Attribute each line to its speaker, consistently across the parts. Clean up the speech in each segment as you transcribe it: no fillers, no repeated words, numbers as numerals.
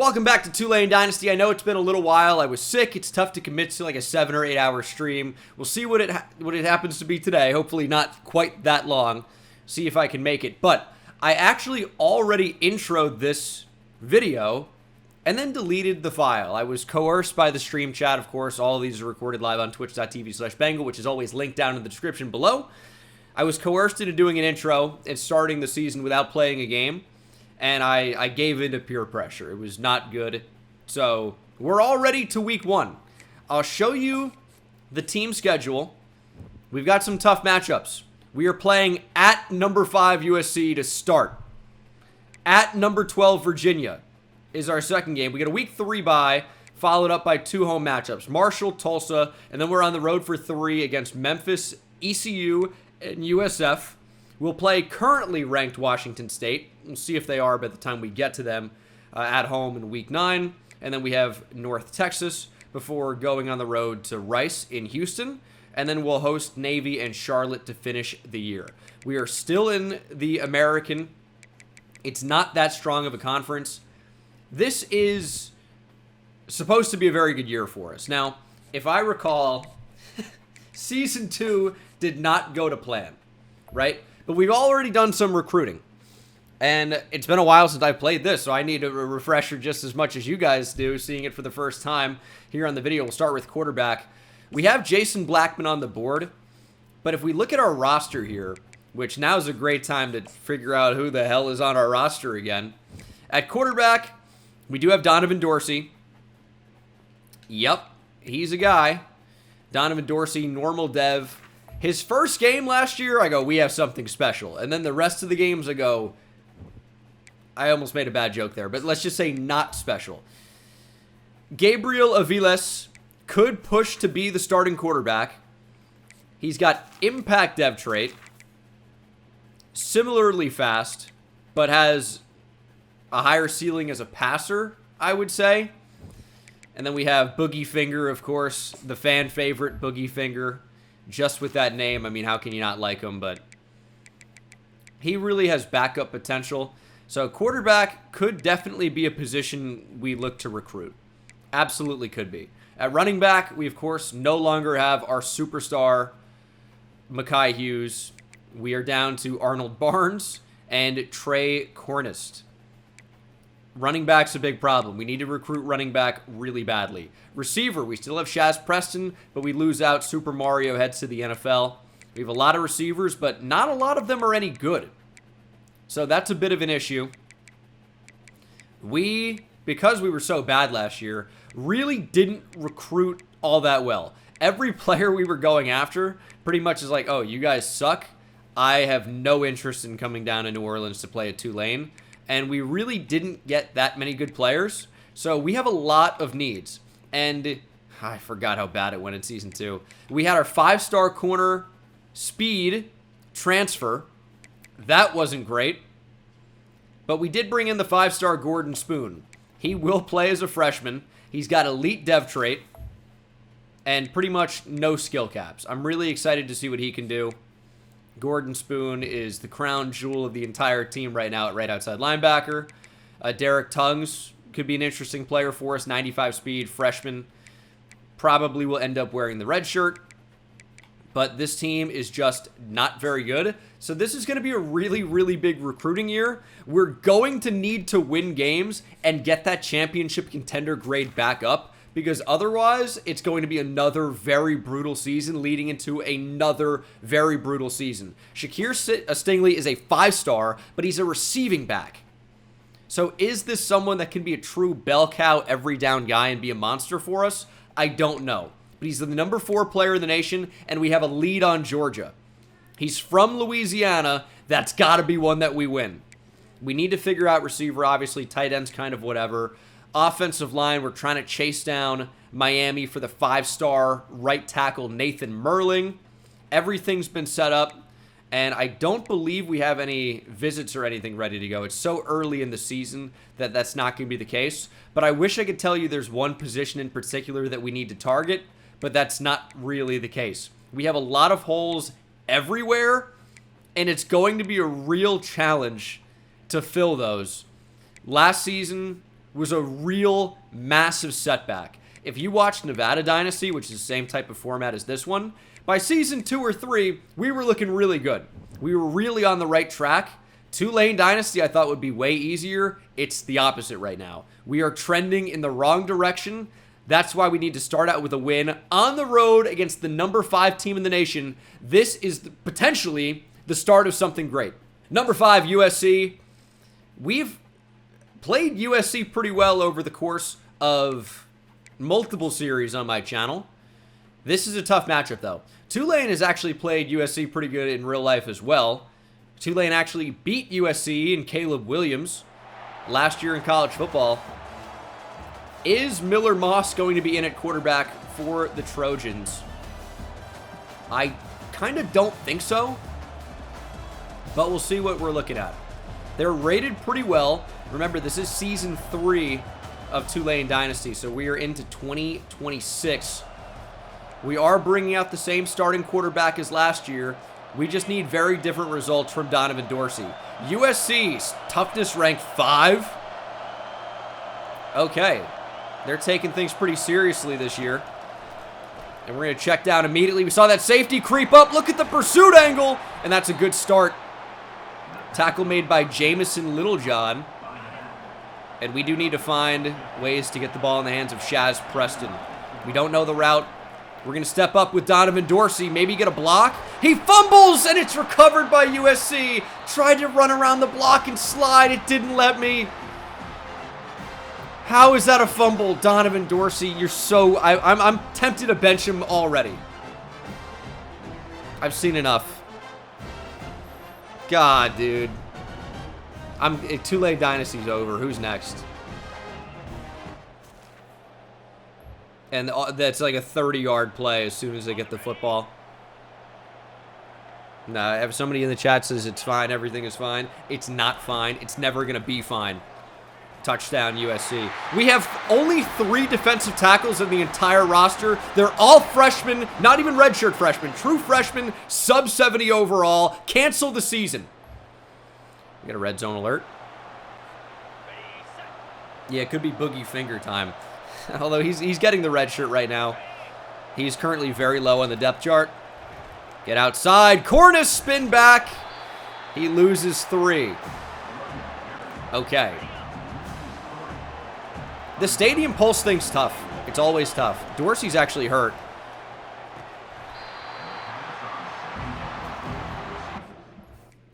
Speaker 1: Welcome back to Tulane Dynasty. I know it's been a little while. I was sick. It's tough to commit to like a 7 or 8 hour stream. We'll see what it happens to be today. Hopefully not quite that long. See if I can make it. But I actually already introed this video and then deleted the file. I was coerced by the stream chat, of course. All of these are recorded live on twitch.tv/Bengal, which is always linked down in the description below. I was coerced into doing an intro and starting the season without playing a game. And I gave in to peer pressure. It was not good. So we're already to week 1. I'll show you the team schedule. We've got some tough matchups. We are playing at number 5 USC to start. At number 12 Virginia is our second game. We get a week 3 bye, followed up by 2 home matchups. Marshall, Tulsa, and then we're on the road for 3 against Memphis, ECU, and USF. We'll play currently ranked Washington State. We'll see if they are by the time we get to them at home in week 9. And then we have North Texas before going on the road to Rice in Houston. And then we'll host Navy and Charlotte to finish the year. We are still in the American. It's not that strong of a conference. This is supposed to be a very good year for us. Now, if I recall, Season 2 did not go to plan, right? But we've already done some recruiting. And it's been a while since I've played this, so I need a refresher just as much as you guys do, seeing it for the first time here on the video. We'll start with quarterback. We have Jason Blackman on the board, but if we look at our roster here, which now is a great time to figure out who the hell is on our roster again. At quarterback, we do have Donovan Dorsey. Yep, he's a guy. Donovan Dorsey, normal dev. His first game last year, I go, we have something special. And then the rest of the games, I go, I almost made a bad joke there, but let's just say not special. Gabriel Aviles could push to be the starting quarterback. He's got impact dev trait, similarly fast, but has a higher ceiling as a passer, I would say. And then we have Boogie Finger, of course, the fan favorite Boogie Finger. Just with that name, I mean, how can you not like him? But he really has backup potential. So quarterback could definitely be a position we look to recruit. Absolutely could be. At running back, we, of course, no longer have our superstar, Mekhi Hughes. We are down to Arnold Barnes and Trey Cornist. Running back's a big problem. We need to recruit running back really badly. Receiver, we still have Shaz Preston, but we lose out. Super Mario heads to the NFL. We have a lot of receivers, but not a lot of them are any good. So that's a bit of an issue. Because we were so bad last year, really didn't recruit all that well. Every player we were going after pretty much is like, oh, you guys suck. I have no interest in coming down to New Orleans to play at Tulane. And we really didn't get that many good players. So we have a lot of needs. And I forgot how bad it went in Season 2. We had our 5-star corner speed transfer. That wasn't great. But we did bring in the 5-star Gordon Spoon. He will play as a freshman. He's got elite dev trait. And pretty much no skill caps. I'm really excited to see what he can do. Gordon Spoon is the crown jewel of the entire team right now at right outside linebacker. Derek Tongues could be an interesting player for us. 95 speed, freshman. Probably will end up wearing the red shirt. But this team is just not very good. So this is going to be a really, really big recruiting year. We're going to need to win games and get that championship contender grade back up. Because otherwise, it's going to be another very brutal season leading into another very brutal season. Shakir Stingley is a 5-star, but he's a receiving back. So is this someone that can be a true bell cow every down guy and be a monster for us? I don't know. But he's the number 4 player in the nation, and we have a lead on Georgia. He's from Louisiana. That's got to be one that we win. We need to figure out receiver, obviously. Tight ends, kind of whatever. Offensive line, we're trying to chase down Miami for the 5-star right tackle Nathan Merling. Everything's been set up, and I don't believe we have any visits or anything ready to go. It's so early in the season that that's not going to be the case. But I wish I could tell you there's one position in particular that we need to target, but that's not really the case. We have a lot of holes everywhere, and it's going to be a real challenge to fill those. Last season, was a real massive setback. If you watched Nevada Dynasty, which is the same type of format as this one, by season 2 or 3, we were looking really good. We were really on the right track. Tulane Dynasty I thought would be way easier. It's the opposite right now. We are trending in the wrong direction. That's why we need to start out with a win on the road against the number 5 team in the nation. This is potentially the start of something great. Number 5, USC. We've played USC pretty well over the course of multiple series on my channel. This is a tough matchup, though. Tulane has actually played USC pretty good in real life as well. Tulane actually beat USC and Caleb Williams last year in college football. Is Miller Moss going to be in at quarterback for the Trojans? I kind of don't think so, but we'll see what we're looking at. They're rated pretty well. Remember, this is season 3 of Tulane Dynasty, so we are into 2026. We are bringing out the same starting quarterback as last year. We just need very different results from Donovan Dorsey. USC's toughness ranked 5. Okay. They're taking things pretty seriously this year. And we're going to check down immediately. We saw that safety creep up. Look at the pursuit angle. And that's a good start. Tackle made by Jamison Littlejohn. And we do need to find ways to get the ball in the hands of Shaz Preston. We don't know the route. We're going to step up with Donovan Dorsey. Maybe get a block. He fumbles, and it's recovered by USC. Tried to run around the block and slide. It didn't let me. How is that a fumble? Donovan Dorsey, you're so... I'm tempted to bench him already. I've seen enough. God, dude. Tulane Dynasty's over. Who's next? And that's like a 30-yard play as soon as they get the football. Nah, if somebody in the chat says it's fine, everything is fine. It's not fine. It's never going to be fine. Touchdown, USC. We have only 3 defensive tackles in the entire roster. They're all freshmen, not even redshirt freshmen. True freshmen, sub 70 overall. Cancel the season. We got a red zone alert. Yeah, it could be boogie finger time. Although he's getting the red shirt right now. He's currently very low on the depth chart. Get outside. Cornish spin back. He loses 3. Okay. The Stadium Pulse thing's tough. It's always tough. Dorsey's actually hurt.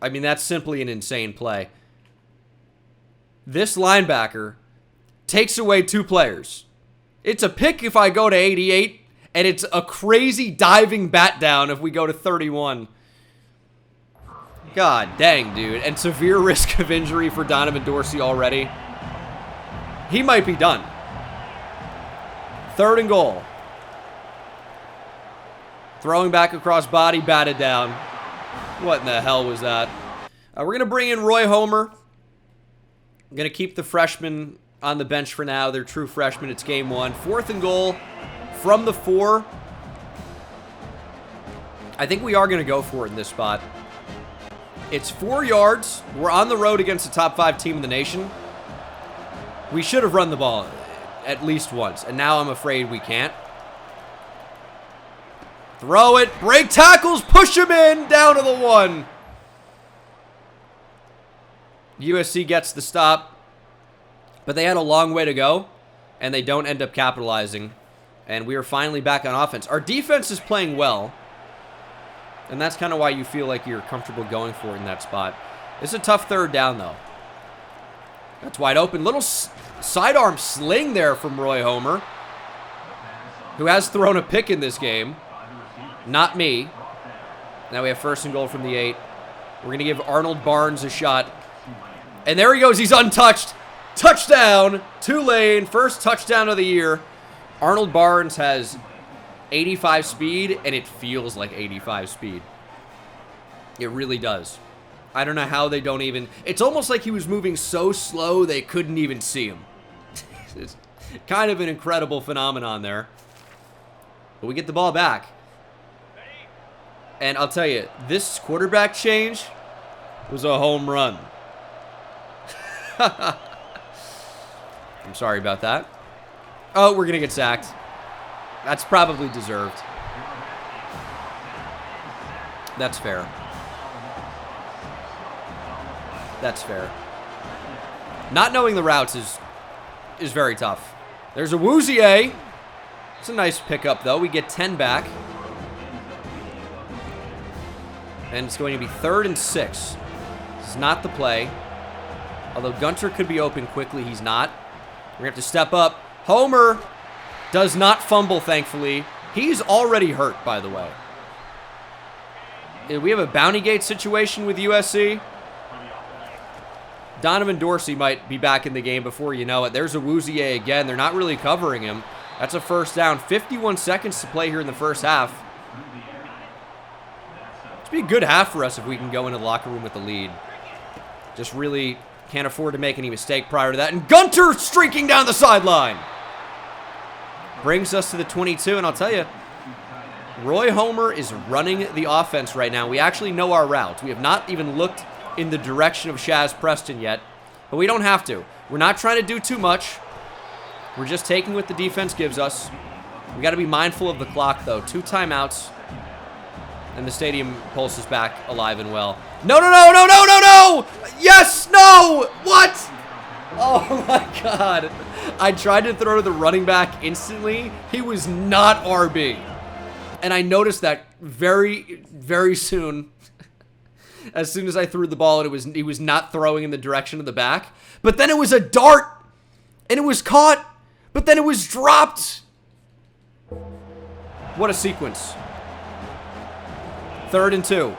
Speaker 1: I mean, that's simply an insane play. This linebacker takes away 2 players. It's a pick if I go to 88, and it's a crazy diving bat down if we go to 31. God dang, dude. And severe risk of injury for Donovan Dorsey already. He might be done. 3rd and goal. Throwing back across body, batted down. What in the hell was that? We're going to bring in Roy Homer. I'm going to keep the freshman on the bench for now. They're true freshmen. It's game 1. 4th and goal from the 4. I think we are going to go for it in this spot. It's 4 yards. We're on the road against the top 5 team in the nation. We should have run the ball at least once, and now I'm afraid we can't. Throw it, break tackles, push him in, down to the 1. USC gets the stop, but they had a long way to go, and they don't end up capitalizing, and we are finally back on offense. Our defense is playing well, and that's kind of why you feel like you're comfortable going for it in that spot. It's a tough 3rd down, though. That's wide open. Little sidearm sling there from Roy Homer, who has thrown a pick in this game. Not me. Now we have 1st and goal from the 8. We're going to give Arnold Barnes a shot. And there he goes. He's untouched. Touchdown. Tulane. First touchdown of the year. Arnold Barnes has 85 speed, and it feels like 85 speed. It really does. I don't know how they don't even... It's almost like he was moving so slow they couldn't even see him. It's kind of an incredible phenomenon there. But we get the ball back. And I'll tell you, this quarterback change was a home run. I'm sorry about that. Oh, we're going to get sacked. That's probably deserved. That's fair. That's fair. Not knowing the routes is very tough. There's a Woozier. It's a nice pickup, though. We get 10 back. And it's going to be 3rd and 6. This is not the play. Although Gunter could be open quickly, he's not. We're going to have to step up. Homer does not fumble, thankfully. He's already hurt, by the way. We have a bounty gate situation with USC. Donovan Dorsey might be back in the game before you know it. There's a Woozier again. They're not really covering him. That's a first down. 51 seconds to play here in the first half. It's be a good half for us if we can go into the locker room with the lead. Just really can't afford to make any mistake prior to that. And Gunter streaking down the sideline. Brings us to the 22, and I'll tell you, Roy Homer is running the offense right now. We actually know our routes. We have not even looked in the direction of Shaz Preston yet, but we don't have to. We're not trying to do too much. We're just taking what the defense gives us. We got to be mindful of the clock, though. 2 timeouts, and the stadium pulses back alive and well. No, no, no, no, no, no, no! Yes, no! What? Oh, my God. I tried to throw to the running back instantly. He was not RB. And I noticed that very, very soon. As soon as I threw the ball, and he was not throwing in the direction of the back. But then it was a dart, and it was caught, but then it was dropped. What a sequence. 3rd and 2.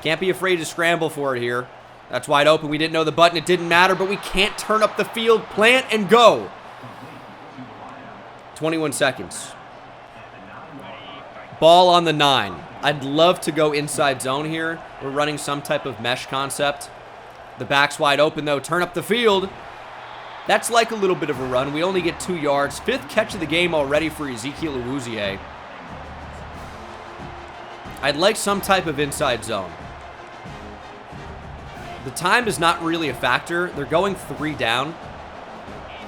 Speaker 1: Can't be afraid to scramble for it here. That's wide open. We didn't know the button. It didn't matter, but we can't turn up the field. Plant and go. 21 seconds. Ball on the 9. I'd love to go inside zone here. We're running some type of mesh concept. The back's wide open, though. Turn up the field. That's like a little bit of a run. We only get 2 yards. 5th catch of the game already for Ezekiel Awuzie. I'd like some type of inside zone. The time is not really a factor. They're going 3 down.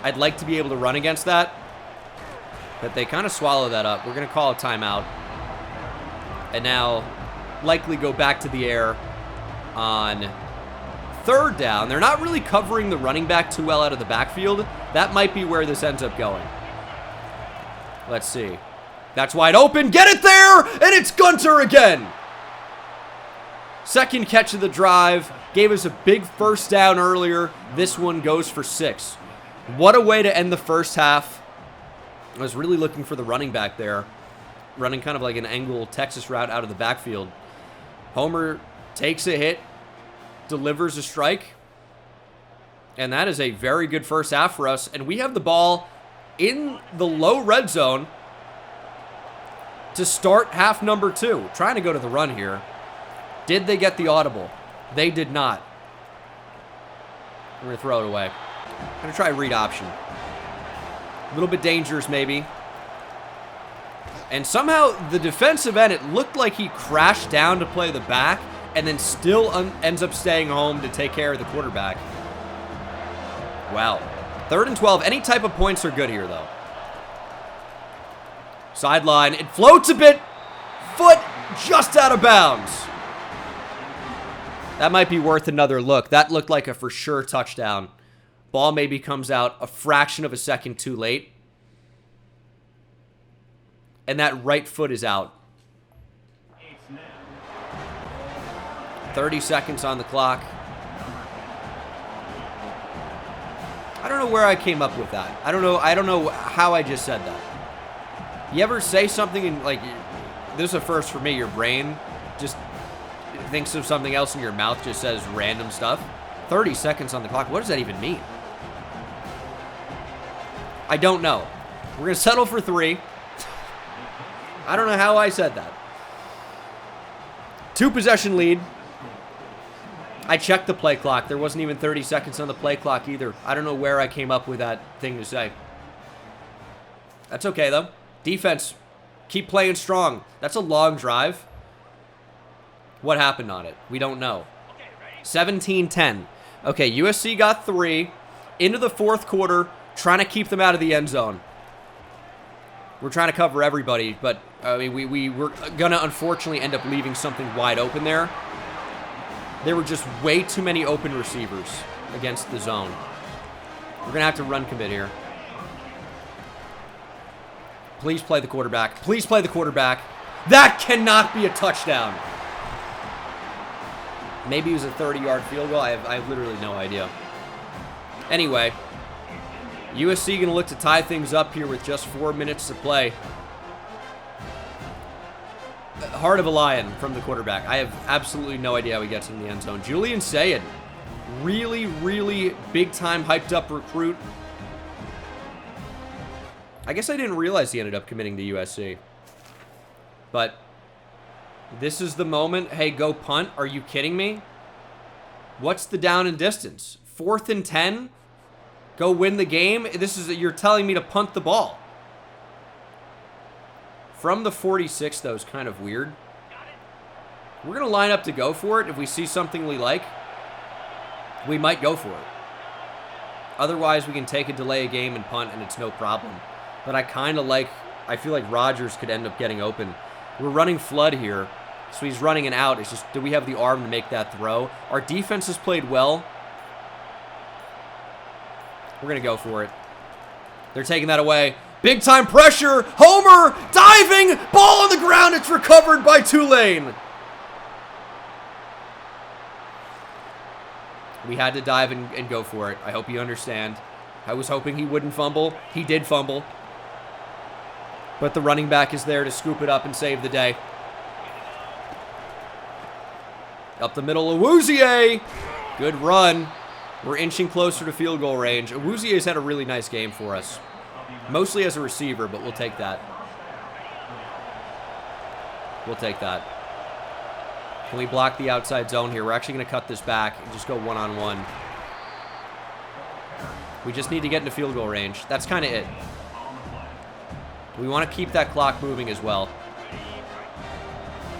Speaker 1: I'd like to be able to run against that. But they kind of swallow that up. We're going to call a timeout. And now likely go back to the air on 3rd down. They're not really covering the running back too well out of the backfield. That might be where this ends up going. Let's see. That's wide open. Get it there! And it's Gunter again! 2nd catch of the drive. Gave us a big first down earlier. This one goes for 6. What a way to end the first half. I was really looking for the running back there. Running kind of like an angle Texas route out of the backfield. Homer takes a hit. Delivers a strike. And that is a very good first half for us. And we have the ball in the low red zone to start half number 2. Trying to go to the run here. Did they get the audible? They did not. We're going to throw it away. I'm going to try read option. A little bit dangerous, maybe. And somehow, the defensive end, it looked like he crashed down to play the back and then still ends up staying home to take care of the quarterback. Wow. 3rd and 12. Any type of points are good here, though. Sideline. It floats a bit. Foot just out of bounds. That might be worth another look. That looked like a for sure touchdown. Ball maybe comes out a fraction of a second too late. And that right foot is out. 30 seconds on the clock. I don't know where I came up with that. I don't know how I just said that. You ever say something and like, this is a first for me, your brain just thinks of something else and your mouth just says random stuff? 30 seconds on the clock. What does that even mean? I don't know. We're going to settle for 3. I don't know how I said that. 2 possession lead. I checked the play clock. There wasn't even 30 seconds on the play clock either. I don't know where I came up with that thing to say. That's okay, though. Defense, keep playing strong. That's a long drive. What happened on it? We don't know. 17-10. Okay, USC got 3. Into the 4th quarter. Trying to keep them out of the end zone. We're trying to cover everybody, but I mean, we're going to unfortunately end up leaving something wide open there. There were just way too many open receivers against the zone. We're going to have to run commit here. Please play the quarterback. Please play the quarterback. That cannot be a touchdown. Maybe it was a 30-yard field goal. I have literally no idea. Anyway, USC going to look to tie things up here with just 4 minutes to play. Heart of a lion from the quarterback. I have absolutely no idea how he gets in the end zone. Julian Sayed, really, really big-time hyped-up recruit. I guess I didn't realize he ended up committing to USC. But this is the moment. Hey, go punt. Are you kidding me? What's the down and distance? 4th and 10? Go win the game? You're telling me to punt the ball. From the 46, though, is kind of weird. We're going to line up to go for it. If we see something we like, we might go for it. Otherwise, we can take a delay a game and punt, and it's no problem. But I feel like Rodgers could end up getting open. We're running flood here, so he's running an out. It's just, do we have the arm to make that throw? Our defense has played well. We're going to go for it. They're taking that away. Big time pressure. Homer diving. Ball on the ground. It's recovered by Tulane. We had to dive and go for it. I hope you understand. I was hoping he wouldn't fumble. He did fumble. But the running back is there to scoop it up and save the day. Up the middle, Awuzie. Good run. We're inching closer to field goal range. Awuzie's had a really nice game for us. Mostly as a receiver, but we'll take that. We'll take that. Can we block the outside zone here? We're actually going to cut this back and just go one-on-one. We just need to get into field goal range. That's kind of it. We want to keep that clock moving as well.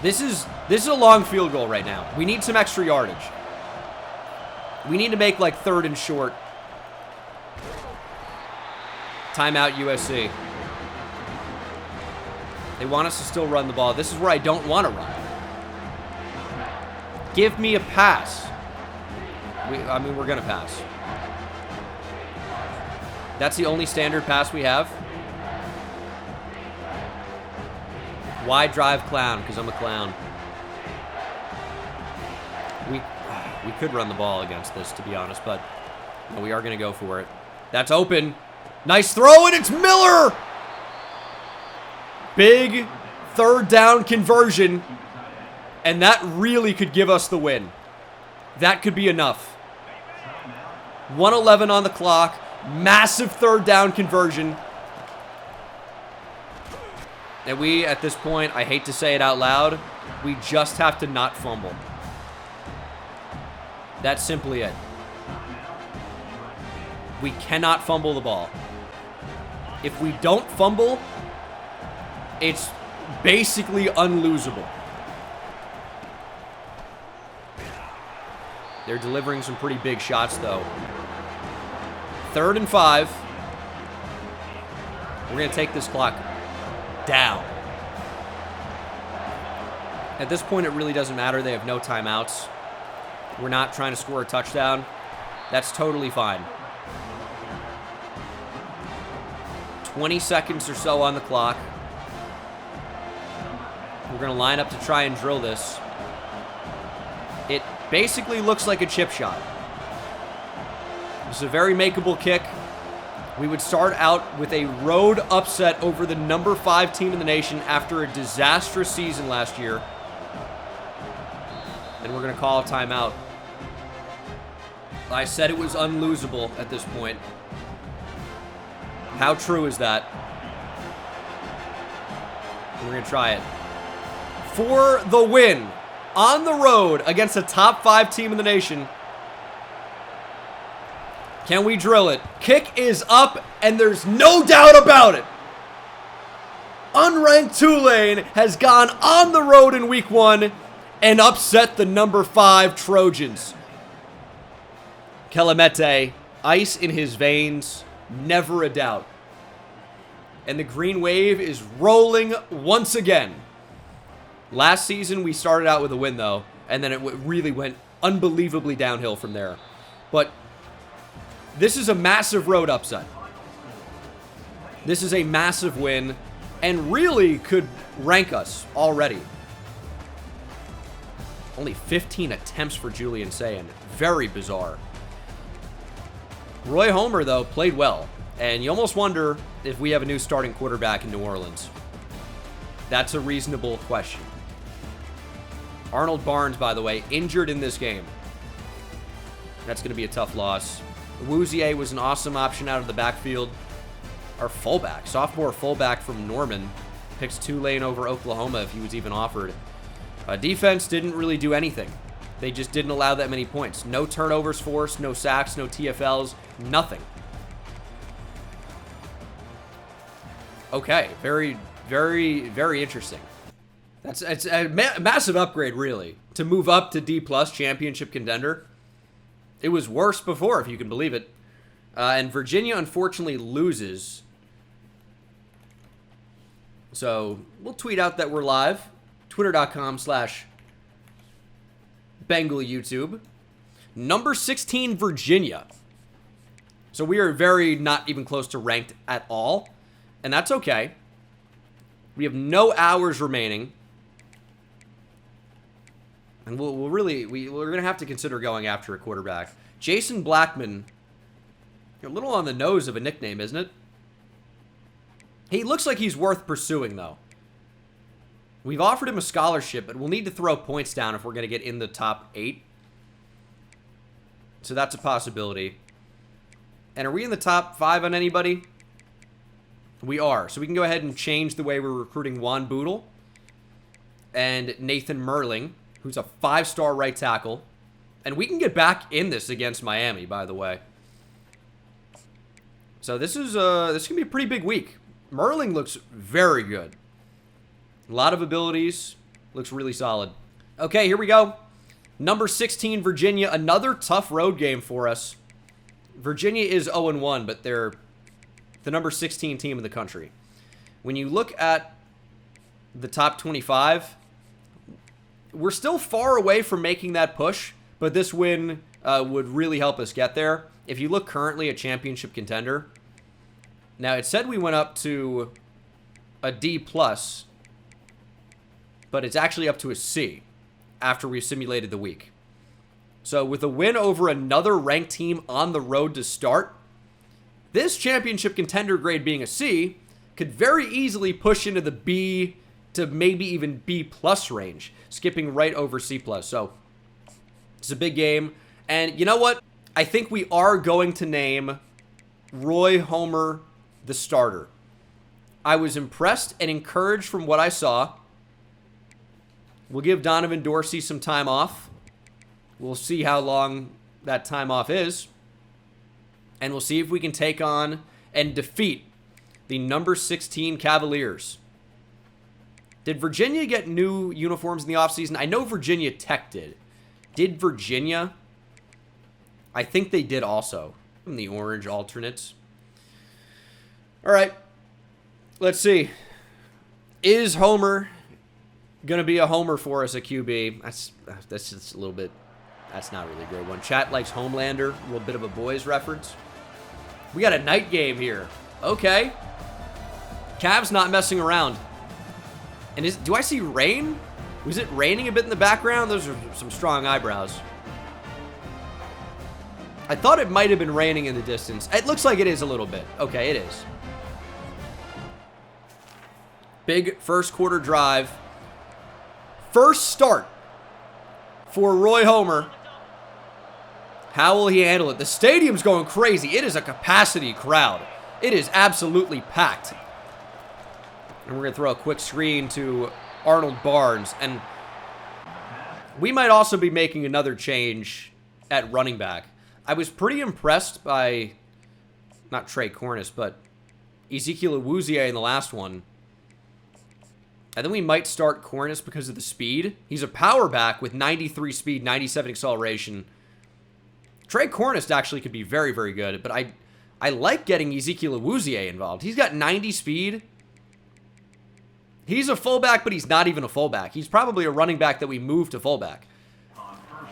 Speaker 1: This is a long field goal right now. We need some extra yardage. We need to make like 3rd and short. Timeout USC. They want us to still run the ball. This is where I don't want to run. Give me a pass. We're going to pass. That's the only standard pass we have. Wide drive clown, because I'm a clown. We could run the ball against this, to be honest, but no, we are going to go for it. That's open. Nice throw, and it's Miller! Big 3rd down conversion, and that really could give us the win. That could be enough. 1:11 on the clock. Massive 3rd down conversion. And we, at this point, I hate to say it out loud, we just have to not fumble. That's simply it. We cannot fumble the ball. If we don't fumble, it's basically unlosable. They're delivering some pretty big shots, though. 3rd and 5. We're going to take this clock down. At this point, it really doesn't matter. They have no timeouts. We're not trying to score a touchdown. That's totally fine. 20 seconds or so on the clock. We're going to line up to try and drill this. It basically looks like a chip shot. It's a very makeable kick. We would start out with a road upset over the number 5 team in the nation after a disastrous season last year. And we're going to call a timeout. I said it was unlosable at this point. How true is that? We're going to try it. For the win on the road against a top 5 team in the nation. Can we drill it? Kick is up, and there's no doubt about it. Unranked Tulane has gone on the road in week 1 and upset the number 5 Trojans. Kelemete, ice in his veins. Never a doubt. And the green wave is rolling once again. Last season, we started out with a win, though, and then it really went unbelievably downhill from there. But this is a massive road upset. This is a massive win, and really could rank us already. Only 15 attempts for Julian Sayin. Very bizarre. Roy Homer, though, played well. And you almost wonder if we have a new starting quarterback in New Orleans. That's a reasonable question. Arnold Barnes, by the way, injured in this game. That's going to be a tough loss. Wouzier was an awesome option out of the backfield. Our fullback, sophomore fullback from Norman, picks Tulane over Oklahoma if he was even offered. Defense didn't really do anything. They just didn't allow that many points. No turnovers forced, no sacks, no TFLs, nothing. Okay, very, very, very interesting. It's a massive upgrade, really, to move up to D+ championship contender. It was worse before, if you can believe it. And Virginia, unfortunately, loses. So we'll tweet out that we're live. Twitter.com/Bengal YouTube. Number 16, Virginia. So we are very not even close to ranked at all. And that's okay. We have no hours remaining. And we're going to have to consider going after a quarterback. Jason Blackman. You're a little on the nose of a nickname, isn't it? He looks like he's worth pursuing, though. We've offered him a scholarship, but we'll need to throw points down if we're going to get in the top 8. So that's a possibility. And are we in the top 5 on anybody? We are. So we can go ahead and change the way we're recruiting Juan Boodle and Nathan Merling, who's a 5-star right tackle. And we can get back in this against Miami, by the way. So this is going to be a pretty big week. Merling looks very good. A lot of abilities. Looks really solid. Okay, here we go. Number 16, Virginia. Another tough road game for us. Virginia is 0-1, but they're the number 16 team in the country. When you look at the top 25, we're still far away from making that push, but this win would really help us get there. If you look currently at championship contender, now it said we went up to a D+, but it's actually up to a C after we simulated the week. So with a win over another ranked team on the road to start, this championship contender grade being a C could very easily push into the B to maybe even B+ range, skipping right over C+. So it's a big game. And you know what? I think we are going to name Roy Homer the starter. I was impressed and encouraged from what I saw. We'll give Donovan Dorsey some time off. We'll see how long that time off is. And we'll see if we can take on and defeat the number 16 Cavaliers. Did Virginia get new uniforms in the offseason? I know Virginia Tech did. Did Virginia? I think they did also. From the orange alternates. All right. Let's see. Is Homer going to be a homer for us at QB? That's just a little bit... That's not really a great one. Chat likes Homelander. A little bit of a boys reference. We got a night game here. Okay. Cavs not messing around. And do I see rain? Was it raining a bit in the background? Those are some strong eyebrows. I thought it might have been raining in the distance. It looks like it is a little bit. Okay, it is. Big first quarter drive. First start for Roy Homer. How will he handle it? The stadium's going crazy. It is a capacity crowd. It is absolutely packed. And we're going to throw a quick screen to Arnold Barnes. And we might also be making another change at running back. I was pretty impressed by, not Trey Cornish, but Ezekiel Awuzie in the last one. And then we might start Cornish because of the speed. He's a power back with 93 speed, 97 acceleration. Trey Cornish actually could be very, very good, but I like getting Ezekiel Awuzie involved. He's got 90 speed. He's a fullback, but he's not even a fullback. He's probably a running back that we move to fullback.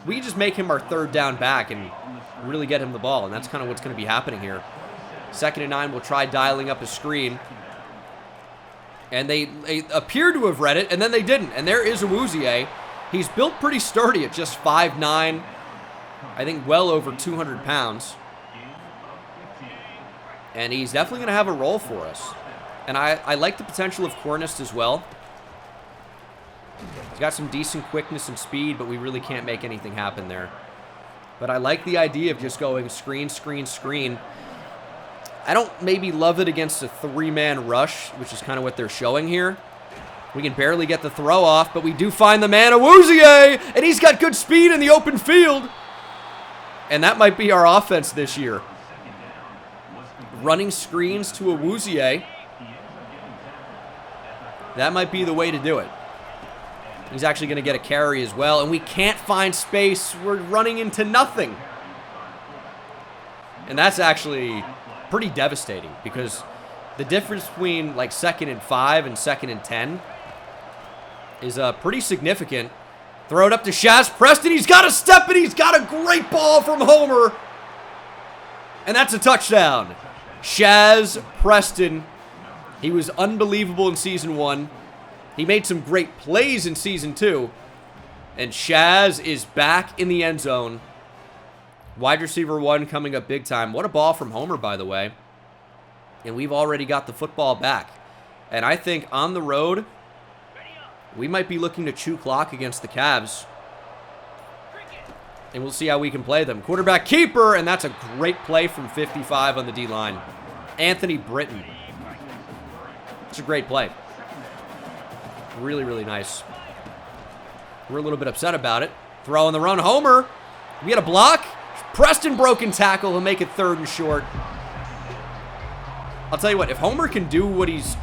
Speaker 1: We can just make him our third down back and really get him the ball, and that's kind of what's going to be happening here. 2nd and 9, we'll try dialing up a screen. And they appear to have read it, and then they didn't. And there is Awuzie. He's built pretty sturdy at just 5'9", I think well over 200 pounds. And he's definitely going to have a role for us. And I like the potential of Cornist as well. He's got some decent quickness and speed, but we really can't make anything happen there. But I like the idea of just going screen, screen, screen. I don't maybe love it against a 3-man rush, which is kind of what they're showing here. We can barely get the throw off, but we do find the man, Awuzie, and he's got good speed in the open field. And that might be our offense this year. Running screens to Awuzie. That might be the way to do it. He's actually going to get a carry as well, and we can't find space. We're running into nothing. And that's actually pretty devastating because the difference between like 2nd and 5 and 2nd and 10 is pretty significant. Throw it up to Shaz Preston. He's got a step, and he's got a great ball from Homer. And that's a touchdown. Shaz Preston. He was unbelievable in Season 1. He made some great plays in Season 2. And Shaz is back in the end zone. Wide receiver 1 coming up big time. What a ball from Homer, by the way. And we've already got the football back. And I think on the road, we might be looking to chew clock against the Cavs. And we'll see how we can play them. Quarterback keeper, and that's a great play from 55 on the D-line. Anthony Britton. It's a great play. Really, really nice. We're a little bit upset about it. Throw on the run. Homer. We get a block. Preston broken tackle. He'll make it 3rd and short. I'll tell you what, if Homer can do what he's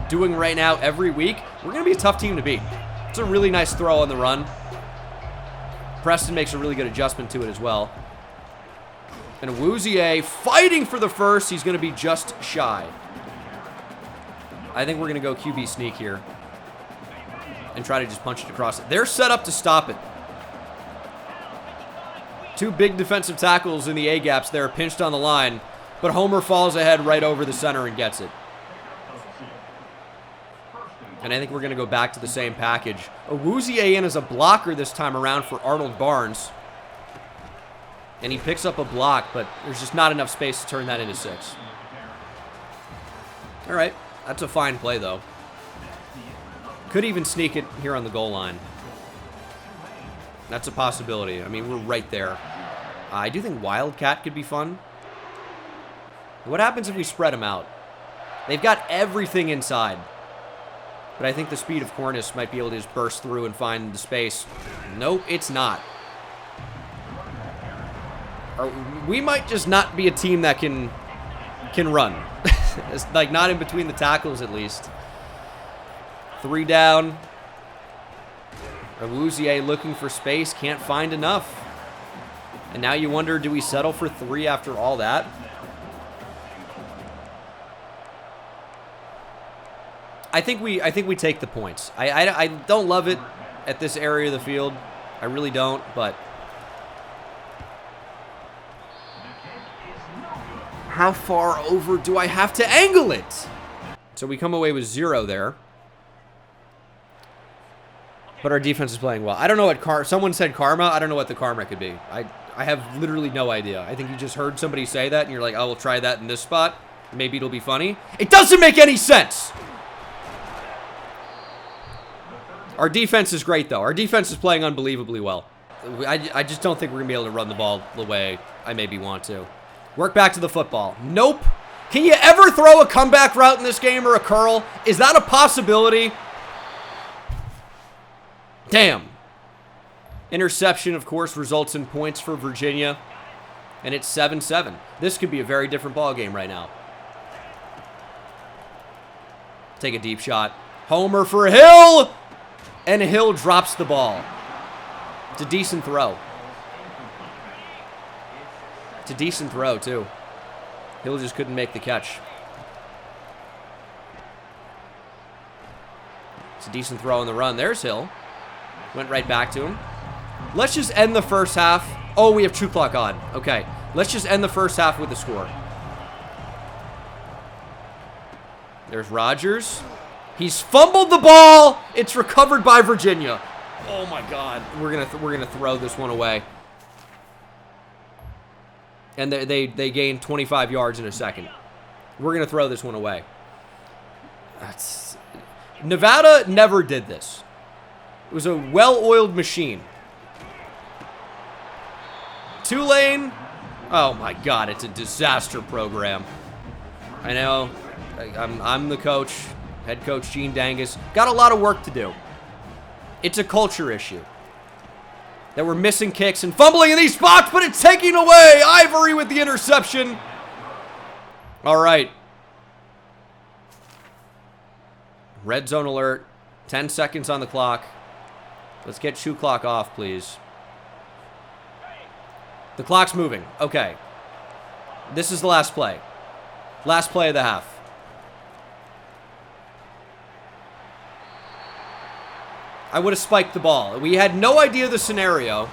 Speaker 1: doing right now every week, we're going to be a tough team to beat. It's a really nice throw on the run. Preston makes a really good adjustment to it as well. And Awuzie fighting for the first. He's going to be just shy. I think we're going to go QB sneak here and try to just punch it across it. They're set up to stop it. 2 big defensive tackles in the A-gaps there, pinched on the line, but Homer falls ahead right over the center and gets it. And I think we're going to go back to the same package. Awuzie in as a blocker this time around for Arnold Barnes. And he picks up a block, but there's just not enough space to turn that into 6. All right, that's a fine play, though. Could even sneak it here on the goal line. That's a possibility. I mean, we're right there. I do think Wildcat could be fun. What happens if we spread them out? They've got everything inside. But I think the speed of Cornish might be able to just burst through and find the space. Nope, it's not. Or we might just not be a team that can run. It's like not in between the tackles at least. 3 down. Awuzie looking for space, can't find enough. And now you wonder, do we settle for 3 after all that? I think we take the points. I don't love it at this area of the field. I really don't, but how far over do I have to angle it? So we come away with 0 there. But our defense is playing well. I don't know what someone said karma. I don't know what the karma could be. I have literally no idea. I think you just heard somebody say that and you're like, oh, we'll try that in this spot. Maybe it'll be funny. It doesn't make any sense. Our defense is great, though. Our defense is playing unbelievably well. I just don't think we're going to be able to run the ball the way I maybe want to. Work back to the football. Nope. Can you ever throw a comeback route in this game or a curl? Is that a possibility? Damn. Interception, of course, results in points for Virginia. And it's 7-7. This could be a very different ball game right now. Take a deep shot. Homer for Hill! And Hill drops the ball. It's a decent throw. It's a decent throw, too. Hill just couldn't make the catch. It's a decent throw on the run. There's Hill. Went right back to him. Let's just end the first half. Oh, we have true clock on. Okay. Let's just end the first half with the score. There's Rodgers. He's fumbled the ball. It's recovered by Virginia. Oh my God. We're gonna throw this one away. And they gained 25 yards in a second. We're gonna throw this one away. Nevada never did this. It was a well-oiled machine. Tulane. Oh my God, it's a disaster program. I know. I'm the coach, head coach Gene Dangus. Got a lot of work to do. It's a culture issue. That we're missing kicks and fumbling in these spots, but it's taking away. Ivory with the interception. All right. Red zone alert. 10 seconds on the clock. Let's get shoe clock off, please. The clock's moving. Okay. This is the last play. Last play of the half. I would have spiked the ball. We had no idea the scenario.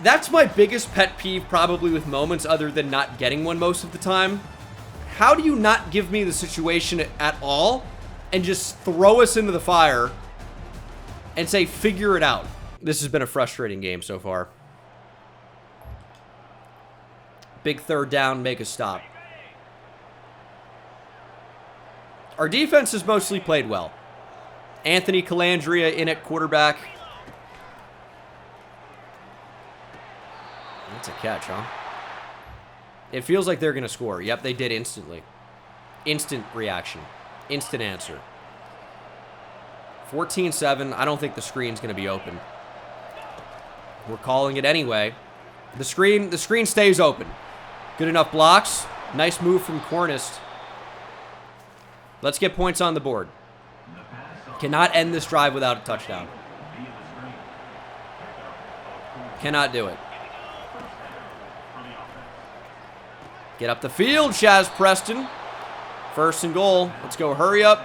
Speaker 1: That's my biggest pet peeve probably with moments other than not getting one most of the time. How do you not give me the situation at all and just throw us into the fire and say, figure it out? This has been a frustrating game so far. Big third down, make a stop. Our defense has mostly played well. Anthony Calandria in at quarterback. That's a catch, huh? It feels like they're going to score. Yep, they did instantly. Instant reaction. Instant answer. 14-7. I don't think the screen's going to be open. We're calling it anyway. The screen stays open. Good enough blocks. Nice move from Cornist. Let's get points on the board. Cannot end this drive without a touchdown. Cannot do it. Get up the field, Shaz Preston. First and goal. Let's go. Hurry up.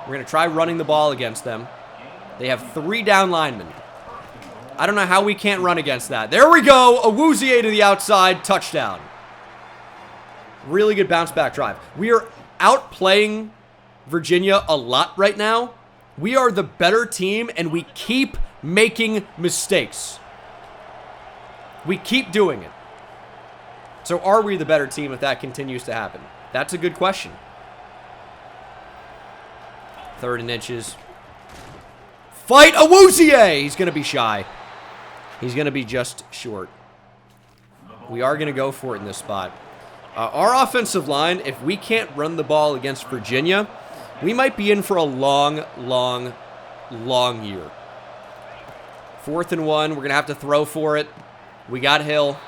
Speaker 1: We're going to try running the ball against them. They have 3 down linemen. I don't know how we can't run against that. There we go. Awuzie to the outside. Touchdown. Really good bounce back drive. We are outplaying Virginia a lot right now. We are the better team, and we keep making mistakes. We keep doing it. So are we the better team if that continues to happen? That's a good question. 3rd and inches. Fight Awuzie! He's going to be shy. He's going to be just short. We are going to go for it in this spot. Our offensive line, if we can't run the ball against Virginia, we might be in for a long, long, long year. 4th and 1. We're going to have to throw for it. We got Hill.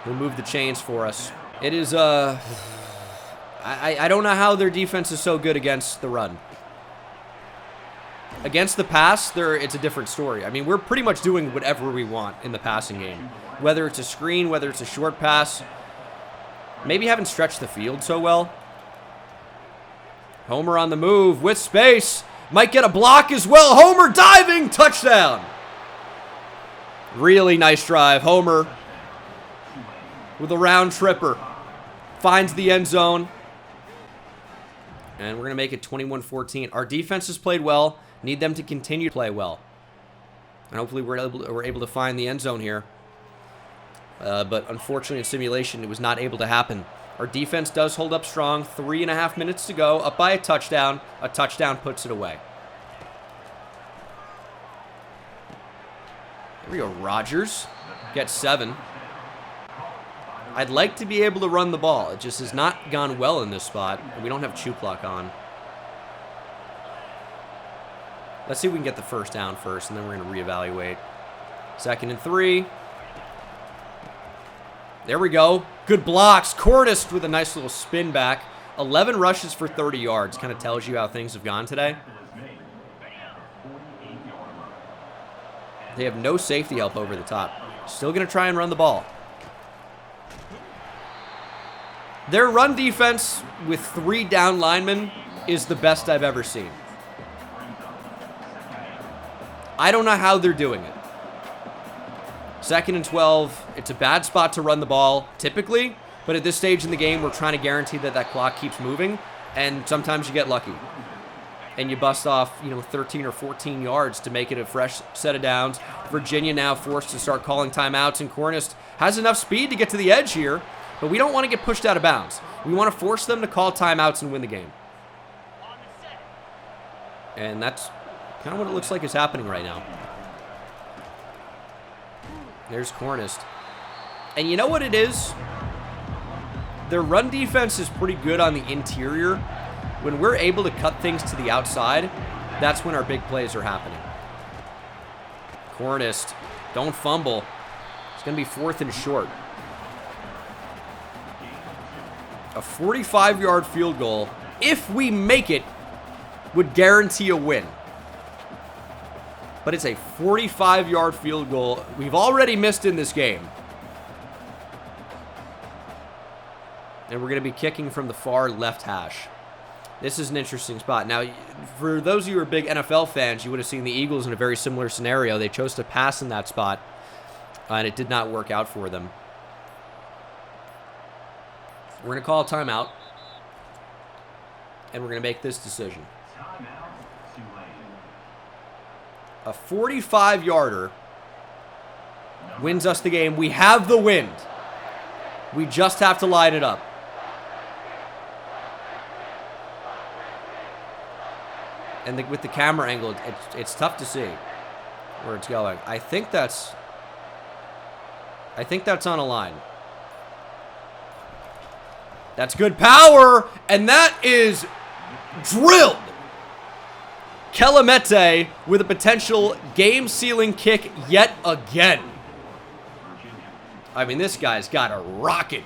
Speaker 1: He'll move the chains for us. It is, I don't know how their defense is so good against the run. Against the pass, it's a different story. I mean, we're pretty much doing whatever we want in the passing game. Whether it's a screen, whether it's a short pass. Maybe haven't stretched the field so well. Homer on the move with space. Might get a block as well. Homer diving. Touchdown. Really nice drive. Homer with a round tripper. Finds the end zone. And we're going to make it 21-14. Our defense has played well. Need them to continue to play well. And hopefully we're able to find the end zone here. But unfortunately in simulation, it was not able to happen. Our defense does hold up strong. 3.5 minutes to go. Up by a touchdown. A touchdown puts it away. There we go. Rodgers gets 7. I'd like to be able to run the ball. It just has not gone well in this spot. And we don't have chew clock on. Let's see if we can get the first down first, and then we're going to reevaluate. 2nd and 3. There we go. Good blocks. Cornist with a nice little spin back. 11 rushes for 30 yards. Kind of tells you how things have gone today. They have no safety help over the top. Still going to try and run the ball. Their run defense with 3 down linemen is the best I've ever seen. I don't know how they're doing it. 2nd and 12. It's a bad spot to run the ball, typically. But at this stage in the game, we're trying to guarantee that that clock keeps moving. And sometimes you get lucky. And you bust off, 13 or 14 yards to make it a fresh set of downs. Virginia now forced to start calling timeouts. And Cornist has enough speed to get to the edge here. But we don't want to get pushed out of bounds. We want to force them to call timeouts and win the game. And that's kind of what it looks like is happening right now. There's Cornist. And you know what it is? Their run defense is pretty good on the interior. When we're able to cut things to the outside, that's when our big plays are happening. Cornist, don't fumble. It's going to be 4th and short. A 45-yard field goal, if we make it, would guarantee a win. But it's a 45-yard field goal we've already missed in this game. And we're going to be kicking from the far left hash. This is an interesting spot. Now, for those of you who are big NFL fans, you would have seen the Eagles in a very similar scenario. They chose to pass in that spot, and it did not work out for them. We're going to call a timeout, and we're going to make this decision. A 45-yarder wins us the game. We have the wind. We just have to line it up. And with the camera angle, it's tough to see where it's going. I think that's on a line. That's good power, and that is drilled. Kelemete with a potential game-sealing kick yet again. I mean, this guy's got a rocket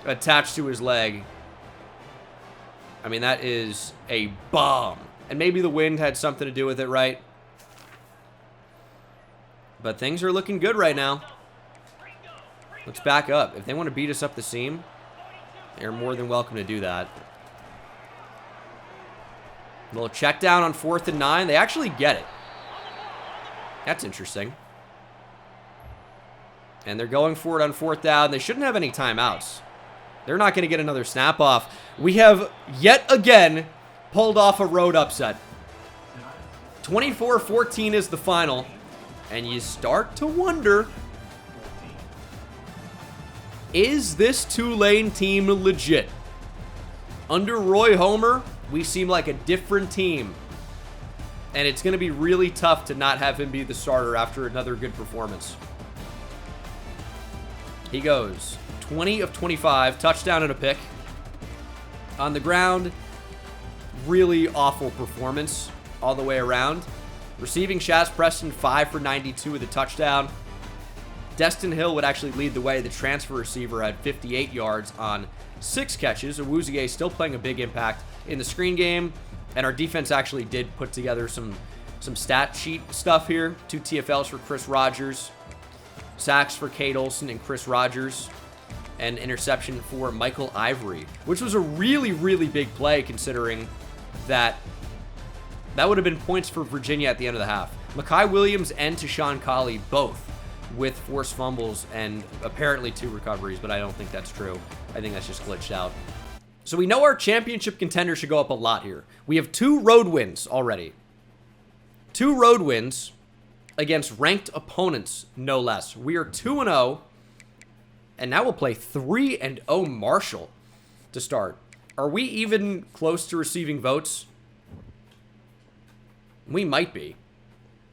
Speaker 1: attached to his leg. I mean, that is a bomb. And maybe the wind had something to do with it, right? But things are looking good right now. Let's back up. If they want to beat us up the seam, they're more than welcome to do that. A little check down on 4th and 9. They actually get it. That's interesting. And they're going for it on 4th down. They shouldn't have any timeouts. They're not going to get another snap off. We have yet again pulled off a road upset. 24-14 is the final. And you start to wonder, is this Tulane team legit? Under Roy Homer, we seem like a different team. And it's going to be really tough to not have him be the starter after another good performance. He goes 20 of 25, touchdown and a pick. On the ground, really awful performance all the way around. Receiving, Shaz Preston 5 for 92 with a touchdown. Destin Hill would actually lead the way. The transfer receiver had 58 yards on 6 catches. Awuzie still playing a big impact in the screen game. And our defense actually did put together some stat sheet stuff here. 2 TFLs for Chris Rogers. Sacks for Cade Olson and Chris Rogers. And interception for Michael Ivory, which was a really, really big play considering that would have been points for Virginia at the end of the half. Makai Williams and Tashawn Colley both with forced fumbles and apparently 2 recoveries, but I don't think that's true. I think that's just glitched out. So we know our championship contender should go up a lot here. We have 2 road wins already. 2 road wins against ranked opponents, no less. We are 2-0. And now we'll play 3-0 Marshall to start. Are we even close to receiving votes? We might be.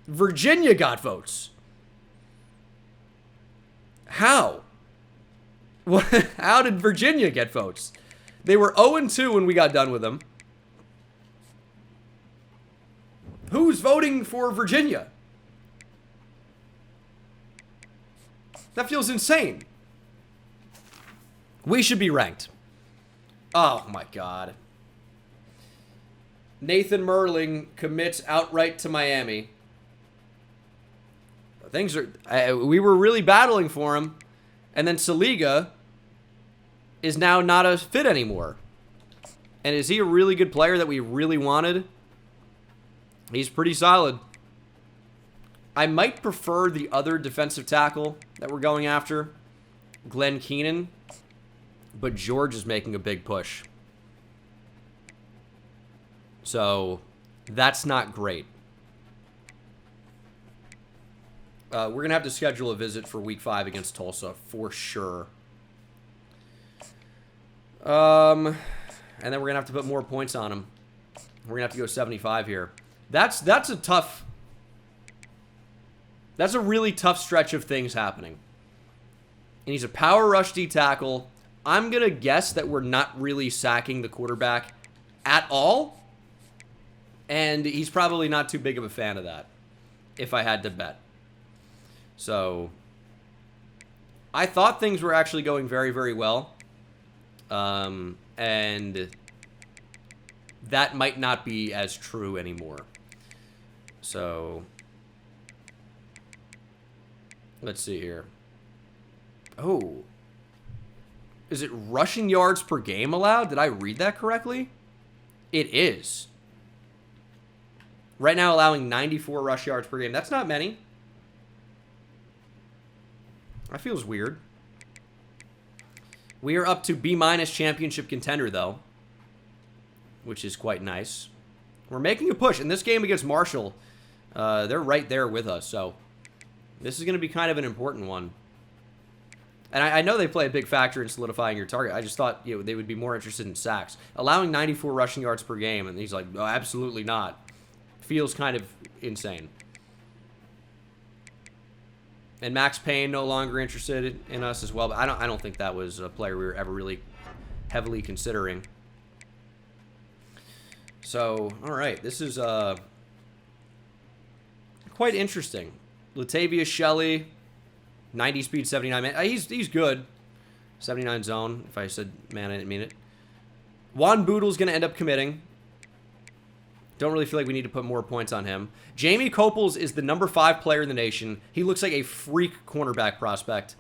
Speaker 1: Virginia got votes. How? How did Virginia get votes? They were 0-2 when we got done with them. Who's voting for Virginia? That feels insane. We should be ranked. Oh, my God. Nathan Merling commits outright to Miami. Things are... we were really battling for him. And then Saliga is now not a fit anymore. And is he a really good player that we really wanted? He's pretty solid. I might prefer the other defensive tackle that we're going after, Glenn Keenan, but George is making a big push. So that's not great. We're going to have to schedule a visit for week 5 against Tulsa for sure. And then we're going to have to put more points on him. We're going to have to go 75 here. That's a tough... That's a really tough stretch of things happening. And he's a power rush D tackle. I'm going to guess that we're not really sacking the quarterback at all. And he's probably not too big of a fan of that, if I had to bet. So, I thought things were actually going very, very well. And that might not be as true anymore. So, let's see here. Oh. Is it rushing yards per game allowed? Did I read that correctly? It is. Right now allowing 94 rush yards per game. That's not many. That feels weird. We are up to B- championship contender, though, which is quite nice. We're making a push. In this game against Marshall, they're right there with us, so this is going to be kind of an important one. And I know they play a big factor in solidifying your target. I just thought they would be more interested in sacks. Allowing 94 rushing yards per game, and he's like, oh, absolutely not. Feels kind of insane. And Max Payne no longer interested in us as well. But I don't think that was a player we were ever really heavily considering. So, all right, this is quite interesting. Latavius Shelley, 90 speed, 79 man. He's good. 79 zone. If I said man, I didn't mean it. Juan Boodle's going to end up committing. Don't really feel like we need to put more points on him. Jamie Copels is the number 5 player in the nation. He looks like a freak cornerback prospect.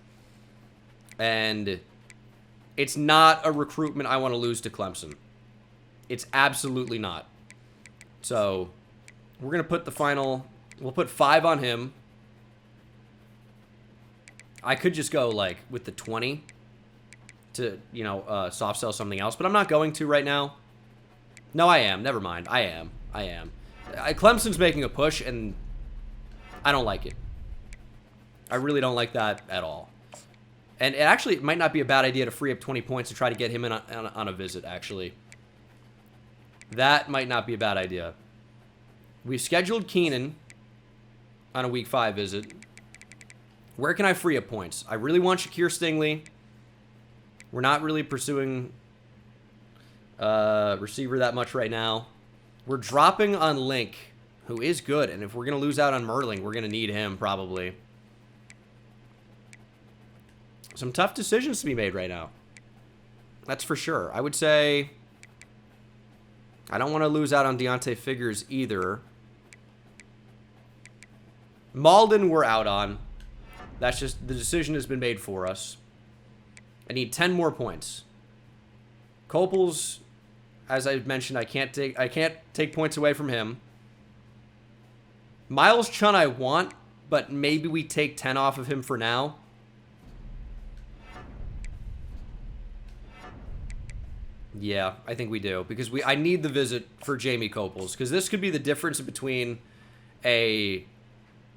Speaker 1: And it's not a recruitment I want to lose to Clemson. It's absolutely not. So, we're going to put the final... We'll put 5 on him. I could just go, like, with the 20 to, soft sell something else. But I'm not going to right now. No, I am. Never mind. I am. Clemson's making a push, and I don't like it. I really don't like that at all. And it might not be a bad idea to free up 20 points to try to get him in on a visit, actually. That might not be a bad idea. We've scheduled Keenan on a week 5 visit. Where can I free up points? I really want Shakir Stingley. We're not really pursuing receiver that much right now. We're dropping on Link, who is good. And if we're going to lose out on Merling, we're going to need him probably. Some tough decisions to be made right now. That's for sure. I would say I don't want to lose out on Deontay Figures either. Malden we're out on. That's just the decision has been made for us. I need 10 more points. Copels, as I mentioned, I can't take points away from him. Miles Chun I want, but maybe we take 10 off of him for now. Yeah, I think we do. Because I need the visit for Jamie Copels. Because this could be the difference between a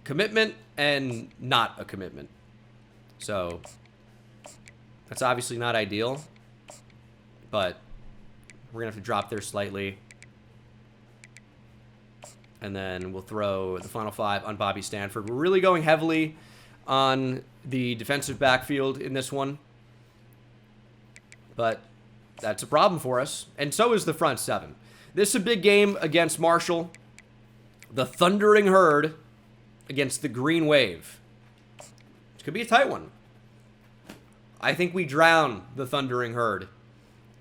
Speaker 1: commitment and not a commitment. So, that's obviously not ideal. But we're going to have to drop there slightly. And then we'll throw the final 5 on Bobby Stanford. We're really going heavily on the defensive backfield in this one. But that's a problem for us. And so is the front 7. This is a big game against Marshall. The Thundering Herd against the Green Wave. This could be a tight one. I think we drown the Thundering Herd.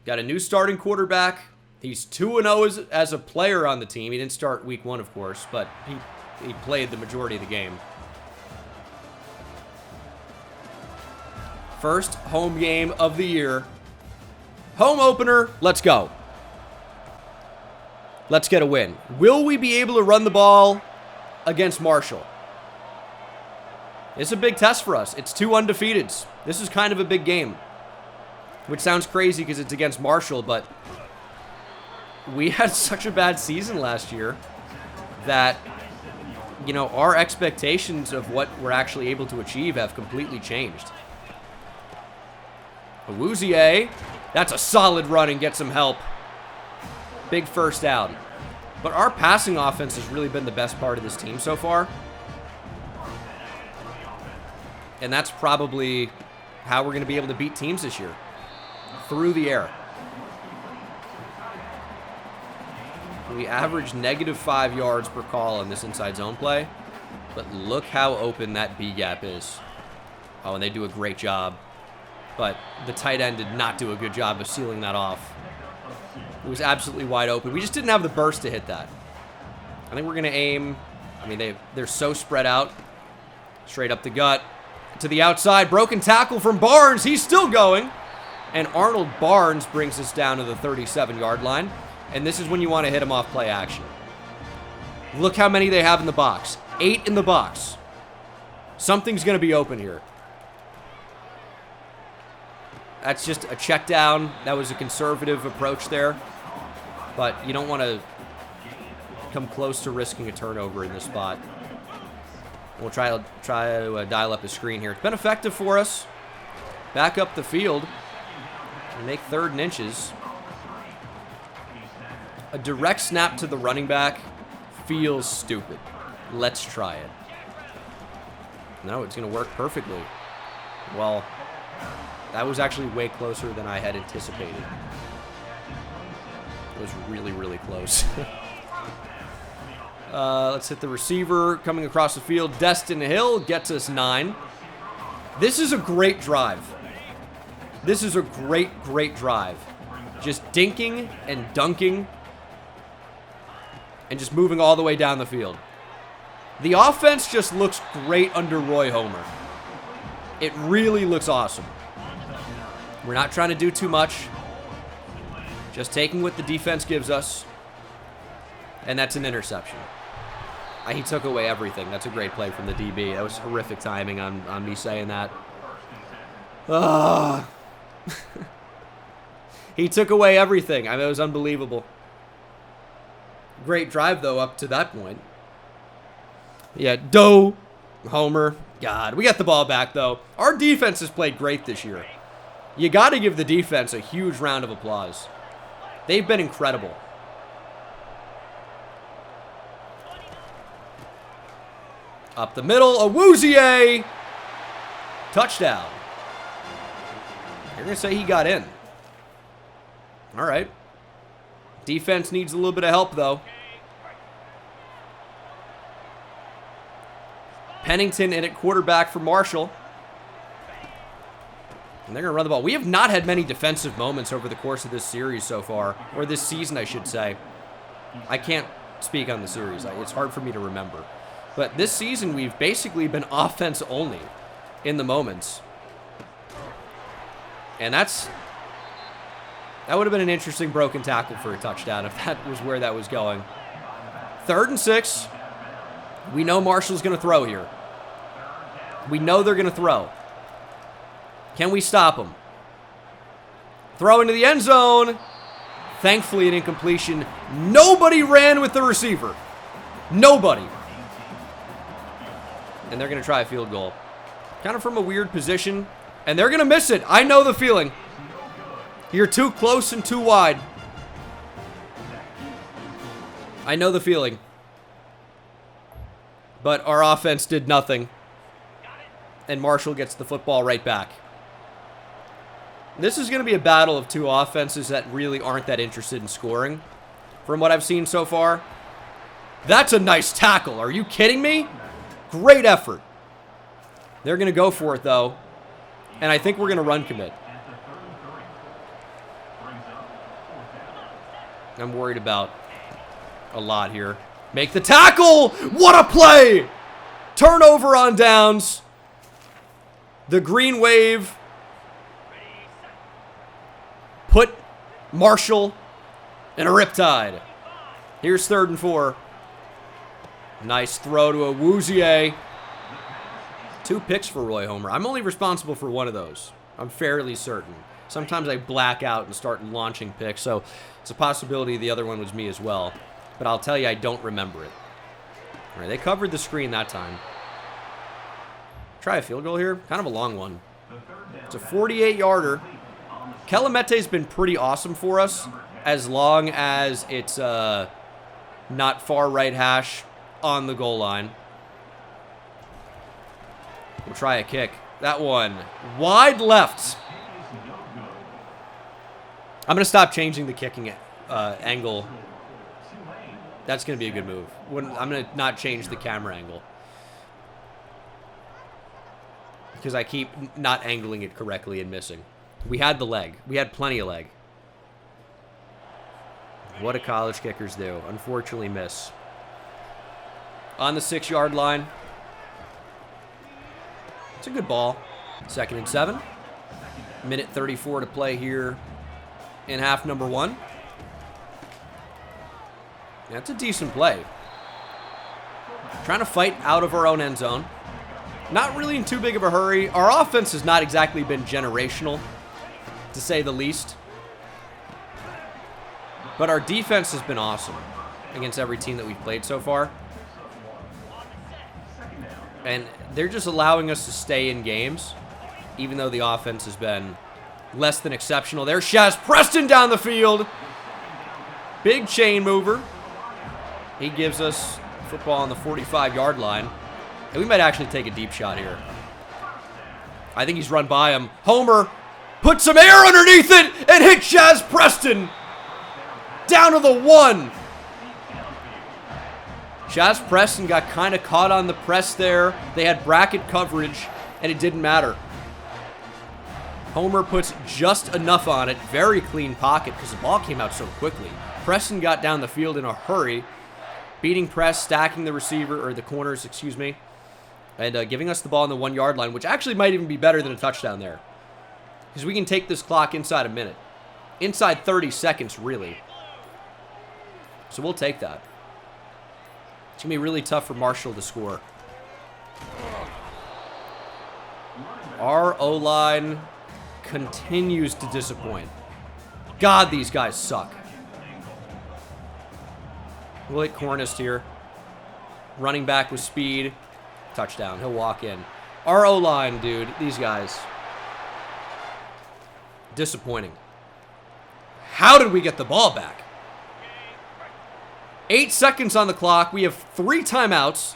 Speaker 1: Got a new starting quarterback. He's 2-0 as a player on the team. He didn't start week 1, of course, but he played the majority of the game. First home game of the year Home opener. Let's go. Let's get a win. Will we be able to run the ball against Marshall? It's a big test for us. It's 2 undefeateds. This is kind of a big game. Which sounds crazy because it's against Marshall, but we had such a bad season last year that, you know, our expectations of what we're actually able to achieve have completely changed. Awuzie, that's a solid run and get some help. Big first down. But our passing offense has really been the best part of this team so far. And that's probably how we're going to be able to beat teams this year. Through the air. We average -5 yards per call in this inside zone play. But look how open that B gap is. Oh, and they do a great job. But the tight end did not do a good job of sealing that off. It was absolutely wide open. We just didn't have the burst to hit that. I think we're going to aim. I mean, they're so spread out. Straight up the gut. To the outside. Broken tackle from Barnes. He's still going. And Arnold Barnes brings us down to the 37-yard line. And this is when you want to hit him off play action. Look how many they have in the box. 8 in the box. Something's going to be open here. That's just a check down. That was a conservative approach there. But you don't want to come close to risking a turnover in this spot. We'll try to dial up the screen here. It's been effective for us. Back up the field. And make 3rd and inches. A direct snap to the running back feels stupid. Let's try it. No, it's going to work perfectly. Well, that was actually way closer than I had anticipated. It was really, really close. Let's hit the receiver coming across the field. Destin Hill gets us 9. This is a great drive. This is a great, great drive. Just dinking and dunking and just moving all the way down the field. The offense just looks great under Roy Homer. It really looks awesome. We're not trying to do too much. Just taking what the defense gives us. And that's an interception. He took away everything. That's a great play from the DB. That was horrific timing on me saying that. He took away everything. I mean, it was unbelievable. Great drive, though, up to that point. Yeah, Doe, Homer. God, we got the ball back, though. Our defense has played great this year. You got to give the defense a huge round of applause. They've been incredible. Up the middle, Awuzie. Touchdown. You're going to say he got in. All right. Defense needs a little bit of help, though. Pennington in at quarterback for Marshall. And they're going to run the ball. We have not had many defensive moments over the course of this series so far. Or this season, I should say. I can't speak on the series. It's hard for me to remember. But this season, we've basically been offense only in the moments. And that would have been an interesting broken tackle for a touchdown if that was where that was going. 3rd and 6. We know Marshall's going to throw here. We know they're going to throw. Can we stop them? Throw into the end zone. Thankfully, an incompletion. Nobody ran with the receiver. Nobody. And they're going to try a field goal. Kind of from a weird position. And they're going to miss it. I know the feeling. You're too close and too wide. I know the feeling. But our offense did nothing. And Marshall gets the football right back. This is going to be a battle of two offenses that really aren't that interested in scoring. From what I've seen so far. That's a nice tackle. Are you kidding me? Great effort. They're going to go for it, though. And I think we're going to run commit. I'm worried about a lot here. Make the tackle! What a play! Turnover on downs. The green wave put Marshall, and a riptide. Here's 3rd and 4. Nice throw to a Woozier. 2 picks for Roy Homer. I'm only responsible for one of those. I'm fairly certain. Sometimes I black out and start launching picks, so it's a possibility the other one was me as well. But I'll tell you, I don't remember it. All right, they covered the screen that time. Try a field goal here. Kind of a long one. It's a 48-yarder. Kelemete's been pretty awesome for us as long as it's not far right hash on the goal line. We'll try a kick. That one. Wide left. I'm going to stop changing the kicking angle. That's going to be a good move. I'm going to not change the camera angle. Because I keep not angling it correctly and missing. We had the leg. We had plenty of leg. What do college kickers do? Unfortunately miss. On the 6-yard line. It's a good ball. 2nd and 7. Minute 34 to play here in half number 1. That's a decent play. Trying to fight out of our own end zone. Not really in too big of a hurry. Our offense has not exactly been generational, to say the least. But our defense has been awesome against every team that we've played so far. And they're just allowing us to stay in games, even though the offense has been less than exceptional. There's Shaz Preston down the field. Big chain mover. He gives us football on the 45-yard line. And we might actually take a deep shot here. I think he's run by him. Homer put some air underneath it and hit Shaz Preston down to the 1. Shaz Preston got kind of caught on the press there. They had bracket coverage, and it didn't matter. Homer puts just enough on it. Very clean pocket because the ball came out so quickly. Preston got down the field in a hurry. Beating press, stacking the receiver, or the corners, excuse me. And giving us the ball on the 1-yard line, which actually might even be better than a touchdown there. Because we can take this clock inside a minute. Inside 30 seconds, really. So we'll take that. It's going to be really tough for Marshall to score. Our O-line continues to disappoint. God, these guys suck. We'll hit Cornist here. Running back with speed. Touchdown. He'll walk in. Our O-line, dude. These guys. Disappointing. How did we get the ball back? 8 seconds on the clock. We have 3 timeouts.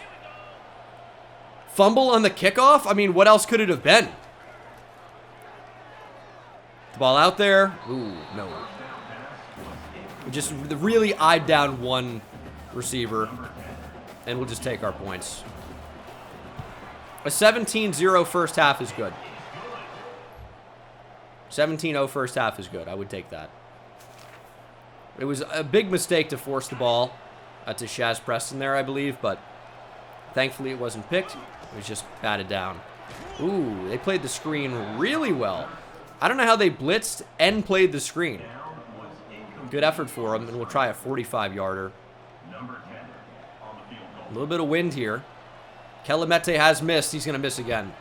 Speaker 1: Fumble on the kickoff? I mean, what else could it have been? The ball out there. Ooh, no. We just really eyed down one receiver, and we'll just take our points. A 17-0 first half is good. 17-0 first half is good. I would take that. It was a big mistake to force the ball to Shaz Preston there, I believe, but thankfully it wasn't picked. It was just batted down. Ooh, they played the screen really well. I don't know how they blitzed and played the screen. Good effort for them, and we'll try a 45-yarder. A little bit of wind here. Kelemete has missed. He's going to miss again.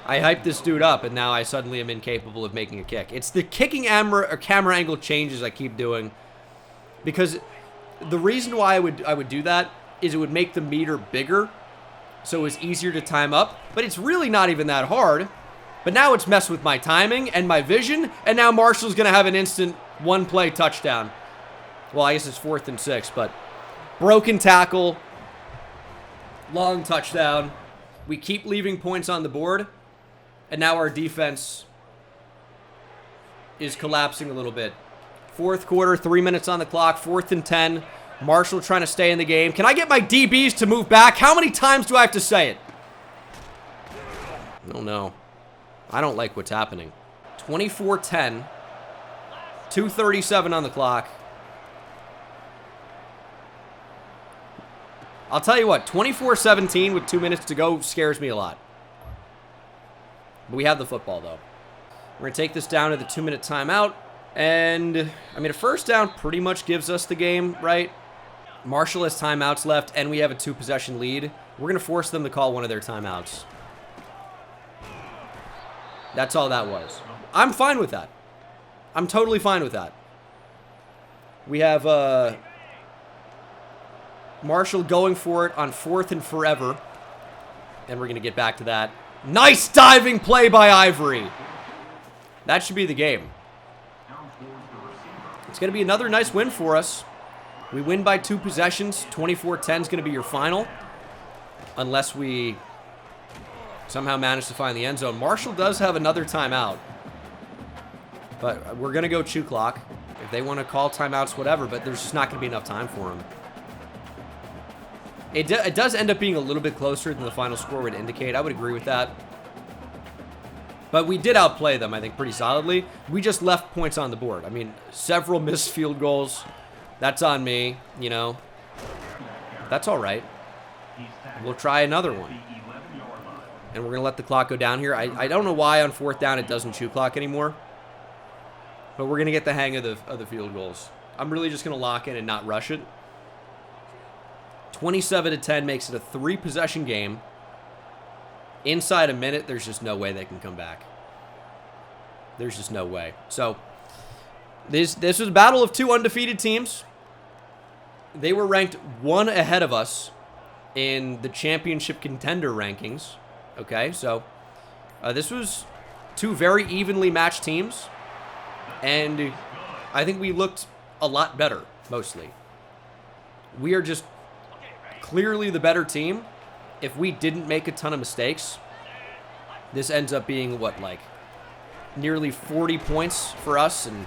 Speaker 1: I hyped this dude up, and now I suddenly am incapable of making a kick. It's the kicking camera angle changes I keep doing. Because the reason why I would do that is it would make the meter bigger, so it was easier to time up. But it's really not even that hard. But now it's messed with my timing and my vision, and now Marshall's going to have an instant one-play touchdown. Well, I guess it's 4th and 6, but broken tackle, long touchdown. We keep leaving points on the board, and now our defense is collapsing a little bit. 4th quarter, 3 minutes on the clock, 4th and 10. Marshall trying to stay in the game. Can I get my DBs to move back? How many times do I have to say it? Oh, no. I don't like what's happening. 24-10. 2:37 on the clock. I'll tell you what, 24-17 with 2 minutes to go scares me a lot. But we have the football, though. We're going to take this down to the 2-minute timeout. And, I mean, a first down pretty much gives us the game, right? Marshall has timeouts left, and we have a 2-possession lead. We're going to force them to call one of their timeouts. That's all that was. I'm fine with that. I'm totally fine with that. We have Marshall going for it on 4th and forever. And we're going to get back to that. Nice diving play by Ivory. That should be the game. It's going to be another nice win for us. We win by 2 possessions. 24-10 is going to be your final. Unless we somehow manage to find the end zone. Marshall does have another timeout. But we're going to go chew clock. If they want to call timeouts, whatever. But there's just not going to be enough time for them. It does end up being a little bit closer than the final score would indicate. I would agree with that. But we did outplay them, I think, pretty solidly. We just left points on the board. I mean, several missed field goals. That's on me, you know. That's all right. We'll try another one. And we're going to let the clock go down here. I don't know why on 4th down it doesn't chew clock anymore. But we're going to get the hang of the field goals. I'm really just going to lock in and not rush it. 27-10 makes it a 3-possession game. Inside a minute, there's just no way they can come back. There's just no way. So, this was a battle of 2 undefeated teams. They were ranked 1 ahead of us in the championship contender rankings. Okay, so this was 2 very evenly matched teams. And I think we looked a lot better, mostly. We are just clearly the better team. If we didn't make a ton of mistakes, this ends up being, what, like, nearly 40 points for us and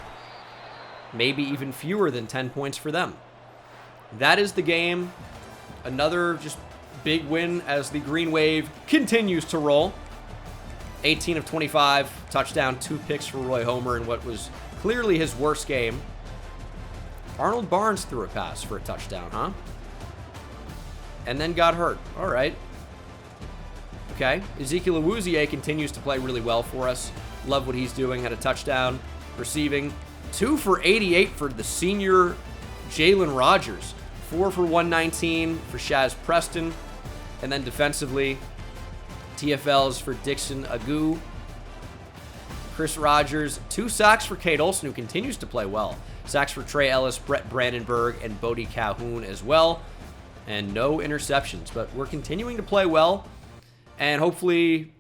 Speaker 1: maybe even fewer than 10 points for them. That is the game. Another just big win as the Green Wave continues to roll. 18 of 25, touchdown, 2 picks for Roy Homer in what was clearly his worst game. Arnold Barnes threw a pass for a touchdown, huh? And then got hurt. All right. Okay. Ezekiel Awuzie continues to play really well for us. Love what he's doing. Had a touchdown. Receiving. 2 for 88 for the senior Jalen Rogers. 4 for 119 for Shaz Preston. And then defensively, TFLs for Dixon Agu. Chris Rogers. 2 sacks for Cade Olson, who continues to play well. Sacks for Trey Ellis, Brett Brandenburg, and Bodie Calhoun as well. And no interceptions, but we're continuing to play well, and hopefully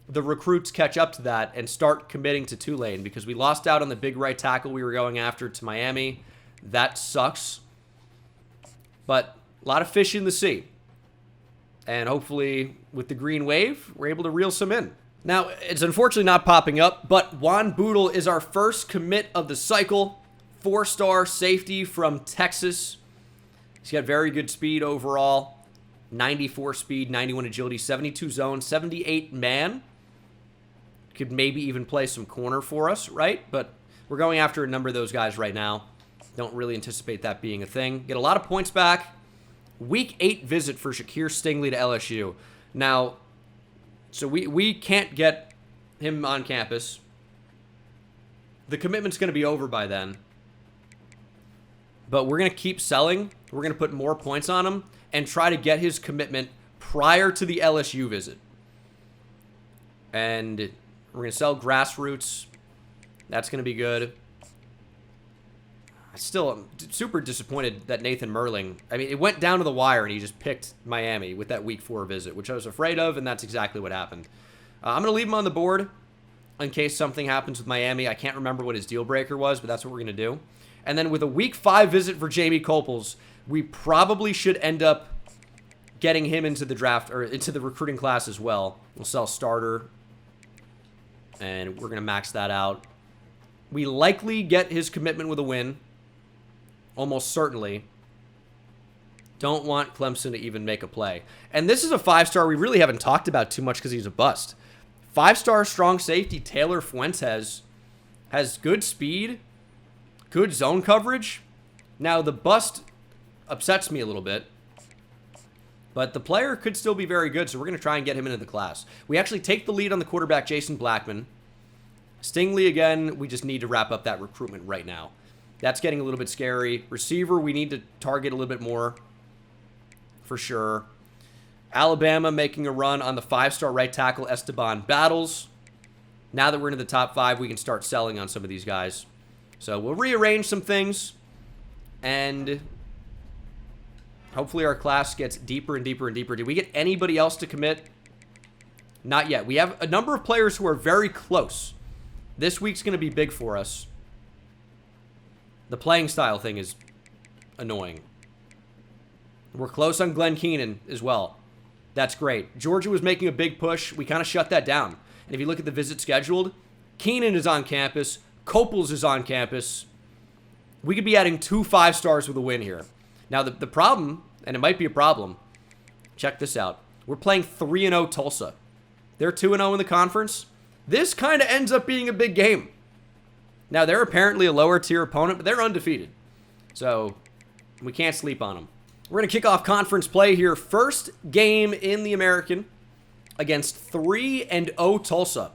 Speaker 1: the recruits catch up to that and start committing to Tulane, because we lost out on the big right tackle we were going after to Miami. That sucks, but a lot of fish in the sea, and hopefully with the Green Wave, we're able to reel some in. Now, it's unfortunately not popping up, but Juan Boodle is our first commit of the cycle. 4-star safety from Texas. He's got very good speed overall. 94 speed, 91 agility, 72 zone, 78 man. Could maybe even play some corner for us, right? But we're going after a number of those guys right now. Don't really anticipate that being a thing. Get a lot of points back. Week 8 visit for Shakir Stingley to LSU. Now, so we can't get him on campus. The commitment's going to be over by then. But we're going to keep selling. We're going to put more points on him and try to get his commitment prior to the LSU visit. And we're going to sell grassroots. That's going to be good. I still am super disappointed that Nathan Merling, I mean, it went down to the wire and he just picked Miami with that week 4 visit, which I was afraid of, and that's exactly what happened. I'm going to leave him on the board in case something happens with Miami. I can't remember what his deal breaker was, but that's what we're going to do. And then with a week 5 visit for Jamie Copels, we probably should end up getting him into the draft or into the recruiting class as well. We'll sell starter, and we're going to max that out. We likely get his commitment with a win. Almost certainly. Don't want Clemson to even make a play. And this is a 5-star we really haven't talked about too much because he's a bust. 5-star strong safety Taylor Fuentes has good speed, good zone coverage. Now, the bust upsets me a little bit, but the player could still be very good, so we're going to try and get him into the class. We actually take the lead on the quarterback, Jason Blackman. Stingley, again, we just need to wrap up that recruitment right now. That's getting a little bit scary. Receiver, we need to target a little bit more, for sure. Alabama making a run on the 5-star right tackle, Esteban Battles. Now that we're into the top 5, we can start selling on some of these guys. So we'll rearrange some things, and hopefully our class gets deeper and deeper and deeper. Did we get anybody else to commit? Not yet. We have a number of players who are very close. This week's going to be big for us. The playing style thing is annoying. We're close on Glenn Keenan as well. That's great. Georgia was making a big push. We kind of shut that down. And if you look at the visit scheduled, Keenan is on campus. Copels is on campus. We could be adding 2 5-stars with a win here. Now, the problem, and it might be a problem, check this out. We're playing 3-0 Tulsa. They're 2-0 in the conference. This kind of ends up being a big game. Now, they're apparently a lower-tier opponent, but they're undefeated. So, we can't sleep on them. We're going to kick off conference play here. First game in the American against 3-0 Tulsa.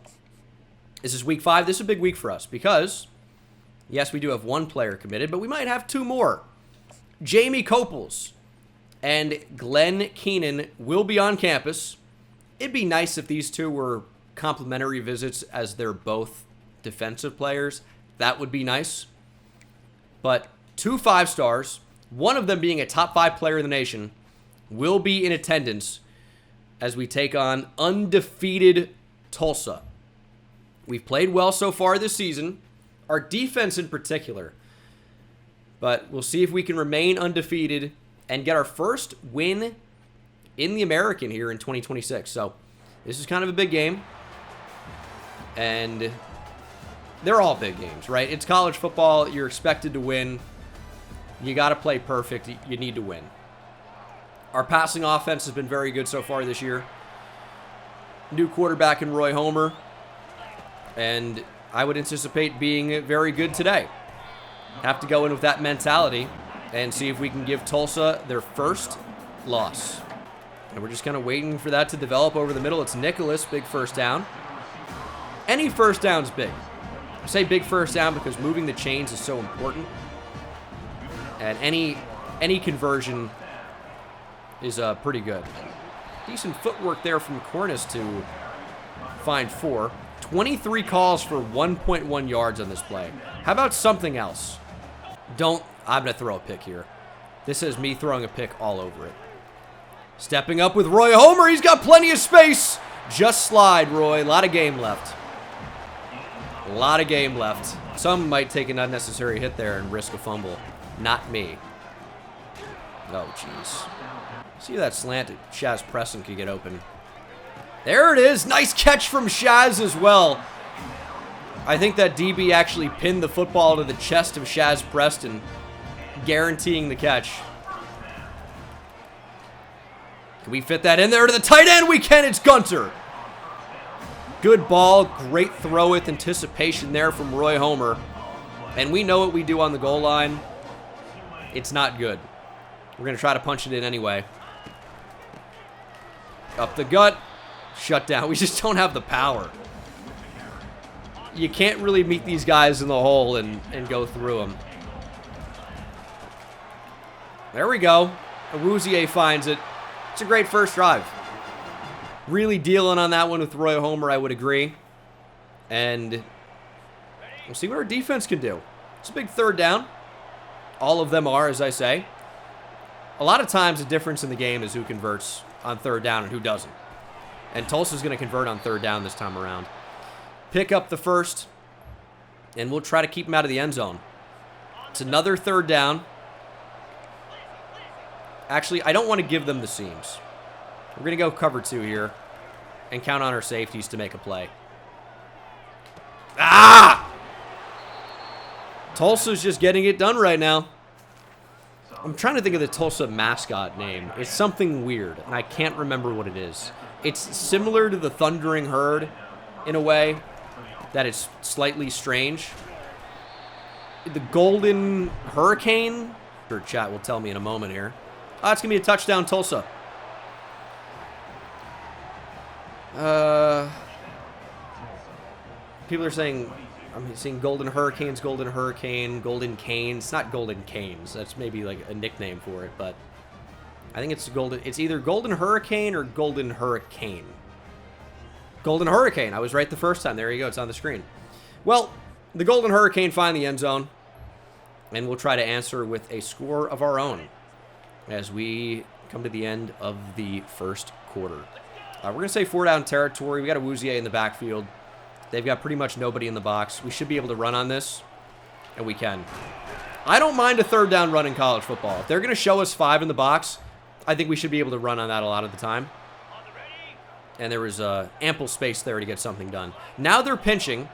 Speaker 1: This is week 5. This is a big week for us because, yes, we do have 1 player committed, but we might have 2 more. Jamie Copels and Glenn Keenan will be on campus. It'd be nice if these 2 were complimentary visits as they're both defensive players. That would be nice. But 2 5-stars, one of them being a top 5 player in the nation, will be in attendance as we take on undefeated Tulsa. We've played well so far this season, our defense in particular. But we'll see if we can remain undefeated and get our first win in the American here in 2026. So this is kind of a big game. And they're all big games, right? It's college football. You're expected to win. You got to play perfect. You need to win. Our passing offense has been very good so far this year. New quarterback in Roy Homer. And I would anticipate being very good today. Have to go in with that mentality and see if we can give Tulsa their first loss. And we're just kind of waiting for that to develop over the middle. It's Nicholas, big first down. Any first down's big. I say big first down because moving the chains is so important. And any conversion is pretty good. Decent footwork there from Cornice to find 4. 23 calls for 1.1 yards on this play. How about something else? I'm going to throw a pick here. This is me throwing a pick all over it. Stepping up with Roy Homer. He's got plenty of space. Just slide, Roy. A lot of game left. A lot of game left. Some might take an unnecessary hit there and risk a fumble. Not me. Oh, jeez. See that slant that Shaz Preston could get open. There it is. Nice catch from Shaz as well. I think that DB actually pinned the football to the chest of Shaz Preston, guaranteeing the catch. Can we fit that in there to the tight end? We can. It's Gunter. Good ball. Great throw with anticipation there from Roy Homer. And we know what we do on the goal line. It's not good. We're going to try to punch it in anyway. Up the gut. Shut down. We just don't have the power. You can't really meet these guys in the hole and go through them. There we go. Awuzie finds it. It's a great first drive. Really dealing on that one with Roy Homer, I would agree. And we'll see what our defense can do. It's a big third down. All of them are, as I say. A lot of times the difference in the game is who converts on third down and who doesn't. And Tulsa's going to convert on third down this time around. Pick up the first, and we'll try to keep him out of the end zone. It's another third down. Actually, I don't want to give them the seams. We're going to go cover 2 here and count on our safeties to make a play. Ah! Tulsa's just getting it done right now. I'm trying to think of the Tulsa mascot name. It's something weird, and I can't remember what it is. It's similar to the Thundering Herd in a way that is slightly strange. The Golden Hurricane? Sure, chat will tell me in a moment here. Oh, it's going to be a touchdown, Tulsa. People are saying, I'm seeing Golden Hurricanes, Golden Hurricane, Golden Canes. It's not Golden Canes. That's maybe like a nickname for it, but I think it's Golden. It's either Golden Hurricane or Golden Hurricane. Golden Hurricane. I was right the first time. There you go. It's on the screen. Well, the Golden Hurricane find the end zone, and we'll try to answer with a score of our own as we come to the end of the first quarter. We're going to say 4-down territory. We got a Wouzier in the backfield. They've got pretty much nobody in the box. We should be able to run on this, and we can. I don't mind a 3rd down run in college football. If they're going to show us 5 in the box, I think we should be able to run on that a lot of the time. And there was ample space there to get something done. Now they're pinching.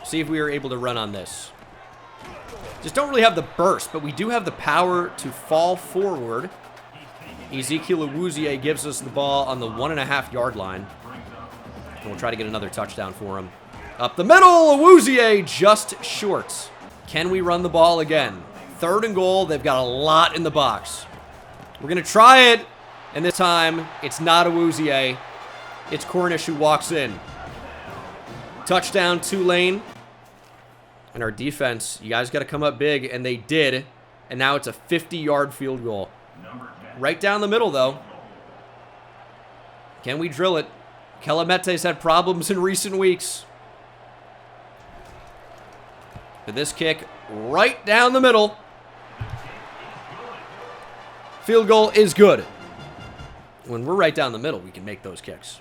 Speaker 1: See if we are able to run on this. Just don't really have the burst, but we do have the power to fall forward. Ezekiel Awuzie gives us the ball on the 1.5-yard line. And we'll try to get another touchdown for him. Up the middle, Awuzie just short. Can we run the ball again? 3rd and goal. They've got a lot in the box. We're going to try it. And this time, it's not Awuzie. It's Cornish who walks in. Touchdown, Tulane. And our defense, you guys got to come up big. And they did. And now it's a 50-yard field goal. Right down the middle, though. Can we drill it? Kelamete's had problems in recent weeks. But this kick right down the middle. Field goal is good. When we're right down the middle, we can make those kicks.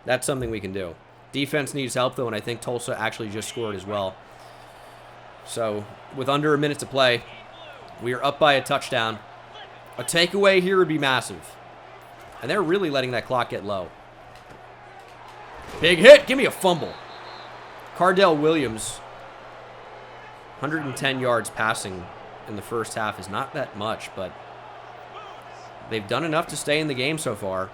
Speaker 1: That's something we can do. Defense needs help, though, and I think Tulsa actually just scored as well. So, with under a minute to play, we are up by a touchdown. A takeaway here would be massive. And they're really letting that clock get low. Big hit. Give me a fumble. Cardell Williams, 110 yards passing in the first half is not that much, but they've done enough to stay in the game so far.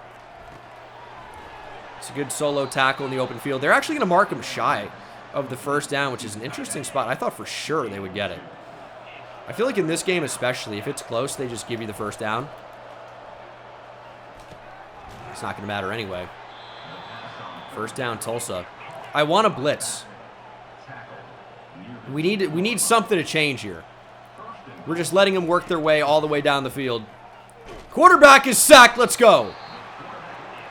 Speaker 1: It's a good solo tackle in the open field. They're actually going to mark him shy of the 1st down, which is an interesting spot. I thought for sure they would get it. I feel like in this game especially, if it's close, they just give you the 1st down. It's not going to matter anyway. 1st down, Tulsa. I want to blitz. We need something to change here. We're just letting them work their way all the way down the field. Quarterback is sacked. Let's go.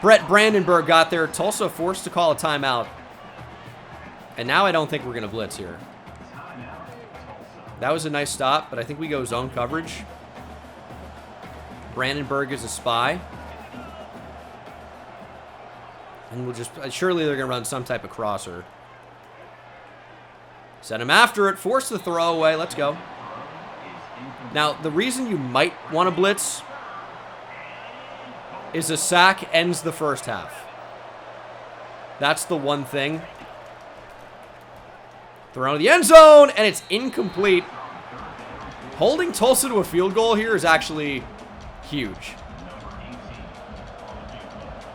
Speaker 1: Brett Brandenburg got there. Tulsa forced to call a timeout. And now I don't think we're going to blitz here. That was a nice stop, but I think we go zone coverage. Brandenburg is a spy. And we'll just... surely they're going to run some type of crosser. Send him after it. Force the throw away. Let's go. Now, the reason you might want to blitz is a sack ends the first half. That's the one thing. Throw to the end zone, and it's incomplete. Holding Tulsa to a field goal here is actually huge.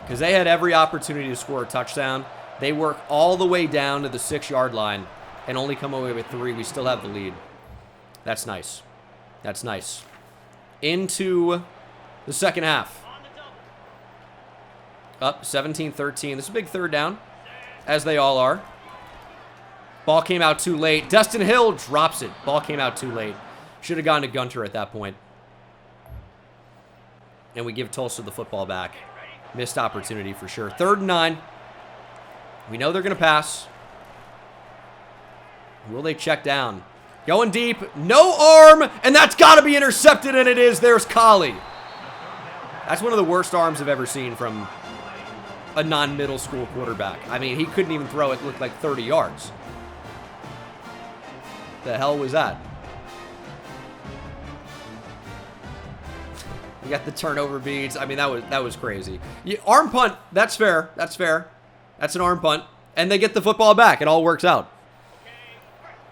Speaker 1: Because they had every opportunity to score a touchdown. They work all the way down to the 6-yard line and only come away with 3. We still have the lead. That's nice. That's nice. Into the second half. Up 17-13. This is a big 3rd down, as they all are. Ball came out too late. Destin Hill drops it. Ball came out too late. Should have gone to Gunter at that point. And we give Tulsa the football back. Missed opportunity for sure. 3rd and 9. We know they're going to pass. Will they check down? Going deep. No arm. And that's got to be intercepted, and it is. There's Colley. That's one of the worst arms I've ever seen from a non-middle school quarterback. I mean, he couldn't even throw it. It looked like 30 yards. The hell was that? We got the turnover beads. I mean, that was crazy. Arm punt. That's fair. That's fair. That's an arm punt. And they get the football back. It all works out.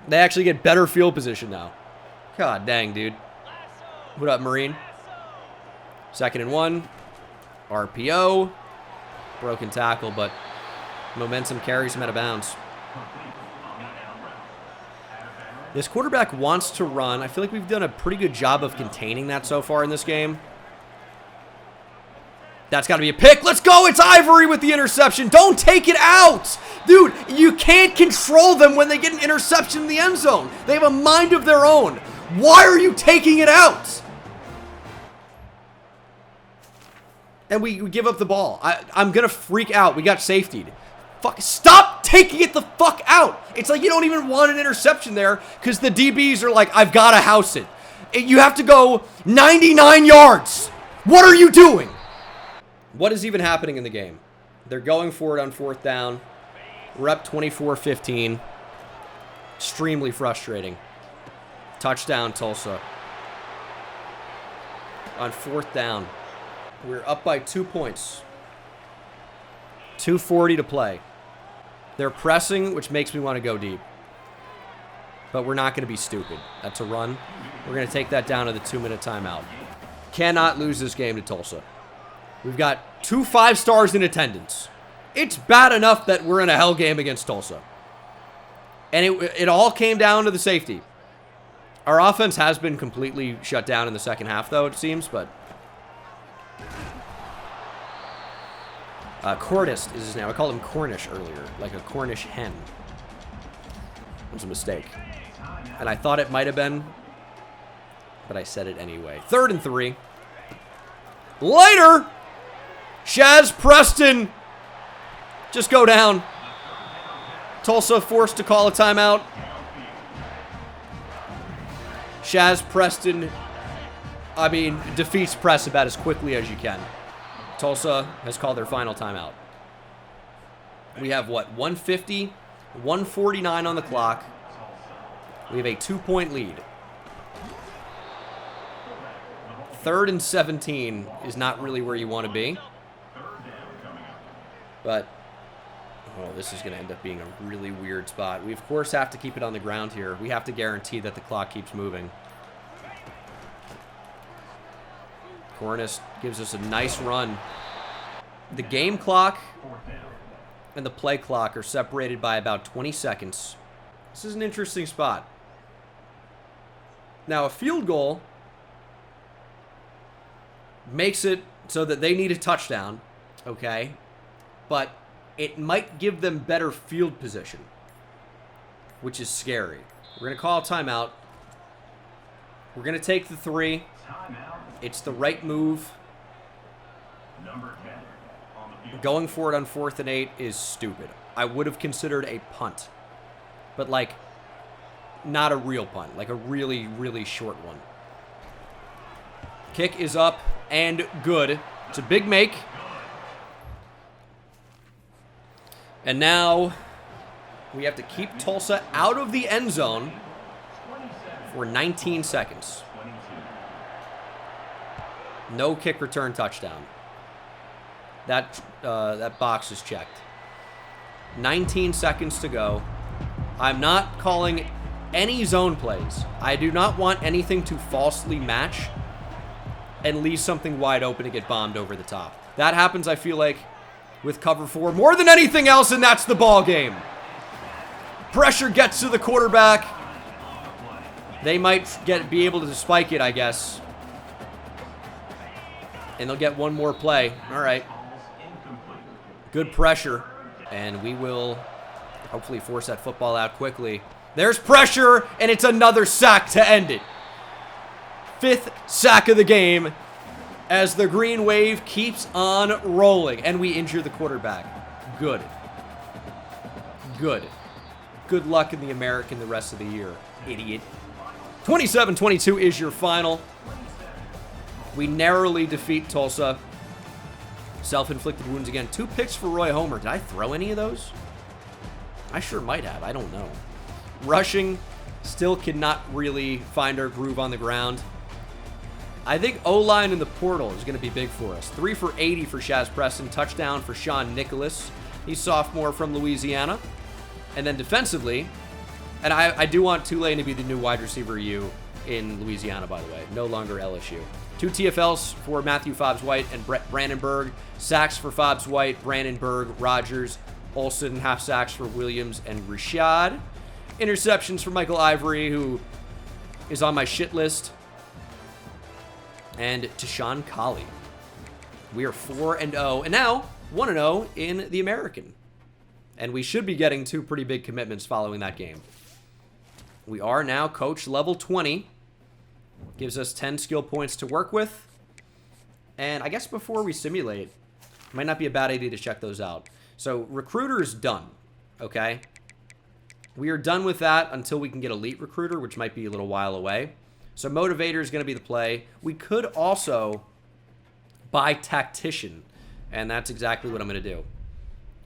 Speaker 1: They actually get better field position now. God dang, dude. What up, Marine? 2nd and 1. RPO. Broken tackle, but momentum carries him out of bounds. This quarterback wants to run. I feel like we've done a pretty good job of containing that so far in this game. That's got to be a pick. Let's go. It's Ivory with the interception. Don't take it out. Dude, you can't control them when they get an interception in the end zone. They have a mind of their own. Why are you taking it out? And we give up the ball. I'm going to freak out. We got safetied. Fuck, stop taking it the fuck out. It's like you don't even want an interception there because the DBs are like, I've got to house it. You have to go 99 yards. What are you doing? What is even happening in the game? They're going for it on 4th down. We're up 24-15. Extremely frustrating. Touchdown, Tulsa. On 4th down. We're up by 2 points. 2:40 to play. They're pressing, which makes me want to go deep. But we're not going to be stupid. That's a run. We're going to take that down to the 2-minute timeout. Cannot lose this game to Tulsa. We've got 2 5-stars in attendance. It's bad enough that we're in a hell game against Tulsa. And it all came down to the safety. Our offense has been completely shut down in the second half, though, it seems, but... Cornish is his name. I called him Cornish earlier, like a Cornish hen. It was a mistake. And I thought it might have been, but I said it anyway. 3rd and 3. Later! Shaz Preston just go down. Tulsa forced to call a timeout. Shaz Preston, defeats press about as quickly as you can. Tulsa has called their final timeout. We have, 150, 149 on the clock. We have a 2-point lead. 3rd and 17 is not really where you want to be. But, this is going to end up being a really weird spot. We, of course, have to keep it on the ground here. We have to guarantee that the clock keeps moving. Cornish gives us a nice run. The game clock and the play clock are separated by about 20 seconds. This is an interesting spot. Now, a field goal makes it so that they need a touchdown, okay? But it might give them better field position, which is scary. We're going to call a timeout. We're going to take the 3. It's the right move. Going for it on 4th and 8 is stupid. I would have considered a punt. But, not a real punt. Like a really, really short one. Kick is up and good. It's a big make. And now we have to keep Tulsa out of the end zone for 19 seconds. No kick return touchdown. That box is checked. 19 seconds to go. I'm not calling any zone plays. I do not want anything to falsely match and leave something wide open to get bombed over the top. That happens, I feel like, with cover 4 more than anything else, and that's the ball game. Pressure gets to the quarterback. They might be able to spike it, I guess. And they'll get one more play. All right. Good pressure. And we will hopefully force that football out quickly. There's pressure, and it's another sack to end it. 5th sack of the game as the green wave keeps on rolling. And we injure the quarterback. Good. Good. Good luck in the American the rest of the year, idiot. 27-22 is your final. We narrowly defeat Tulsa. Self-inflicted wounds again. 2 picks for Roy Homer. Did I throw any of those? I sure might have. I don't know. Rushing, still cannot really find our groove on the ground. I think O-line in the portal is going to be big for us. 3 for 80 for Shaz Preston. Touchdown for Sean Nicholas. He's sophomore from Louisiana. And then defensively, and I do want Tulane to be the new wide receiver U in Louisiana, by the way. No longer LSU. 2 TFLs for Matthew Fobbs-White and Brett Brandenburg. Sacks for Fobbs-White, Brandenburg, Rogers, Olsen. Half sacks for Williams and Rashad. Interceptions for Michael Ivory, who is on my shit list. And Tashawn Colley. We are 4-0, and now 1-0 in the American. And we should be getting 2 pretty big commitments following that game. We are now coach level 20. Gives us 10 skill points to work with. And I guess before we simulate, it might not be a bad idea to check those out. So recruiter is done, okay? We are done with that until we can get elite recruiter, which might be a little while away. So motivator is going to be the play. We could also buy tactician, and that's exactly what I'm going to do.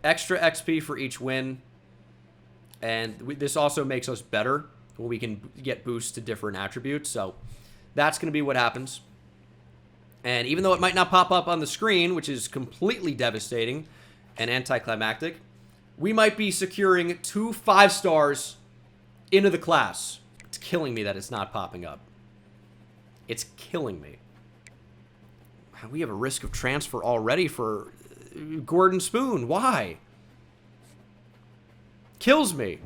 Speaker 1: Extra XP for each win, and this also makes us better when we can get boosts to different attributes. So that's going to be what happens. And even though it might not pop up on the screen, which is completely devastating and anticlimactic, we might be securing 2 5-stars into the class. It's killing me that it's not popping up. It's killing me. We have a risk of transfer already for Gordon Spoon. Why? Kills me.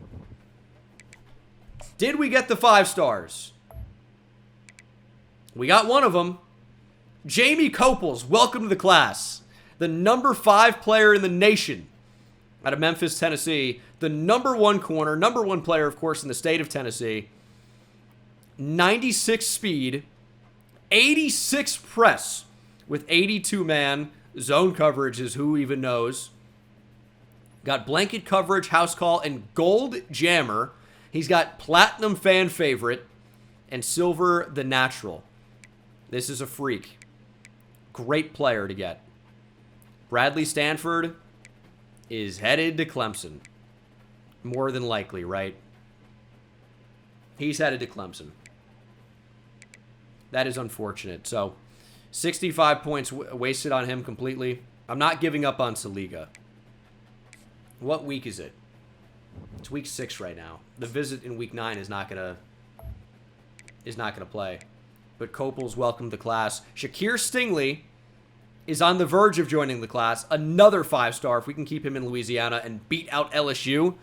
Speaker 1: Did we get the 5 stars? We got one of them. Jamie Copels, welcome to the class. The number 5 player in the nation out of Memphis, Tennessee. The number 1 corner, number 1 player, of course, in the state of Tennessee. 96 speed, 86 press with 82 man. Zone coverage is who even knows. Got blanket coverage, house call, and gold jammer. He's got platinum fan favorite and silver the natural. This is a freak. Great player to get. Bradley Stanford is headed to Clemson. More than likely, right? He's headed to Clemson. That is unfortunate. So, 65 points wasted on him completely. I'm not giving up on Saliga. What week is it? It's week 6 right now. The visit in week 9 is not gonna play. But Copels welcomed the class. Shakir Stingley is on the verge of joining the class. Another 5-star. If we can keep him in Louisiana and beat out LSU,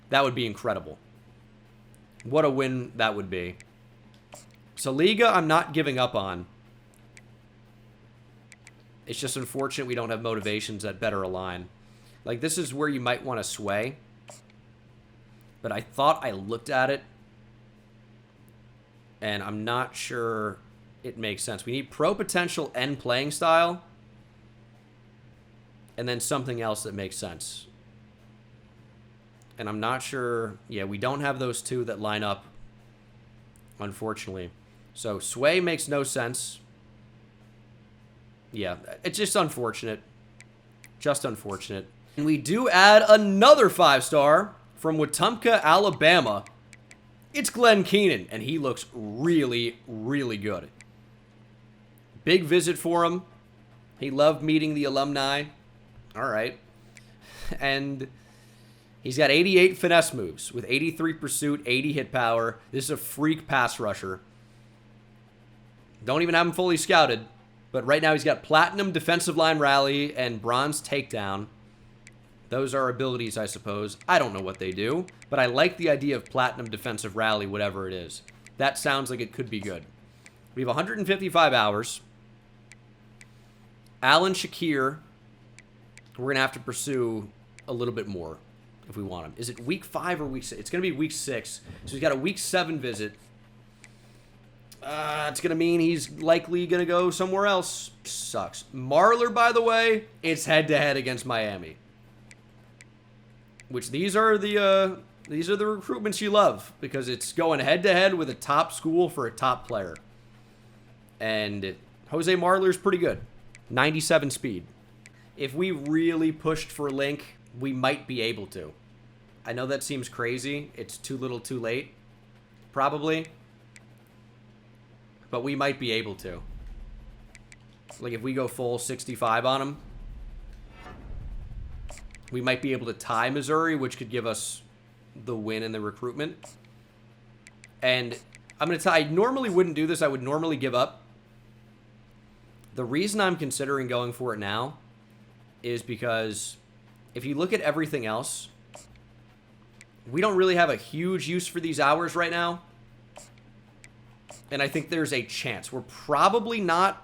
Speaker 1: that would be incredible. What a win that would be. Saliga, I'm not giving up on. It's just unfortunate we don't have motivations that better align. Like, this is where you might want to sway. But I thought I looked at it, and I'm not sure it makes sense. We need pro potential and playing style, and then something else that makes sense. And I'm not sure. Yeah, we don't have those 2 that line up, unfortunately. So sway makes no sense. Yeah, it's just unfortunate. Just unfortunate. And we do add another 5-star from Wetumpka, Alabama. It's Glenn Keenan, and he looks really, really good. Big visit for him. He loved meeting the alumni. All right. And he's got 88 finesse moves with 83 pursuit, 80 hit power. This is a freak pass rusher. Don't even have him fully scouted. But right now he's got platinum defensive line rally and bronze takedown. Those are abilities, I suppose. I don't know what they do, but I like the idea of platinum defensive rally, whatever it is. That sounds like it could be good. We have 155 hours. Alan Shakir, we're going to have to pursue a little bit more if we want him. Is it week 5 or week 6? It's going to be week 6. So he's got a week 7 visit. It's going to mean he's likely going to go somewhere else. Sucks. Marler, by the way, it's head-to-head against Miami. Which these are the recruitments you love, because it's going head-to-head with a top school for a top player. And Jose Marler's pretty good. 97 speed. If we really pushed for Link, we might be able to. I know that seems crazy. It's too little too late. Probably. But we might be able to. Like, if we go full 65 on him, we might be able to tie Missouri, which could give us the win in the recruitment. And I'm going to I normally wouldn't do this. I would normally give up. The reason I'm considering going for it now is because if you look at everything else, we don't really have a huge use for these hours right now. And I think there's a chance. We're probably not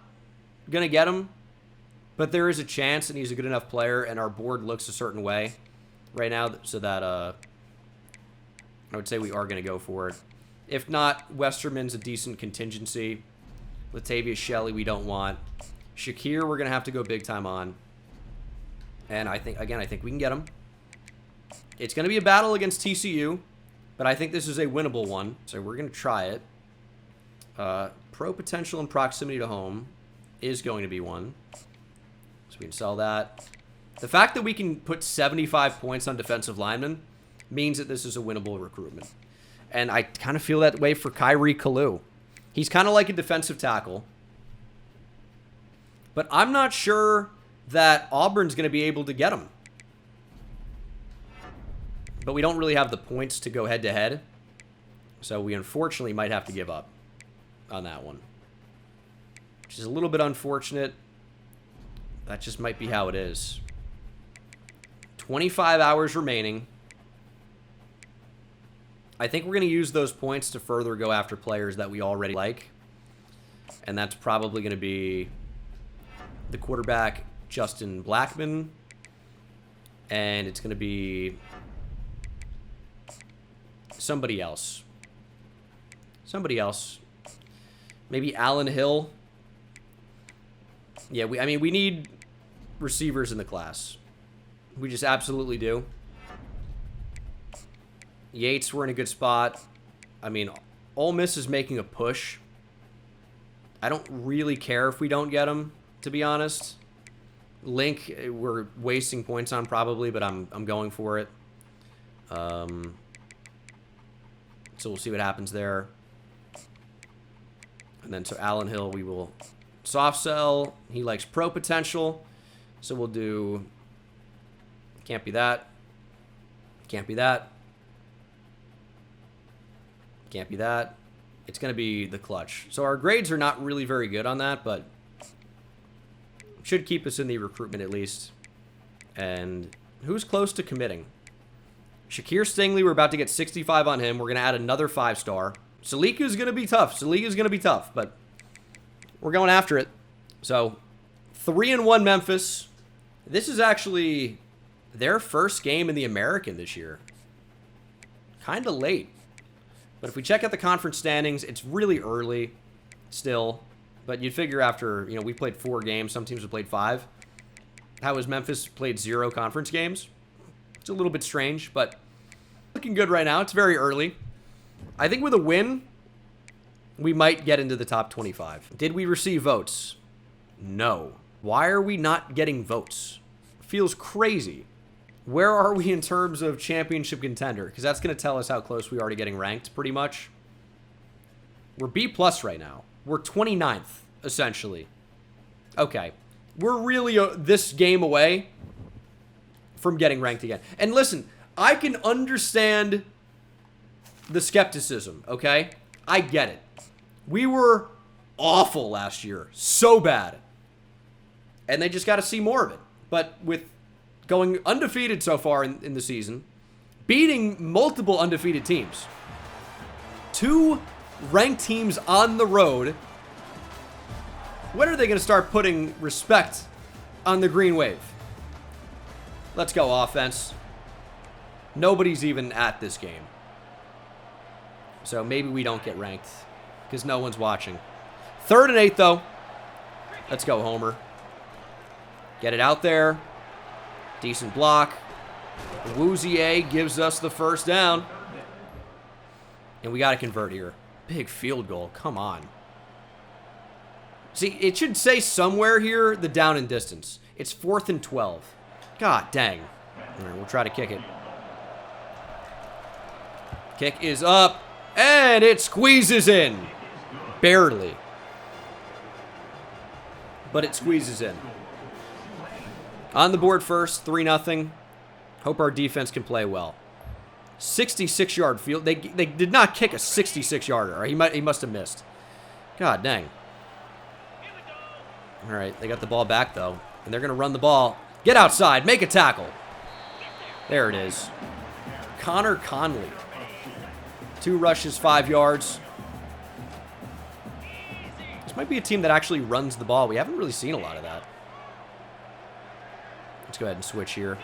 Speaker 1: going to get them. But there is a chance, and he's a good enough player, and our board looks a certain way right now, so that I would say we are going to go for it. If not, Westerman's a decent contingency. Latavius Shelley we don't want. Shakir we're going to have to go big time on. And I think we can get him. It's going to be a battle against TCU, but I think this is a winnable one, so we're going to try it. Pro potential and proximity to home is going to be one. So we can sell that. The fact that we can put 75 points on defensive linemen means that this is a winnable recruitment. And I kind of feel that way for Kyrie Kalu. He's kind of like a defensive tackle. But I'm not sure that Auburn's going to be able to get him. But we don't really have the points to go head-to-head. So we unfortunately might have to give up on that one. Which is a little bit unfortunate. That just might be how it is. 25 hours remaining. I think we're going to use those points to further go after players that we already like. And that's probably going to be the quarterback, Justin Blackman. And it's going to be somebody else. Somebody else. Maybe Alan Hill. Yeah, I mean, we need receivers in the class. We just absolutely do. Yates, we're in a good spot. I mean, Ole Miss is making a push. I don't really care if we don't get him, to be honest. Link, we're wasting points on probably, but I'm going for it. So we'll see what happens there. And then so Alan Hill, we will soft sell. He likes pro potential. So we'll do... Can't be that. Can't be that. Can't be that. It's going to be the clutch. So our grades are not really very good on that, but should keep us in the recruitment at least. And who's close to committing? Shakir Stingley, we're about to get 65 on him. We're going to add another 5-star. Salika's going to be tough. Salika's going to be tough, but we're going after it. So 3-1 Memphis. This is actually their first game in the American this year. Kind of late. But if we check out the conference standings, it's really early still. But you'd figure after, you know, we played 4 games. Some teams have played 5. How has Memphis played 0 conference games? It's a little bit strange, but looking good right now. It's very early. I think with a win, we might get into the top 25. Did we receive votes? No. Why are we not getting votes? Feels crazy. Where are we in terms of championship contender? Because that's going to tell us how close we are to getting ranked, pretty much. We're B+ right now. We're 29th, essentially. Okay. We're really this game away from getting ranked again. And listen, I can understand the skepticism, okay? I get it. We were awful last year. So bad. And they just got to see more of it. But with going undefeated so far in the season, beating multiple undefeated teams, 2 ranked teams on the road, when are they going to start putting respect on the green wave? Let's go, offense. Nobody's even at this game. So maybe we don't get ranked because no one's watching. 3rd and 8, though. Let's go, Homer. Get it out there. Decent block. Woozier gives us the first down. And we got to convert here. Big field goal. Come on. See, it should say somewhere here the down and distance. It's 4th and 12. God dang. All right, we'll try to kick it. Kick is up. And it squeezes in. Barely. But it squeezes in. On the board first, 3-0. Hope our defense can play well. 66-yard field. They did not kick a 66-yarder. Or he must have missed. God dang. All right, they got the ball back, though. And they're going to run the ball. Get outside. Make a tackle. There it is. Connor Conley. 2 rushes, 5 yards. This might be a team that actually runs the ball. We haven't really seen a lot of that. Let's go ahead and switch here.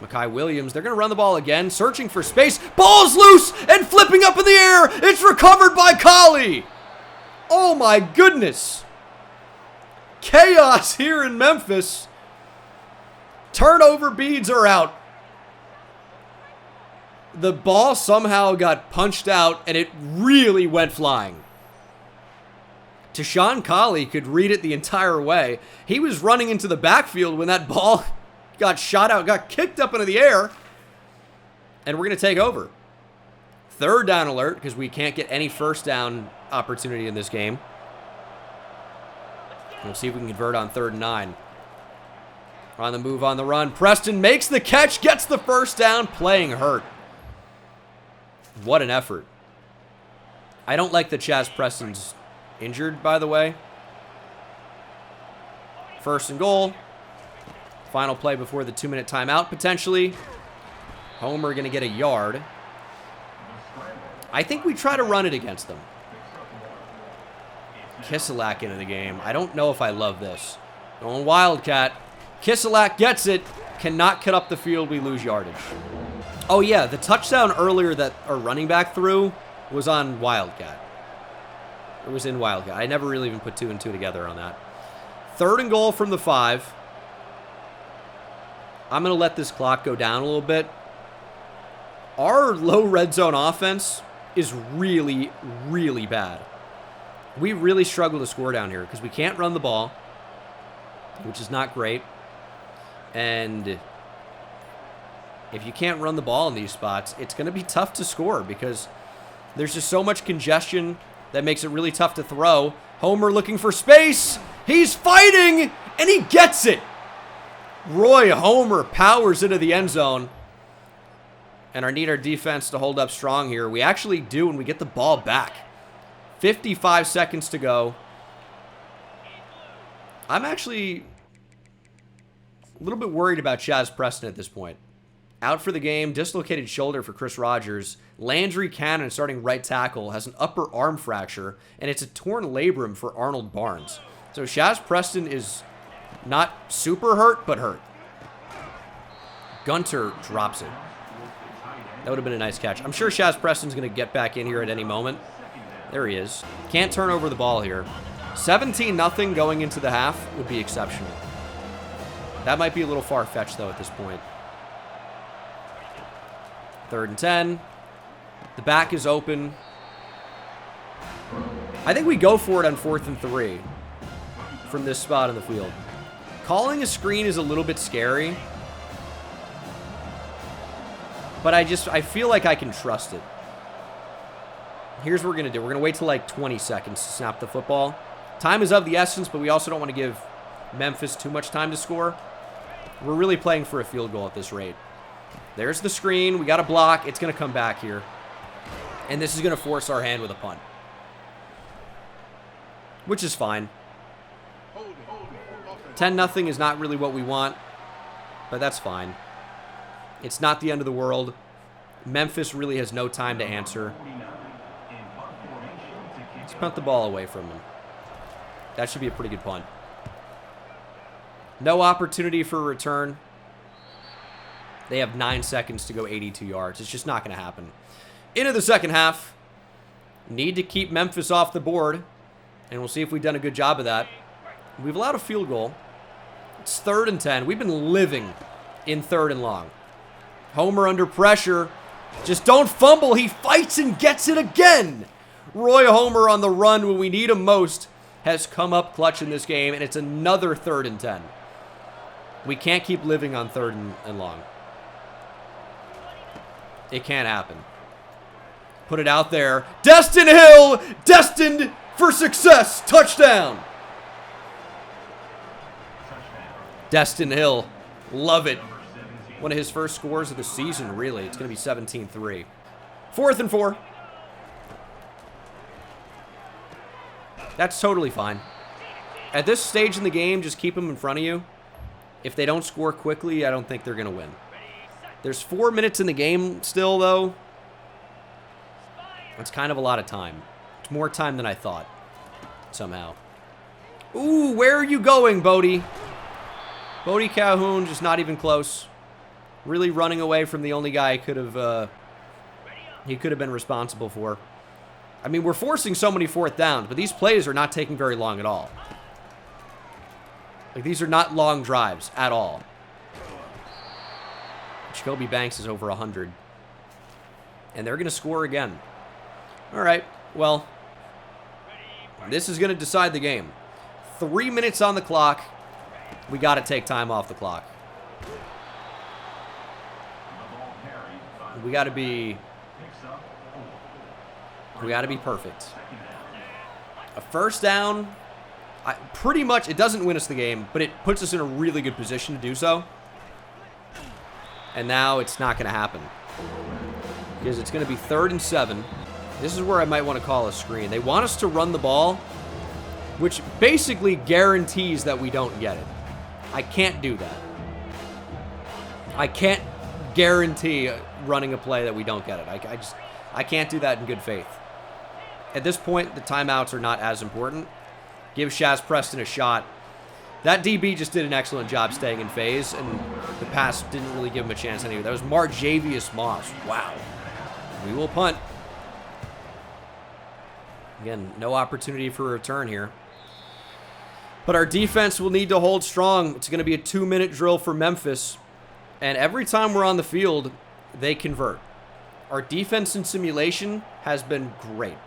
Speaker 1: Mekhi Williams, they're going to run the ball again, searching for space. Ball's loose and flipping up in the air. It's recovered by Collie. Oh my goodness. Chaos here in Memphis. Turnover beads are out. The ball somehow got punched out and it really went flying. Tashawn Collie could read it the entire way. He was running into the backfield when that ball got shot out, got kicked up into the air, and we're going to take over. Third down alert because we can't get any first down opportunity in this game. We'll see if we can convert on 3rd and 9. On the move, on the run. Preston makes the catch, gets the first down, playing hurt. What an effort. I don't like that Chaz Preston's injured, by the way. 1st and goal. Final play before the 2-minute timeout, potentially. Homer going to get a yard. I think we try to run it against them. Kiselak into the game. I don't know if I love this. Going Wildcat. Kiselak gets it. Cannot cut up the field. We lose yardage. Oh, yeah. The touchdown earlier that our running back threw was on Wildcat. It was in Wildcat. I never really even put 2 and 2 together on that. 3rd and goal from the 5. I'm going to let this clock go down a little bit. Our low red zone offense is really, really bad. We really struggle to score down here because we can't run the ball, which is not great. And if you can't run the ball in these spots, it's going to be tough to score because there's just so much congestion that makes it really tough to throw. Homer looking for space. He's fighting, and he gets it. Roy Homer powers into the end zone. And I need our defense to hold up strong here. We actually do when we get the ball back. 55 seconds to go. I'm actually a little bit worried about Chaz Preston at this point. Out for the game, dislocated shoulder for Chris Rogers. Landry Cannon, starting right tackle, has an upper arm fracture, and it's a torn labrum for Arnold Barnes. So Chaz Preston is not super hurt, but hurt. Gunter drops it. That would have been a nice catch. I'm sure Chaz Preston's going to get back in here at any moment. There he is. Can't turn over the ball here. 17-0 going into the half would be exceptional. That might be a little far-fetched, though, at this point. 3rd and 10. The back is open. I think we go for it on 4th and 3 from this spot in the field. Calling a screen is a little bit scary, but I feel like I can trust it. Here's what we're going to do. We're going to wait till like 20 seconds to snap the football. Time is of the essence, but we also don't want to give Memphis too much time to score. We're really playing for a field goal at this rate. There's the screen. We got a block. It's going to come back here. And this is going to force our hand with a punt, which is fine. 10-0 is not really what we want, but that's fine. It's not the end of the world. Memphis really has no time to answer. Let's punt the ball away from him. That should be a pretty good punt. No opportunity for a return. They have 9 seconds to go 82 yards. It's just not going to happen. Into the second half. Need to keep Memphis off the board. And we'll see if we've done a good job of that. We've allowed a field goal. It's 3rd and 10. We've been living in 3rd and long. Homer under pressure. Just don't fumble. He fights and gets it again. Roy Homer on the run when we need him most has come up clutch in this game, and it's another 3rd and 10. We can't keep living on 3rd and long. It can't happen. Put it out there. Destin Hill, destined for success. Touchdown. Destin Hill, love it. One of his first scores of the season, really. It's going to be 17-3. 4th and 4. That's totally fine. At this stage in the game, just keep them in front of you. If they don't score quickly, I don't think they're going to win. There's 4 minutes in the game still, though. That's kind of a lot of time. It's more time than I thought, somehow. Ooh, where are you going, Bodie? Bodie Calhoun just not even close. Really running away from the only guy he could have been responsible for. I mean, we're forcing so many fourth downs, but these plays are not taking very long at all. Like, these are not long drives at all. Jacoby Banks is over 100. And they're going to score again. All right, well, this is going to decide the game. 3 minutes on the clock. We got to take time off the clock. We got to be perfect. A first down, pretty much, it doesn't win us the game, but it puts us in a really good position to do so. And now it's not going to happen. Because it's going to be 3rd and 7. This is where I might want to call a screen. They want us to run the ball, which basically guarantees that we don't get it. I can't do that. I can't guarantee running a play that we don't get it. I can't do that in good faith. At this point, the timeouts are not as important. Give Shaz Preston a shot. That DB just did an excellent job staying in phase, and the pass didn't really give him a chance anyway. That was Marjavius Moss. Wow. We will punt. Again, no opportunity for a return here. But our defense will need to hold strong. It's going to be a 2-minute drill for Memphis. And every time we're on the field, they convert. Our defense in simulation has been great.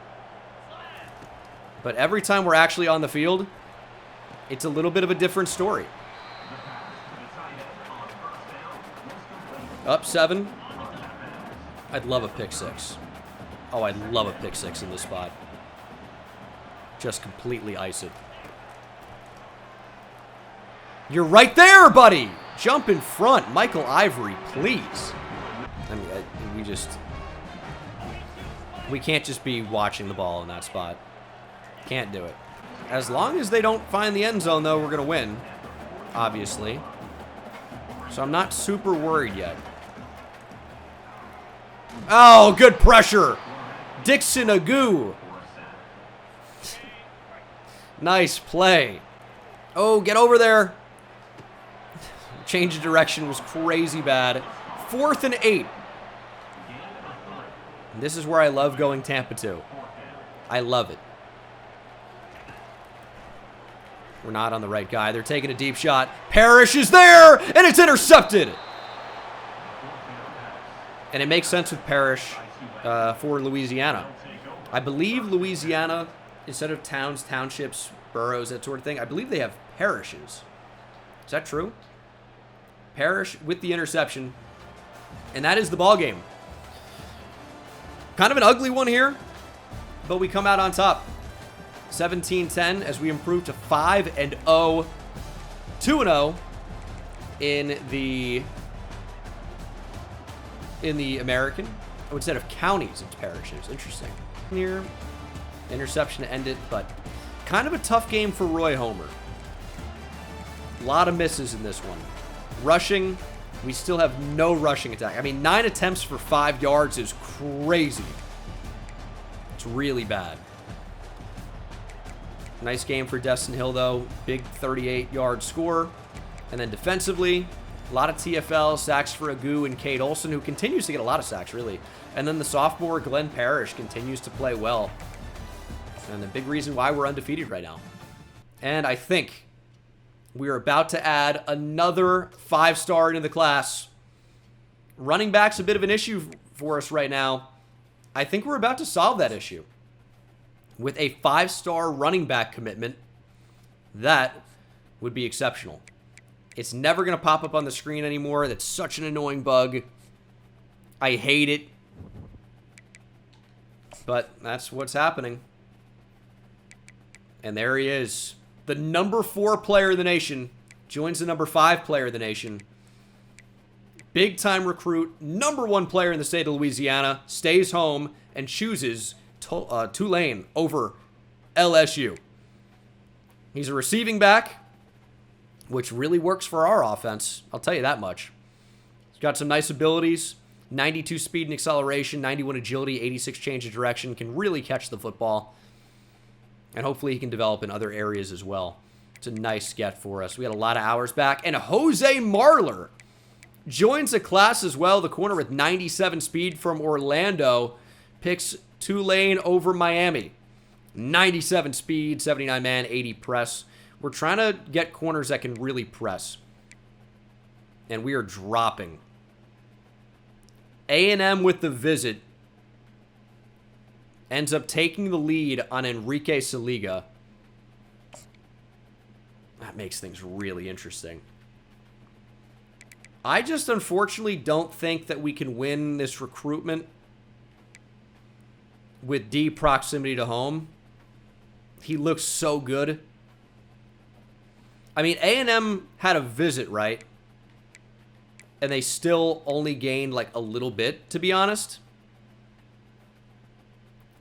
Speaker 1: But every time we're actually on the field, it's a little bit of a different story. Up 7. I'd love a pick 6. Oh, I'd love a pick 6 in this spot. Just completely ice it. You're right there, buddy! Jump in front. Michael Ivory, please. I mean, we can't just be watching the ball in that spot. Can't do it. As long as they don't find the end zone, though, we're going to win. Obviously. So I'm not super worried yet. Oh, good pressure. Dixon Agu. Nice play. Oh, get over there. Change of direction was crazy bad. 4th and 8. And this is where I love going Tampa 2. I love it. We're not on the right guy. They're taking a deep shot. Parrish is there, and it's intercepted. And it makes sense with Parrish for Louisiana. I believe Louisiana, instead of towns, townships, boroughs, that sort of thing, I believe they have parishes. Is that true? Parrish with the interception. And that is the ball game. Kind of an ugly one here, but we come out on top. 17-10 as we improve to 5-0, 2-0 in the American. Oh, instead of counties, it's parishes. Interesting. Here, interception to end it, but kind of a tough game for Roy Homer. A lot of misses in this one. Rushing, we still have no rushing attack. I mean, 9 attempts for 5 yards is crazy. It's really bad. Nice game for Destin Hill, though. Big 38-yard score. And then defensively, a lot of TFL, sacks for Agu and Cade Olson, who continues to get a lot of sacks, really. And then the sophomore, Glenn Parrish, continues to play well. And the big reason why we're undefeated right now. And I think we are about to add another 5-star into the class. Running back's a bit of an issue for us right now. I think we're about to solve that issue. With a 5-star running back commitment, that would be exceptional. It's never going to pop up on the screen anymore. That's such an annoying bug. I hate it. But that's what's happening. And there he is. The number 4 player in the nation joins the number 5 player in the nation. Big-time recruit, number 1 player in the state of Louisiana, stays home and chooses Tulane over LSU. He's a receiving back, which really works for our offense. I'll tell you that much. He's got some nice abilities. 92 speed and acceleration, 91 agility, 86 change of direction. Can really catch the football. And hopefully he can develop in other areas as well. It's a nice get for us. We had a lot of hours back. And Jose Marler joins the class as well. The corner with 97 speed from Orlando picks Tulane over Miami. 97 speed, 79 man, 80 press. We're trying to get corners that can really press. And we are dropping. A&M with the visit ends up taking the lead on Enrique Saliga. That makes things really interesting. I just unfortunately don't think that we can win this recruitment with D proximity to home. He looks so good. I mean, A&M had a visit, right? And they still only gained like a little bit, to be honest.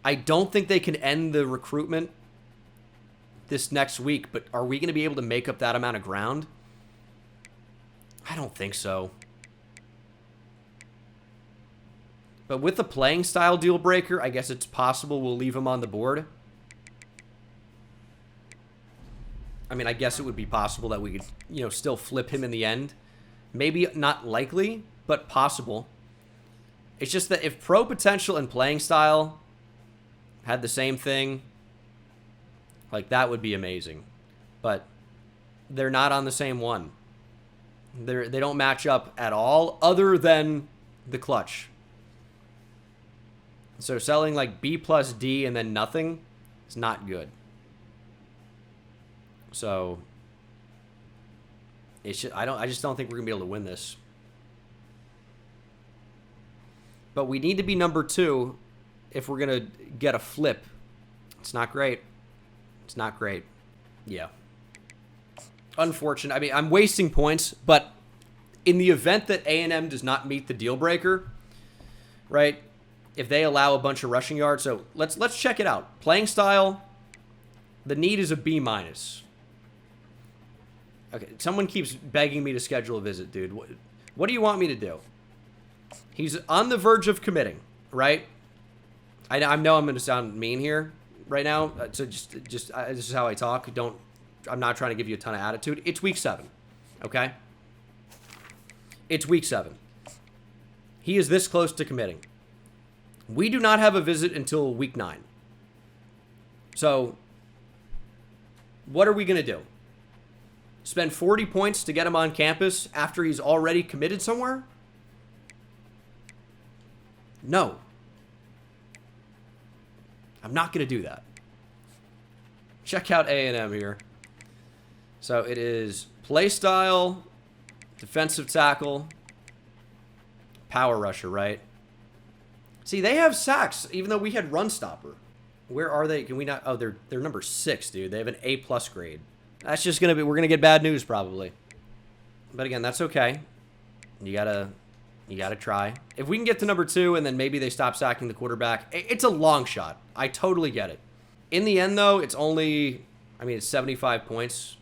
Speaker 1: I don't think they can end the recruitment this next week, but are we going to be able to make up that amount of ground? I don't think so. But with the playing style deal breaker, I guess it's possible we'll leave him on the board. I mean, I guess it would be possible that we could, you know, still flip him in the end. Maybe not likely, but possible. It's just that if pro potential and playing style had the same thing, like, that would be amazing. But they're not on the same one. They don't match up at all, other than the clutch. So selling like B plus D and then nothing is not good. So it's just, I just don't think we're gonna be able to win this. But we need to be number 2 if we're gonna get a flip. It's not great. It's not great. Yeah. Unfortunate. I mean, I'm wasting points, but in the event that A&M does not meet the deal breaker, right? If they allow a bunch of rushing yards, so let's check it out. Playing style, the need is a B minus. Okay, someone keeps begging me to schedule a visit, dude. What do you want me to do? He's on the verge of committing, right? I know I'm going to sound mean here right now, so just this is how I talk. I'm not trying to give you a ton of attitude. It's week 7, okay? It's week 7. He is this close to committing. We do not have a visit until week 9. So, what are we going to do? Spend 40 points to get him on campus after he's already committed somewhere? No. I'm not going to do that. Check out A&M here. So it is play style, defensive tackle, power rusher, right? See, they have sacks, even though we had run stopper. Where are they? Can we not? Oh, they're number 6, dude. They have an A+ grade. That's just gonna be. We're gonna get bad news probably. But again, that's okay. You gotta try. If we can get to number 2 and then maybe they stop sacking the quarterback, it's a long shot. I totally get it. In the end, though, it's only. I mean, it's 75 points,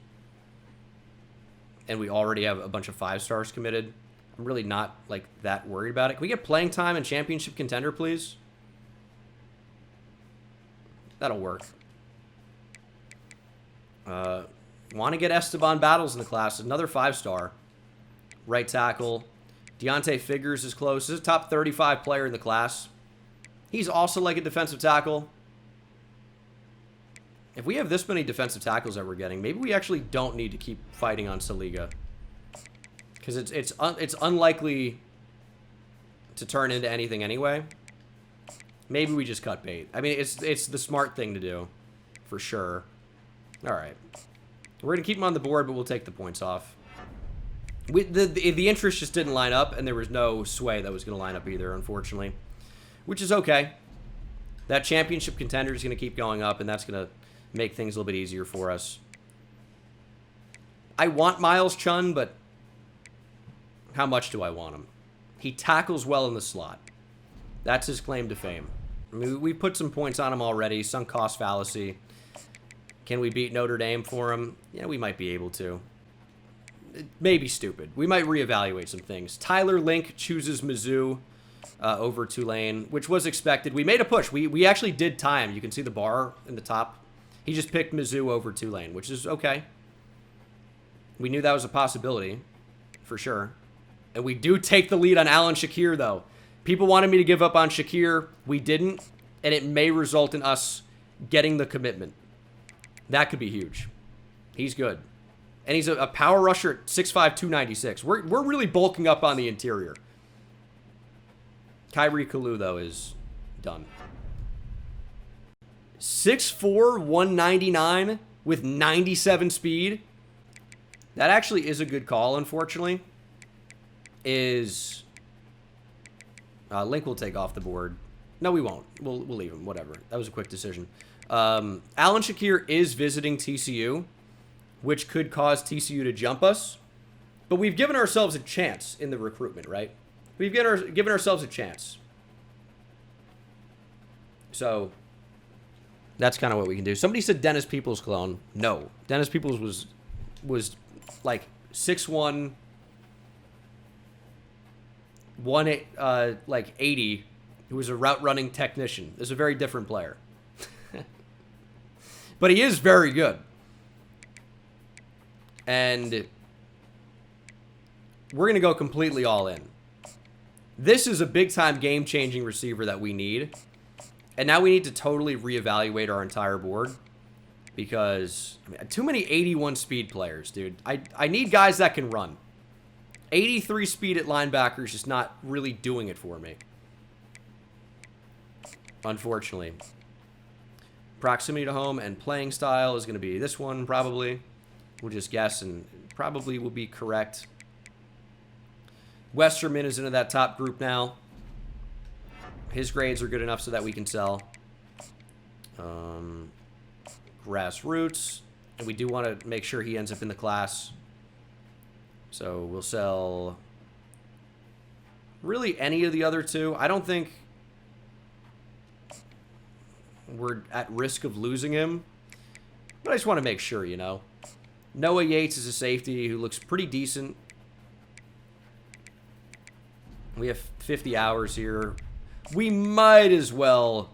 Speaker 1: and we already have a bunch of 5-stars committed. I'm really not, like, that worried about it. Can we get playing time and championship contender, please? That'll work. Want to get Esteban Battles in the class. Another 5-star. Right tackle. Deontay Figures is close. This is a top 35 player in the class. He's also like a defensive tackle. If we have this many defensive tackles that we're getting, maybe we actually don't need to keep fighting on Saliga. Because it's unlikely to turn into anything anyway. Maybe we just cut bait. I mean, it's the smart thing to do, for sure. All right, we're gonna keep him on the board, but we'll take the points off. The interest just didn't line up, and there was no sway that was gonna line up either, unfortunately, which is okay. That championship contender is gonna keep going up, and that's gonna make things a little bit easier for us. I want Miles Chun, but how much do I want him? He tackles well in the slot. That's his claim to fame. I mean, we put some points on him already. Sunk cost fallacy. Can we beat Notre Dame for him? Yeah, we might be able to. It may be stupid. We might reevaluate some things. Tyler Link chooses Mizzou over Tulane, which was expected. We made a push. We actually did time. You can see the bar in the top. He just picked Mizzou over Tulane, which is okay. We knew that was a possibility, for sure. And we do take the lead on Alan Shakir, though. People wanted me to give up on Shakir. We didn't, and it may result in us getting the commitment. That could be huge. He's good. And he's a power rusher at 6'5", 296. We're really bulking up on the interior. Kyrie Kalu, though, is done. 6'4", 199 with 97 speed. That actually is a good call, unfortunately. Link will take off the board. No, we won't. We'll leave him. Whatever. That was a quick decision. Alan Shakir is visiting TCU, which could cause TCU to jump us. But we've given ourselves a chance in the recruitment, right? We've given ourselves a chance. So that's kind of what we can do. Somebody said Dennis Peoples clone. No. Dennis Peoples was like 6'1", like 80, who was a route running technician. Is a very different player. But he is very good. And we're going to go completely all in. This is a big-time game-changing receiver that we need. And now we need to totally reevaluate our entire board. Because, I mean, too many 81 speed players, dude. I need guys that can run. 83 speed at linebacker is just not really doing it for me. Unfortunately. Proximity to home and playing style is going to be this one, probably. We'll just guess, and probably will be correct. Westerman is into that top group now. His grades are good enough so that we can sell. Grassroots. And we do want to make sure he ends up in the class. So we'll sell really any of the other two. I don't think we're at risk of losing him. But I just want to make sure, you know. Noah Yates is a safety who looks pretty decent. We have 50 hours here. We might as well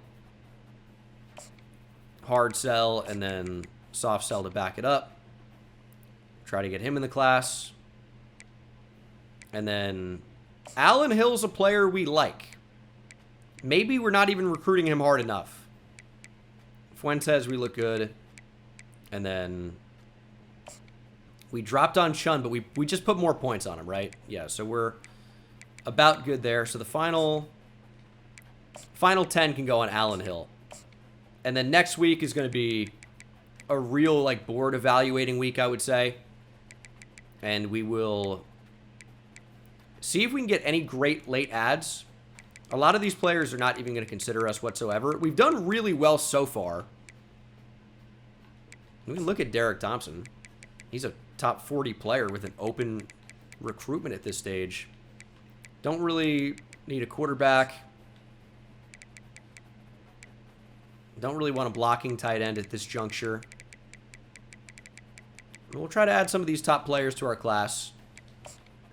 Speaker 1: hard sell and then soft sell to back it up. Try to get him in the class. And then Alan Hill's a player we like. Maybe we're not even recruiting him hard enough. Fuentes, we look good. And then we dropped on Chun, but we just put more points on him, right? Yeah, so we're about good there. So the final 10 can go on Alan Hill. And then next week is going to be a real like board evaluating week, I would say. And we will see if we can get any great late ads. A lot of these players are not even going to consider us whatsoever. We've done really well so far. We can look at Derek Thompson. He's a top 40 player with an open recruitment at this stage. Don't really need a quarterback. Don't really want a blocking tight end at this juncture. We'll try to add some of these top players to our class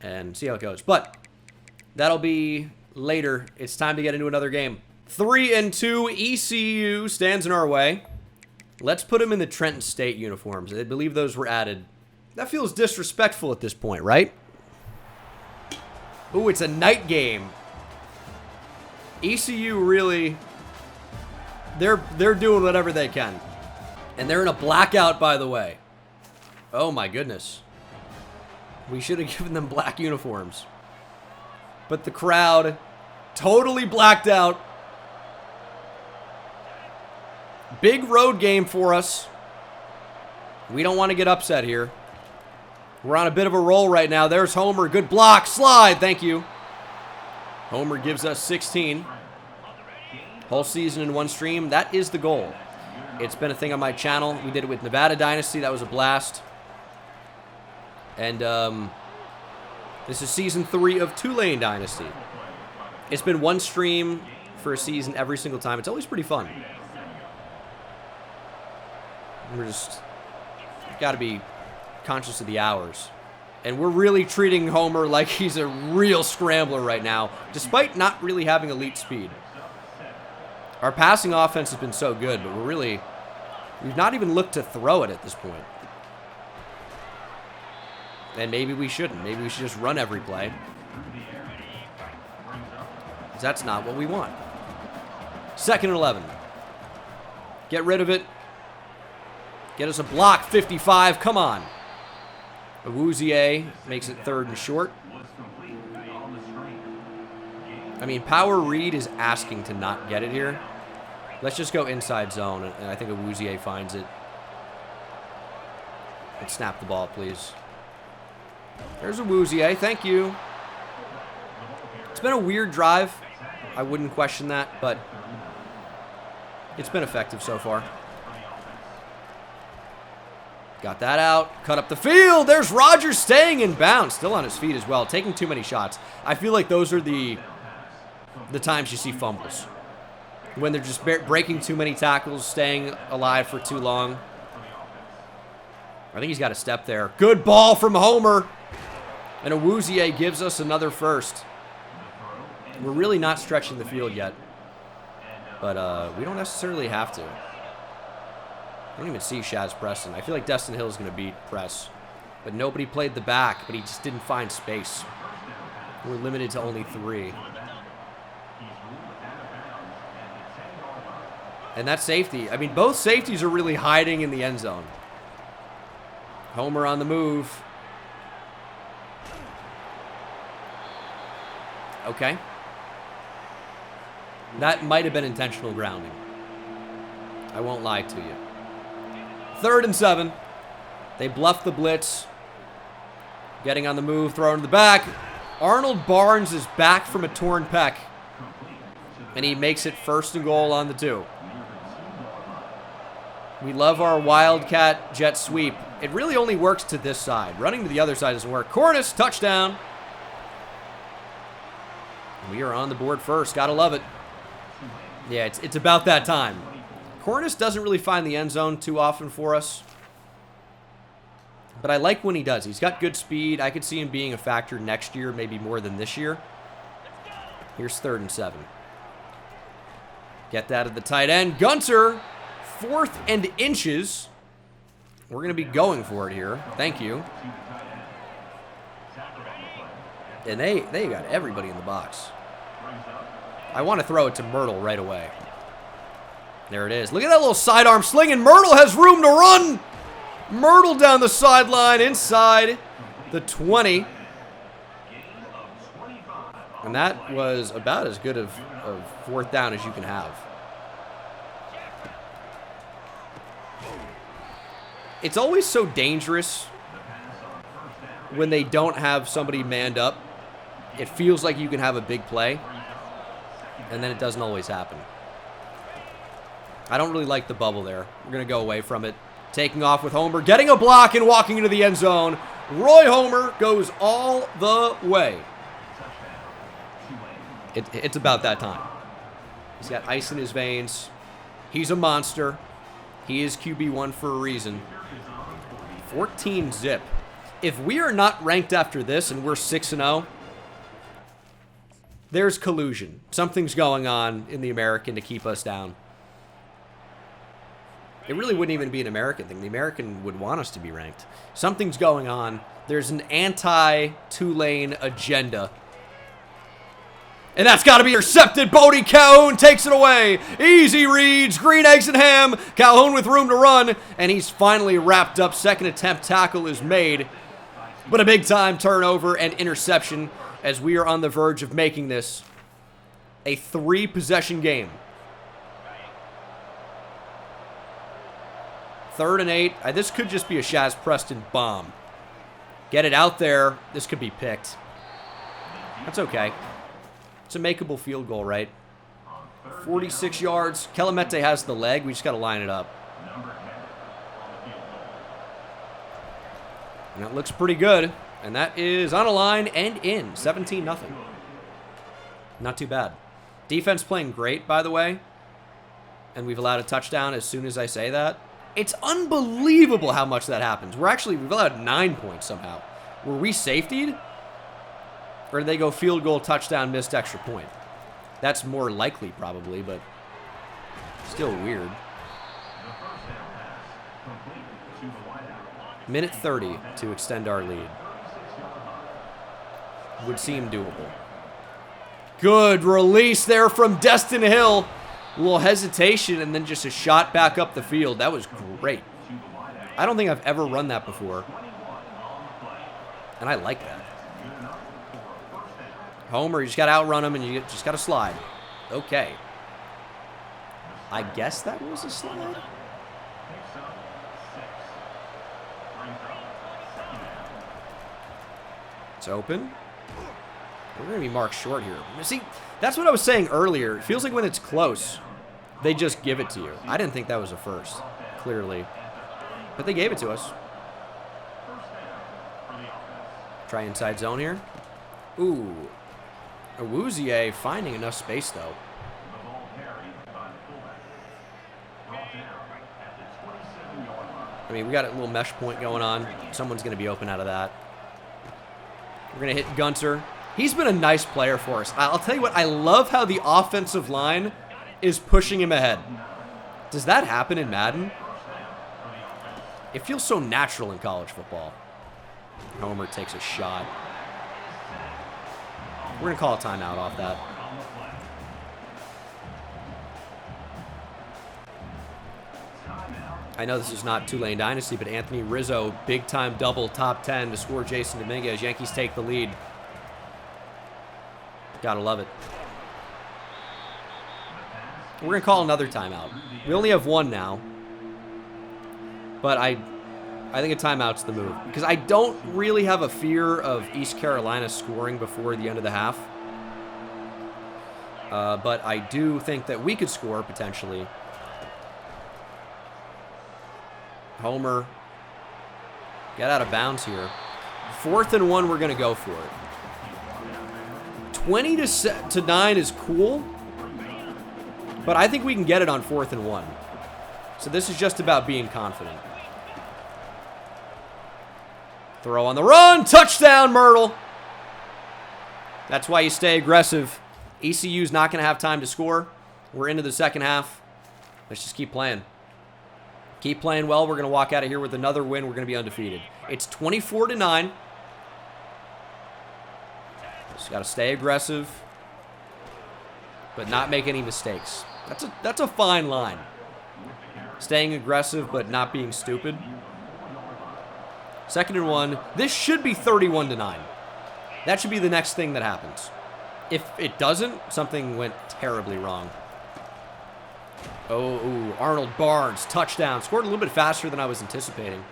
Speaker 1: and see how it goes. But that'll be later. It's time to get into another game. 3-2 ECU stands in our way. Let's put him in the Trenton State uniforms. I believe those were added. That feels disrespectful at this point, right? Ooh, it's a night game. ECU really, they're doing whatever they can. And they're in a blackout, by the way. Oh my goodness. We should have given them black uniforms. But the crowd totally blacked out. Big road game for us. We don't want to get upset here. We're on a bit of a roll right now. There's Homer. Good block. Slide. Thank you. Homer gives us 16. Whole season in one stream. That is the goal. It's been a thing on my channel. We did it with Nevada Dynasty. That was a blast. And this is season 3 of Tulane Dynasty. It's been one stream for a season every single time. It's always pretty fun. We're just got to be conscious of the hours. And we're really treating Homer like he's a real scrambler right now, despite not really having elite speed. Our passing offense has been so good, but we've not even looked to throw it at this point. And maybe we shouldn't. Maybe we should just run every play. Because that's not what we want. 2nd and 11. Get rid of it. Get us a block. 55. Come on. Awuzie makes it 3rd and short. I mean, power read is asking to not get it here. Let's just go inside zone, and I think Awuzie finds it. And snap the ball, please. There's Awuzie. Thank you. It's been a weird drive. I wouldn't question that, but it's been effective so far. Got that out. Cut up the field. There's Rodgers staying in bounds. Still on his feet as well. Taking too many shots. I feel like those are the times you see fumbles. When they're just breaking too many tackles, staying alive for too long. I think he's got a step there. Good ball from Homer. And Awuzie gives us another first. We're really not stretching the field yet. But we don't necessarily have to. I don't even see Shaz Preston. I feel like Destin Hill is going to beat Press. But nobody played the back, but he just didn't find space. We're limited to only 3. And that safety. I mean, both safeties are really hiding in the end zone. Homer on the move. Okay. That might have been intentional grounding. I won't lie to you. 3rd and 7. They bluff the blitz. Getting on the move, throwing to the back. Arnold Barnes is back from a torn pec. And he makes it 1st and goal on the 2. We love our Wildcat jet sweep. It really only works to this side. Running to the other side doesn't work. Cornish, touchdown. We are on the board first. Gotta love it. Yeah, it's about that time. Cornish doesn't really find the end zone too often for us. But I like when he does. He's got good speed. I could see him being a factor next year, maybe more than this year. Here's 3rd and 7. Get that at the tight end. Gunter, 4th and inches. We're going to be going for it here. Thank you. And they got everybody in the box. I want to throw it to Myrtle right away. There it is. Look at that little sidearm sling, and Myrtle has room to run. Myrtle down the sideline inside the 20. And that was about as good of 4th down as you can have. It's always so dangerous when they don't have somebody manned up. It feels like you can have a big play, and then it doesn't always happen. I don't really like the bubble there. We're going to go away from it. Taking off with Homer, getting a block and walking into the end zone. Roy Homer goes all the way. It's about that time. He's got ice in his veins. He's a monster. He is QB1 for a reason. 14 zip. If we are not ranked after this and we're 6-0, there's collusion. Something's going on in the American to keep us down. It really wouldn't even be an American thing. The American would want us to be ranked. Something's going on. There's an anti-Tulane agenda. And that's got to be intercepted. Bodie Calhoun takes it away. Easy reads. Green eggs and ham. Calhoun with room to run. And he's finally wrapped up. 2nd attempt tackle is made. But a big-time turnover and interception as we are on the verge of making this a 3-possession game. 3rd and 8. This could just be a Shaz Preston bomb. Get it out there. This could be picked. That's okay. It's a makeable field goal, right? 46 yards. Kelemete has the leg. We just got to line it up. And that looks pretty good. And that is on a line and in. 17-0. Not too bad. Defense playing great, by the way. And we've allowed a touchdown as soon as I say that. It's unbelievable how much that happens. We've allowed 9 points somehow. Were we safetied? Or did they go field goal, touchdown, missed extra point? That's more likely, probably, but still weird. Minute 30 to extend our lead. would seem doable. Good release there from Destin Hill. A little hesitation and then just a shot back up the field. That was great. I don't think I've ever run that before. And I like that. Homer, you just got to outrun him and you just got to slide. Okay. I guess that was a slide. It's open. We're going to be marked short here. See, that's what I was saying earlier. It feels like when it's close, they just give it to you. I didn't think that was a first, clearly. But they gave it to us. Try inside zone here. Ooh. Awuzie finding enough space, though. I mean, we got a little mesh point going on. Someone's going to be open out of that. We're going to hit Gunter. He's been a nice player for us. I'll tell you what, I love how the offensive line is pushing him ahead. Does that happen in Madden? It feels so natural in college football. Homer takes a shot. We're going to call a timeout off that. I know this is not Tulane Dynasty, but Anthony Rizzo, big-time double top 10 to score Jason Dominguez. Yankees take the lead. Gotta love it. We're going to call another timeout. We only have one now. But I think a timeout's the move. Because I don't really have a fear of East Carolina scoring before the end of the half. But I do think that we could score, potentially. Homer. Get out of bounds here. 4th and 1, we're going to go for it. 20 to 9 is cool. But I think we can get it on 4th and 1. So this is just about being confident. Throw on the run. Touchdown, Myrtle. That's why you stay aggressive. ECU's not going to have time to score. We're into the second half. Let's just keep playing. Keep playing well. We're going to walk out of here with another win. We're going to be undefeated. It's 24 to 9. Just got to stay aggressive, but not make any mistakes. That's a fine line. Staying aggressive, but not being stupid. 2nd and 1. This should be 31 to 9. That should be the next thing that happens. If it doesn't, something went terribly wrong. Oh, ooh, Arnold Barnes, touchdown. Scored a little bit faster than I was anticipating.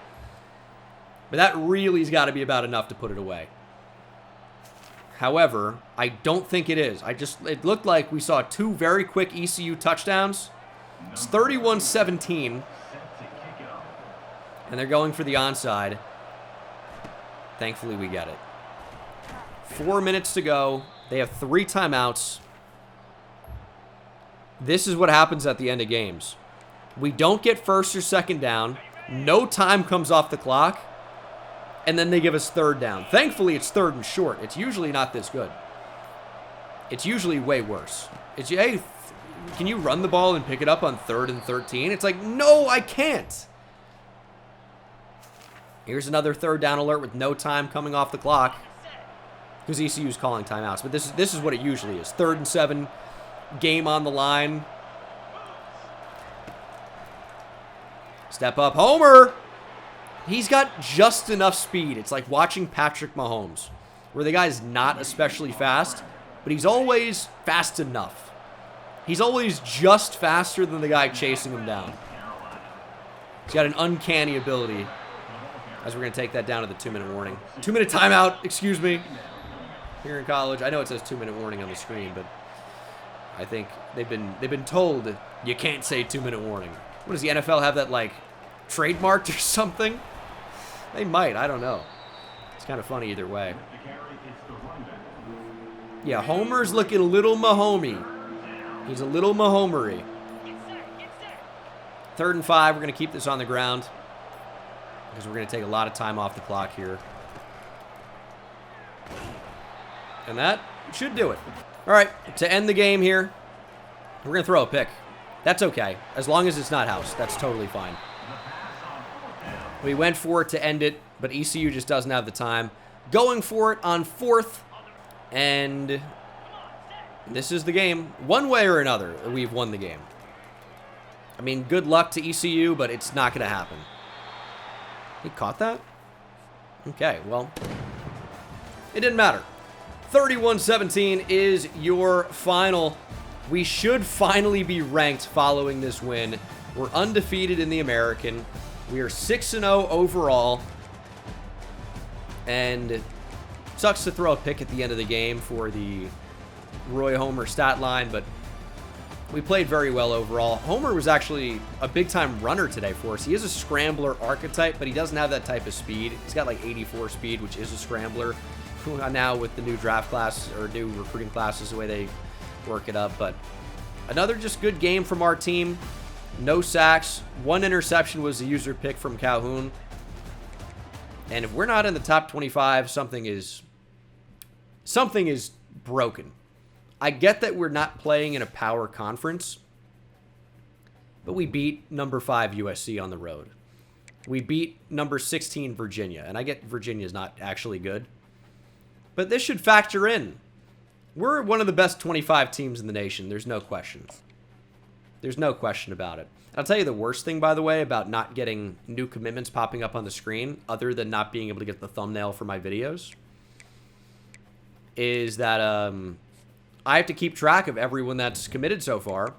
Speaker 1: But that really has got to be about enough to put it away. However, I don't think it is. It looked like we saw 2 very quick ECU touchdowns. It's 31-17. And they're going for the onside. Thankfully, we get it. 4 minutes to go. They have 3 timeouts. This is what happens at the end of games. We don't get 1st or 2nd down. No time comes off the clock. And then they give us 3rd down. Thankfully, it's 3rd and short. It's usually not this good. It's usually way worse. It's, hey, can you run the ball and pick it up on 3rd and 13? It's like, no, I can't. Here's another 3rd down alert with no time coming off the clock. Because ECU's calling timeouts. But this is what it usually is. 3rd and 7, game on the line. Step up, Homer. He's got just enough speed. It's like watching Patrick Mahomes, where the guy's not especially fast, but he's always fast enough. He's always just faster than the guy chasing him down. He's got an uncanny ability. As we're going to take that down to the 2-minute warning. 2-minute timeout, excuse me. Here in college, I know it says 2-minute warning on the screen, but I think they've been told you can't say 2-minute warning. What does the NFL have that like trademarked or something? They might, I don't know. It's kind of funny either way. Yeah, Homer's looking a little Mahomey. He's a little Mahomery. 3rd and 5, we're going to keep this on the ground. Because we're going to take a lot of time off the clock here. And that should do it. All right, to end the game here, we're going to throw a pick. That's okay. As long as it's not house, that's totally fine. We went for it to end it, but ECU just doesn't have the time. Going for it on 4th And this is the game. One way or another, we've won the game. I mean, good luck to ECU, but it's not going to happen. He caught that? Okay, well, it didn't matter. 31-17 is your final. We should finally be ranked following this win. We're undefeated in the American. We are 6-0 overall. And it sucks to throw a pick at the end of the game for the Roy Homer stat line, but we played very well overall. Homer was actually a big-time runner today for us. He is a scrambler archetype, but he doesn't have that type of speed. He's got like 84 speed, which is a scrambler. Now with the new draft class, or new recruiting classes, the way they work it up. But another just good game from our team. No sacks. One interception was a user pick from Calhoun. And if we're not in the top 25, something is broken. I get that we're not playing in a power conference, but we beat number 5 USC on the road. We beat number 16 Virginia, and I get Virginia's not actually good, but this should factor in. We're one of the best 25 teams in the nation. There's no question. There's no question about it. I'll tell you the worst thing, by the way, about not getting new commitments popping up on the screen, other than not being able to get the thumbnail for my videos, is that I have to keep track of everyone that's committed so far,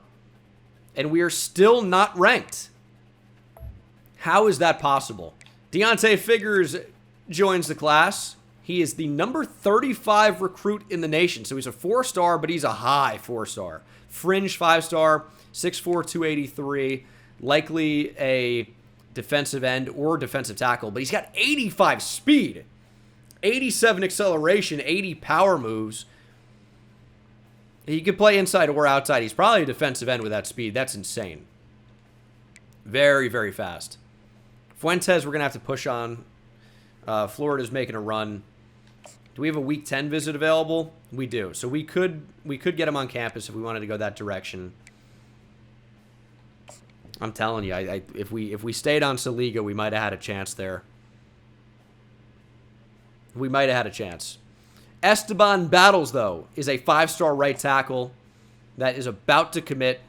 Speaker 1: and we are still not ranked. How is that possible? Deontay Figures joins the class. He is the number 35 recruit in the nation, so he's a 4-star, but he's a high 4-star. Fringe 5-star, 6'4", 283, likely a defensive end or defensive tackle, but he's got 85 speed, 87 acceleration, 80 power moves. He could play inside or outside. He's probably a defensive end with that speed. That's insane. Very, very fast. Fuentes, we're going to have to push on. Florida's making a run. Do we have a Week 10 visit available? We do. So we could get him on campus if we wanted to go that direction. I'm telling you, if we stayed on Saliga, we might have had a chance there. We might have had a chance. Esteban Battles, though, is a 5-star right tackle that is about to commit.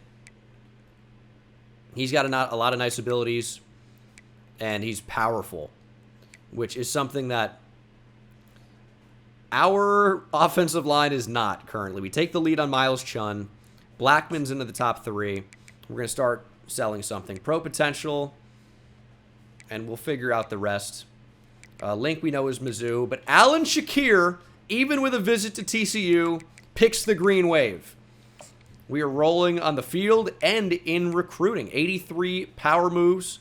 Speaker 1: He's got a lot of nice abilities, and he's powerful, which is something that our offensive line is not currently. We take the lead on Miles Chun. Blackman's into the top 3. We're going to start selling something. Pro potential, and we'll figure out the rest. Link we know is Mizzou, but Alan Shakir, even with a visit to TCU, picks the green wave. We are rolling on the field and in recruiting. 83 power moves.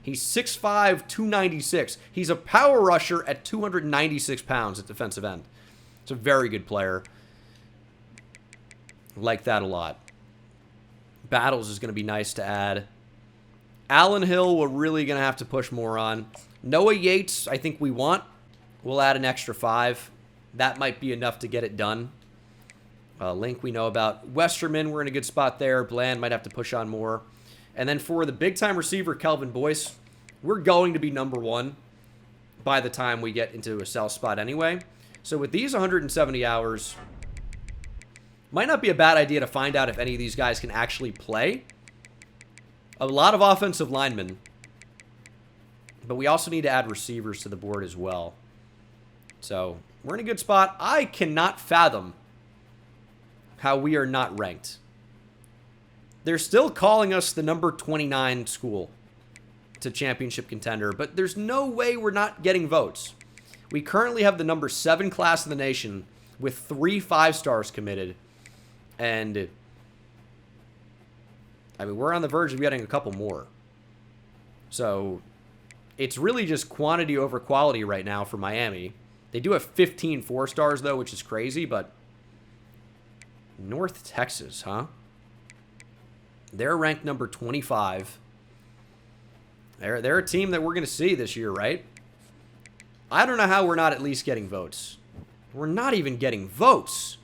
Speaker 1: He's 6'5", 296. He's a power rusher at 296 pounds at defensive end. It's a very good player. Like that a lot. Battles is going to be nice to add. Allen Hill, we're really going to have to push more on. Noah Yates, I think we want. We'll add an extra 5. That might be enough to get it done. Link we know about. Westerman, we're in a good spot there. Bland might have to push on more. And then for the big-time receiver, Kelvin Boyce, we're going to be number 1 by the time we get into a sell spot anyway. So with these 170 hours, might not be a bad idea to find out if any of these guys can actually play. A lot of offensive linemen. But we also need to add receivers to the board as well. So we're in a good spot. I cannot fathom how we are not ranked. They're still calling us the number 29 school to championship contender, but there's no way we're not getting votes. We currently have the number 7 class in the nation with 3 5-stars committed. And I mean, we're on the verge of getting a couple more. So it's really just quantity over quality right now for Miami. They do have 15 4-stars, though, which is crazy, but North Texas, huh? They're ranked number 25. They're a team that we're going to see this year, right? I don't know how we're not at least getting votes. We're not even getting votes.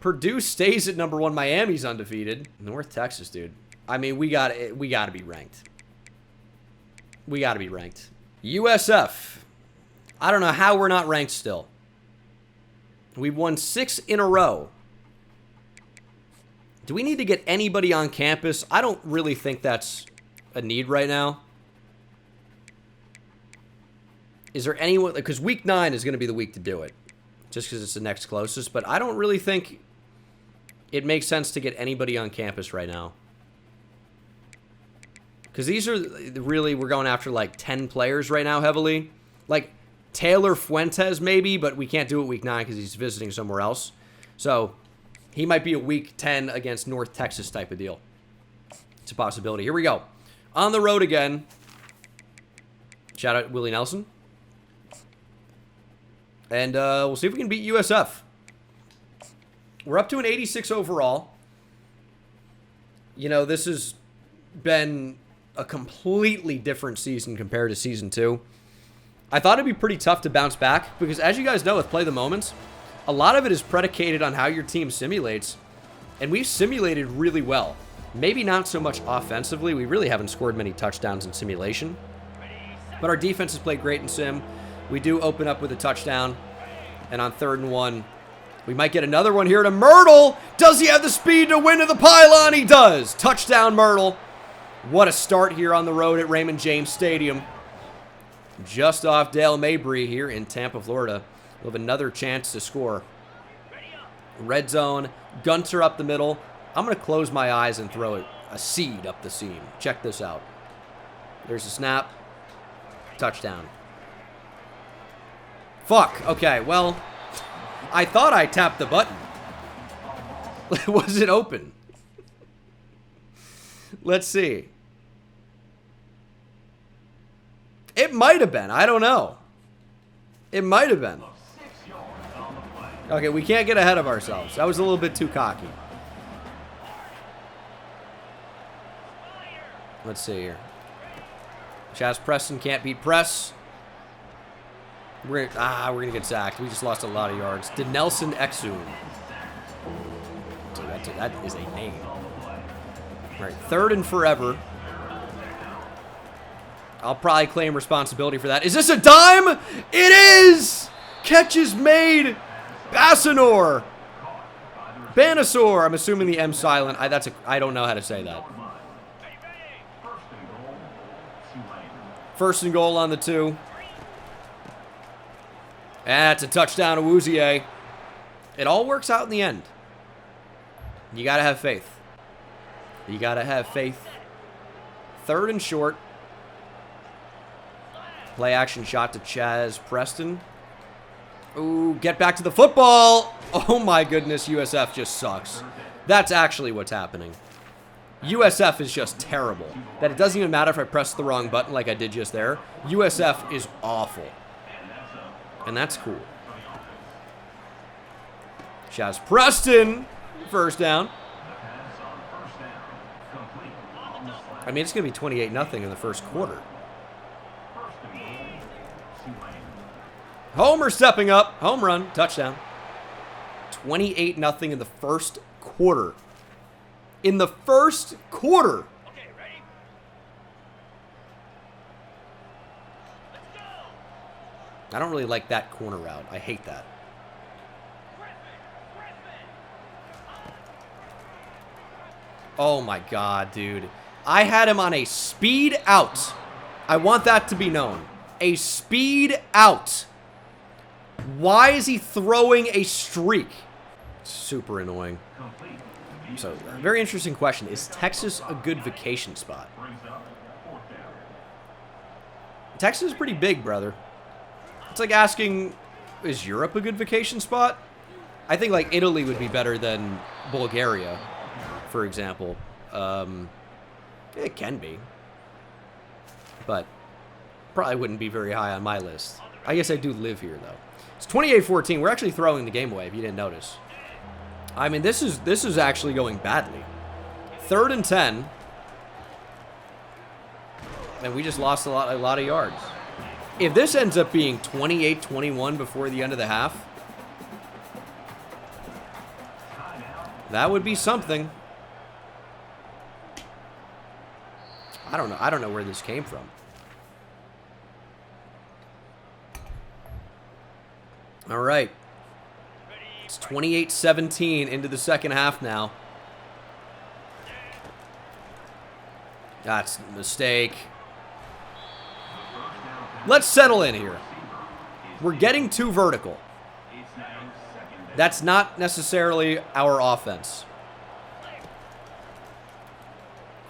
Speaker 1: Purdue stays at number 1. Miami's undefeated. North Texas, dude. I mean, we got to be ranked. We got to be ranked. USF. I don't know how we're not ranked still. We've won 6 in a row. Do we need to get anybody on campus? I don't really think that's a need right now. Is there anyone... Because week 9 is going to be the week to do it. Just because it's the next closest. But I don't really think it makes sense to get anybody on campus right now. Because these are really... We're going after like 10 players right now heavily. Like Taylor Fuentes maybe, but we can't do it week 9 because he's visiting somewhere else. So he might be a week 10 against North Texas type of deal. It's a possibility. Here we go. On the road again. Shout out Willie Nelson. And we'll see if we can beat USF. We're up to an 86 overall. You know, this has been a completely different season compared to Season 2. I thought it'd be pretty tough to bounce back because, as you guys know with Play the Moments, a lot of it is predicated on how your team simulates. And we've simulated really well. Maybe not so much offensively. We really haven't scored many touchdowns in simulation. But our defense has played great in sim. We do open up with a touchdown. And on 3rd and 1, we might get another one here to Myrtle. Does he have the speed to win to the pylon? He does. Touchdown, Myrtle. What a start here on the road at Raymond James Stadium. Just off Dale Mabry here in Tampa, Florida. We'll have another chance to score. Red zone. Gunter up the middle. I'm going to close my eyes and throw it a seed up the seam. Check this out. There's a snap. Touchdown. Fuck. Okay, well, I thought I tapped the button. Was it open? Let's see. It might have been. I don't know. It might have been. Okay, we can't get ahead of ourselves. That was a little bit too cocky. Let's see here. Chaz Preston can't beat press. We're gonna get sacked. We just lost a lot of yards. To Nelson Exum. That is a name. All right, 3rd and forever. I'll probably claim responsibility for that. Is this a dime? It is! Catch is made. Bassanor. Banasaur. I'm assuming the M silent. I don't know how to say that. 1st and goal on the 2. That's a touchdown to Wouzier. It all works out in the end. You got to have faith. You got to have faith. 3rd and short. Play action shot to Chaz Preston. Ooh, get back to the football. Oh my goodness, USF just sucks. That's actually what's happening. USF is just terrible. That it doesn't even matter if I press the wrong button like I did just there. USF is awful. And that's cool. Chaz Preston. 1st down. I mean, it's going to be 28-0 in the 1st quarter. Homer stepping up. Home run. Touchdown. 28-0 in the 1st quarter. In the 1st quarter.
Speaker 2: Okay, ready? Let's go.
Speaker 1: I don't really like that corner route. I hate that. Oh my god, dude. I had him on a speed out. I want that to be known. A speed out. Why is he throwing a streak? Super annoying. So, very interesting question. Is Texas a good vacation spot? Texas is pretty big, brother. It's like asking, is Europe a good vacation spot? I think like Italy would be better than Bulgaria, for example. It can be. But probably wouldn't be very high on my list. I guess I do live here, though. It's 28-14. We're actually throwing the game away, if you didn't notice. I mean, this is actually going badly. 3rd and 10. And we just lost a lot of yards. If this ends up being 28-21 before the end of the half, that would be something. I don't know where this came from. All right. 28-17 into the second half now. That's a mistake. Let's settle in here. We're getting too vertical. That's not necessarily our offense.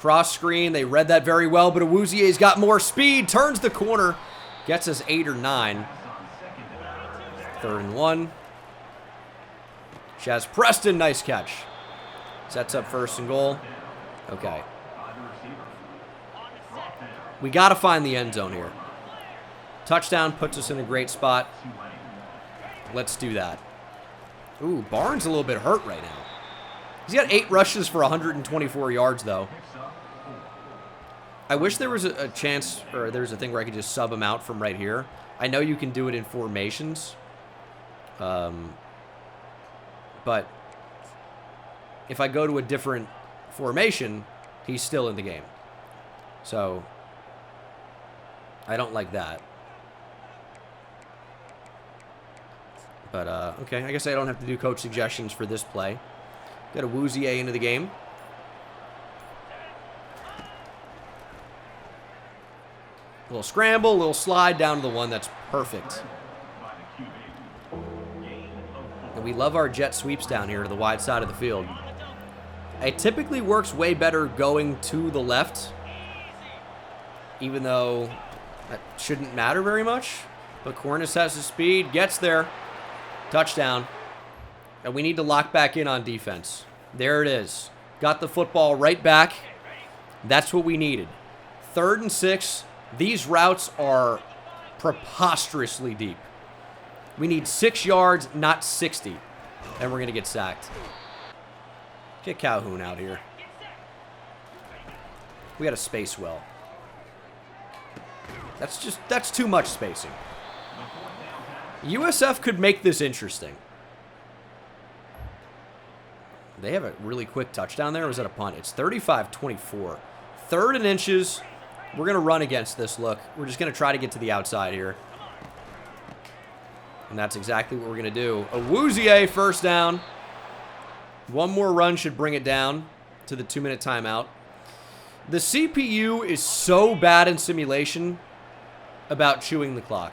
Speaker 1: Cross screen, they read that very well, but Awuzie's got more speed, turns the corner, gets us 8 or 9. 3rd and 1. Shaz Preston, nice catch. Sets up 1st and goal. Okay. We got to find the end zone here. Touchdown puts us in a great spot. Let's do that. Ooh, Barnes a little bit hurt right now. He's got 8 rushes for 124 yards, though. I wish there was a chance, or there's a thing where I could just sub him out from right here. I know you can do it in formations. But if I go to a different formation, he's still in the game. So I don't like that. But, okay, I guess I don't have to do coach suggestions for this play. Got Awuzie into the game. A little scramble, a little slide down to the one. That's perfect. And we love our jet sweeps down here to the wide side of the field. It typically works way better going to the left, even though that shouldn't matter very much. But Cornish has the speed, gets there. Touchdown. And we need to lock back in on defense. There it is. Got the football right back. That's what we needed. 3rd and 6. These routes are preposterously deep. We need 6 yards, not 60. And we're going to get sacked. Get Calhoun out here. We got to space well. That's too much spacing. USF could make this interesting. They have a really quick touchdown there. Or was that a punt? It's 35-24. 3rd and inches. We're going to run against this look. We're just going to try to get to the outside here. And that's exactly what we're going to do. Awuzie, 1st down. One more run should bring it down to the 2-minute timeout. The CPU is so bad in simulation about chewing the clock.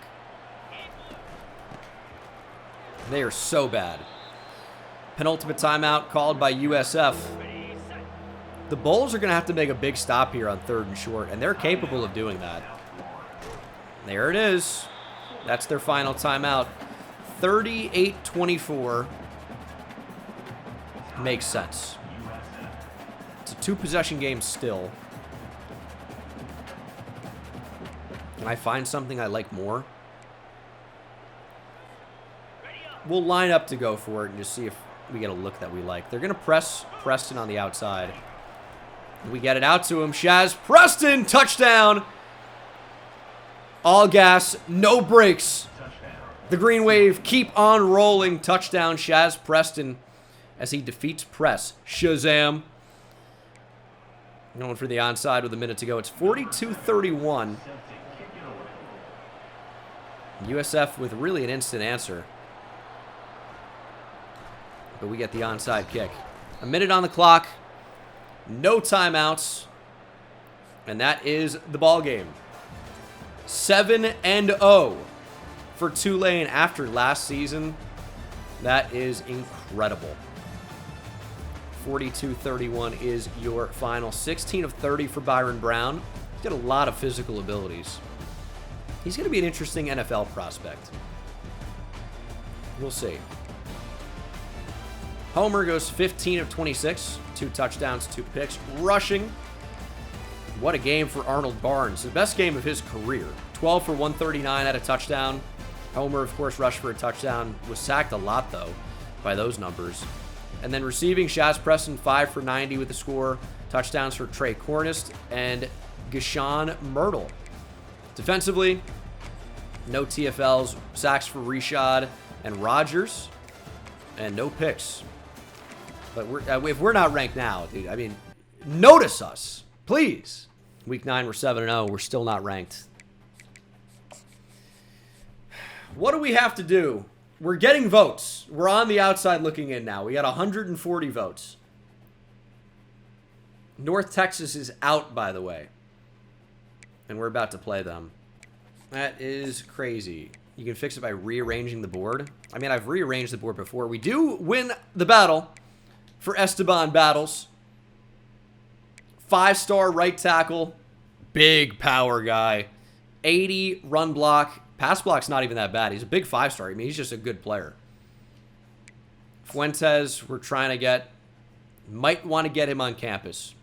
Speaker 1: They are so bad. Penultimate timeout called by USF. The Bulls are going to have to make a big stop here on 3rd and short, and they're capable of doing that. There it is. That's their final timeout. 38-24. Makes sense. It's a 2-possession game still. Can I find something I like more? We'll line up to go for it and just see if we get a look that we like. They're going to press Preston on the outside. We get it out to him. Shaz Preston, touchdown. All gas, no brakes. The Green Wave keep on rolling. Touchdown, Shaz Preston, as he defeats Press. Shazam. Going for the onside with a minute to go. It's 42-31. USF with really an instant answer. But we get the onside kick. A minute on the clock. No timeouts. And that is the ball game. 7-0 for Tulane after last season. That is incredible. 42-31 is your final. 16 of 30 for Byron Brown. He's got a lot of physical abilities. He's going to be an interesting NFL prospect. We'll see. Homer goes 15 of 26. 2 touchdowns, 2 picks. Rushing. What a game for Arnold Barnes. The best game of his career. 12 for 139 at a touchdown. Homer, of course, rushed for a touchdown. Was sacked a lot, though, by those numbers. And then receiving, Shaz Preston, 5 for 90 with the score. Touchdowns for Trey Cornist and Gashawn Myrtle. Defensively, no TFLs. Sacks for Reshad and Rogers. And no picks. But if we're not ranked now, dude, I mean, notice us, please. Week 9, we're 7-0. We're still not ranked. What do we have to do We're getting votes. We're on the outside looking in now. We got 140 votes. North Texas is out, by the way. And we're about to play them. That is crazy. You can fix it by rearranging the board. I mean, I've rearranged the board before. We do win the battle for Esteban Battles. 5-star right tackle. Big power guy. 80 run block. Pass block's not even that bad. He's a big 5-star. I mean, he's just a good player. Fuentes, we're trying to get. Might want to get him on campus.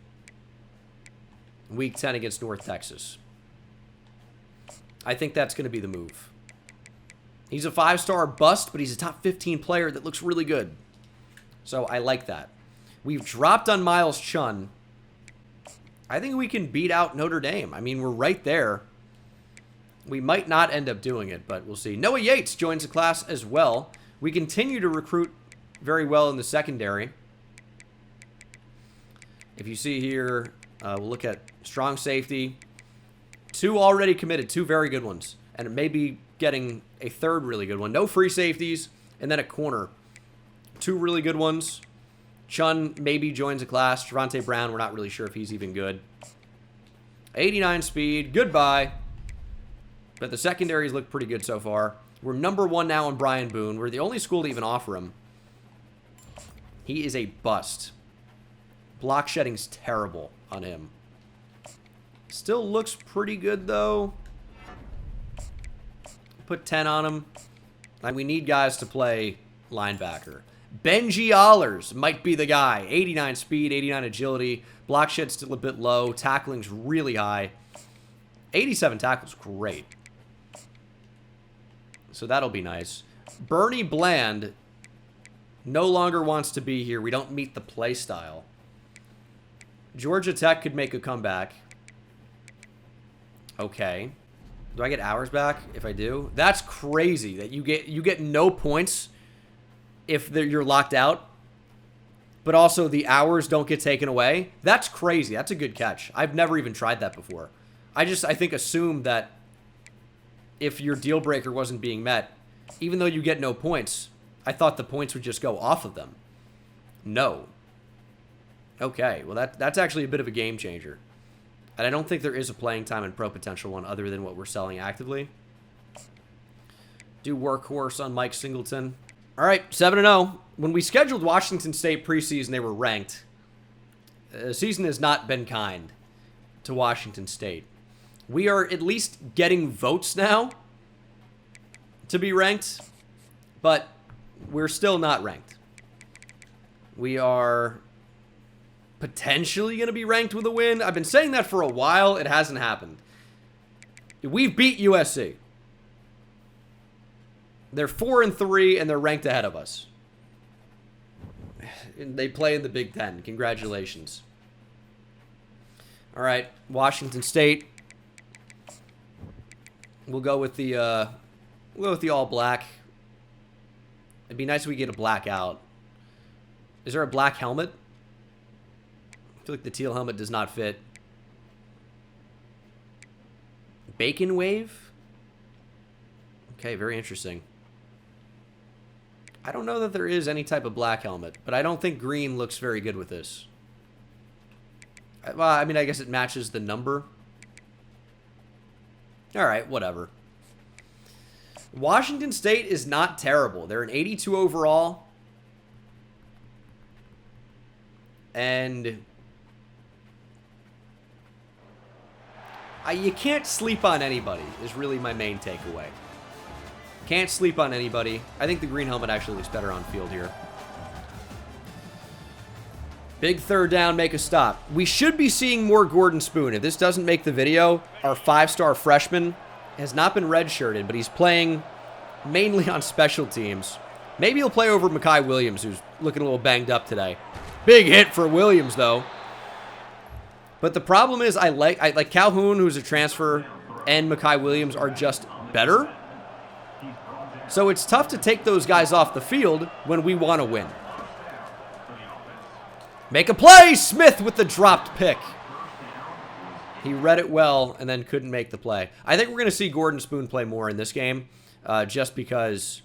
Speaker 1: Week 10 against North Texas. I think that's going to be the move. He's a 5-star bust, but he's a top 15 player that looks really good. So I like that. We've dropped on Miles Chun. I think we can beat out Notre Dame. I mean, we're right there. We might not end up doing it, but we'll see. Noah Yates joins the class as well. We continue to recruit very well in the secondary. If you see here, we'll look at strong safety. 2 already committed, 2 very good ones. And maybe getting a 3rd really good one. No free safeties, and then a corner. 2 really good ones. Chun maybe joins the class. Javonte Brown, we're not really sure if he's even good. 89 speed, goodbye. But the secondaries look pretty good so far. We're number 1 now on Brian Boone. We're the only school to even offer him. He is a bust. Block shedding's terrible on him. Still looks pretty good, though. Put 10 on him. And we need guys to play linebacker. Benji Allers might be the guy. 89 speed, 89 agility. Block shed's still a bit low. Tackling's really high. 87 tackles, great. So that'll be nice. Bernie Bland no longer wants to be here. We don't meet the play style. Georgia Tech could make a comeback. Okay. Do I get hours back if I do? That's crazy that you get no points if you're locked out, but also the hours don't get taken away. That's crazy. That's a good catch. I've never even tried that before. I think assumed that if your deal breaker wasn't being met, even though you get no points, I thought the points would just go off of them. No. Okay, well that's actually a bit of a game changer. And I don't think there is a playing time and pro potential one other than what we're selling actively. Do workhorse on Mike Singleton. All right, 7-0. When we scheduled Washington State preseason, they were ranked. The season has not been kind to Washington State. We are at least getting votes now to be ranked, but we're still not ranked. We are potentially going to be ranked with a win. I've been saying that for a while. It hasn't happened. We've beat USC. They're 4-3, and they're ranked ahead of us. They play in the Big Ten. Congratulations. All right, Washington State. We'll go with the all black. It'd be nice if we get a black out. Is there a black helmet? I feel like the teal helmet does not fit. Bacon wave? Okay, very interesting. I don't know that there is any type of black helmet, but I don't think green looks very good with this. Well, I mean, I guess it matches the number. All right, whatever. Washington State is not terrible. They're an 82 overall. And you can't sleep on anybody is really my main takeaway. Can't sleep on anybody. I think the green helmet actually looks better on field here. Big 3rd down, make a stop. We should be seeing more Gordon Spoon. If this doesn't make the video, our 5-star freshman has not been redshirted, but he's playing mainly on special teams. Maybe he'll play over Mekhi Williams, who's looking a little banged up today. Big hit for Williams, though. But the problem is I like Calhoun, who's a transfer, and Mekhi Williams are just better. So it's tough to take those guys off the field when we want to win. Make a play! Smith with the dropped pick. He read it well and then couldn't make the play. I think we're going to see Gordon Spoon play more in this game just because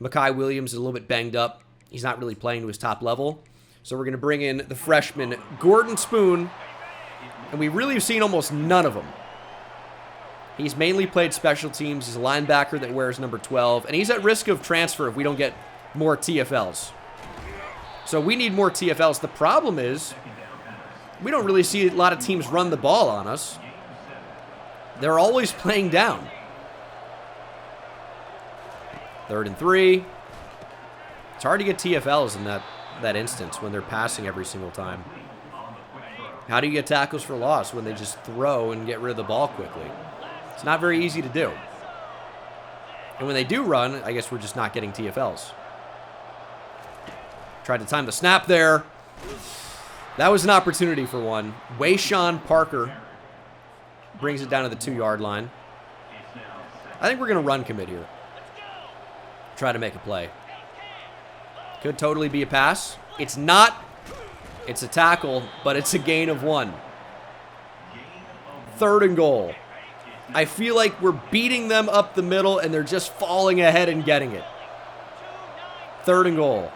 Speaker 1: Mekhi Williams is a little bit banged up. He's not really playing to his top level. So we're going to bring in the freshman, Gordon Spoon. And we really have seen almost none of him. He's mainly played special teams. He's a linebacker that wears number 12. And he's at risk of transfer if we don't get more TFLs. So we need more TFLs. The problem is we don't really see a lot of teams run the ball on us. They're always playing down. 3rd and 3. It's hard to get TFLs in that instance when they're passing every single time. How do you get tackles for loss when they just throw and get rid of the ball quickly? It's not very easy to do. And when they do run, I guess we're just not getting TFLs. Tried to time the snap there. That was an opportunity for one. Wayshawn Parker brings it down to the 2-yard line. I think we're going to run commit here. Try to make a play. Could totally be a pass. It's not. It's a tackle, but it's a gain of 1. 3rd and goal. I feel like we're beating them up the middle, and they're just falling ahead and getting it. 3rd and goal.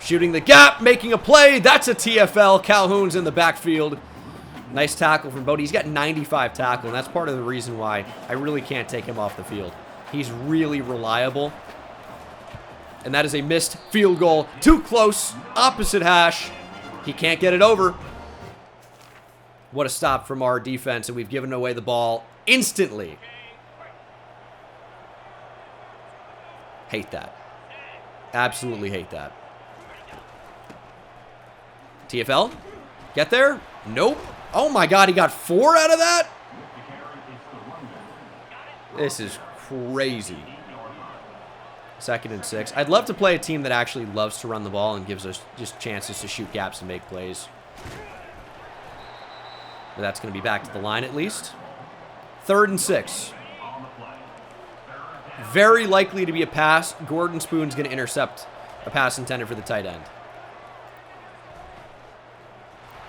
Speaker 1: Shooting the gap, making a play. That's a TFL. Calhoun's in the backfield. Nice tackle from Bodie. He's got 95 tackle, and that's part of the reason why I really can't take him off the field. He's really reliable. And that is a missed field goal. Too close. Opposite hash. He can't get it over. What a stop from our defense, and we've given away the ball instantly. Hate that. Absolutely hate that. TFL? Get there? Nope. Oh my God, he got 4 out of that? This is crazy. 2nd and 6. I'd love to play a team that actually loves to run the ball and gives us just chances to shoot gaps and make plays. But that's going to be back to the line at least. 3rd and 6. Very likely to be a pass. Gordon Spoon's going to intercept a pass intended for the tight end.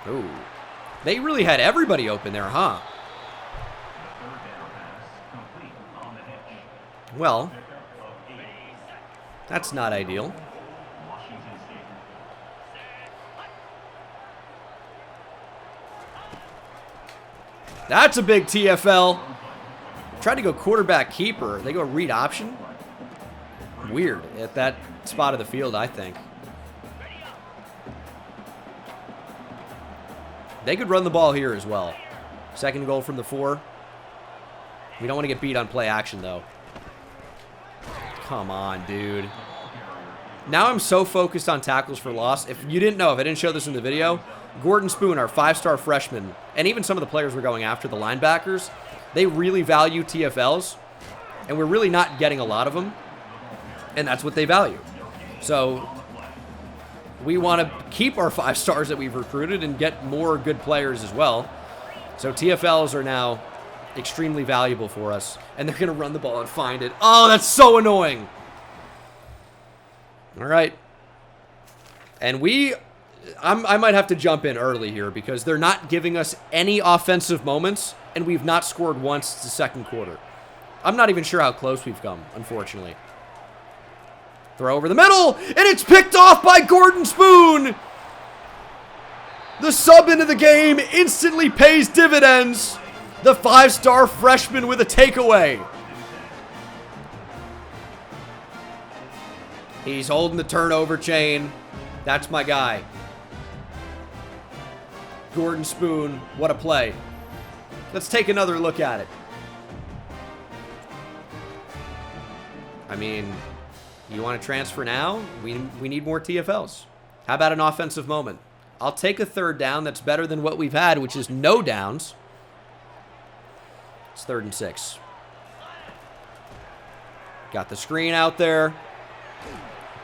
Speaker 1: Ooh. They really had everybody open there, huh? Well, that's not ideal. That's a big TFL. Tried to go quarterback keeper. They go read option. Weird at that spot of the field, I think. They could run the ball here as well. 2nd goal from the 4. We don't want to get beat on play action, though. Come on, dude. Now I'm so focused on tackles for loss. If you didn't know, if I didn't show this in the video, Gordon Spoon, our 5-star freshman, and even some of the players we're going after, the linebackers, they really value TFLs, and we're really not getting a lot of them, and that's what they value. So we want to keep our 5 stars that we've recruited and get more good players as well. So TFLs are now extremely valuable for us, and they're going to run the ball and find it. Oh, that's so annoying. All right. And I might have to jump in early here because they're not giving us any offensive moments, and we've not scored once the 2nd quarter. I'm not even sure how close we've come, unfortunately. Throw over the middle, and it's picked off by Gordon Spoon. The sub into the game instantly pays dividends. The 5-star freshman with a takeaway. He's holding the turnover chain. That's my guy. Gordon Spoon, what a play. Let's take another look at it. I mean, you want to transfer now? We need more TFLs. How about an offensive moment? I'll take a 3rd down. That's better than what we've had, which is no downs. It's 3rd and 6. Got the screen out there.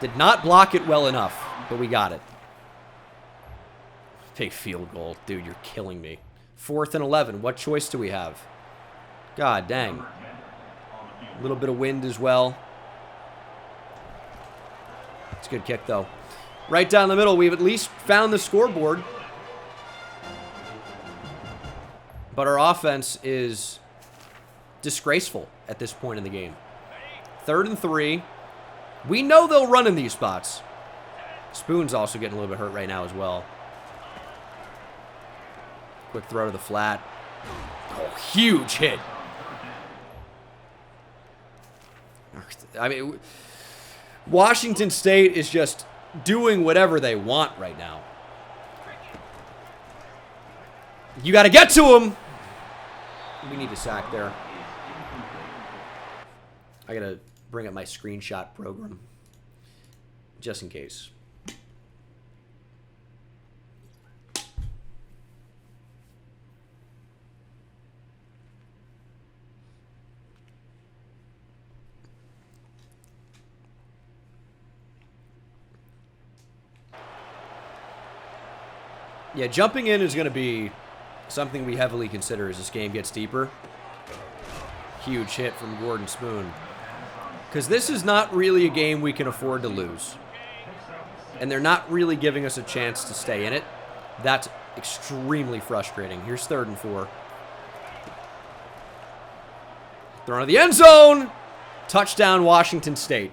Speaker 1: Did not block it well enough, but we got it. Big field goal. Dude, you're killing me. 4th and 11. What choice do we have? God dang. A little bit of wind as well. It's a good kick, though. Right down the middle, we've at least found the scoreboard. But our offense is disgraceful at this point in the game. 3rd and 3. We know they'll run in these spots. Spoon's also getting a little bit hurt right now as well. Quick throw to the flat. Oh, huge hit. I mean, Washington State is just doing whatever they want right now. You got to get to him. We need a sack there. I got to bring up my screenshot program just in case. Yeah, jumping in is going to be something we heavily consider as this game gets deeper. Huge hit from Gordon Spoon. Because this is not really a game we can afford to lose. And they're not really giving us a chance to stay in it. That's extremely frustrating. Here's 3rd and 4. Thrown to the end zone. Touchdown, Washington State.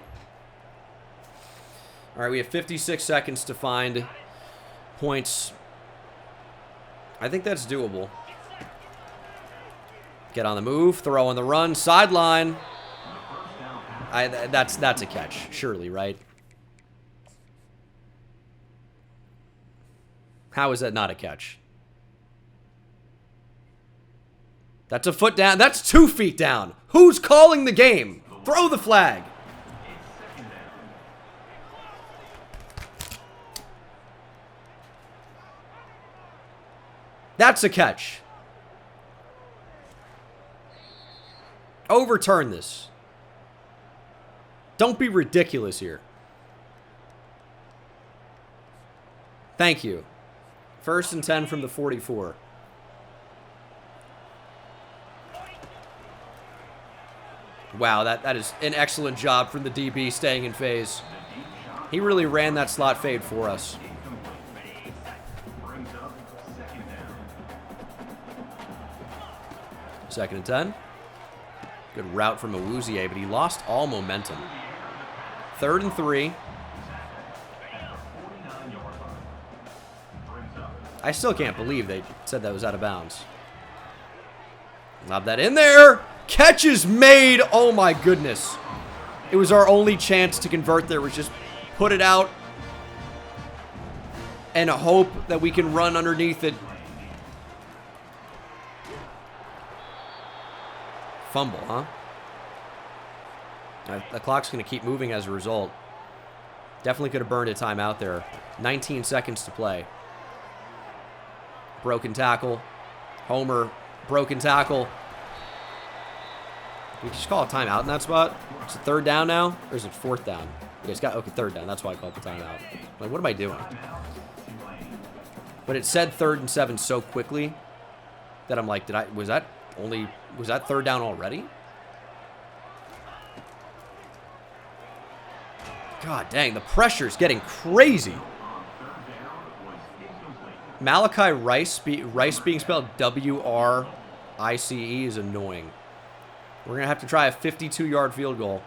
Speaker 1: All right, we have 56 seconds to find points. I think that's doable. Get on the move, throw on the run, sideline. That's a catch, surely, right? How is that not a catch? That's a foot down. That's 2 feet down. Who's calling the game? Throw the flag. That's a catch. Overturn this. Don't be ridiculous here. Thank you. 1st and 10 from the 44. Wow, that is an excellent job from the DB staying in phase. He really ran that slot fade for us. 2nd and 10. Good route from Awuzie, but he lost all momentum. 3rd and 3. I still can't believe they said that was out of bounds. Lob that in there. Catch is made. Oh my goodness. It was our only chance to convert there, was just put it out and hope that we can run underneath it. Fumble, huh? The clock's going to keep moving as a result. Definitely could have burned a timeout there. 19 seconds to play. Broken tackle. Homer, broken tackle. We just call a timeout in that spot. Is it 3rd down now? Or is it 4th down? Yeah, it's got, okay, 3rd down. That's why I called the timeout. Like, what am I doing? But it said 3rd and 7 so quickly that I'm like, was that 3rd down already? God dang, the pressure's getting crazy. Malachi Rice, Rice being spelled W-R-I-C-E is annoying. We're going to have to try a 52-yard field goal.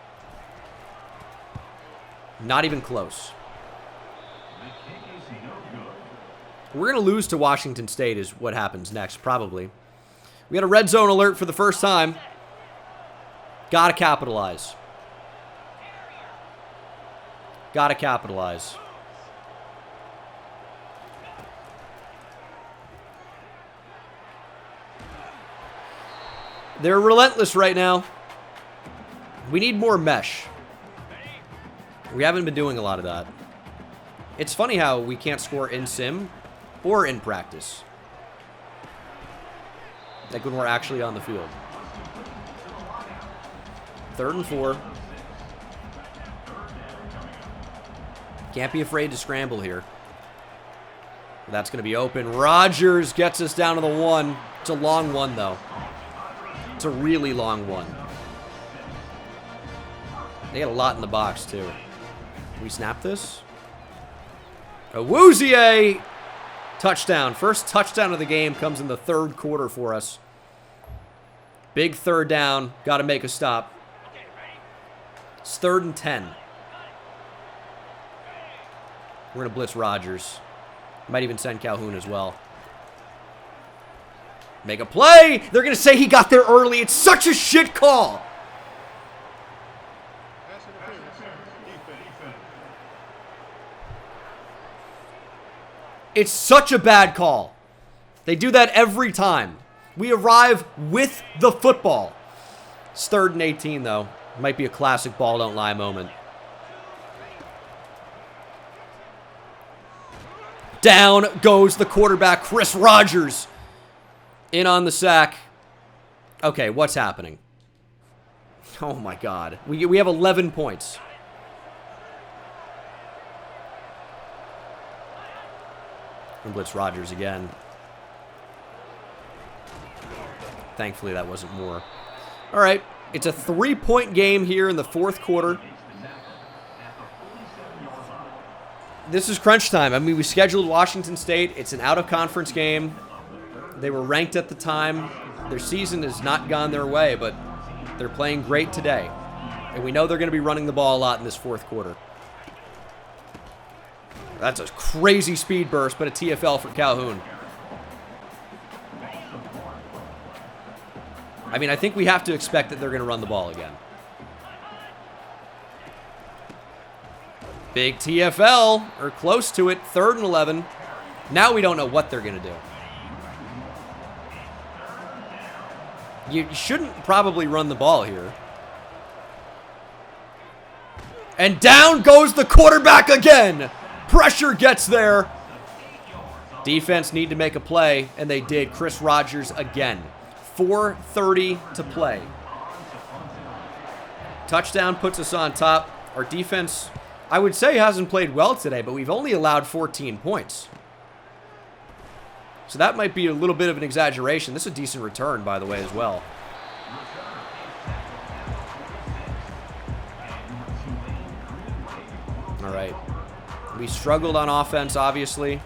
Speaker 1: Not even close. We're going to lose to Washington State is what happens next, probably. We got a red zone alert for the first time. Got to capitalize. Got to capitalize. They're relentless right now. We need more mesh. We haven't been doing a lot of that. It's funny how we can't score in sim or in practice. Like when we're actually on the field. 3rd and 4. Can't be afraid to scramble here. That's going to be open. Rodgers gets us down to the 1. It's a long one, though. It's a really long one. They got a lot in the box, too. Can we snap this? Awuzie! Touchdown. First touchdown of the game comes in the 3rd quarter for us. Big 3rd down. Got to make a stop. It's 3rd and 10. We're going to blitz Rodgers. Might even send Calhoun as well. Make a play. They're going to say he got there early. It's such a shit call. It's such a bad call. They do that every time. We arrive with the football. It's 3rd and 18, though. Might be a classic ball don't lie moment. Down goes the quarterback, Chris Rodgers. In on the sack. Okay, what's happening? Oh, my God. We have 11 points. And blitz Rodgers again. Thankfully, that wasn't more. All right, it's a 3-point game here in the 4th quarter. This is crunch time. I mean, we scheduled Washington State. It's an out-of-conference game. They were ranked at the time. Their season has not gone their way, but they're playing great today. And we know they're going to be running the ball a lot in this 4th quarter. That's a crazy speed burst, but a TFL for Calhoun. I mean, I think we have to expect that they're going to run the ball again. Big TFL, or close to it, 3rd and 11. Now we don't know what they're going to do. You shouldn't probably run the ball here. And down goes the quarterback again. Pressure gets there. Defense need to make a play, and they did. Chris Rodgers again. 4:30 to play. Touchdown puts us on top. Our defense, I would say, hasn't played well today, but we've only allowed 14 points. So that might be a little bit of an exaggeration. This is a decent return, by the way, as well. All right. We struggled on offense, obviously.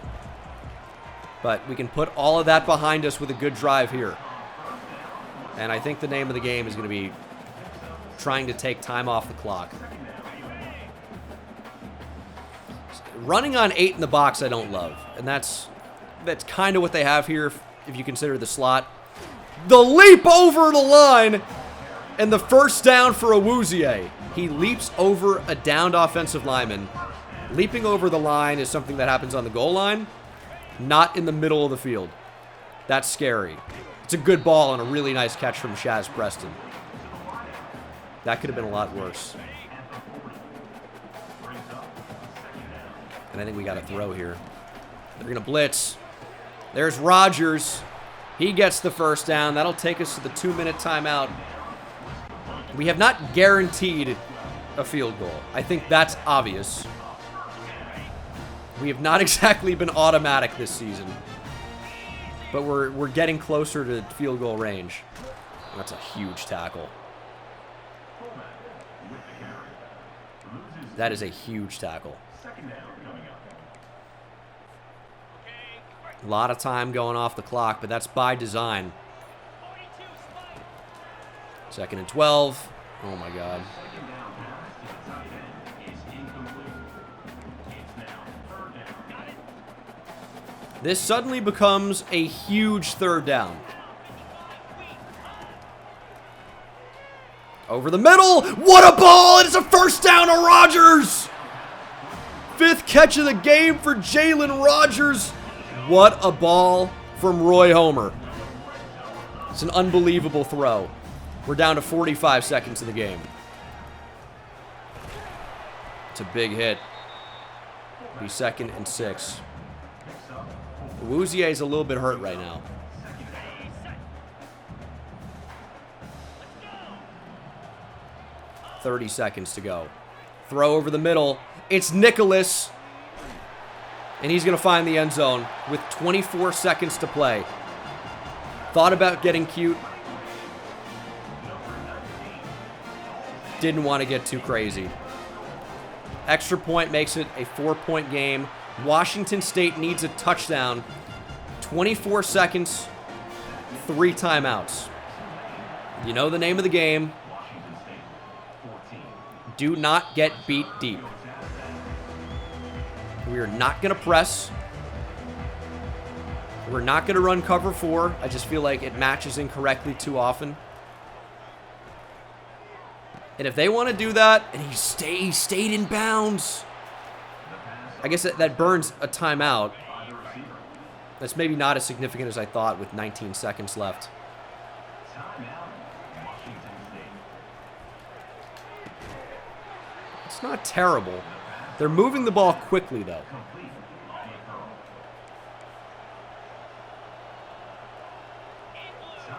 Speaker 1: But we can put all of that behind us with a good drive here. And I think the name of the game is going to be trying to take time off the clock. Running on 8 in the box, I don't love. And that's kind of what they have here if you consider the slot. The leap over the line and the first down for Awuzie. He leaps over a downed offensive lineman. Leaping over the line is something that happens on the goal line, not in the middle of the field. That's scary. It's a good ball and a really nice catch from Shaz Preston. That could have been a lot worse. And I think we got a throw here. They're going to blitz. There's Rodgers. He gets the first down. That'll take us to the 2-minute timeout. We have not guaranteed a field goal. I think that's obvious. We have not exactly been automatic this season. But we're getting closer to field goal range. That's a huge tackle. That is a huge tackle. A lot of time going off the clock, but that's by design. 2nd and 12. Oh, my God. This suddenly becomes a huge 3rd down. Over the middle. What a ball! It's a first down to Rodgers. 5th catch of the game for Jalen Rodgers. What a ball from Roy Homer. It's an unbelievable throw. We're down to 45 seconds in the game. It's a big hit. It'll be 2nd and 6. Awuzie is a little bit hurt right now. .30 seconds to go. Throw over the middle. It's Nicholas. And he's going to find the end zone with 24 seconds to play. Thought about getting cute. Didn't want to get too crazy. Extra point makes it a 4-point game. Washington State needs a touchdown. 24 seconds, 3 timeouts. You know the name of the game. Do not get beat deep. We are not going to press. We're not going to run cover 4. I just feel like it matches incorrectly too often. And if they want to do that, and he stayed in bounds. I guess that burns a timeout. That's maybe not as significant as I thought with 19 seconds left. It's not terrible. They're moving the ball quickly, though.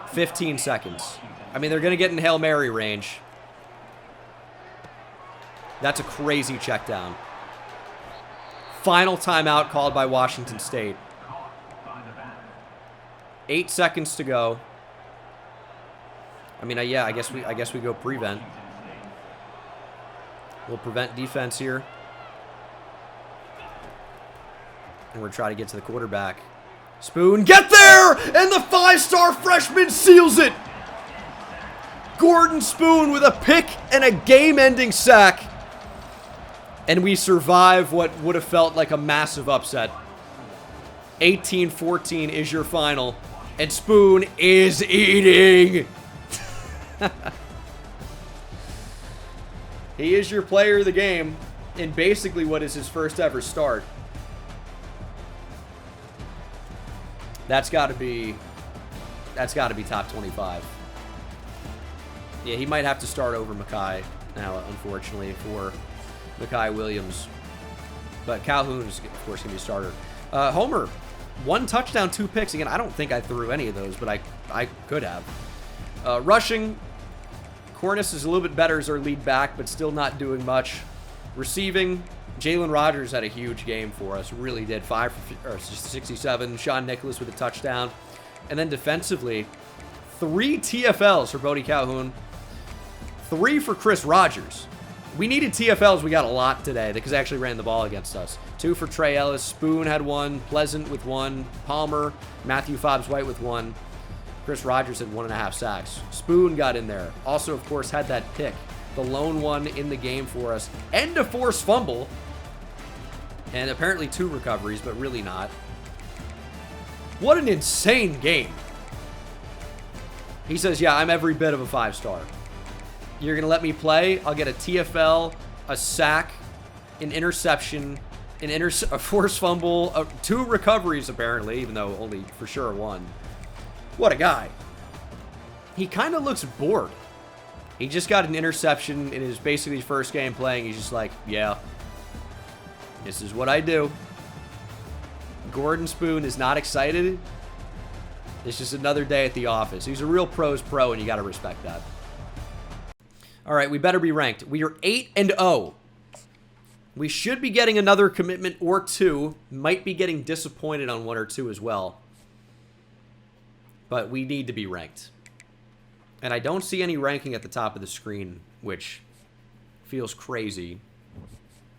Speaker 1: "15 seconds. I mean, they're going to get in Hail Mary range. That's a crazy check down. Final timeout called by Washington State. 8 seconds to go. I mean, yeah, I guess we go prevent. We'll prevent defense here. And we're trying to get to the quarterback. Spoon, get there! And the 5-star freshman seals it! Gordon Spoon with a pick and a game-ending sack. And we survive what would have felt like a massive upset. 18-14 is your final. And Spoon is eating. He is your player of the game in basically what is his first ever start. That's got to be top 25. Yeah, he might have to start over Mekhi now, unfortunately, for Mekhi Williams. But Calhoun is, of course, going to be a starter. Homer, 1 touchdown, 2 picks. Again, I don't think I threw any of those, but I could have. Rushing, Cornice is a little bit better as our lead back, but still not doing much. Receiving, Jalen Rogers had a huge game for us. Really did. 67. Sean Nicholas with a touchdown. And then defensively, 3 TFLs for Bodie Calhoun. 3 for Chris Rogers. We needed TFLs. We got a lot today because they actually ran the ball against us. 2 for Trey Ellis. Spoon had 1. Pleasant with 1. Palmer. Matthew Fobbs-White with 1. Chris Rogers had 1.5 sacks. Spoon got in there. Also, of course, had that pick. The lone one in the game for us. And a forced fumble. And apparently 2 recoveries, but really not. What an insane game. He says, yeah, I'm every bit of a 5-star. You're going to let me play? I'll get a TFL, a sack, an interception, a forced fumble, 2 recoveries apparently, even though only for sure 1. What a guy. He kind of looks bored. He just got an interception in his basically first game playing. He's just like, yeah, this is what I do. Gordon Spoon is not excited. It's just another day at the office. He's a real pro's pro, and you got to respect that. All right, we better be ranked. We are 8-0. We should be getting another commitment or 2. Might be getting disappointed on 1 or 2 as well. But we need to be ranked. And I don't see any ranking at the top of the screen, which feels crazy.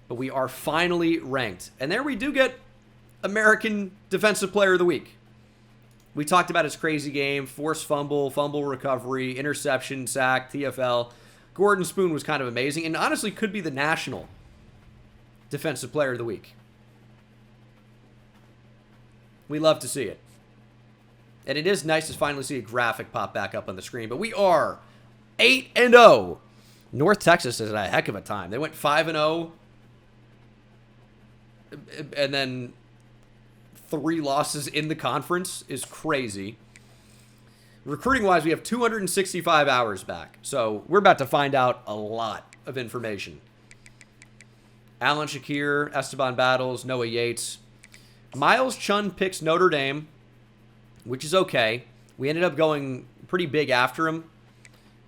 Speaker 1: But we are finally ranked. And there we do get American Defensive Player of the Week. We talked about his crazy game, forced fumble, fumble recovery, interception, sack, TFL. Gordon Spoon was kind of amazing and honestly could be the national Defensive Player of the Week. We love to see it. And it is nice to finally see a graphic pop back up on the screen. But we are 8-0. North Texas has had a heck of a time. They went 5-0. And then 3 losses in the conference is crazy. Recruiting-wise, we have 265 hours back. So we're about to find out a lot of information. Alan Shakir, Esteban Battles, Noah Yates. Miles Chun picks Notre Dame, which is okay. We ended up going pretty big after him,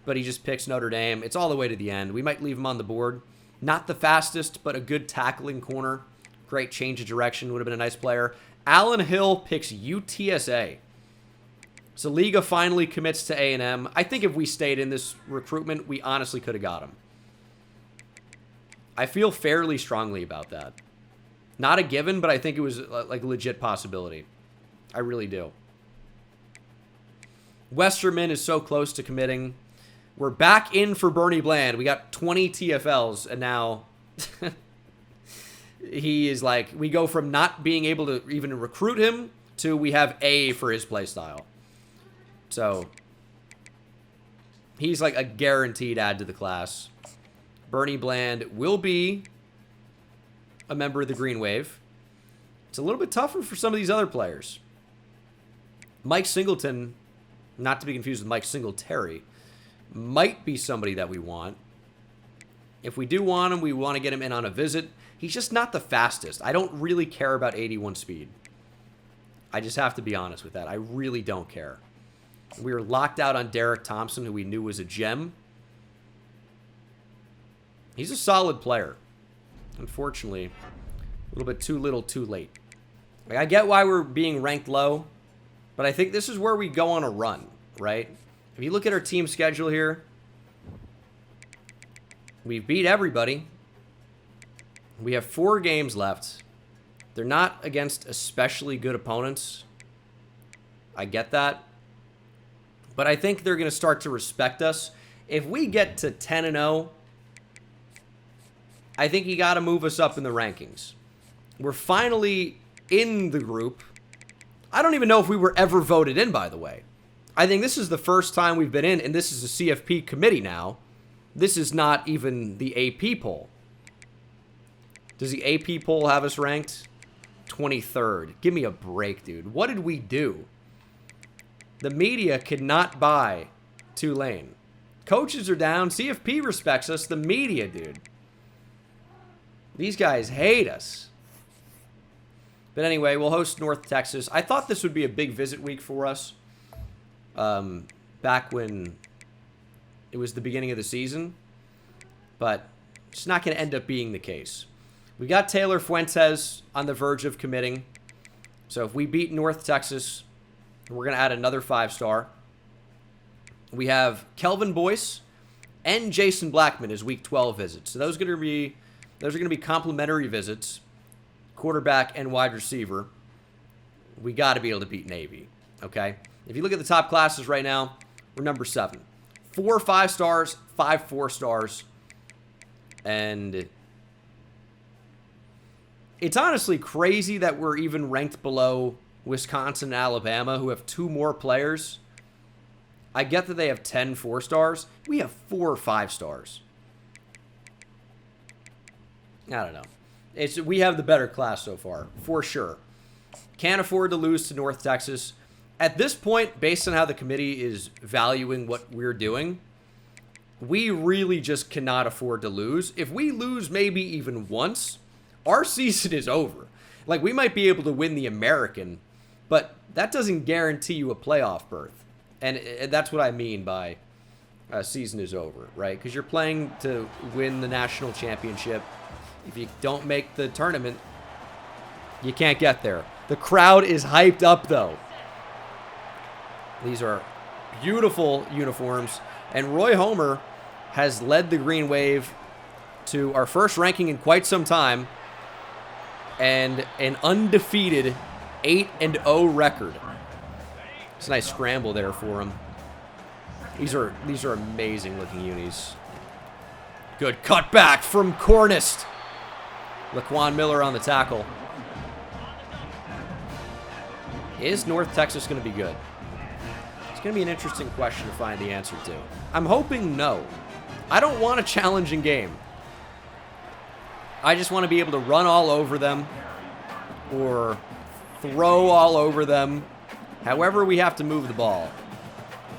Speaker 1: but he just picks Notre Dame. It's all the way to the end. We might leave him on the board. Not the fastest, but a good tackling corner. Great change of direction. Would have been a nice player. Alan Hill picks UTSA. So Liga finally commits to A&M. I think if we stayed in this recruitment, we honestly could have got him. I feel fairly strongly about that. Not a given, but I think it was like a legit possibility. I really do. Westerman is so close to committing. We're back in for Bernie Bland. We got 20 TFLs, and now he is like, we go from not being able to even recruit him to we have A for his playstyle. So he's like a guaranteed add to the class. Bernie Bland will be a member of the Green Wave. It's a little bit tougher for some of these other players. Mike Singleton, not to be confused with Mike Singletary, might be somebody that we want. If we do want him, we want to get him in on a visit. He's just not the fastest. I don't really care about 81 speed. I just have to be honest with that. I really don't care. We were locked out on Derek Thompson, who we knew was a gem. He's a solid player. Unfortunately, a little bit too little, too late. Like, I get why we're being ranked low, but I think this is where we go on a run, right? If you look at our team schedule here, we've beat everybody. We have 4 games left. They're not against especially good opponents. I get that. But I think they're going to start to respect us. If we get to 10-0, I think you got to move us up in the rankings. We're finally in the group. I don't even know if we were ever voted in, by the way. I think this is the first time we've been in, and this is a CFP committee now. This is not even the AP poll. Does the AP poll have us ranked? 23rd. Give me a break, dude. What did we do? The media cannot buy Tulane. Coaches are down. CFP respects us. The media, dude. These guys hate us. But anyway, we'll host North Texas. I thought this would be a big visit week for us. Back when it was the beginning of the season. But it's not going to end up being the case. We got Taylor Fuentes on the verge of committing. So if we beat North Texas, we're going to add another 5-star. We have Kelvin Boyce and Jason Blackman as week 12 visits. So those are going to be complimentary visits. Quarterback and wide receiver. We got to be able to beat Navy. Okay? If you look at the top classes right now, we're number 7. 4 5-stars, 5 4-stars. And it's honestly crazy that we're even ranked below Wisconsin and Alabama, who have 2 more players. I get that they have 10 4-stars. We have 4 5-stars. I don't know. We have the better class so far, for sure. Can't afford to lose to North Texas. At this point, based on how the committee is valuing what we're doing, we really just cannot afford to lose. If we lose maybe even once, our season is over. Like, we might be able to win the American, but that doesn't guarantee you a playoff berth. And that's what I mean by season is over, right? Because you're playing to win the national championship. If you don't make the tournament, you can't get there. The crowd is hyped up, though. These are beautiful uniforms. And Roy Homer has led the Green Wave to our first ranking in quite some time. And an undefeated 8-0 record. It's a nice scramble there for him. These are amazing looking unis. Good cutback from Cornist. Laquan Miller on the tackle. Is North Texas going to be good? It's going to be an interesting question to find the answer to. I'm hoping no. I don't want a challenging game. I just want to be able to run all over them or throw all over them. However we have to move the ball,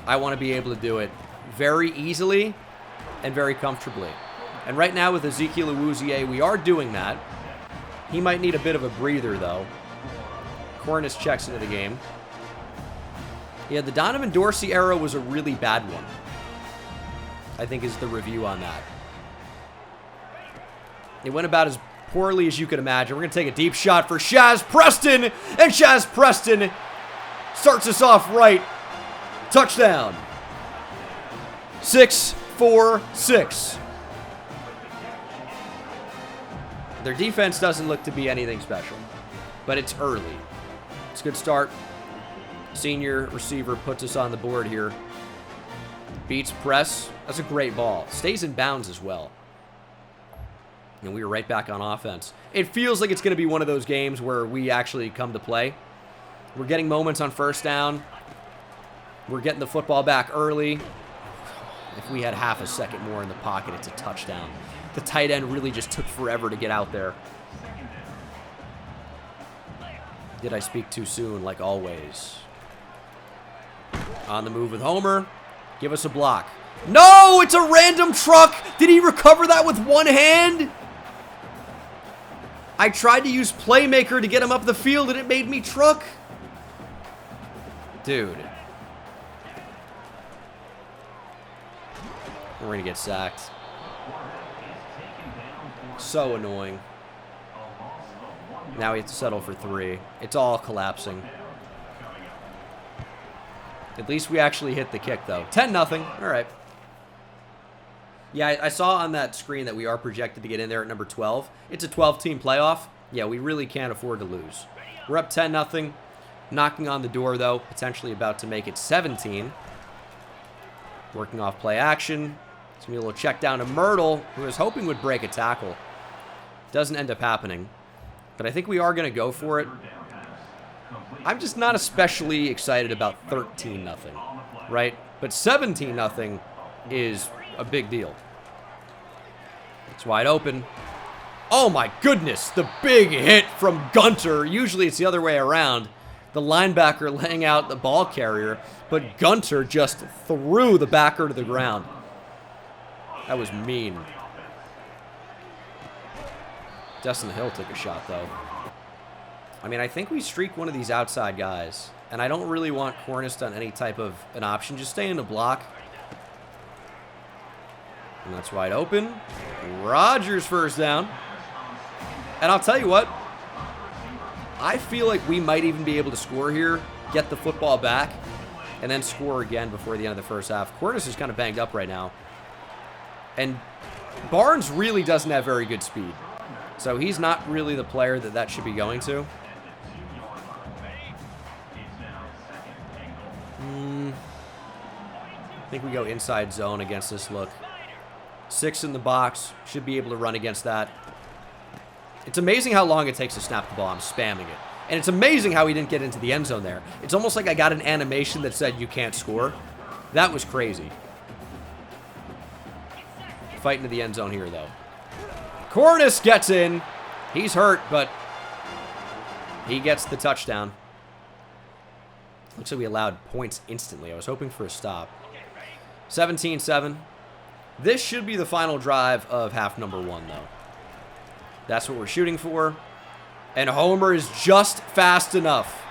Speaker 1: I want to be able to do it very easily and very comfortably. And right now with Ezekiel Awuzie, we are doing that. He might need a bit of a breather, though. Cornish checks into the game. Yeah, the Donovan Dorsey era was a really bad one, I think is the review on that. It went about as poorly as you could imagine. We're going to take a deep shot for Shaz Preston. And Shaz Preston starts us off right. Touchdown. 6-4-6. Their defense doesn't look to be anything special, but it's early. It's a good start. Senior receiver puts us on the board here. Beats press. That's a great ball. Stays in bounds as well. And we were right back on offense. It feels like it's going to be one of those games where we actually come to play. We're getting moments on first down. We're getting the football back early. If we had half a second more in the pocket, it's a touchdown. The tight end really just took forever to get out there. Did I speak too soon, like always? On the move with Homer. Give us a block. No, it's a random truck. Did he recover that with one hand? I tried to use Playmaker to get him up the field, and it made me truck. Dude. We're going to get sacked. So annoying. Now we have to settle for 3. It's all collapsing. At least we actually hit the kick, though. 10-0. All right. Yeah, I saw on that screen that we are projected to get in there at number 12. It's a 12-team playoff. Yeah, we really can't afford to lose. We're up 10-0. Knocking on the door, though. Potentially about to make it 17. Working off play action. It's going to be a little check down to Myrtle, who I was hoping would break a tackle. Doesn't end up happening. But I think we are going to go for it. I'm just not especially excited about 13-0, right? But 17-0 is a big deal. It's wide open. Oh my goodness, the big hit from Gunter. Usually it's the other way around. The linebacker laying out the ball carrier, but Gunter just threw the backer to the ground. That was mean. Destin Hill took a shot, though. I mean, I think we streak one of these outside guys, and I don't really want Cornish on any type of an option. Just stay in the block. And that's wide open. Rodgers first down. And I'll tell you what, I feel like we might even be able to score here, get the football back, and then score again before the end of the first half. Cornish is kind of banged up right now. And Barnes really doesn't have very good speed. So he's not really the player that should be going to. I think we go inside zone against this look. 6 in the box. Should be able to run against that. It's amazing how long it takes to snap the ball. I'm spamming it. And it's amazing how he didn't get into the end zone there. It's almost like I got an animation that said you can't score. That was crazy. Fighting to the end zone here, though. Cornish gets in. He's hurt, but he gets the touchdown. Looks like we allowed points instantly. I was hoping for a stop. 17-7. This should be the final drive of half number 1, though. That's what we're shooting for. And Homer is just fast enough.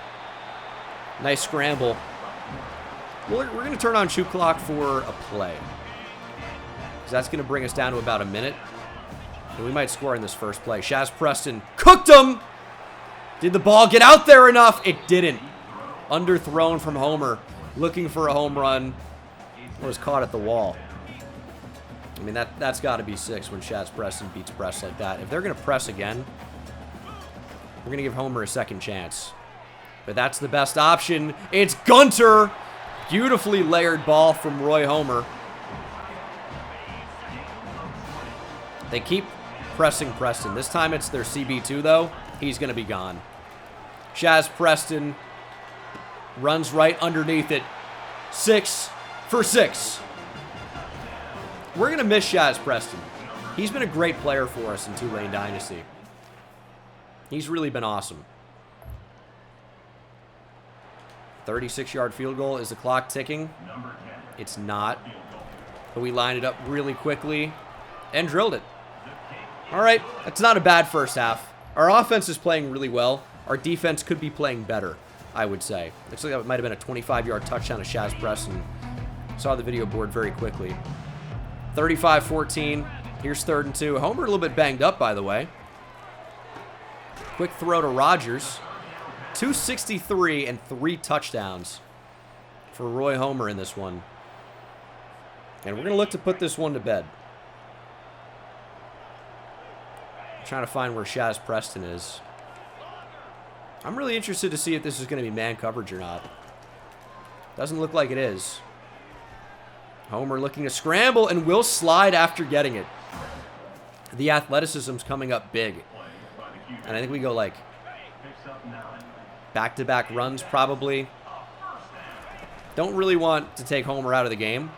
Speaker 1: Nice scramble. We're going to turn on shoot clock for a play. Because that's going to bring us down to about a minute. And we might score in this first play. Shaz Preston cooked him. Did the ball get out there enough? It didn't. Underthrown from Homer. Looking for a home run. Was caught at the wall. I mean, that's got to be 6 when Shaz Preston beats press like that. If they're going to press again, we're going to give Homer a second chance. But that's the best option. It's Gunter. Beautifully layered ball from Roy Homer. They keep pressing Preston. This time it's their CB2, though. He's going to be gone. Shaz Preston runs right underneath it. 6 for 6. We're going to miss Shaz Preston. He's been a great player for us in Tulane Dynasty. He's really been awesome. 36-yard field goal. Is the clock ticking? It's not. But we lined it up really quickly and drilled it. All right, that's not a bad first half. Our offense is playing really well. Our defense could be playing better, I would say. Looks like it might have been a 25-yard touchdown to Shaz Preston. Saw the video board very quickly. 35-14. Here's 3rd and 2. Homer a little bit banged up, by the way. Quick throw to Rodgers. 263 and 3 touchdowns for Roy Homer in this one. And we're going to look to put this one to bed. Trying to find where Shaz Preston is. I'm really interested to see if this is going to be man coverage or not. Doesn't look like it is. Homer looking to scramble and will slide after getting it. The athleticism's coming up big. And I think we go like back-to-back runs probably. Don't really want to take Homer out of the game.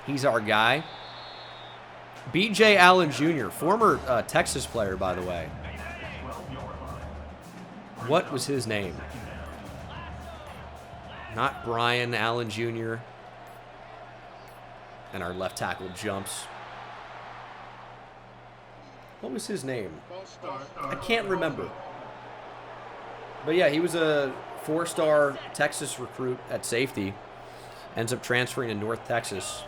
Speaker 1: He's our guy. B.J. Allen Jr., former Texas player, by the way. What was his name? Not Brian Allen Jr. And our left tackle jumps. What was his name? I can't remember. But yeah, he was a 4-star Texas recruit at safety. Ends up transferring to North Texas.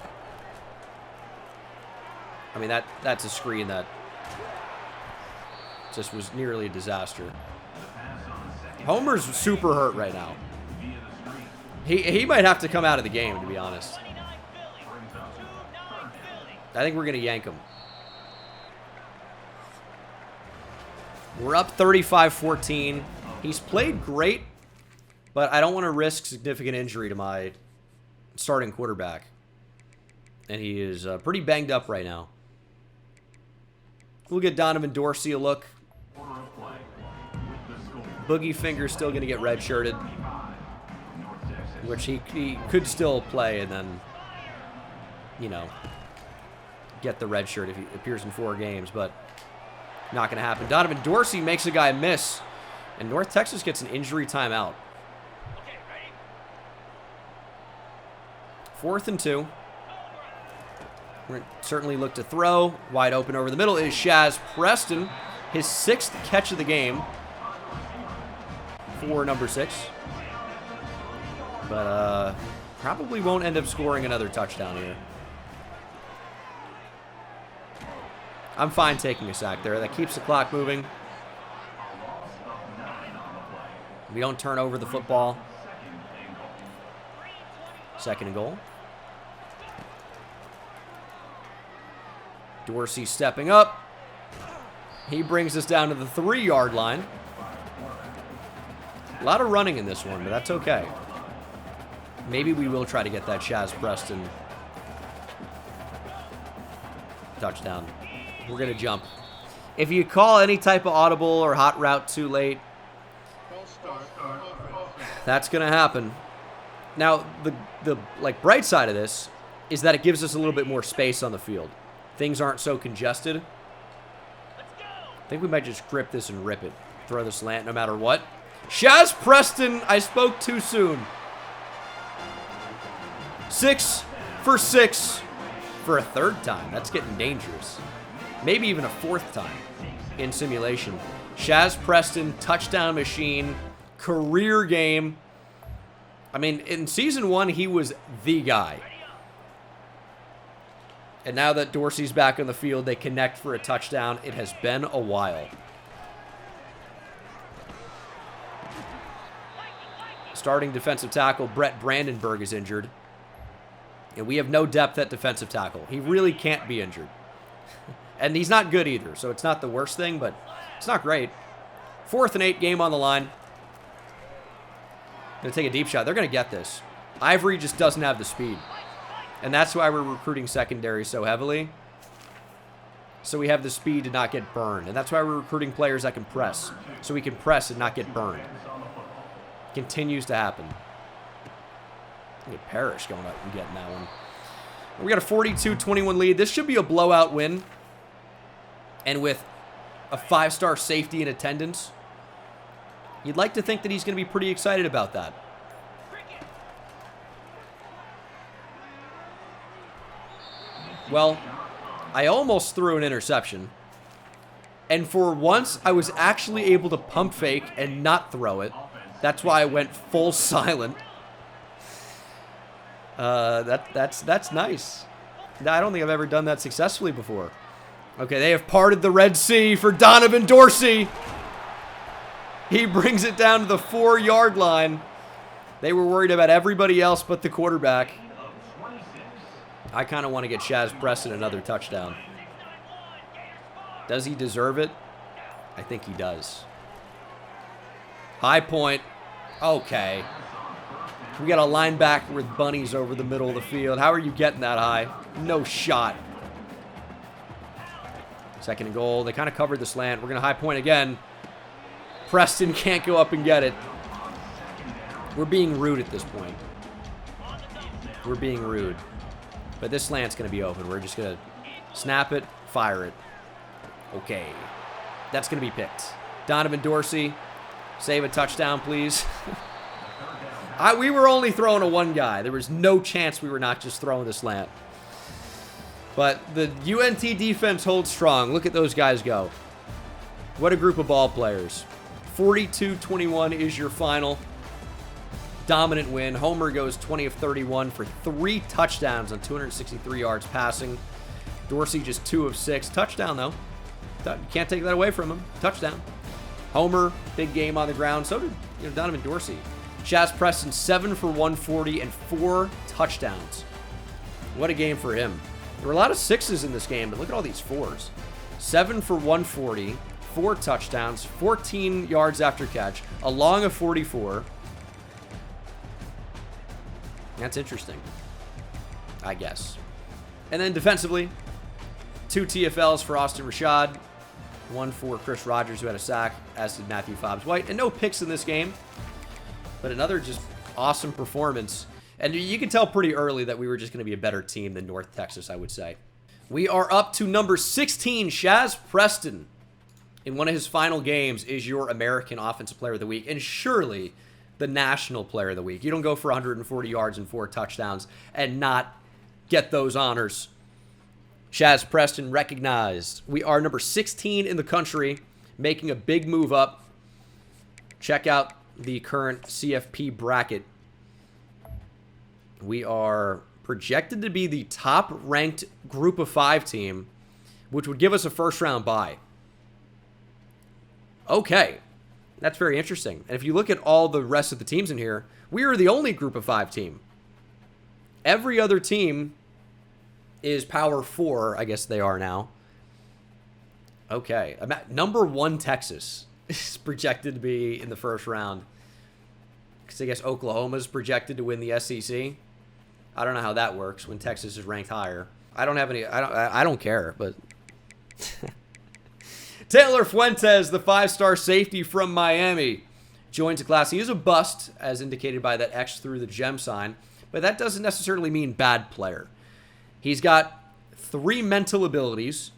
Speaker 1: I mean, that's a screen that just was nearly a disaster. Homer's super hurt right now. He might have to come out of the game, to be honest. I think we're going to yank him. We're up 35-14. He's played great, but I don't want to risk significant injury to my starting quarterback. And he is pretty banged up right now. We'll get Donovan Dorsey a look. Boogie Finger's still going to get redshirted, which he could still play and then, you know, get the red shirt if he appears in 4 games, but not going to happen. Donovan Dorsey makes a guy miss, and North Texas gets an injury timeout. 4th and 2. We're certainly look to throw. Wide open over the middle is Shaz Preston. His 6th catch of the game for number 6. But probably won't end up scoring another touchdown here. I'm fine taking a sack there. That keeps the clock moving. We don't turn over the football. 2nd and goal. Dorsey stepping up. He brings us down to the 3-yard line. A lot of running in this one, but that's okay. Maybe we will try to get that Shaz Preston touchdown. We're going to jump. If you call any type of audible or hot route too late, that's going to happen. Now, the like bright side of this is that it gives us a little bit more space on the field. Things aren't so congested. I think we might just grip this and rip it. Throw the slant no matter what. Shaz Preston, I spoke too soon. 6 for 6 for a 3rd time. That's getting dangerous. Maybe even a 4th time in simulation. Shaz Preston, touchdown machine, career game. I mean, in season 1, he was the guy. And now that Dorsey's back on the field, they connect for a touchdown. It has been a while. Starting defensive tackle, Brett Brandenburg, is injured. And we have no depth at defensive tackle. He really can't be injured. And he's not good either, so it's not the worst thing, but it's not great. 4th and 8, game on the line. Gonna take a deep shot. They're gonna get this. Ivory just doesn't have the speed. And that's why we're recruiting secondary so heavily. So we have the speed to not get burned. And that's why we're recruiting players that can press. So we can press and not get burned. Continues to happen. Look at Parrish going up and getting that one. We got a 42-21 lead. This should be a blowout win. And with a 5-star safety in attendance, you'd like to think that he's going to be pretty excited about that. Well, I almost threw an interception. And for once, I was actually able to pump fake and not throw it. That's why I went full silent. That's nice. I don't think I've ever done that successfully before. Okay, they have parted the Red Sea for Donovan Dorsey. He brings it down to the 4-yard line. They were worried about everybody else but the quarterback. I kind of want to get Shaz Preston another touchdown. Does he deserve it? I think he does. High point. Okay. We got a linebacker with bunnies over the middle of the field. How are you getting that high? No shot. Second and goal. They kind of covered the slant. We're going to high point again. Preston can't go up and get it. We're being rude at this point. We're being rude. But this slant's going to be open. We're just going to snap it, fire it. Okay. That's going to be picked. Donovan Dorsey, save a touchdown, please. We were only throwing a one guy. There was no chance we were not just throwing the slant. But the UNT defense holds strong. Look at those guys go. What a group of ball players. 42-21 is your final. Dominant win. Homer goes 20 of 31 for 3 touchdowns on 263 yards passing. Dorsey just 2 of 6. Touchdown, though. You can't take that away from him. Touchdown. Homer, big game on the ground. So did Donovan Dorsey. Chaz Preston, 7 for 140 and 4 touchdowns. What a game for him. There were a lot of 6s in this game, but look at all these 4s. 7 for 140, 4 touchdowns, 14 yards after catch, a long of 44. That's interesting, I guess. And then defensively, 2 TFLs for Austin Rashad, 1 for Chris Rogers, who had a sack, as did Matthew Fobbs-White, and no picks in this game. But another just awesome performance. And you can tell pretty early that we were just going to be a better team than North Texas, I would say. We are up to number 16, Chaz Preston. In one of his final games is your American Offensive Player of the Week, and surely the National Player of the Week. You don't go for 140 yards and 4 touchdowns and not get those honors. Chaz Preston recognized. We are number 16 in the country, making a big move up. Check out the current CFP bracket. We are projected to be the top-ranked Group of 5 team, which would give us a first-round bye. Okay. That's very interesting. And if you look at all the rest of the teams in here, we are the only Group of 5 team. Every other team is Power 4, I guess they are now. Okay. Number 1 Texas is projected to be in the first round. Because I guess Oklahoma's projected to win the SEC. I don't know how that works when Texas is ranked higher. I don't care, but Taylor Fuentes, the 5-star safety from Miami, joins the class. He is a bust, as indicated by that X through the gem sign, but that doesn't necessarily mean bad player. He's got 3 mental abilities,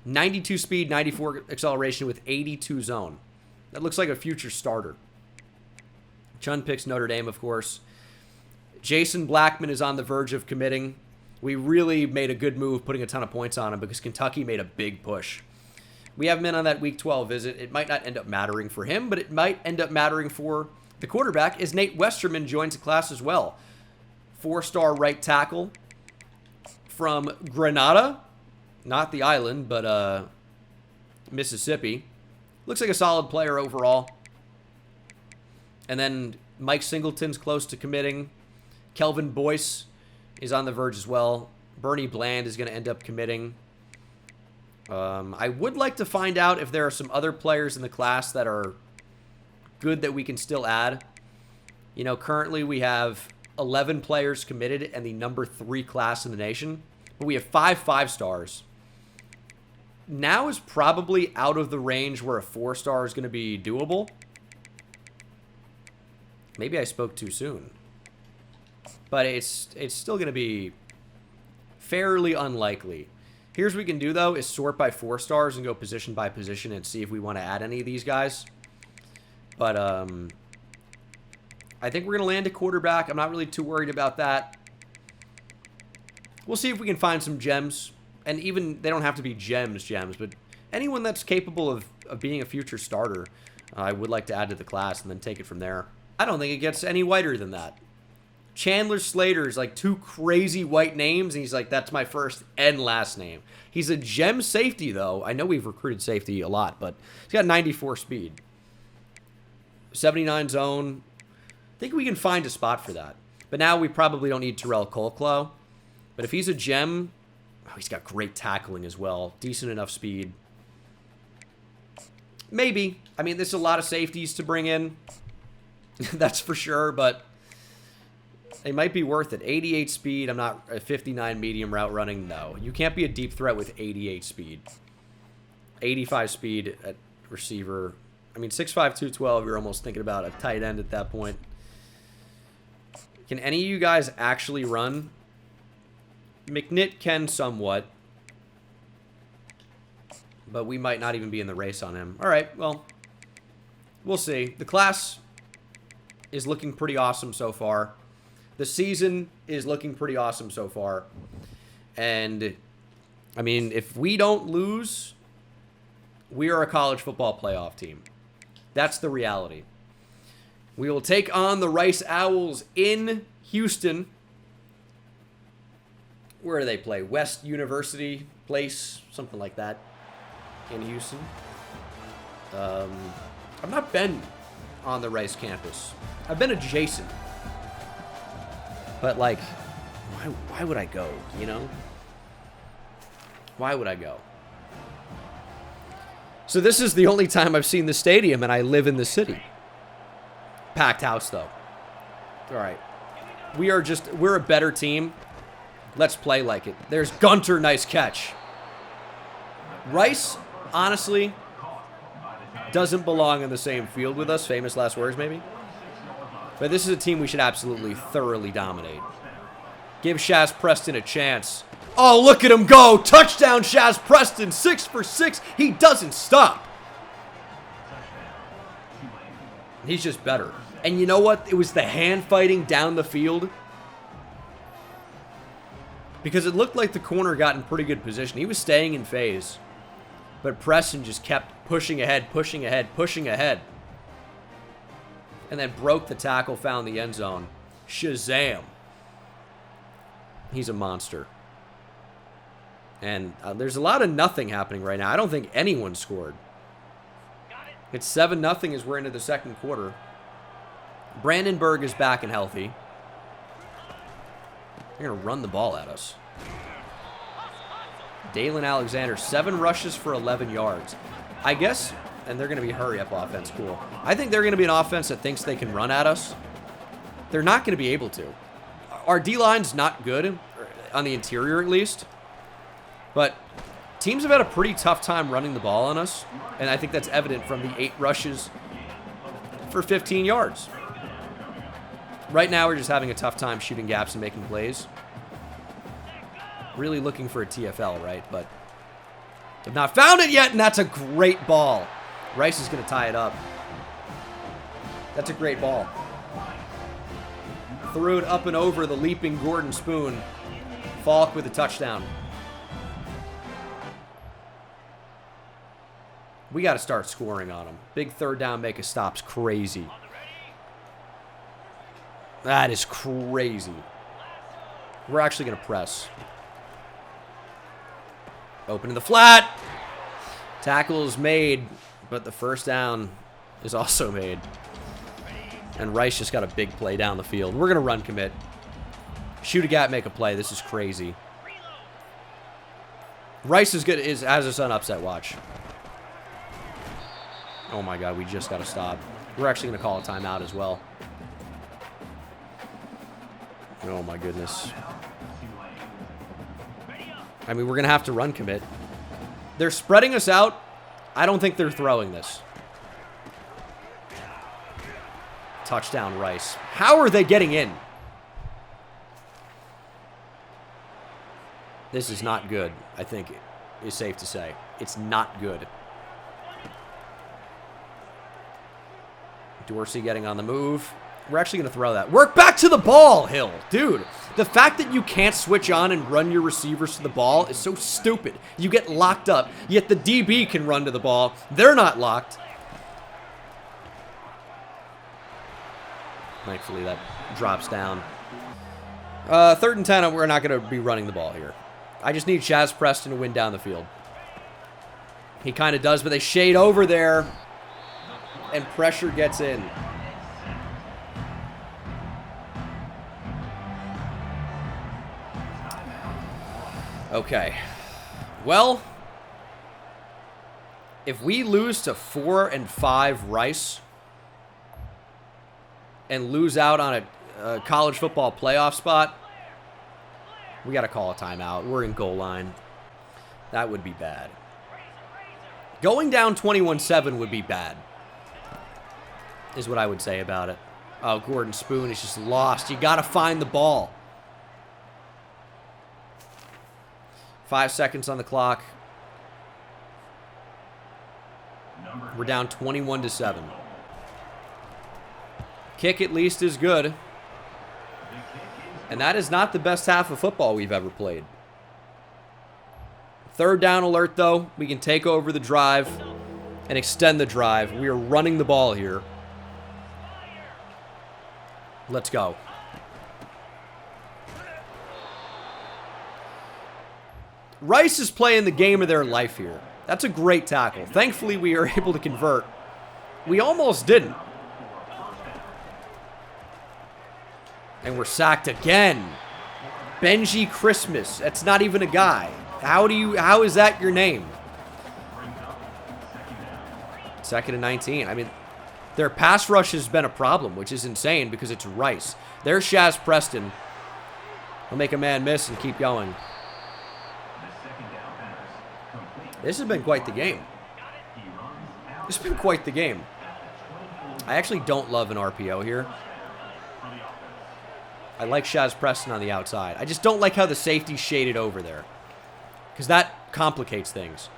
Speaker 1: 92 speed, 94 acceleration with 82 zone. That looks like a future starter. Chun picks Notre Dame, of course. Jason Blackman is on the verge of committing. We really made a good move putting a ton of points on him because Kentucky made a big push. We have him in on that Week 12 visit. It might not end up mattering for him, but it might end up mattering for the quarterback as Nate Westerman joins the class as well. 4-star right tackle from Grenada. Not the island, but Mississippi. Looks like a solid player overall. And then Mike Singleton's close to committing. Kelvin Boyce is on the verge as well. Bernie Bland is going to end up committing. I would like to find out if there are some other players in the class that are good that we can still add. You know, currently we have 11 players committed and the number 3 class in the nation. But we have 5 5-stars. Now is probably out of the range where a 4-star is going to be doable. Maybe I spoke too soon. But it's still going to be fairly unlikely. Here's what we can do, though, is sort by 4-stars and go position by position and see if we want to add any of these guys. But I think we're going to land a quarterback. I'm not really too worried about that. We'll see if we can find some gems. And even, they don't have to be gems, but anyone that's capable of being a future starter, I would like to add to the class and then take it from there. I don't think it gets any whiter than that. Chandler Slater's like 2 crazy white names, and he's like, that's my first and last name. He's a gem safety, though. I know we've recruited safety a lot, but he's got 94 speed. 79 zone. I think we can find a spot for that. But now we probably don't need Terrell Colclough. But if he's a gem, he's got great tackling as well. Decent enough speed. Maybe. I mean, there's a lot of safeties to bring in. That's for sure, but They might be worth it. 88 speed. I'm not a 59 medium route running. No. You can't be a deep threat with 88 speed. 85 speed at receiver. I mean, 6'5", 212, you're almost thinking about a tight end at that point. Can any of you guys actually run? McNitt can somewhat. But we might not even be in the race on him. All right, well, we'll see. The class is looking pretty awesome so far. The season is looking pretty awesome so far. And, I mean, if we don't lose, we are a college football playoff team. That's the reality. We will take on the Rice Owls in Houston. Where do they play? West University Place, something like that, in Houston. I've not been on the Rice campus. I've been adjacent. But, like, why would I go, you know? Why would I go? So this is the only time I've seen the stadium, and I live in the city. Packed house, though. All right. We're a better team. Let's play like it. There's Gunter, nice catch. Rice, honestly, doesn't belong in the same field with us. Famous last words, maybe. But this is a team we should absolutely thoroughly dominate. Give Shaz Preston a chance. Oh, look at him go. Touchdown, Shaz Preston. 6 for 6. He doesn't stop. He's just better. And you know what? It was the hand fighting down the field. Because it looked like the corner got in pretty good position. He was staying in phase. But Preston just kept pushing ahead, pushing ahead, pushing ahead. And then broke the tackle, found the end zone. Shazam. He's a monster. And there's a lot of nothing happening right now. I don't think anyone scored. It's 7-0 as we're into the second quarter. Brandenburg is back and healthy. They're going to run the ball at us. Dalen Alexander, 7 rushes for 11 yards. I guess, and they're going to be hurry-up offense. Cool. I think they're going to be an offense that thinks they can run at us. They're not going to be able to. Our D-line's not good, on the interior at least. But teams have had a pretty tough time running the ball on us, and I think that's evident from the 8 rushes for 15 yards. Right now, we're just having a tough time shooting gaps and making plays. Really looking for a TFL, right? But have not found it yet, and that's a great ball. Rice is going to tie it up. That's a great ball. Threw it up and over the leaping Gordon Spoon. Falk with a touchdown. We got to start scoring on them. Big third down, make a stop's crazy. That is crazy. We're actually going to press. Open to the flat. Tackle is made, but the first down is also made. And Rice just got a big play down the field. We're going to run commit. Shoot a gap, make a play. This is crazy. Rice is good. Has us on upset watch. Oh my God, we just got to stop. We're actually going to call a timeout as well. Oh my goodness. I mean, we're going to have to run commit. They're spreading us out. I don't think they're throwing this. Touchdown, Rice. How are they getting in? This is not good, I think is safe to say. It's not good. Dorsey getting on the move. We're actually going to throw that. Work back to the ball, Hill. Dude, the fact that you can't switch on and run your receivers to the ball is so stupid. You get locked up, yet the DB can run to the ball. They're not locked. Thankfully, that drops down. 3rd and 10, we're not going to be running the ball here. I just need Shaz Preston to win down the field. He kind of does, but they shade over there, and pressure gets in. Okay. Well, if we lose to 4 and 5 Rice and lose out on a college football playoff spot. We got to call a timeout. We're in goal line. That would be bad. Going down 21-7 would be bad, is what I would say about it. Oh, Gordon Spoon is just lost. You got to find the ball. 5 seconds on the clock. We're down 21-7. Kick at least is good. And that is not the best half of football we've ever played. Third down alert, though. We can take over the drive and extend the drive. We are running the ball here. Let's go. Rice is playing the game of their life here. That's a great tackle. Thankfully, we are able to convert. We almost didn't. And we're sacked again. Benji Christmas. That's not even a guy. How is that your name? 2nd and 19. I mean, their pass rush has been a problem, which is insane because it's Rice. There's Shaz Preston. He'll make a man miss and keep going. This has been quite the game. This has been quite the game. I actually don't love an RPO here. I like Shaz Preston on the outside. I just don't like how the safety's shaded over there, because that complicates things.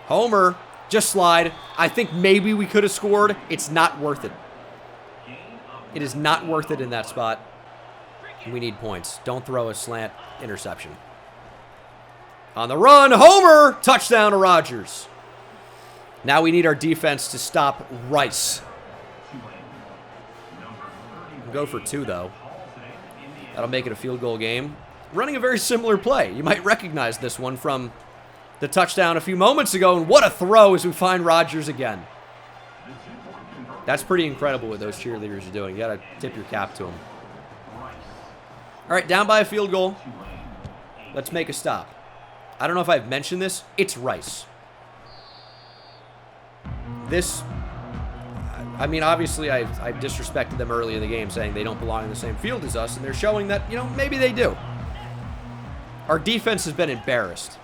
Speaker 1: Homer, just slide. I think maybe we could have scored. It's not worth it. It is not worth it in that spot. We need points. Don't throw a slant interception. On the run, Homer! Touchdown to Rodgers. Now we need our defense to stop Rice. We'll go for 2, though. That'll make it a field goal game. Running a very similar play. You might recognize this one from the touchdown a few moments ago, and what a throw as we find Rodgers again. That's pretty incredible what those cheerleaders are doing. You gotta tip your cap to them. All right, down by a field goal. Let's make a stop. I don't know if I've mentioned this. It's Rice. This, I mean, obviously I've disrespected them early in the game saying they don't belong in the same field as us, and they're showing that, you know, maybe they do. Our defense has been embarrassed.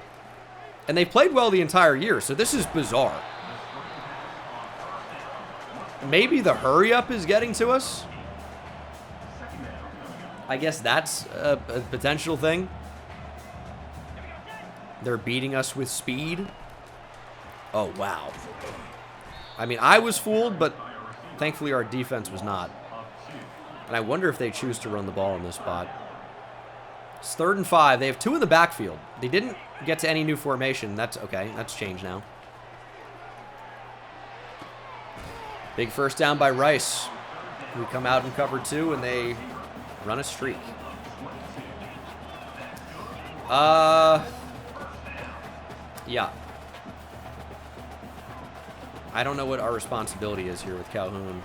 Speaker 1: And they've played well the entire year, so this is bizarre. Maybe the hurry-up is getting to us. I guess that's a potential thing. They're beating us with speed. Oh, wow. I mean, I was fooled, but thankfully our defense was not. And I wonder if they choose to run the ball in this spot. It's 3rd and 5. They have 2 in the backfield. They didn't get to any new formation. That's okay. That's changed now. Big first down by Rice. We come out in cover 2, and they run a streak. Yeah. I don't know what our responsibility is here with Calhoun.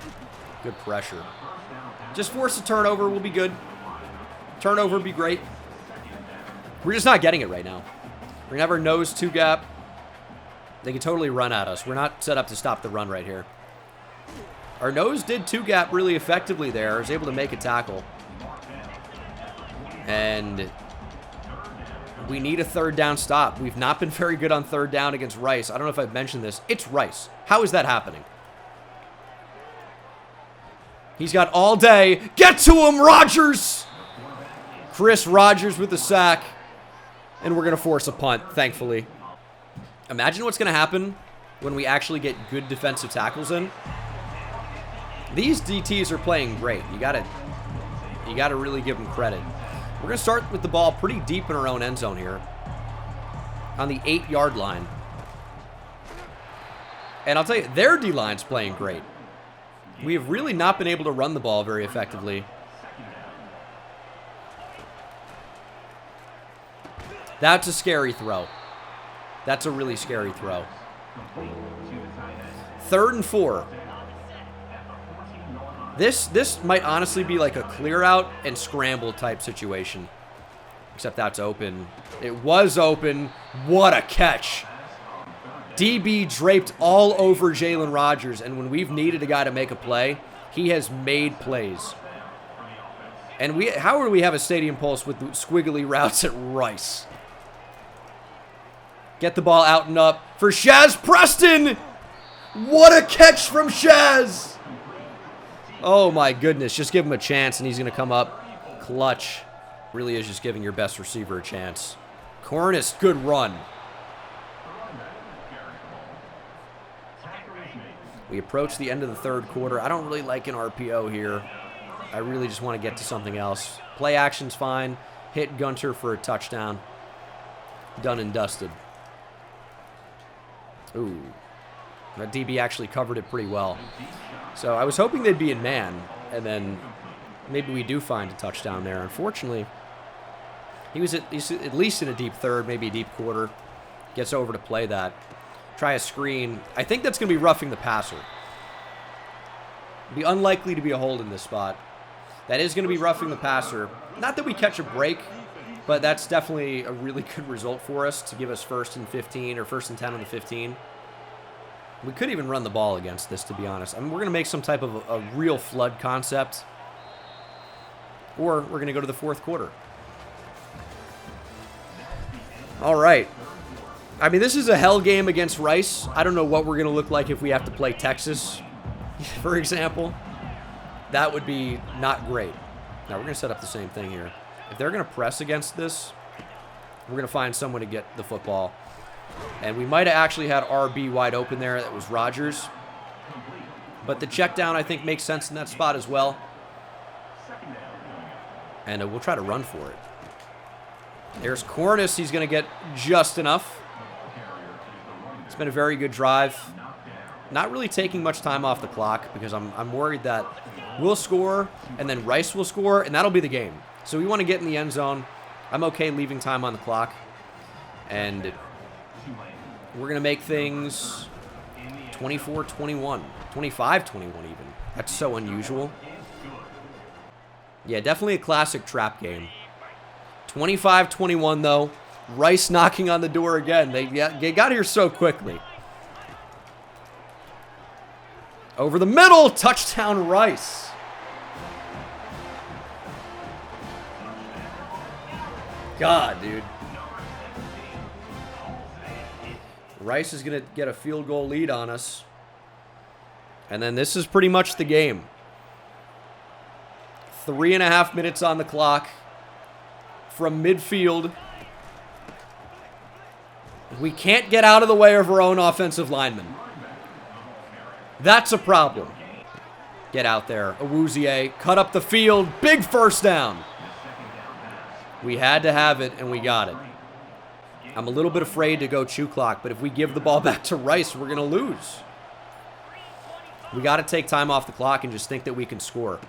Speaker 1: Good pressure. Just force a turnover. We'll be good. Turnover would be great. We're just not getting it right now. We're going to have our nose 2 gap. They can totally run at us. We're not set up to stop the run right here. Our nose did 2 gap really effectively there. I was able to make a tackle. And we need a 3rd down stop. We've not been very good on 3rd down against Rice. I don't know if I've mentioned this. It's Rice. How is that happening? He's got all day. Get to him, Rodgers! Chris Rodgers with the sack. And we're going to force a punt, thankfully. Imagine what's going to happen when we actually get good defensive tackles in. These DTs are playing great. You gotta really give them credit. We're going to start with the ball pretty deep in our own end zone here. On the 8-yard line. And I'll tell you, their D-line's playing great. We have really not been able to run the ball very effectively. That's a scary throw. That's a really scary throw. 3rd and 4. This might honestly be like a clear out and scramble type situation. Except that's open. It was open. What a catch. DB draped all over Jalen Rodgers, and when we've needed a guy to make a play, he has made plays. And how do we have a stadium pulse with squiggly routes at Rice? Get the ball out and up for Shaz Preston. What a catch from Shaz. Oh my goodness. Just give him a chance and he's going to come up clutch. Really is just giving your best receiver a chance. Cornice, good run. We approach the end of the third quarter. I don't really like an RPO here. I really just want to get to something else. Play action's fine. Hit Gunter for a touchdown. Done and dusted. Ooh. That DB actually covered it pretty well. So I was hoping they'd be in man, and then maybe we do find a touchdown there. Unfortunately, he's at least in a deep third, maybe a deep quarter. Gets over to play that. Try a screen. I think that's going to be roughing the passer. Be unlikely to be a hold in this spot. That is going to be roughing the passer. Not that we catch a break, but that's definitely a really good result for us to give us 1st and 15 or 1st and 10 on the 15. We could even run the ball against this, to be honest. I mean, we're going to make some type of a real flood concept. Or we're going to go to the fourth quarter. All right. I mean, this is a hell game against Rice. I don't know what we're going to look like if we have to play Texas, for example. That would be not great. Now, we're going to set up the same thing here. If they're going to press against this, we're going to find someone to get the football. And we might have actually had RB wide open there. That was Rogers. But the check down, I think, makes sense in that spot as well. And we'll try to run for it. There's Cornice. He's going to get just enough. It's been a very good drive. Not really taking much time off the clock because I'm worried that we'll score and then Rice will score, and that'll be the game. So we want to get in the end zone. I'm okay leaving time on the clock. And we're going to make things 24-21. 25-21 even. That's so unusual. Yeah, definitely a classic trap game. 25-21 though. Rice knocking on the door again. They got here so quickly. Over the middle. Touchdown Rice. God, dude. Rice is going to get a field goal lead on us. And then this is pretty much the game. 3.5 minutes on the clock. From midfield. We can't get out of the way of our own offensive lineman. That's a problem. Get out there. Awuzie, cut up the field. Big first down. We had to have it, and we got it. I'm a little bit afraid to go chew clock, but if we give the ball back to Rice, we're going to lose. We got to take time off the clock and just think that we can score.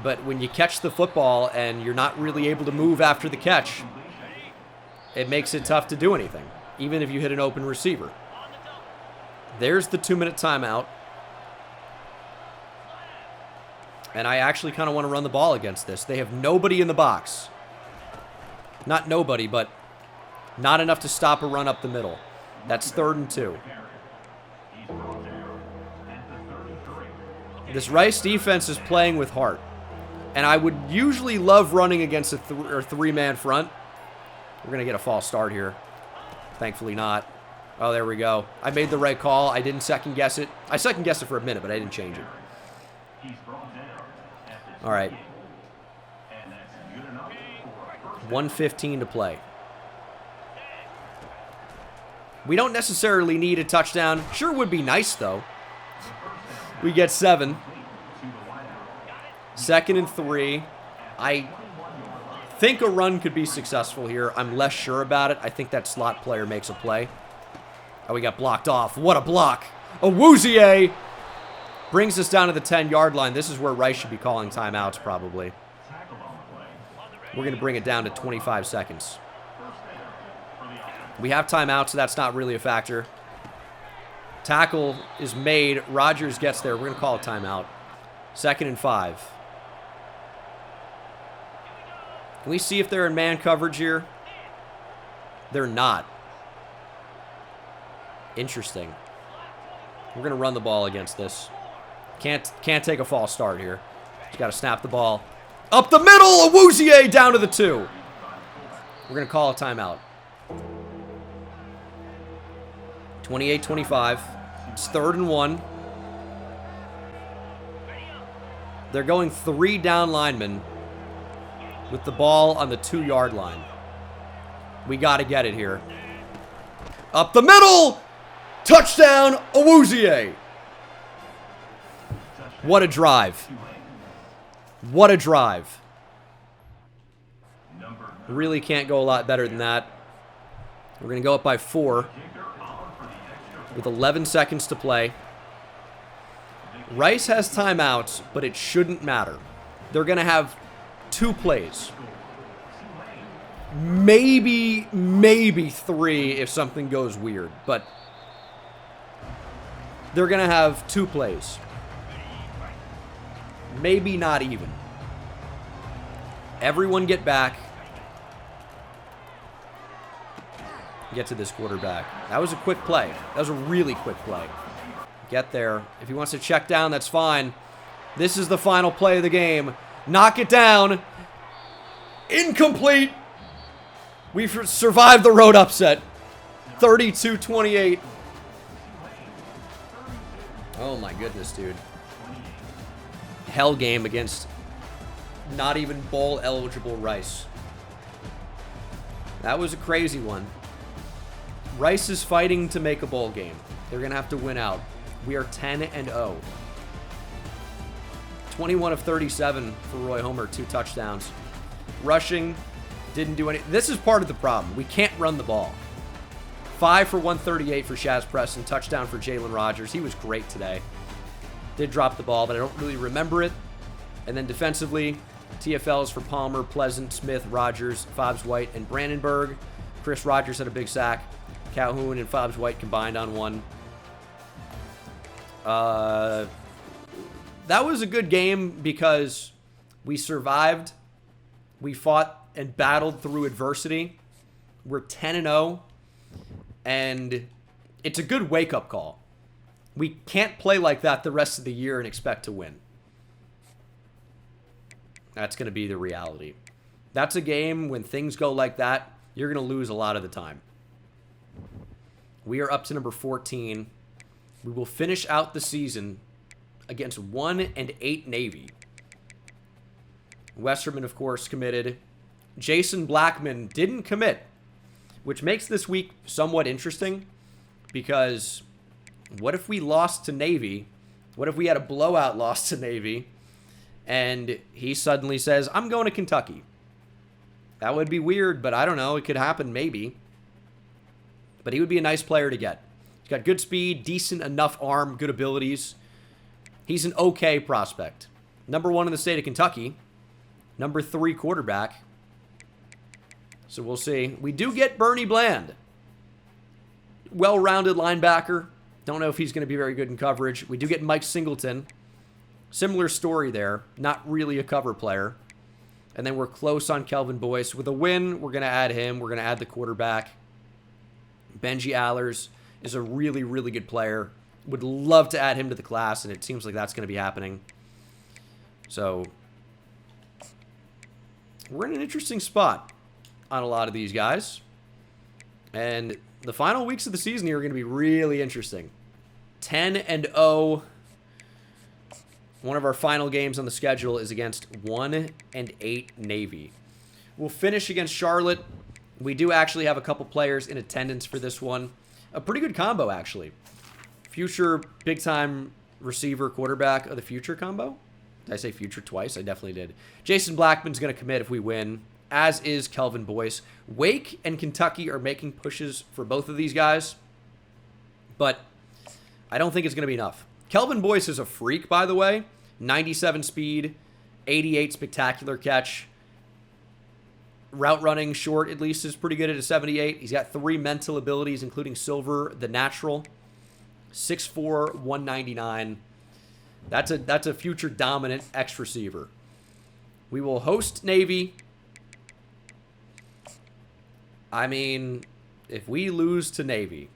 Speaker 1: But when you catch the football and you're not really able to move after the catch, it makes it tough to do anything, even if you hit an open receiver. There's the 2-minute timeout. And I actually kind of want to run the ball against this. They have nobody in the box. Not nobody, but not enough to stop a run up the middle. That's 3rd and 2. This Rice defense is playing with heart. And I would usually love running against a three-man front. We're going to get a false start here. Thankfully not. Oh, there we go. I made the right call. I didn't second-guess it. I second-guessed it for a minute, but I didn't change it. All right. 1:15 to play. We don't necessarily need a touchdown. Sure would be nice, though. We get 7. 2nd and 3. I think a run could be successful here. I'm less sure about it. I think that slot player makes a play. Oh, we got blocked off. What a block. Awuzie brings us down to the 10-yard line. This is where Rice should be calling timeouts, probably. We're going to bring it down to 25 seconds. We have timeouts, so that's not really a factor. Tackle is made. Rogers gets there. We're going to call a timeout. 2nd and 5. Can we see if they're in man coverage here? They're not. Interesting. We're going to run the ball against this. Can't take a false start here. He's got to snap the ball. Up the middle, Awuzie down to the 2. We're going to call a timeout. 28-25. It's 3rd and 1. They're going 3 down linemen with the ball on the 2-yard line. We got to get it here. Up the middle! Touchdown, Awuzie! What a drive. What a drive. Really can't go a lot better than that. We're going to go up by 4 with 11 seconds to play. Rice has timeouts, but it shouldn't matter. They're going to have 2 plays. Maybe 3 if something goes weird, but they're going to have 2 plays. Maybe not even. Everyone get back. Get to this quarterback. That was a quick play. That was a really quick play. Get there. If he wants to check down, that's fine. This is the final play of the game. Knock it down. Incomplete. We've survived the road upset. 32-28. Oh my goodness, dude. Hell game against not even bowl eligible Rice. That was a crazy one. Rice is fighting to make a bowl game. They're going to have to win out. We are 10-0. 21 of 37 for Roy Homer, 2 touchdowns. Rushing, didn't do any. This is part of the problem. We can't run the ball. 5 for 138 for Shaz Preston, touchdown for Jalen Rogers. He was great today. Did drop the ball, but I don't really remember it. And then defensively, TFLs for Palmer, Pleasant, Smith, Rogers, Fobbs White, and Brandenburg. Chris Rogers had a big sack. Calhoun and Fobbs White combined on 1. That was a good game because we survived. We fought and battled through adversity. We're 10-0, and it's a good wake-up call. We can't play like that the rest of the year and expect to win. That's going to be the reality. That's a game when things go like that, you're going to lose a lot of the time. We are up to number 14. We will finish out the season against 1-8 Navy. Westerman, of course, committed. Jason Blackman didn't commit, which makes this week somewhat interesting because what if we lost to Navy? What if we had a blowout loss to Navy and he suddenly says, I'm going to Kentucky? That would be weird, but I don't know. It could happen, maybe. But he would be a nice player to get. He's got good speed, decent enough arm, good abilities. He's an okay prospect. Number 1 in the state of Kentucky. Number 3 quarterback. So we'll see. We do get Bernie Bland. Well-rounded linebacker. Don't know if he's going to be very good in coverage. We do get Mike Singleton. Similar story there. Not really a cover player. And then we're close on Kelvin Boyce. With a win, we're going to add him. We're going to add the quarterback. Benji Allers is a really, really good player. Would love to add him to the class, and it seems like that's going to be happening. So we're in an interesting spot on a lot of these guys. And the final weeks of the season here are going to be really interesting. 10-0. One of our final games on the schedule is against 1-8 Navy. We'll finish against Charlotte. We do actually have a couple players in attendance for this one. A pretty good combo, actually. Future big-time receiver quarterback of the future combo. Did I say future twice? I definitely did. Jason Blackman's going to commit if we win, as is Kelvin Boyce. Wake and Kentucky are making pushes for both of these guys, but I don't think it's going to be enough. Kelvin Boyce is a freak, by the way. 97 speed, 88 spectacular catch. Route running short, at least, is pretty good at a 78. He's got 3 mental abilities, including Silver, the natural. 6'4", 199. That's a future dominant X receiver. We will host Navy. I mean, if we lose to Navy.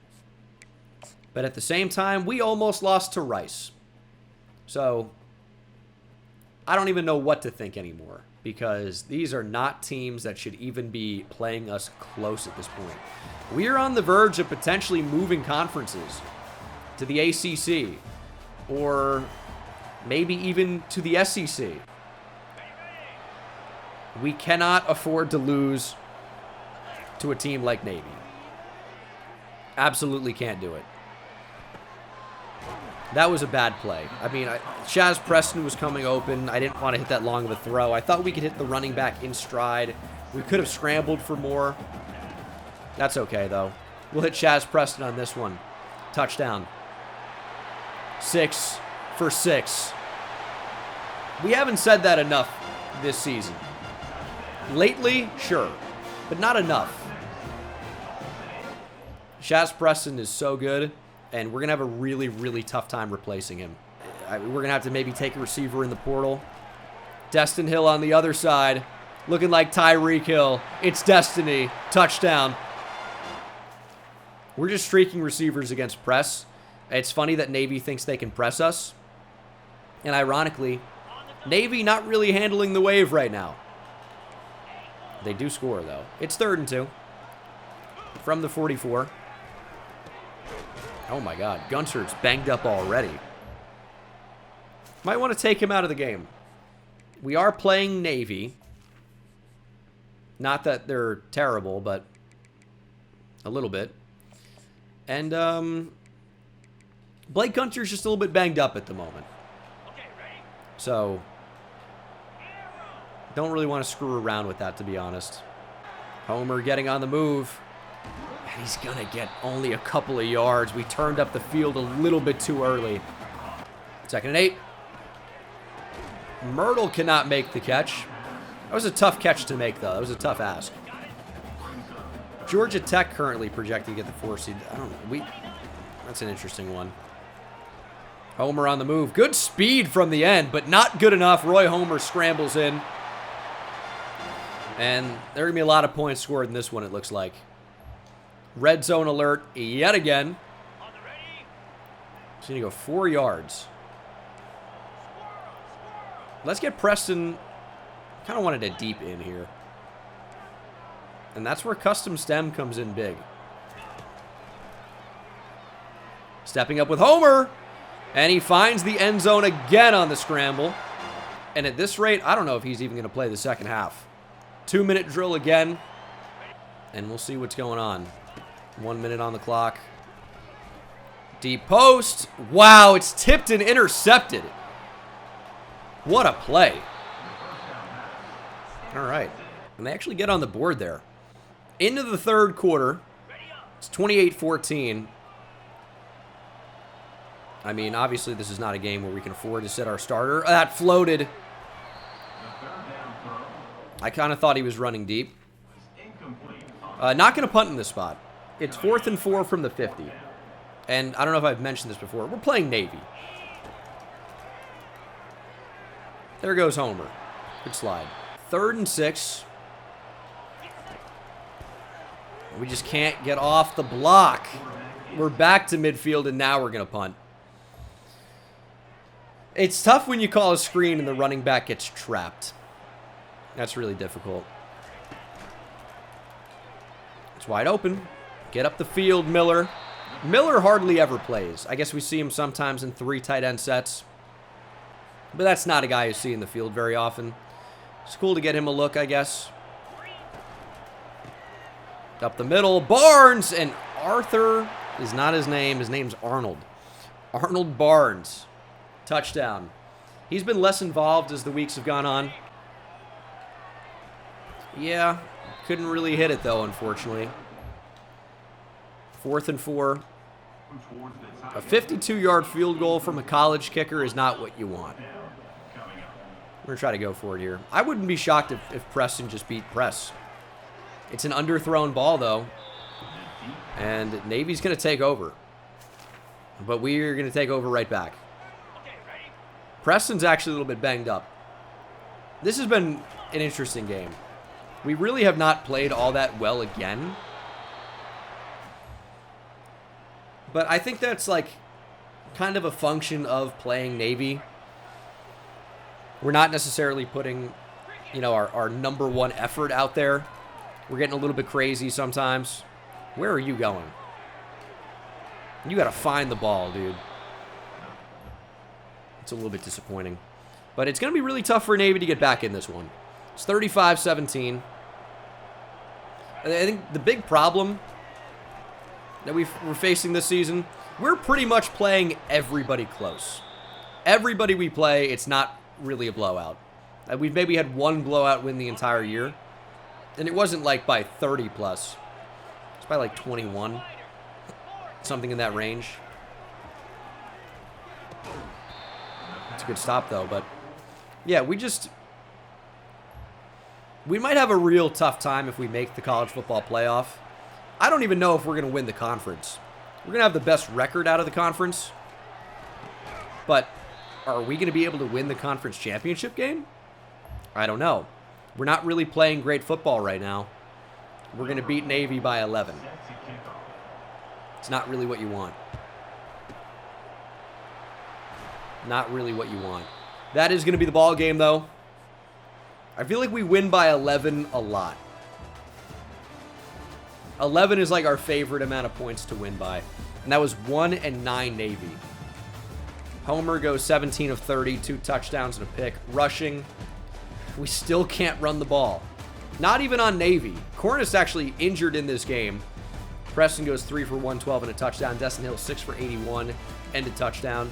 Speaker 1: But at the same time, we almost lost to Rice. So, I don't even know what to think anymore, because these are not teams that should even be playing us close at this point. We are on the verge of potentially moving conferences to the ACC, or maybe even to the SEC. We cannot afford to lose to a team like Navy. Absolutely can't do it. That was a bad play. I mean, Shaz Preston was coming open. I didn't want to hit that long of a throw. I thought we could hit the running back in stride. We could have scrambled for more. That's okay, though. We'll hit Shaz Preston on this one. Touchdown. 6 for 6. We haven't said that enough this season. Lately, sure, but not enough. Shaz Preston is so good, and we're going to have a really, really tough time replacing him. We're going to have to maybe take a receiver in the portal. Destin Hill on the other side, looking like Tyreek Hill. It's Destiny. Touchdown. We're just streaking receivers against press. It's funny that Navy thinks they can press us. And ironically, Navy not really handling the wave right now. They do score, though. It's 3rd and 2 from the 44. Oh, my God. Gunter's banged up already. Might want to take him out of the game. We are playing Navy. Not that they're terrible, but a little bit. And Blake Gunter's just a little bit banged up at the moment. So don't really want to screw around with that, to be honest. Homer getting on the move. And he's going to get only a couple of yards. We turned up the field a little bit too early. 2nd and 8. Myrtle cannot make the catch. That was a tough catch to make, though. That was a tough ask. Georgia Tech currently projected to get the 4 seed. I don't know. That's an interesting one. Homer on the move. Good speed from the end, but not good enough. Roy Homer scrambles in. And there are going to be a lot of points scored in this one, it looks like. Red zone alert yet again. He's going to go 4 yards. Let's get Preston. Kind of wanted a deep in here. And that's where custom stem comes in big. Stepping up with Homer. And he finds the end zone again on the scramble. And at this rate, I don't know if he's even going to play the second half. 2-minute drill again. And we'll see what's going on. 1 minute on the clock. Deep post. Wow, it's tipped and intercepted. What a play. All right. And they actually get on the board there. Into the 3rd quarter. It's 28-14. I mean, obviously, this is not a game where we can afford to sit our starter. That floated. I kind of thought he was running deep. Not going to punt in this spot. It's 4th and 4 from the 50. And I don't know if I've mentioned this before. We're playing Navy. There goes Homer. Good slide. 3rd and 6. We just can't get off the block. We're back to midfield, and now we're going to punt. It's tough when you call a screen and the running back gets trapped. That's really difficult. It's wide open. Get up the field, Miller. Miller hardly ever plays. I guess we see him sometimes in 3 tight end sets. But that's not a guy you see in the field very often. It's cool to get him a look, I guess. Up the middle. Barnes and Arthur is not his name. His name's Arnold. Arnold Barnes. Touchdown. He's been less involved as the weeks have gone on. Yeah, couldn't really hit it, though, unfortunately. 4th and 4. A 52-yard field goal from a college kicker is not what you want. We're going to try to go for it here. I wouldn't be shocked if Preston just beat Press. It's an underthrown ball, though. And Navy's going to take over. But we're going to take over right back. Preston's actually a little bit banged up. This has been an interesting game. We really have not played all that well again. But I think that's like kind of a function of playing Navy. We're not necessarily putting, our number one effort out there. We're getting a little bit crazy sometimes. Where are you going? You got to find the ball, dude. It's a little bit disappointing. But it's going to be really tough for Navy to get back in this one. It's 35-17. I think the big problem that we're facing this season, we're pretty much playing everybody close. Everybody we play, it's not really a blowout. We've maybe had one blowout win the entire year. And it wasn't like by 30 plus. It's by like 21. Something in that range. It's a good stop though, but yeah, we might have a real tough time if we make the college football playoff. I don't even know if we're going to win the conference. We're going to have the best record out of the conference. But are we going to be able to win the conference championship game? I don't know. We're not really playing great football right now. We're going to beat Navy by 11. It's not really what you want. Not really what you want. That is going to be the ball game, though. I feel like we win by 11 a lot. 11 is like our favorite amount of points to win by. And that was 1 and 9 Navy. Homer goes 17 of 30, 2 touchdowns and a pick. Rushing. We still can't run the ball. Not even on Navy. Cornish actually injured in this game. Preston goes 3 for 112 and a touchdown. Destin Hill 6 for 81 and a touchdown.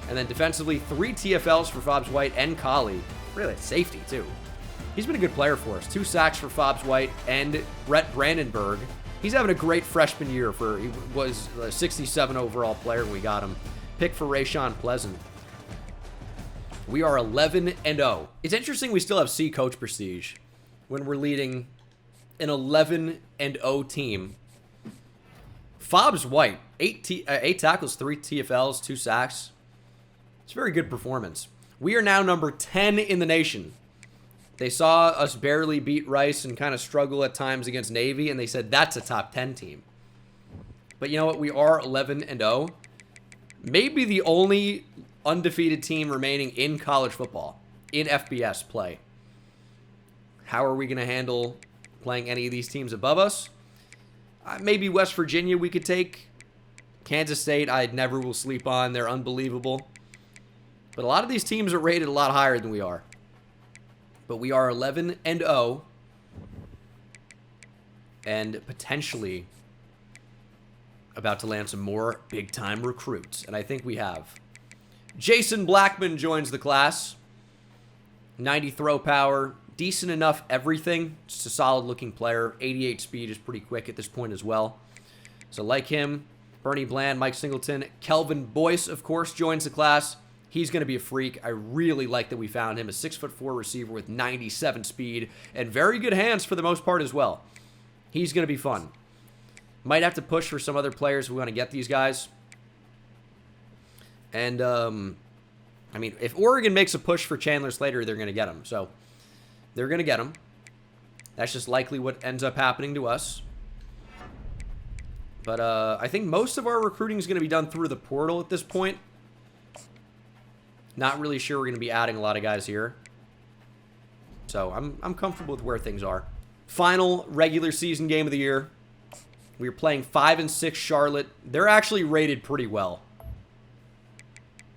Speaker 1: And then defensively, 3 TFLs for Fobbs White and Colley. Really, safety too. He's been a good player for us. 2 sacks for Fobbs White and Brett Brandenburg. He's having a great freshman year. He was a 67 overall player when we got him. Pick for Rayshawn Pleasant. We are 11-0. It's interesting we still have C coach prestige when we're leading an 11-0 team. Fobbs White, 8 tackles, 3 TFLs, 2 sacks. It's a very good performance. We are now number 10 in the nation. They saw us barely beat Rice and kind of struggle at times against Navy, and they said that's a top 10 team. But you know what? We are 11-0. Maybe the only undefeated team remaining in college football, in FBS play. How are we going to handle playing any of these teams above us? Maybe West Virginia we could take. Kansas State I never will sleep on. They're unbelievable. But a lot of these teams are rated a lot higher than we are. But we are 11-0. And potentially about to land some more big-time recruits. And I think we have. Jason Blackman joins the class. 90 throw power. Decent enough everything. Just a solid-looking player. 88 speed is pretty quick at this point as well. So like him, Bernie Bland, Mike Singleton. Kelvin Boyce, of course, joins the class. He's going to be a freak. I really like that we found him. A 6'4" receiver with 97 speed. And very good hands for the most part as well. He's going to be fun. Might have to push for some other players if we want to get these guys. And, I mean, if Oregon makes a push for Chandler Slater, they're going to get him. So, they're going to get him. That's just likely what ends up happening to us. But, I think most of our recruiting is going to be done through the portal at this point. Not really sure we're going to be adding a lot of guys here. So, I'm comfortable with where things are. Final regular season game of the year. We are playing 5-6 Charlotte. They're actually rated pretty well.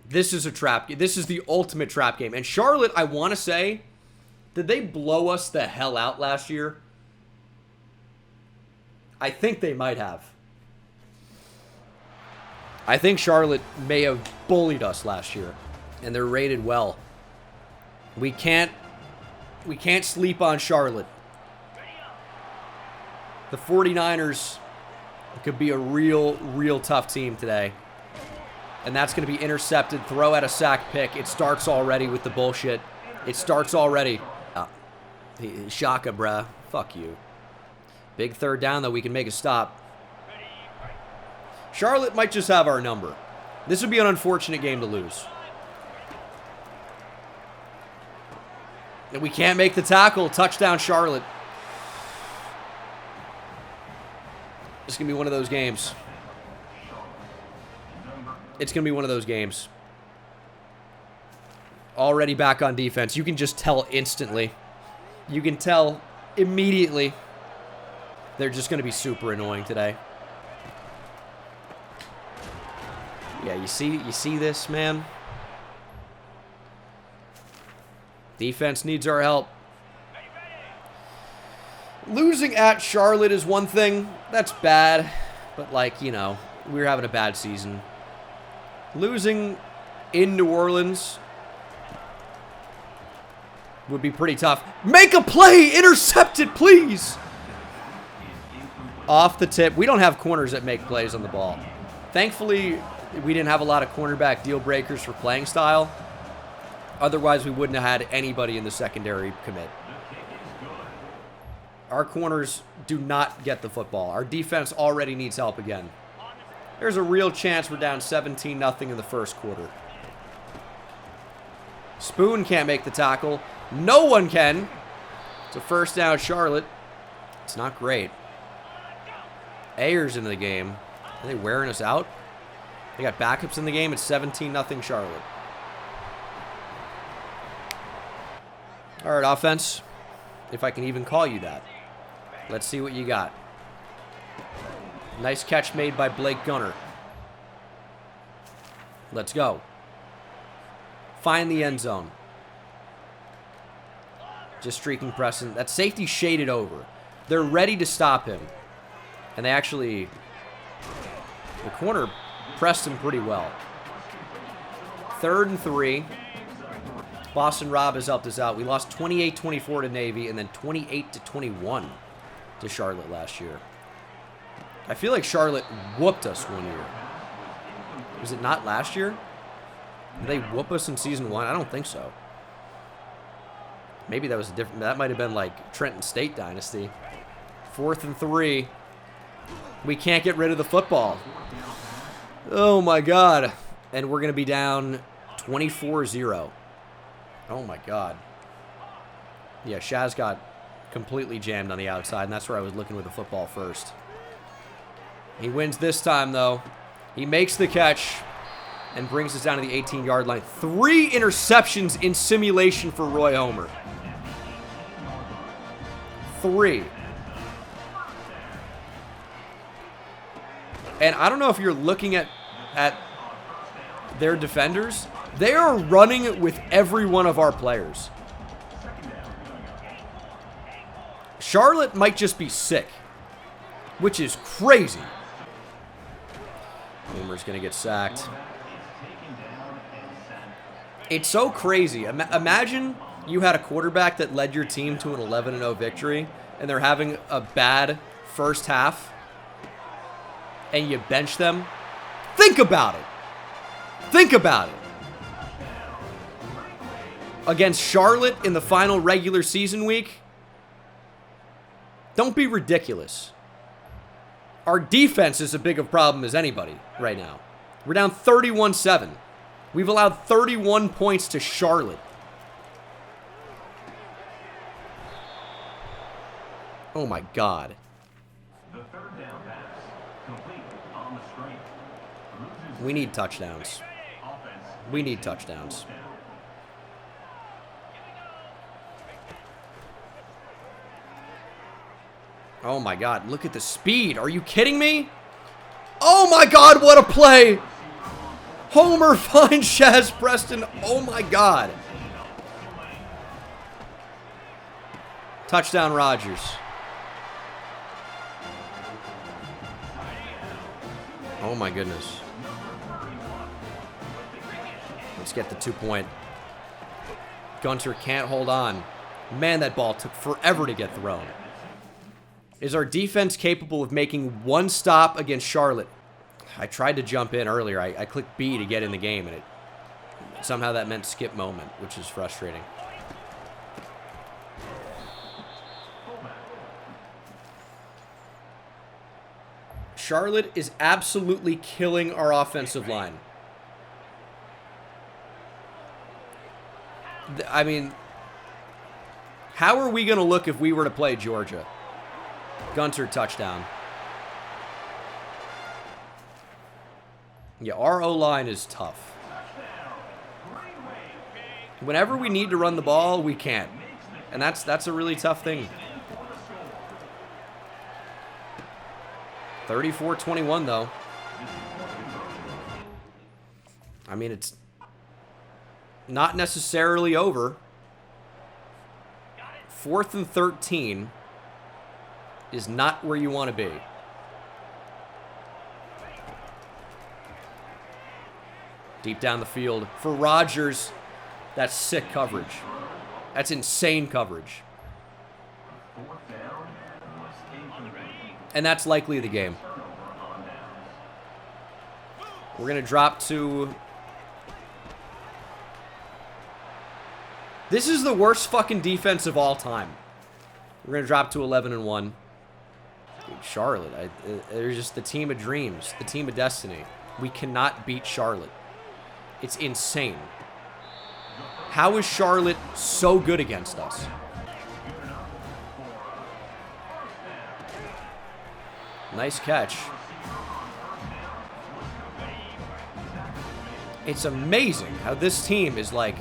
Speaker 1: This is a trap game. This is the ultimate trap game. And Charlotte, I want to say, did they blow us the hell out last year? I think they might have. I think Charlotte may have bullied us last year. And they're rated well. We can't sleep on Charlotte. The 49ers could be a real tough team today. And that's going to be intercepted. Throw at a sack pick. It starts already with the bullshit. It starts already. Shaka, bruh. Fuck you. Big third down, though. We can make a stop. Charlotte might just have our number. This would be an unfortunate game to lose. And we can't make the tackle. Touchdown, Charlotte. It's going to be one of those games. It's going to be one of those games. already back on defense. You can just tell instantly. You can tell immediately. They're just going to be super annoying today. Yeah, you see this, man? Defense needs our help. Losing at Charlotte is one thing. That's bad. But, like, you know, we were having a bad season. Losing in New Orleans would be pretty tough. Make a play! Intercept it, please! Off the tip. We don't have corners that make plays on the ball. Thankfully, we didn't have a lot of cornerback deal breakers for playing style. Otherwise, we wouldn't have had anybody in the secondary commit. Our corners do not get the football. Our defense already needs help again. There's a real chance we're down 17-0 in the first quarter. Spoon can't make the tackle. No one can. It's a first down, Charlotte. It's not great. Ayer's into the game. Are they wearing us out? They got backups in the game. It's 17-0 Charlotte. All right, offense. If I can even call you that. Let's see what you got. Nice catch made by Blake Gunner. Let's go. Find the end zone. Just streaking Preston. That safety shaded over. They're ready to stop him. And they actually... The corner pressed him pretty well. 3rd and 3. Boston Rob has helped us out. We lost 28-24 to Navy and then 28-21 to Charlotte last year. I feel like Charlotte whooped us one year. Was it not last year? Did they whoop us in season 1? I don't think so. Maybe that was a different... That might have been like Trenton State Dynasty. 4th and 3. We can't get rid of the football. Oh my god. And we're going to be down 24-0. Oh my god. Yeah, Shaz got completely jammed on the outside, and that's where I was looking with the football first. He wins this time, though. He makes the catch and brings us down to the 18-yard line. 3 interceptions in simulation for Roy Homer. 3. And I don't know if you're looking at their defenders. They are running with every one of our players. Charlotte might just be sick, which is crazy. Homer's going to get sacked. It's so crazy. Imagine you had a quarterback that led your team to an 11-0 victory, and they're having a bad first half, and you bench them. Think about it. Think about it. Against Charlotte in the final regular season week, don't be ridiculous. Our defense is as big a problem as anybody right now. We're down 31-7. We've allowed 31 points to Charlotte. Oh my god. We need touchdowns. We need touchdowns. Oh my god, look at the speed. Are you kidding me? Oh my god, what a play! Homer finds Shaz Preston. Oh my god. Touchdown Rodgers. Oh my goodness. Let's get the 2-point. Gunter can't hold on. Man, that ball took forever to get thrown. Is our defense capable of making one stop against Charlotte? I tried to jump in earlier. I clicked B to get in the game, and somehow that meant skip moment, which is frustrating. Charlotte is absolutely killing our offensive line. I mean, how are we going to look if we were to play Georgia? Gunter touchdown. Yeah, our O-line is tough. Whenever we need to run the ball, we can't. And that's a really tough thing. 34-21 though. I mean, it's not necessarily over. 4th and 13 is not where you want to be. Deep down the field for Rodgers. That's sick coverage. That's insane coverage. And that's likely the game. We're going to drop to... This is the worst fucking defense of all time. We're going to drop to 11-1. Dude, Charlotte, they're just the team of dreams, the team of destiny. We cannot beat Charlotte. It's insane. How is Charlotte so good against us? Nice catch. It's amazing how this team is like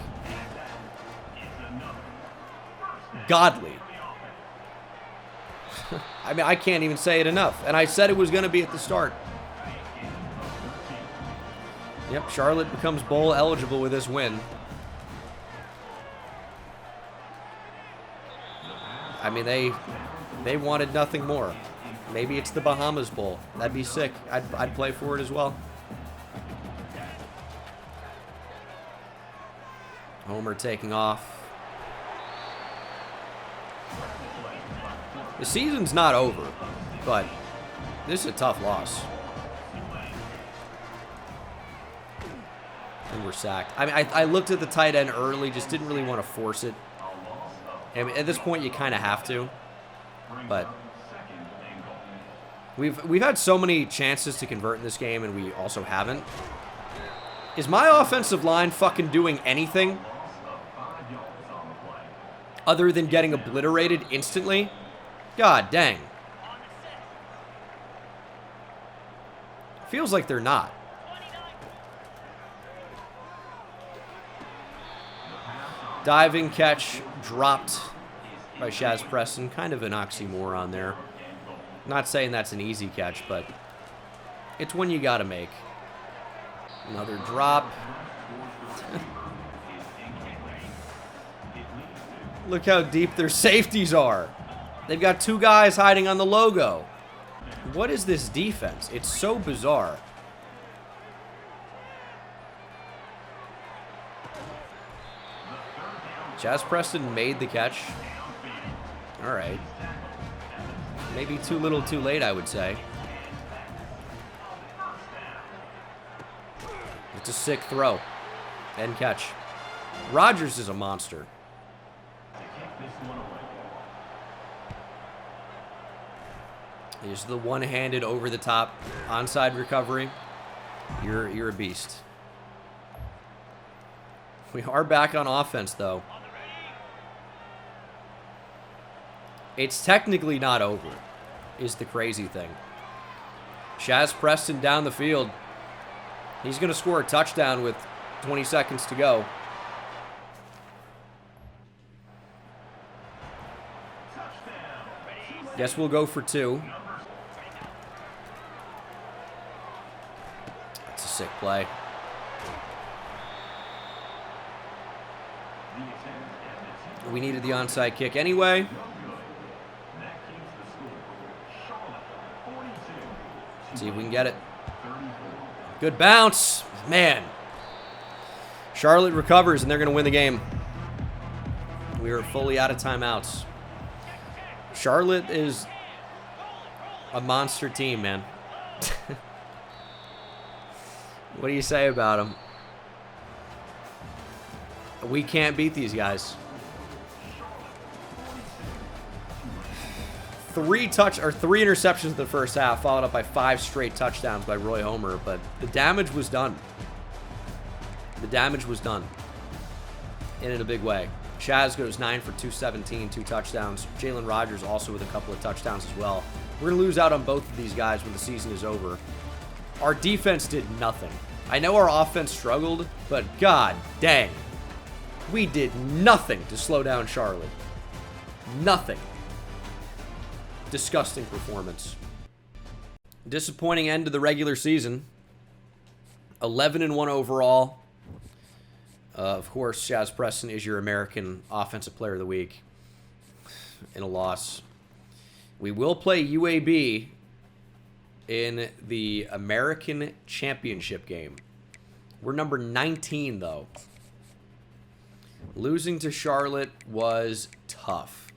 Speaker 1: godly. I mean, I can't even say it enough. And I said it was going to be at the start. Yep, Charlotte becomes bowl eligible with this win. I mean, they wanted nothing more. Maybe it's the Bahamas Bowl. That'd be sick. I'd play for it as well. Homer taking off. The season's not over, but this is a tough loss. And we're sacked. I mean, I looked at the tight end early, just didn't really want to force it. I mean, at this point, you kind of have to. But we've had so many chances to convert in this game, and we also haven't. Is my offensive line fucking doing anything other than getting obliterated instantly? God dang. Feels like they're not. Diving catch dropped by Shaz Preston. Kind of an oxymoron there. Not saying that's an easy catch, but it's one you got to make. Another drop. Look how deep their safeties are. They've got two guys hiding on the logo. What is this defense? It's so bizarre. Chaz Preston made the catch. All right. Maybe too little too late, I would say. It's a sick throw. And catch. Rodgers is a monster. Here's the one-handed over-the-top onside recovery. You're a beast. We are back on offense, though. It's technically not over, is the crazy thing. Shaz Preston down the field. He's going to score a touchdown with 20 seconds to go. Guess we'll go for two. That's a sick play. We needed the onside kick anyway. Let's see if we can get it. Good bounce. Man. Charlotte recovers, and they're going to win the game. We are fully out of timeouts. Charlotte is a monster team, man. What do you say about them? We can't beat these guys. Three interceptions in the first half, followed up by 5 straight touchdowns by Roy Homer, but the damage was done. The damage was done. And in a big way. Chaz goes 9 for 217, 2 touchdowns. Jalen Rodgers also with a couple of touchdowns as well. We're going to lose out on both of these guys when the season is over. Our defense did nothing. I know our offense struggled, but god dang. We did nothing to slow down Charlotte. Nothing. Disgusting performance. Disappointing end to the regular season. 11-1 overall. Of course, Shaz Preston is your American Offensive Player of the Week in a loss. We will play UAB in the American Championship game. We're number 19, though. Losing to Charlotte was tough.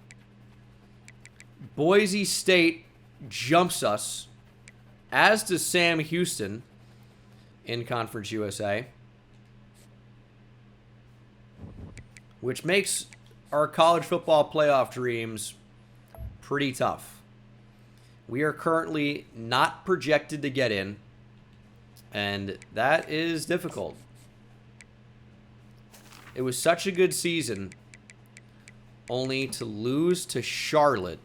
Speaker 1: Boise State jumps us, as does Sam Houston in Conference USA, which makes our college football playoff dreams pretty tough. We are currently not projected to get in, and that is difficult. It was such a good season, only to lose to Charlotte,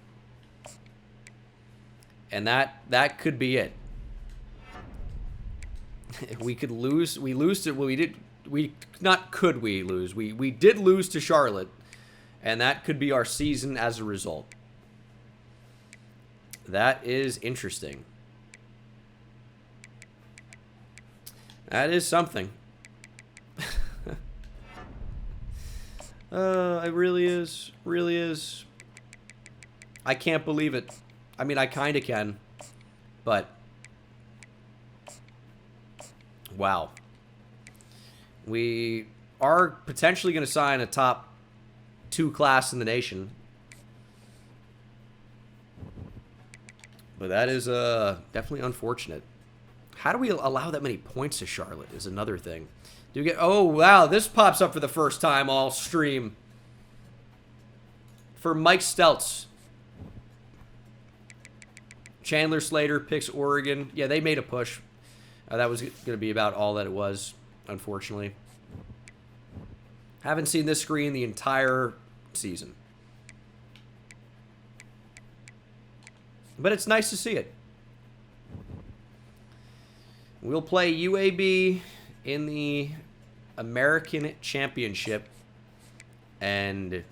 Speaker 1: and that could be it. We could lose. We lose to. Well, we did. We not could we lose. We did lose to Charlotte, and that could be our season as a result. That is interesting. That is something. It really is. Really is. I can't believe it. I mean, I kind of can, but wow. We are potentially going to sign a top 2 class in the nation. But that is definitely unfortunate. How do we allow that many points to Charlotte is another thing. Do we get... Oh, wow. This pops up for the first time all stream. For Mike Steltz. Chandler Slater picks Oregon. Yeah, they made a push. That was going to be about all that it was, unfortunately. Haven't seen this screen the entire season. But it's nice to see it. We'll play UAB in the American Championship. And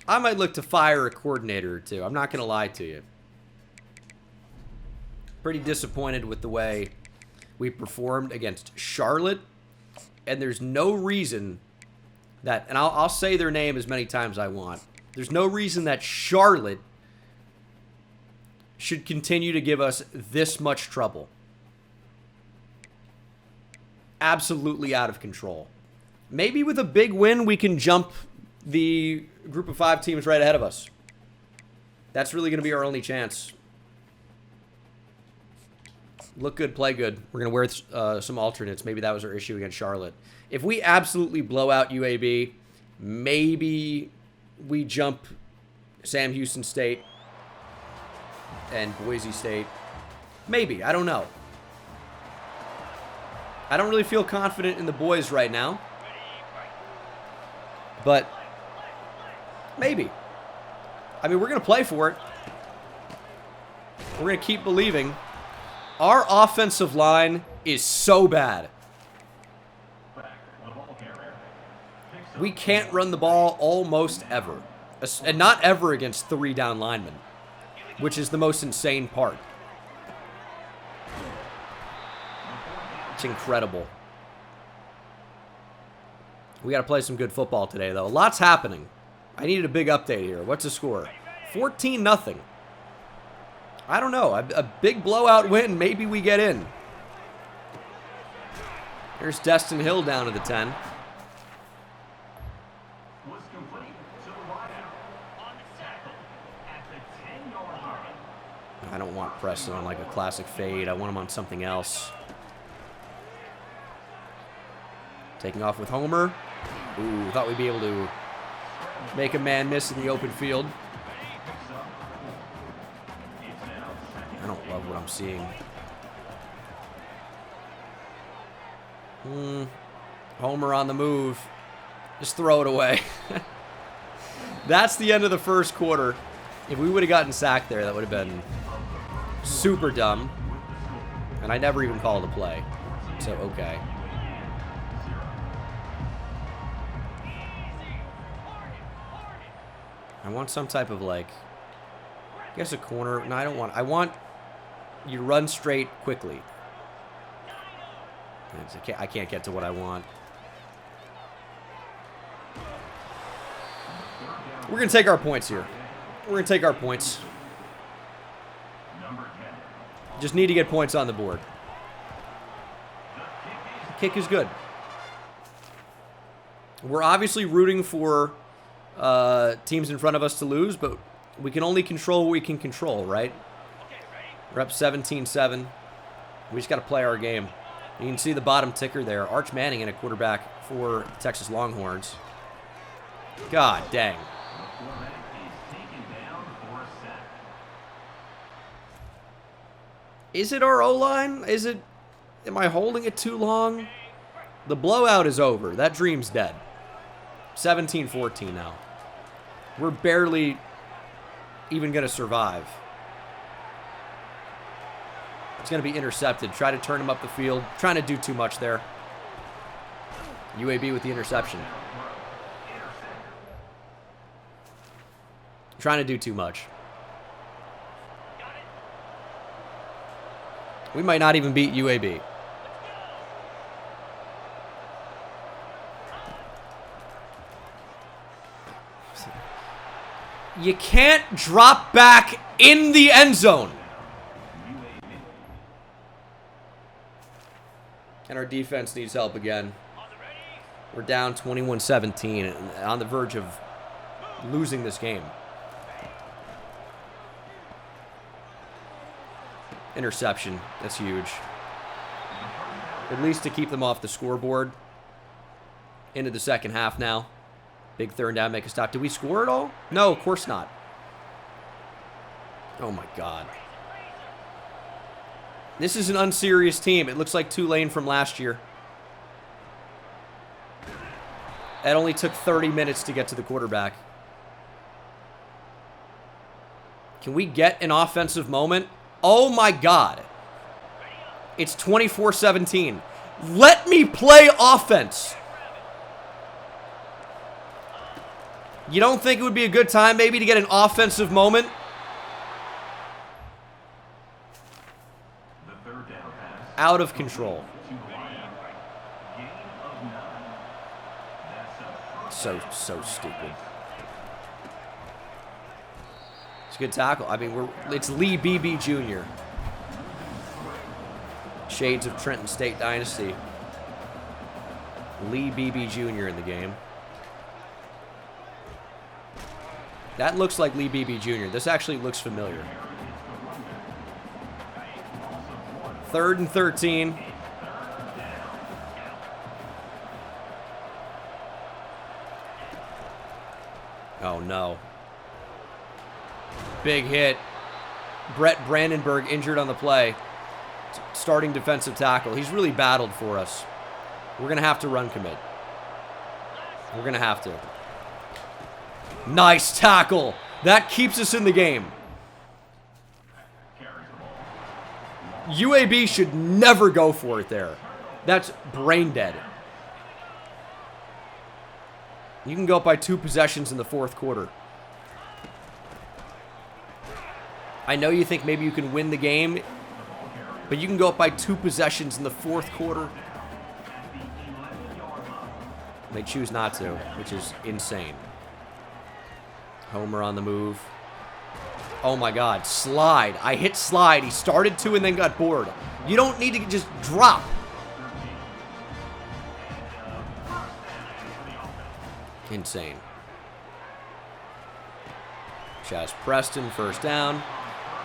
Speaker 1: I might look to fire a coordinator or two. I'm not going to lie to you. Pretty disappointed with the way we performed against Charlotte. And there's no reason that, and I'll say their name as many times as I want. There's no reason that Charlotte should continue to give us this much trouble. Absolutely out of control. Maybe with a big win, we can jump the group of 5 teams right ahead of us. That's really going to be our only chance. Look good, play good. We're going to wear some alternates. Maybe that was our issue against Charlotte. If we absolutely blow out UAB, maybe we jump Sam Houston State and Boise State. Maybe. I don't know. I don't really feel confident in the boys right now. But maybe. I mean, we're going to play for it. We're going to keep believing. Our offensive line is so bad. We can't run the ball almost ever. And not ever against 3 down linemen, which is the most insane part. It's incredible. We got to play some good football today, though. A lot's happening. I needed a big update here. What's the score? 14-0. I don't know. A big blowout win. Maybe we get in. Here's Destin Hill down to the 10. I don't want Preston on like a classic fade. I want him on something else. Taking off with Homer. Ooh, thought we'd be able to make a man miss in the open field. I don't love what I'm seeing. Homer on the move. Just throw it away. That's the end of the first quarter. If we would have gotten sacked there, that would have been super dumb. And I never even called a play. So, okay. I want some type of, like, I guess a corner. No, I don't want. I want you to run straight quickly. I can't get to what I want. We're going to take our points here. We're going to take our points. Just need to get points on the board. Kick is good. We're obviously rooting for teams in front of us to lose, but we can only control what we can control, right? We're up 17-7. We just got to play our game. You can see the bottom ticker there. Arch Manning in a quarterback for the Texas Longhorns. God dang. Is it our O-line? Is it... Am I holding it too long? The blowout is over. That dream's dead. 17-14 now. We're barely even going to survive. It's going to be intercepted. Try to turn him up the field. Trying to do too much there. UAB with the interception. Trying to do too much. We might not even beat UAB. You can't drop back in the end zone. And our defense needs help again. We're down 21-17 and on the verge of losing this game. Interception. That's huge. At least to keep them off the scoreboard. Into the second half now. Big third down, make a stop. Did we score at all? No, of course not. Oh my God. This is an unserious team. It looks like Tulane from last year. It only took 30 minutes to get to the quarterback. Can we get an offensive moment? Oh my God. It's 24-17. Let me play offense. You don't think it would be a good time maybe to get an offensive moment? Out of control. So stupid. It's a good tackle. I mean, it's Lee Beebe Jr. Shades of Trenton State Dynasty. Lee Beebe Jr. in the game. That looks like Lee Beebe Jr. This actually looks familiar. 3rd and 13. Oh, no. Big hit. Brett Brandenburg injured on the play. Starting defensive tackle. He's really battled for us. We're going to have to run commit. We're going to have to. Nice tackle. That keeps us in the game. UAB should never go for it there. That's brain dead. You can go up by 2 possessions in the 4th quarter. I know you think maybe you can win the game, but you can go up by 2 possessions in the 4th quarter. They choose not to, which is insane. Homer on the move. Oh my God, slide. I hit slide. He started to and then got bored. You don't need to just drop. Insane. Chaz Preston, first down.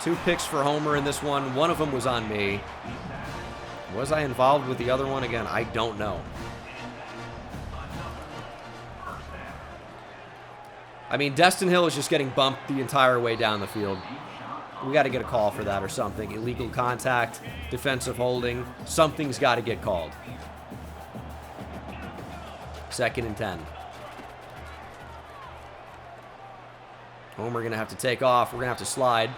Speaker 1: 2 picks for Homer in this one. One of them was on me. Was I involved with the other one again? I don't know. I mean, Destin Hill is just getting bumped the entire way down the field. We got to get a call for that or something. Illegal contact, defensive holding. Something's got to get called. 2nd and 10. Homer going to have to take off. We're going to have to slide.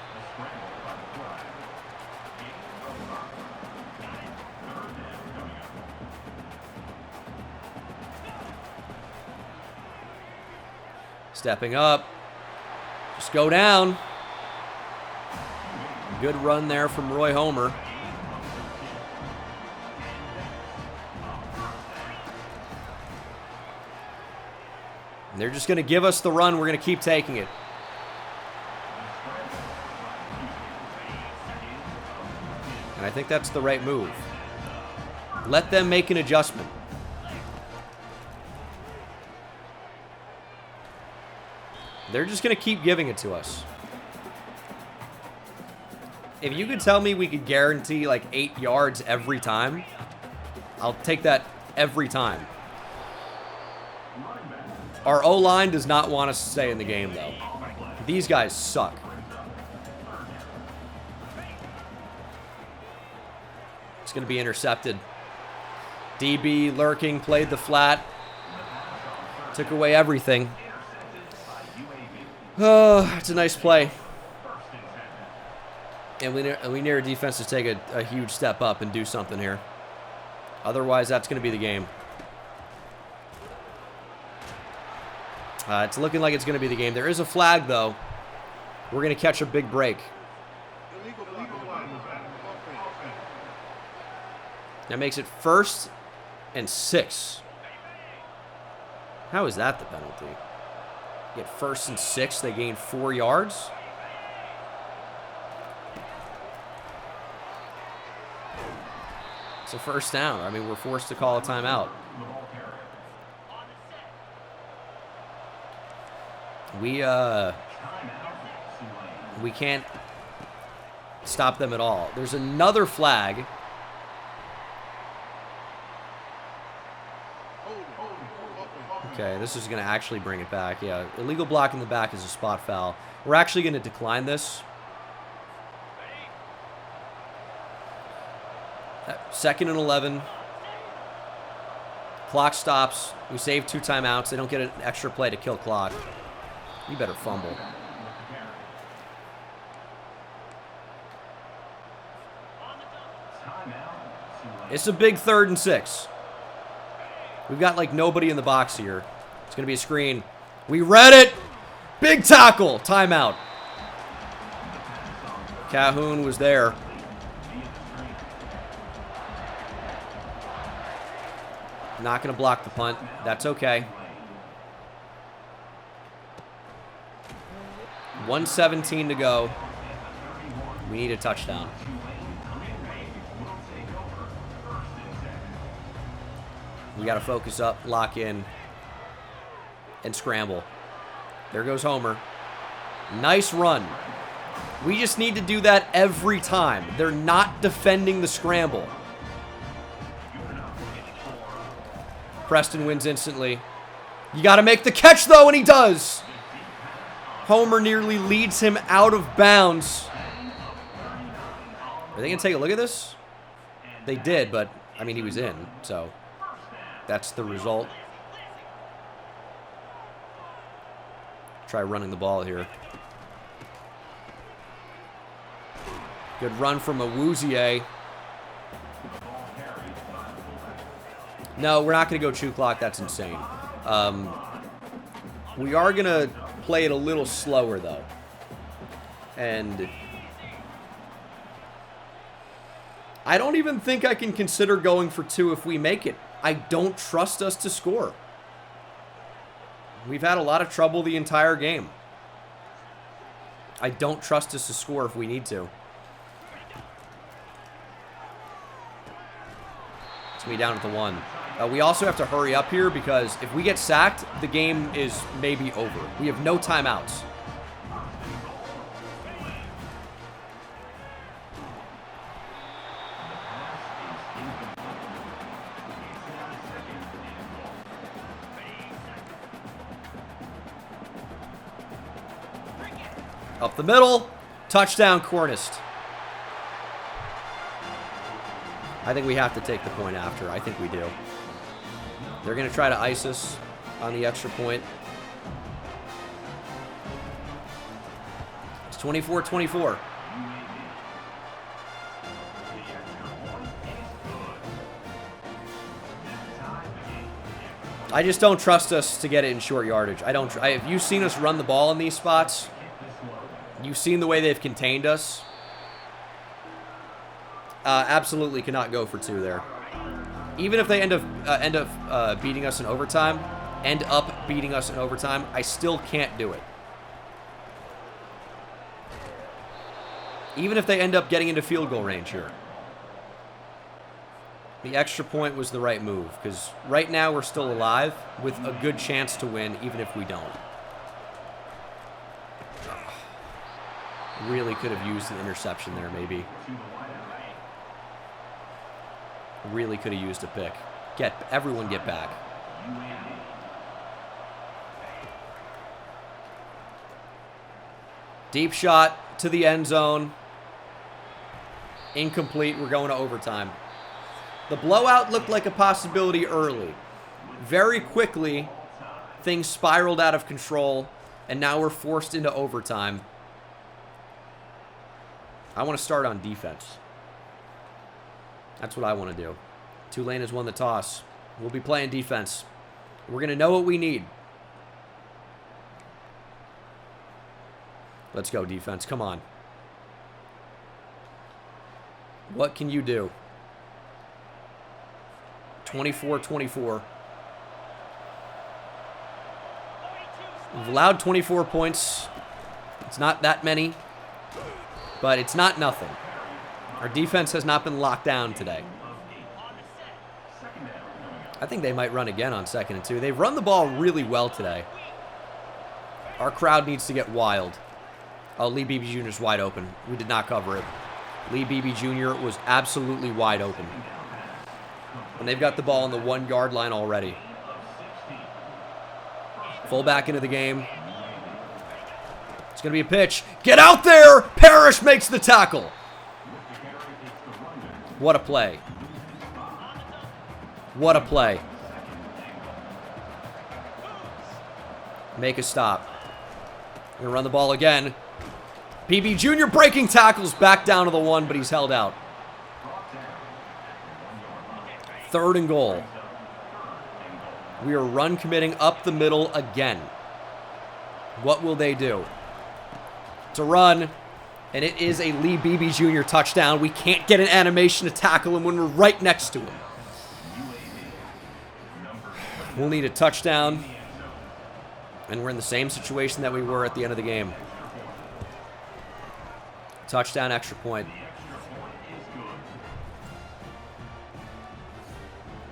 Speaker 1: Stepping up. Just go down. Good run there from Roy Homer. And they're just going to give us the run. We're going to keep taking it. And I think that's the right move. Let them make an adjustment. They're just going to keep giving it to us. If you could tell me we could guarantee like 8 yards every time, I'll take that every time. Our O-line does not want us to stay in the game, though. These guys suck. It's going to be intercepted. DB lurking, played the flat. Took away everything. Oh, it's a nice play. And we need our defense to take a huge step up and do something here. Otherwise, that's going to be the game. It's looking like it's going to be the game. There is a flag, though. We're going to catch a big break. That makes it 1st and 6. How is that the penalty? Get 1st and 6. They gain 4 yards. It's a 1st down. I mean, we're forced to call a timeout. We can't stop them at all. There's another flag. Okay, this is going to actually bring it back. Yeah, illegal block in the back is a spot foul. We're actually going to decline this. 2nd and 11. Clock stops. We save 2 timeouts. They don't get an extra play to kill clock. You better fumble. It's a big 3rd and 6. We've got like nobody in the box here. It's going to be a screen. We read it. Big tackle. Timeout. Calhoun was there. Not going to block the punt. That's okay. 1:17 to go. We need a touchdown. We got to focus up, lock in, and scramble. There goes Homer. Nice run. We just need to do that every time. They're not defending the scramble. Preston wins instantly. You got to make the catch, though, and he does. Homer nearly leads him out of bounds. Are they going to take a look at this? They did, but, I mean, he was in, so that's the result. Try running the ball here. Good run from Awuzie. No, we're not going to go chew clock. That's insane. We are going to play it a little slower, though. And I don't even think I can consider going for 2 if we make it. I don't trust us to score. We've had a lot of trouble the entire game. I don't trust us to score if we need to. It's going to be down at the 1. We also have to hurry up here because if we get sacked, the game is maybe over. We have no timeouts. Up the middle. Touchdown, Cornist. I think we have to take the point after. I think we do. They're going to try to ice us on the extra point. It's 24-24. I just don't trust us to get it in short yardage. Have you seen us run the ball in these spots? You've seen the way they've contained us. Absolutely cannot go for 2 there. Even if they end up beating us in overtime, I still can't do it. Even if they end up getting into field goal range here. The extra point was the right move, because right now we're still alive with a good chance to win, even if we don't. Really could have used an interception there, maybe. Really could have used a pick. Everyone get back. Deep shot to the end zone. Incomplete. We're going to overtime. The blowout looked like a possibility early. Very quickly, things spiraled out of control, and now we're forced into overtime. I want to start on defense. That's what I want to do. Tulane has won the toss. We'll be playing defense. We're going to know what we need. Let's go, defense. Come on. What can you do? 24-24. We've allowed 24 points. It's not that many, but it's not nothing. Our defense has not been locked down today. I think they might run again on 2nd and 2. They've run the ball really well today. Our crowd needs to get wild. Oh, Lee Beebe Jr. is wide open. We did not cover it. Lee Beebe Jr. was absolutely wide open. And they've got the ball on the 1-yard line already. Fullback into the game. It's going to be a pitch. Get out there! Parrish makes the tackle. What a play. What a play. Make a stop. We're going to run the ball again. BB Jr. breaking tackles back down to the 1, but he's held out. 3rd and goal. We are run committing up the middle again. What will they do? It's a run, and it is a Lee Beebe Jr. touchdown. We can't get an animation to tackle him when we're right next to him. We'll need a touchdown, and we're in the same situation that we were at the end of the game. Touchdown, extra point.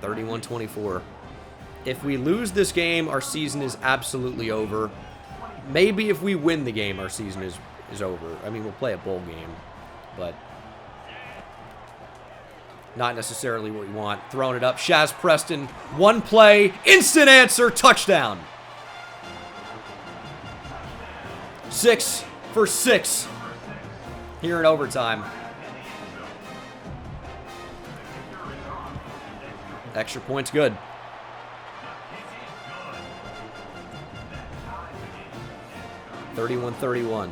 Speaker 1: 31-24. If we lose this game, our season is absolutely over. Maybe if we win the game, our season is over. I mean, we'll play a bowl game, but not necessarily what we want. Throwing it up. Shaz Preston, 1 play, instant answer, touchdown. 6 for 6 here in overtime. Extra point's good. (31-31).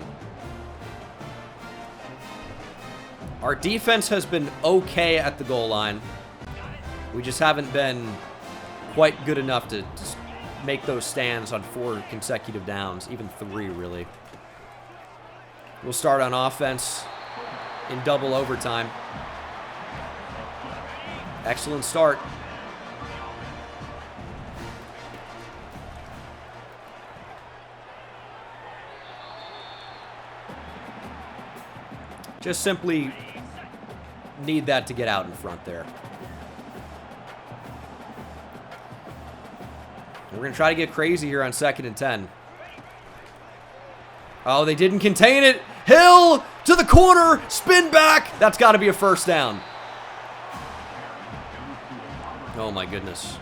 Speaker 1: Our defense has been okay at the goal line. We just haven't been quite good enough to make those stands on 4 consecutive downs, even 3 really. We'll start on offense in double overtime. Excellent start. Just simply need that to get out in front there. We're going to try to get crazy here on 2nd and 10. Oh, they didn't contain it. Hill to the corner, spin back. That's got to be a first down. Oh, my goodness.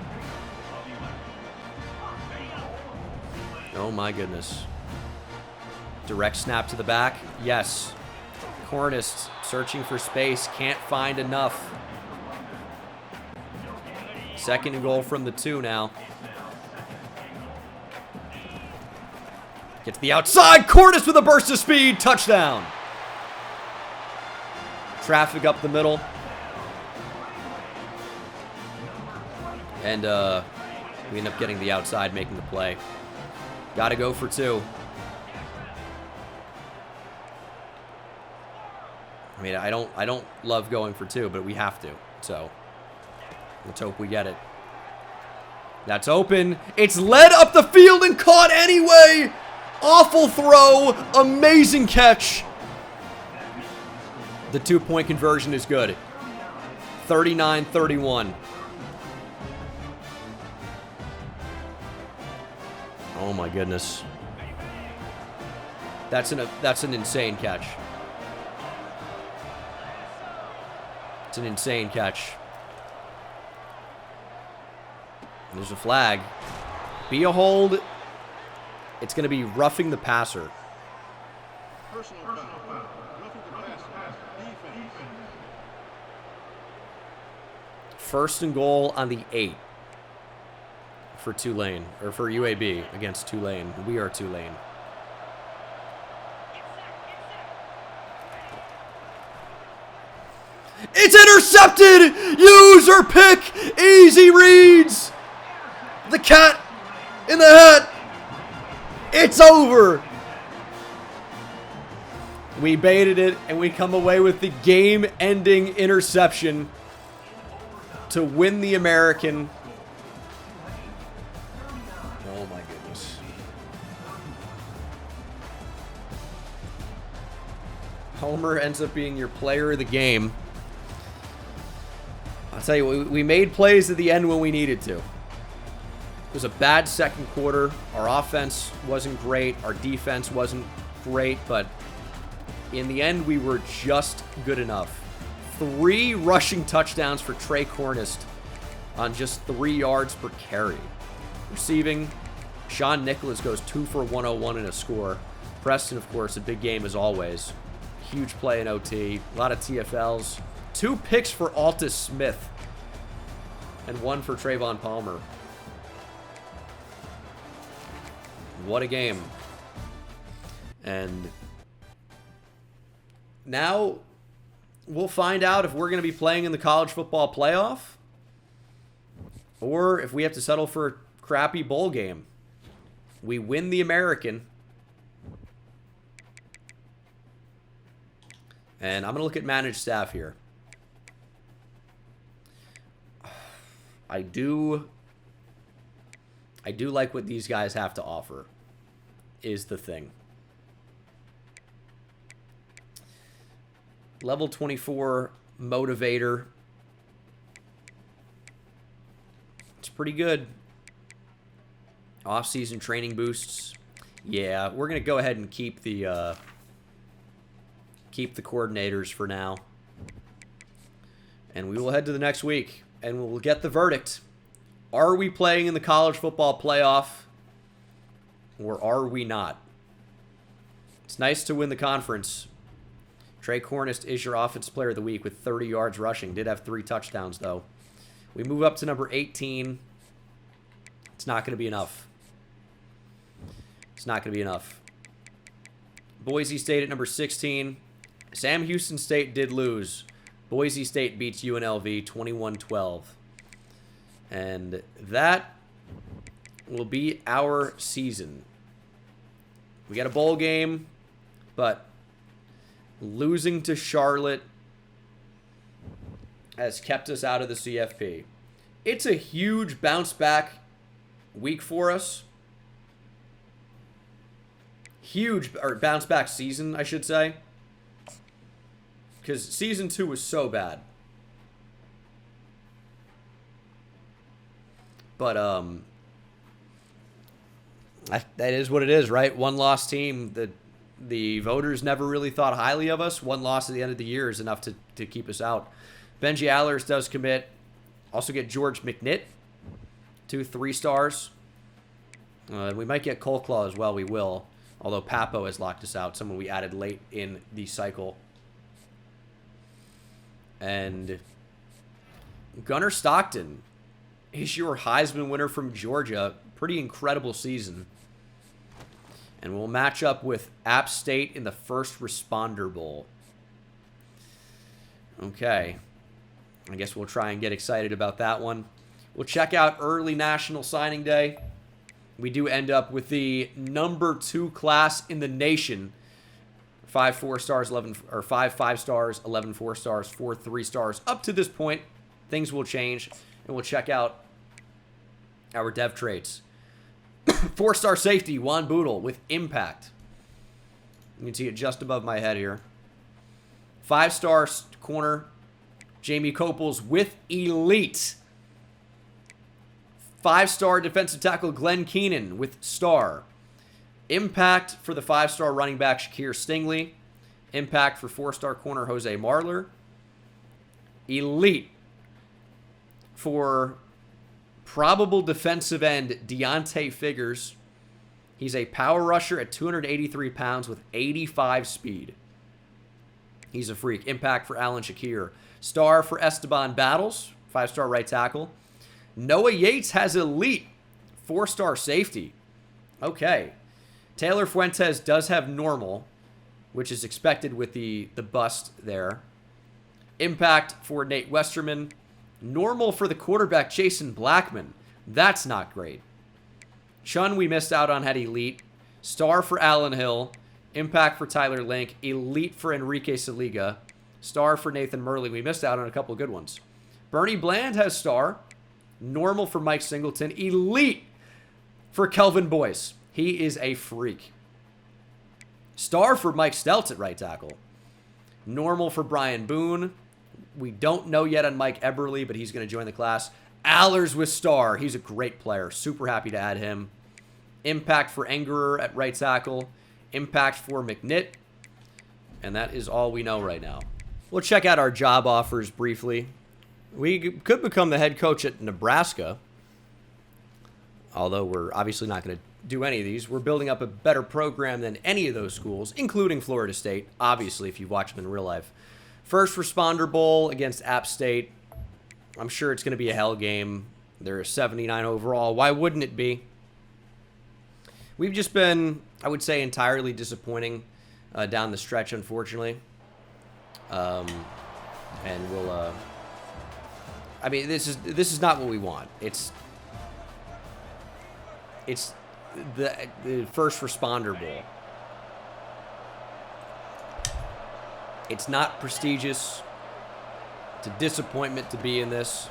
Speaker 1: Oh, my goodness. Direct snap to the back. Yes. Cornist searching for space, can't find enough. 2nd and goal from the 2 now. Get to the outside, Cornist with a burst of speed, touchdown. Traffic up the middle. And we end up getting the outside, making the play. Got to go for 2. mean, I don't love going for 2, but we have to. So let's hope we get it. That's open. It's led up the field and caught anyway. Awful throw. Amazing catch. The 2-point conversion is good. 39-31. Oh my goodness. That's an insane catch. It's an insane catch. There's a flag. Be a hold. It's going to be roughing the passer. First and goal on the 8 for Tulane, or for UAB against Tulane. We are Tulane. It's intercepted! User pick! Easy reads! The cat in the hat! It's over! We baited it, and we come away with the game-ending interception to win the American. Oh my goodness. Homer ends up being your player of the game. I'll tell you, we made plays at the end when we needed to. It was a bad second quarter. Our offense wasn't great. Our defense wasn't great, but in the end, we were just good enough. 3 rushing touchdowns for Trey Cornist on just 3 yards per carry. Receiving, Sean Nicholas goes 2 for 101 in a score. Preston, of course, a big game as always. Huge play in OT. A lot of TFLs. 2 picks for Altus Smith. And 1 for Trayvon Palmer. What a game. And now we'll find out if we're going to be playing in the college football playoff or if we have to settle for a crappy bowl game. We win the American. And I'm going to look at managed staff here. I do like what these guys have to offer, is the thing. Level 24 motivator. It's pretty good. Off-season training boosts. Yeah, we're going to go ahead and keep the coordinators for now. And we will head to the next week, and we'll get the verdict. Are we playing in the college football playoff, or are we not? It's nice to win the conference. Trey Cornist is your offensive player of the week with 30 yards rushing. Did have 3 touchdowns, though. We move up to number 18. It's not going to be enough. It's not going to be enough. Boise State at number 16. Sam Houston State did lose. Boise State beats UNLV 21-12. And that will be our season. We got a bowl game, but losing to Charlotte has kept us out of the CFP. It's a huge bounce back week for us. Huge, or bounce back season, I should say. Because season 2 was so bad. But, that is what it is, right? One loss team. The voters never really thought highly of us. One loss at the end of the year is enough to keep us out. Benji Allers does commit. Also get George McNitt. 2 3-stars. We might get Coleclaw as well. We will. Although Papo has locked us out. Someone we added late in the cycle. And Gunnar Stockton is your Heisman winner from Georgia. Pretty incredible season. And we'll match up with App State in the First Responder Bowl. Okay. I guess we'll try and get excited about that one. We'll check out early National Signing Day. We do end up with the number 2 class in the nation 5 4-stars, 11 or 5 5-stars, 11 4-stars, 4 3-stars. Up to this point, things will change, and we'll check out our dev traits. 4-star safety, Juan Boodle with impact. You can see it just above my head here. 5-star corner, Jamie Copels with elite. 5-star defensive tackle, Glenn Keenan with star. Impact for the 5-star running back, Shakir Stingley. Impact for 4-star corner, Jose Marler. Elite for probable defensive end, Deontay Figures. He's a power rusher at 283 pounds with 85 speed. He's a freak. Impact for Alan Shakir. Star for Esteban Battles, 5-star right tackle. Noah Yates has elite 4-star safety. Okay. Taylor Fuentes does have normal, which is expected with the bust there. Impact for Nate Westerman. Normal for the quarterback, Jason Blackman. That's not great. Chun, we missed out on, had elite. Star for Alan Hill. Impact for Tyler Link. Elite for Enrique Saliga. Star for Nathan Murley. We missed out on a couple of good ones. Bernie Bland has star. Normal for Mike Singleton. Elite for Kelvin Boyce. He is a freak. Star for Mike Steltz at right tackle. Normal for Brian Boone. We don't know yet on Mike Eberly, but he's going to join the class. Allers with star. He's a great player. Super happy to add him. Impact for Engerer at right tackle. Impact for McNitt. And that is all we know right now. We'll check out our job offers briefly. We could become the head coach at Nebraska. Although we're obviously not going to do any of these. We're building up a better program than any of those schools, including Florida State, obviously, if you've watched them in real life. First Responder Bowl against App State. I'm sure it's going to be a hell game. They're 79 overall. Why wouldn't it be? We've just been, I would say, entirely disappointing down the stretch, unfortunately. And we'll, I mean, this is not what we want. It's the First Responder Bowl. It's not prestigious. It's a disappointment to be in this.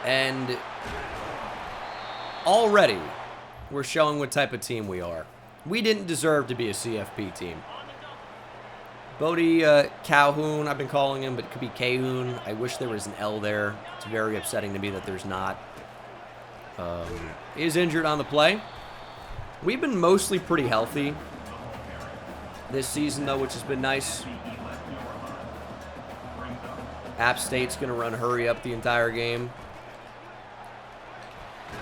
Speaker 1: And already, we're showing what type of team we are. We didn't deserve to be a CFP team. Bodie Calhoun, I've been calling him, but it could be Cahoon. I wish there was an L there. It's very upsetting to me that there's not. Is injured on the play. We've been mostly pretty healthy this season, though, which has been nice. App State's going to run hurry up the entire game.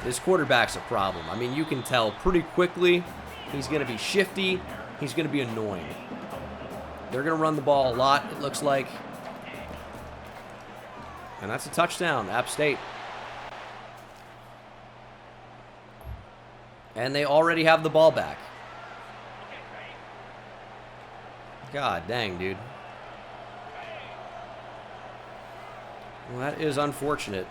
Speaker 1: This quarterback's a problem. I mean, you can tell pretty quickly he's going to be shifty. He's going to be annoying. They're going to run the ball a lot, it looks like. And that's a touchdown, App State. And they already have the ball back. God dang, dude. Well, that is unfortunate.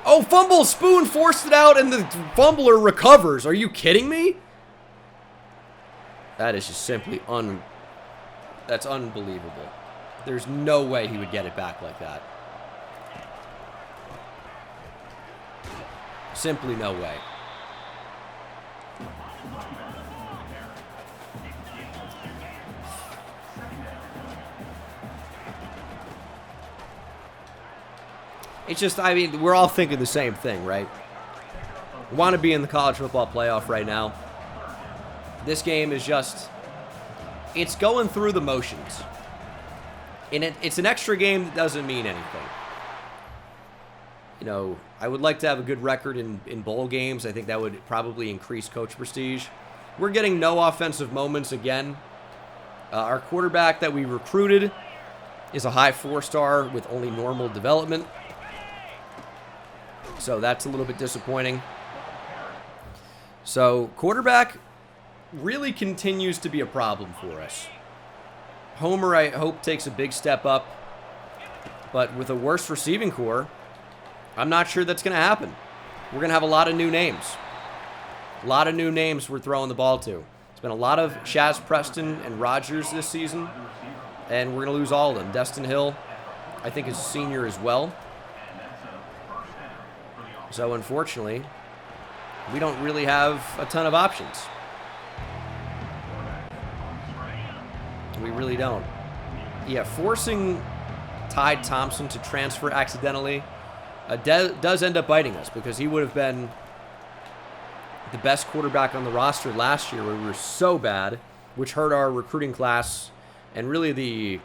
Speaker 1: Oh, fumble! Spoon forced it out, and the fumbler recovers. Are you kidding me? That is just simply that's unbelievable. There's no way he would get it back like that. Simply no way. It's just, I mean, we're all thinking the same thing, right? We want to be in the college football playoff right now. This game is just, it's going through the motions. And it's an extra game that doesn't mean anything. You know, I would like to have a good record in bowl games. I think that would probably increase coach prestige. We're getting no offensive moments again. Our quarterback that we recruited is a high 4-star with only normal development. So that's a little bit disappointing. So quarterback really continues to be a problem for us. Homer, I hope, takes a big step up. But with a worse receiving core, I'm not sure that's going to happen. we're going to have a lot of new names. A lot of new names we're throwing the ball to. It's been a lot of Shaz Preston and Rogers this season, and we're going to lose all of them. Destin Hill, I think, is a senior as well. So, unfortunately, we don't really have a ton of options. We really don't. Yeah, forcing Ty Thompson to transfer accidentally does end up biting us, because he would have been the best quarterback on the roster last year, where we were so bad, which hurt our recruiting class and really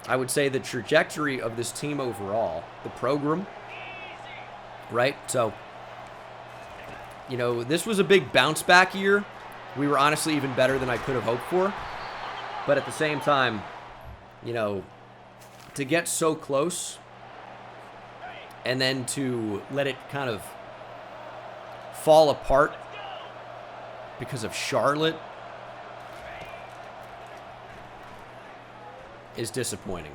Speaker 1: I would say the trajectory of this team overall, the program, right? So, you know, this was a big bounce back year. We were honestly even better than I could have hoped for. But at the same time, you know, to get so close and then to let it kind of fall apart because of Charlotte is disappointing.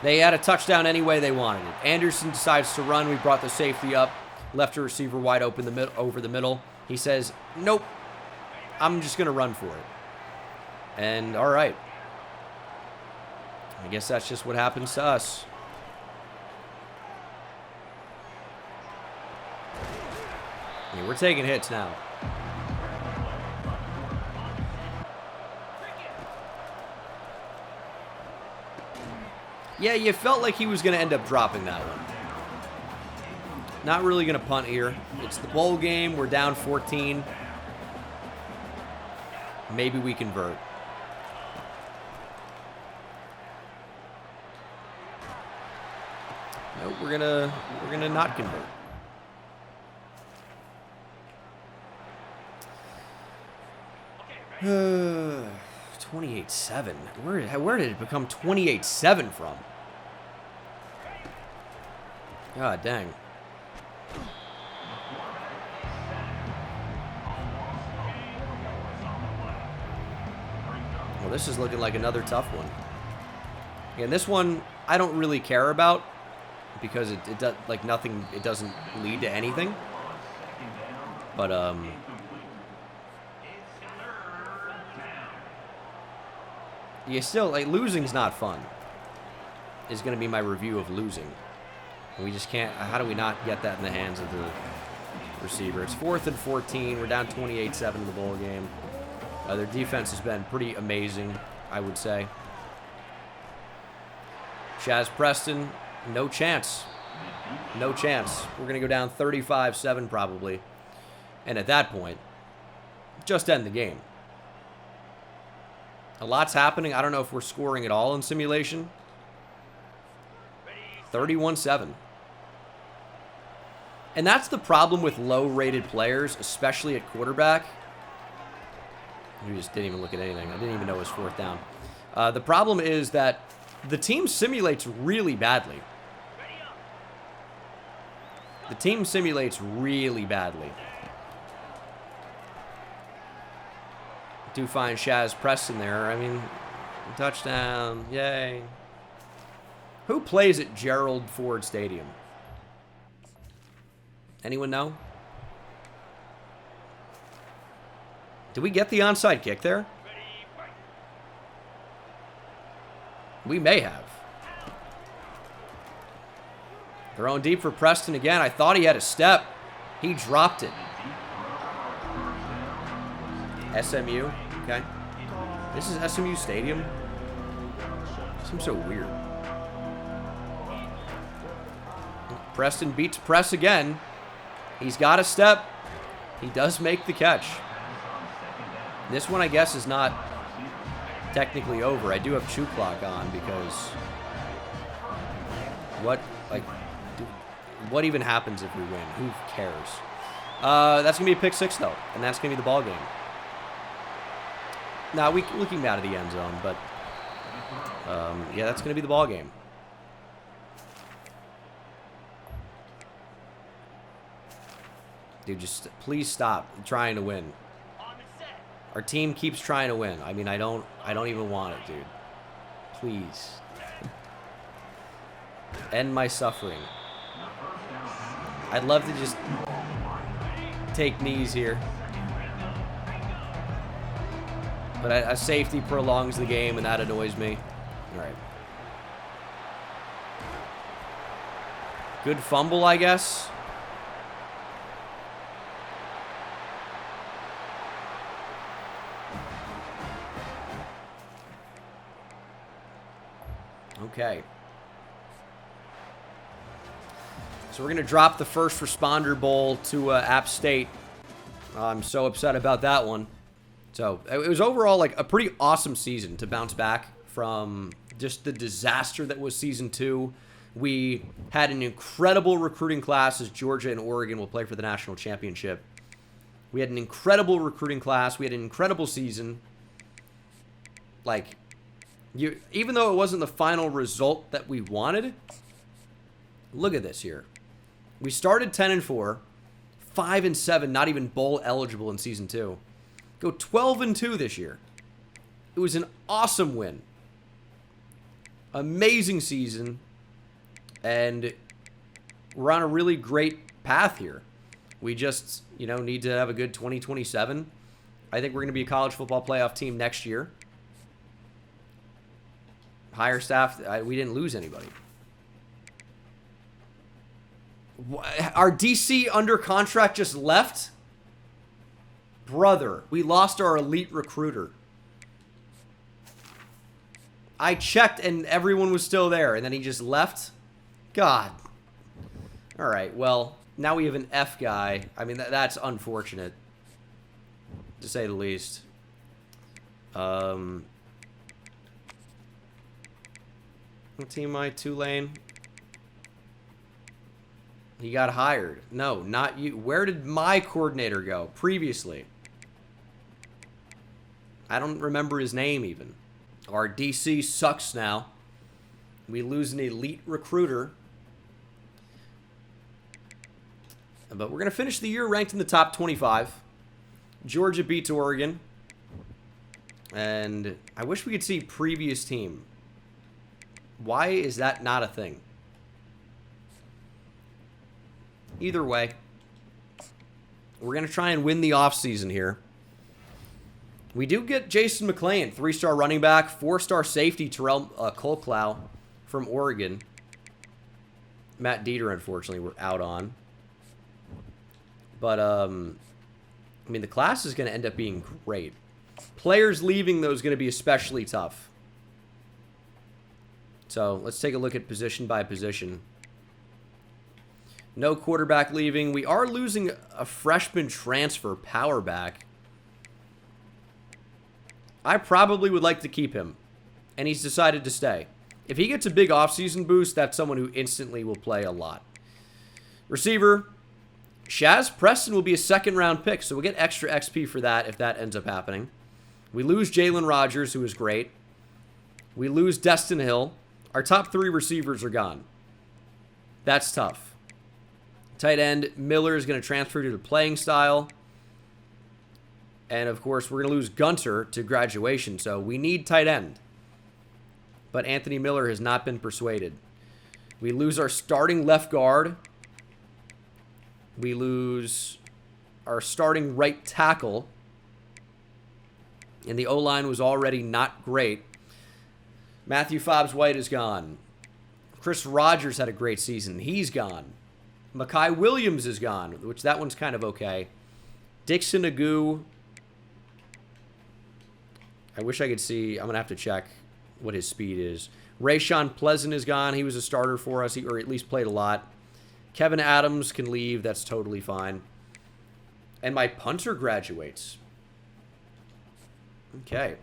Speaker 1: They had a touchdown any way they wanted it. Anderson decides to run. We brought the safety up, left a receiver wide open over the middle. He says, nope, I'm just going to run for it. And all right. I guess that's just what happens to us. I mean, we're taking hits now. Yeah, you felt like he was going to end up dropping that one. Not really going to punt here. It's the bowl game. We're down 14. Maybe we convert. Nope, we're gonna not convert.
Speaker 2: Okay,
Speaker 1: 28-7. Where did it become 28-7 from? God dang. Well, this is looking like another tough one. And this one I don't really care about, because it does, like, nothing, it doesn't lead to anything. But yeah, still, like, losing's not fun. Is going to be my review of losing. And we just can't. How do we not get that in the hands of the receiver? It's 4th and 14. We're down 28-7 in the bowl game. Their defense has been pretty amazing, I would say. Shaz Preston, no chance. No chance. We're going to go down 35-7 probably. And at that point, just end the game. A lot's happening. I don't know if we're scoring at all in simulation. 31-7. And that's the problem with low-rated players, especially at quarterback. You just didn't even look at anything. I didn't even know it was 4th down. The problem is that the team simulates really badly. The team simulates really badly. Do find Shaz Preston there. I mean, touchdown. Yay. Who plays at Gerald Ford Stadium? Anyone know? Did we get the onside kick there? We may have. Throwing deep for Preston again. I thought he had a step. He dropped it. SMU. Okay. This is SMU Stadium. Seems so weird. Preston beats press again. He's got a step. He does make the catch. This one, I guess, is not technically over. I do have chew clock on because what even happens if we win? Who cares? That's gonna be a pick 6 though, and that's gonna be the ball game. Now we can out of the end zone, but yeah, that's gonna be the ball game. Dude, just please stop trying to win. Our team keeps trying to win. I mean, I don't even want it, dude. Please. End my suffering. I'd love to just take knees here. But a safety prolongs the game, and that annoys me. All right. Good fumble, I guess. Okay. So we're going to drop the First Responder Bowl to App State. I'm so upset about that one. So it was overall like a pretty awesome season to bounce back from just the disaster that was Season 2. We had an incredible recruiting class as Georgia and Oregon will play for the national championship. We had an incredible recruiting class. We had an incredible season. Like, even though it wasn't the final result that we wanted, look at this here. We started 10-4, 5-7, not even bowl eligible in Season 2. Go 12-2 this year. It was an awesome win. Amazing season. And we're on a really great path here. We just, need to have a good 2027. I think we're going to be a college football playoff team next year. Hire staff, we didn't lose anybody. Our DC under contract just left? Brother, we lost our elite recruiter. I checked and everyone was still there, and then he just left? God. All right, well, now we have an F guy. I mean, that's unfortunate, to say the least. What team am I? Tulane? He got hired. No, not you. Where did my coordinator go previously? I don't remember his name even. Our DC sucks now. We lose an elite recruiter. But we're going to finish the year ranked in the top 25. Georgia beats Oregon. And I wish we could see previous team. Why is that not a thing? Either way, we're going to try and win the offseason here. We do get Jason McClain, 3-star running back, 4-star safety Terrell Colclough from Oregon. Matt Dieter, unfortunately, we're out on. But, I mean, the class is going to end up being great. Players leaving, though, is going to be especially tough. So, let's take a look at position by position. No quarterback leaving. We are losing a freshman transfer power back. I probably would like to keep him. And he's decided to stay. If he gets a big offseason boost, that's someone who instantly will play a lot. Receiver, Shaz Preston will be a second-round pick, so we'll get extra XP for that if that ends up happening. We lose Jalen Rogers, who is great. We lose Destin Hill. Our top 3 receivers are gone. That's tough. Tight end, Miller is going to transfer to the playing style. And, of course, we're going to lose Gunter to graduation, so we need tight end. But Anthony Miller has not been persuaded. We lose our starting left guard. We lose our starting right tackle. And the O-line was already not great. Matthew Fobbs-White is gone. Chris Rogers had a great season. He's gone. Makai Williams is gone, which that one's kind of okay. Dixon Agu. I wish I could see. I'm going to have to check what his speed is. Rayshawn Pleasant is gone. He was a starter for us, or at least played a lot. Kevin Adams can leave. That's totally fine. And my punter graduates. Okay.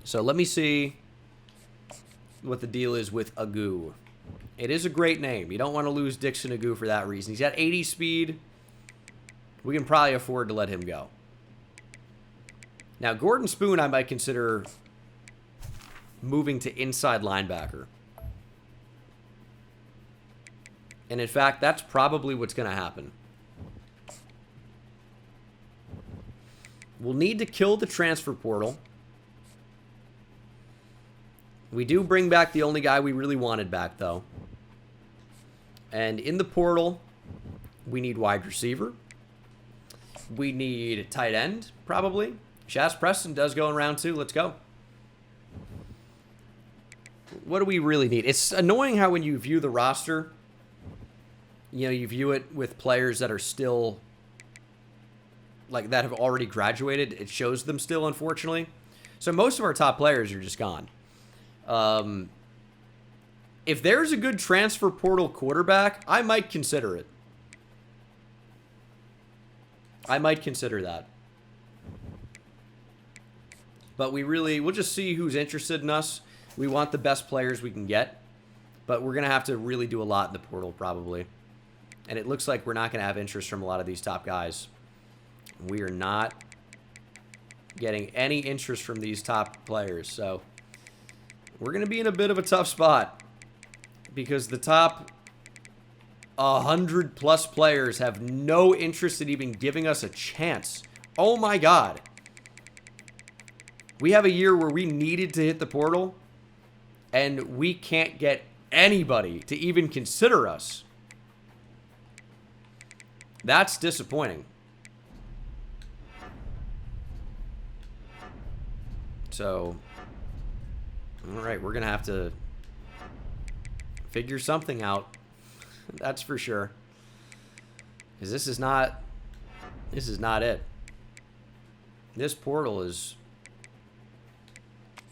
Speaker 1: So let me see what the deal is with Agu. It is a great name. You don't want to lose Dixon Agu for that reason. He's got 80 speed. We can probably afford to let him go. Now, Gordon Spoon I might consider moving to inside linebacker. And in fact, that's probably what's going to happen. We'll need to kill the transfer portal. We do bring back the only guy we really wanted back, though. And in the portal, We need wide receiver. We need tight end, probably. Shaz Preston does go in round 2. Let's go. What do we really need? It's annoying how when you view the roster, you know, you view it with players that are still, like, that have already graduated. It shows them still, unfortunately. So most of our top players are just gone. If there's a good transfer portal quarterback, I might consider it. I might consider that. But we'll just see who's interested in us. We want the best players we can get. But we're going to have to really do a lot in the portal, probably. And it looks like we're not going to have interest from a lot of these top guys. We are not getting any interest from these top players. So we're going to be in a bit of a tough spot. Because the top 100+ players have no interest in even giving us a chance. Oh my God. We have a year where we needed to hit the portal, and we can't get anybody to even consider us. That's disappointing. So, all right, we're going to have to figure something out. That's for sure. Because this is not it. This portal is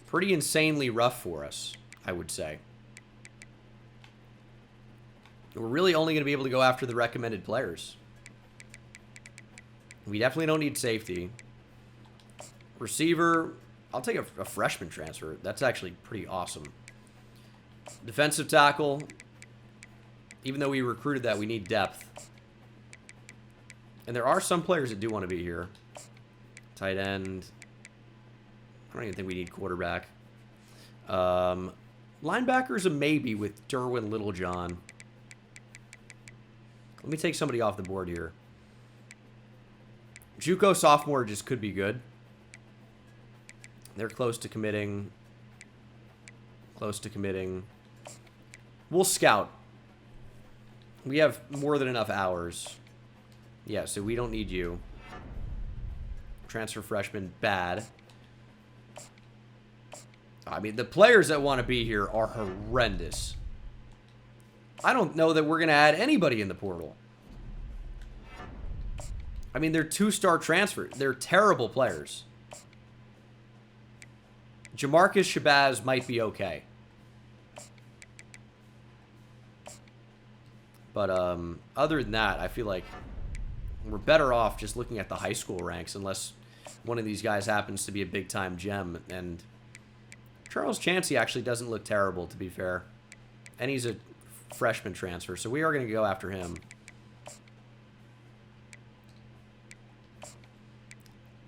Speaker 1: pretty insanely rough for us, I would say. We're really only going to be able to go after the recommended players. We definitely don't need safety. Receiver, I'll take a freshman transfer. That's actually pretty awesome. Defensive tackle, even though we recruited that, we need depth. And there are some players that do want to be here. Tight end. I don't even think we need quarterback. Linebacker's a maybe with Derwin Littlejohn. Let me take somebody off the board here. JUCO sophomore just could be good. They're close to committing. Close to committing. We'll scout. We have more than enough hours. Yeah, so we don't need you. Transfer freshman, bad. I mean, the players that want to be here are horrendous. I don't know that we're going to add anybody in the portal. I mean, they're 2-star transfers. They're terrible players. Jamarcus Shabazz might be okay. But other than that, I feel like we're better off just looking at the high school ranks unless one of these guys happens to be a big-time gem. And Charles Chancey actually doesn't look terrible, to be fair. And he's a freshman transfer, so we are going to go after him.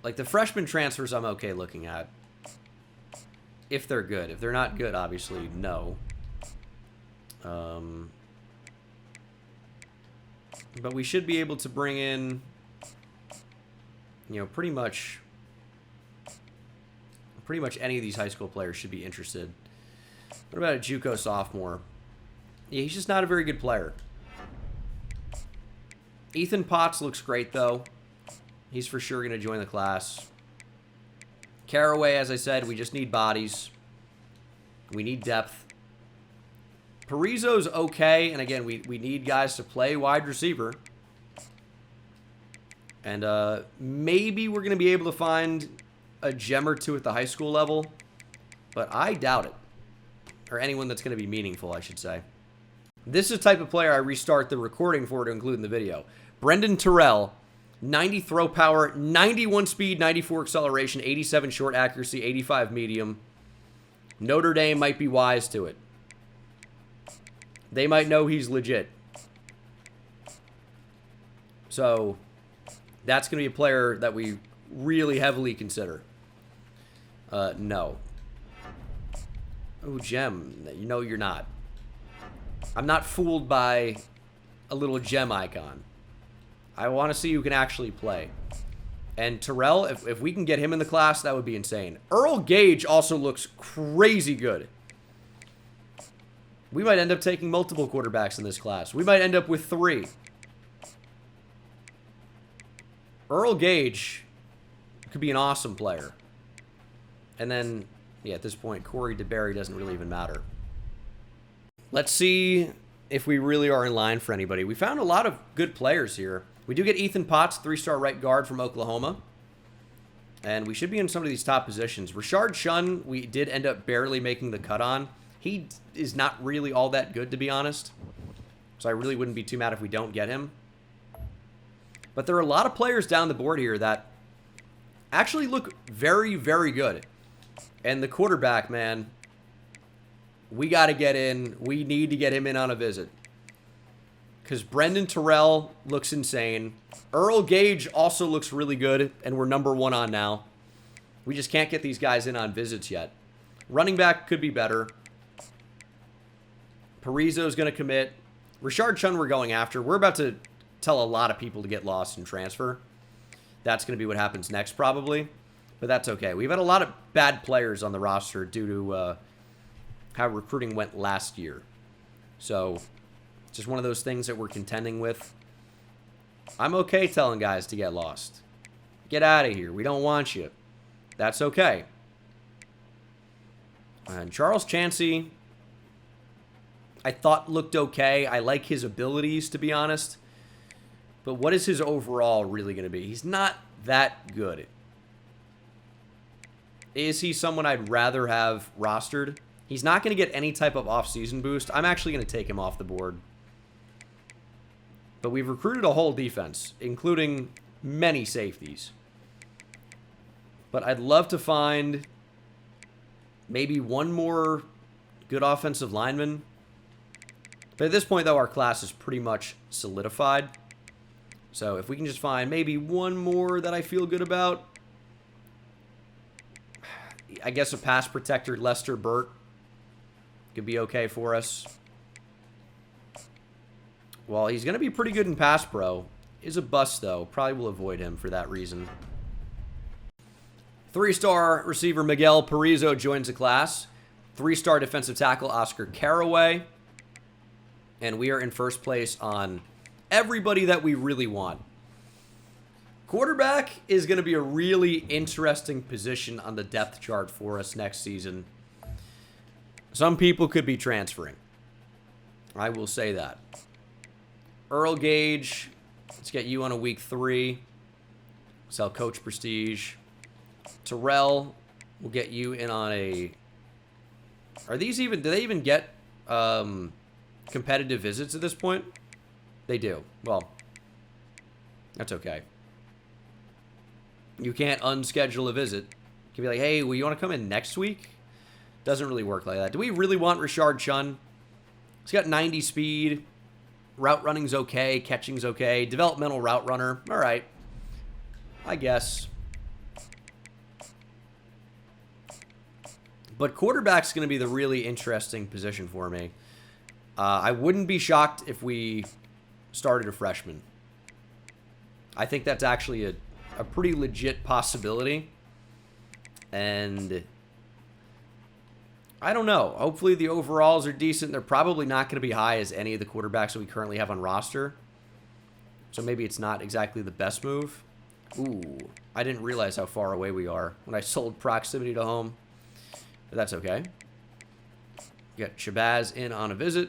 Speaker 1: Like, the freshman transfers I'm okay looking at. If they're good. If they're not good, obviously, no. But we should be able to bring in, you know, pretty much any of these high school players should be interested. What about a JUCO sophomore? Yeah, he's just not a very good player. Ethan Potts looks great, though. He's for sure going to join the class. Caraway, as I said, we just need bodies. We need depth. Parizo's okay, and again, we need guys to play wide receiver. And maybe we're going to be able to find a gem or two at the high school level, but I doubt it. Or anyone that's going to be meaningful, I should say. This is the type of player I restart the recording for to include in the video. Brendan Terrell, 90 throw power, 91 speed, 94 acceleration, 87 short accuracy, 85 medium. Notre Dame might be wise to it. They might know he's legit. So, that's going to be a player that we really heavily consider. No. Oh, gem. No, you're not. I'm not fooled by a little gem icon. I want to see who can actually play. And Terrell, if we can get him in the class, that would be insane. Earl Gage also looks crazy good. We might end up taking multiple quarterbacks in this class. We might end up with 3. Earl Gage could be an awesome player. And then, yeah, at this point, Corey DeBerry doesn't really even matter. Let's see if we really are in line for anybody. We found a lot of good players here. We do get Ethan Potts, 3-star right guard from Oklahoma. And we should be in some of these top positions. Rashard Shunn, we did end up barely making the cut on. He is not really all that good, to be honest. So I really wouldn't be too mad if we don't get him. But there are a lot of players down the board here that actually look very, very good. And the quarterback, man, we got to get in. We need to get him in on a visit. Because Brendan Terrell looks insane. Earl Gage also looks really good, and we're number 1 on now. We just can't get these guys in on visits yet. Running back could be better. Parizo's going to commit. Rashard Chun we're going after. We're about to tell a lot of people to get lost and transfer. That's going to be what happens next, probably. But that's okay. We've had a lot of bad players on the roster due to how recruiting went last year. So, it's just one of those things that we're contending with. I'm okay telling guys to get lost. Get out of here. We don't want you. That's okay. And Charles Chancey, I thought looked okay. I like his abilities, to be honest. But what is his overall really going to be? He's not that good. Is he someone I'd rather have rostered? He's not going to get any type of off-season boost. I'm actually going to take him off the board. But we've recruited a whole defense, including many safeties. But I'd love to find maybe one more good offensive lineman. But at this point, though, our class is pretty much solidified. So if we can just find maybe one more that I feel good about. I guess a pass protector, Lester Burt, could be okay for us. Well, he's going to be pretty good in pass pro. Is a bust, though. Probably will avoid him for that reason. 3-star receiver Miguel Parizo joins the class. 3-star defensive tackle Oscar Caraway. And we are in first place on everybody that we really want. Quarterback is going to be a really interesting position on the depth chart for us next season. Some people could be transferring. I will say that. Earl Gage, let's get you on a week 3. Sell Coach Prestige. Terrell, we'll get you in on a... Are these even... Do they even get competitive visits at this point? They do. Well, that's okay. You can't unschedule a visit. You can be like, hey, well, you want to come in next week? Doesn't really work like that. Do we really want Rashard Chun? He's got 90 speed. Route running's okay. Catching's okay. Developmental route runner. All right. I guess. But quarterback's going to be the really interesting position for me. I wouldn't be shocked if we started a freshman. I think that's actually a pretty legit possibility. And I don't know. Hopefully the overalls are decent. They're probably not going to be high as any of the quarterbacks that we currently have on roster. So maybe it's not exactly the best move. Ooh, I didn't realize how far away we are when I sold proximity to home. But that's okay. Got Shabazz in on a visit.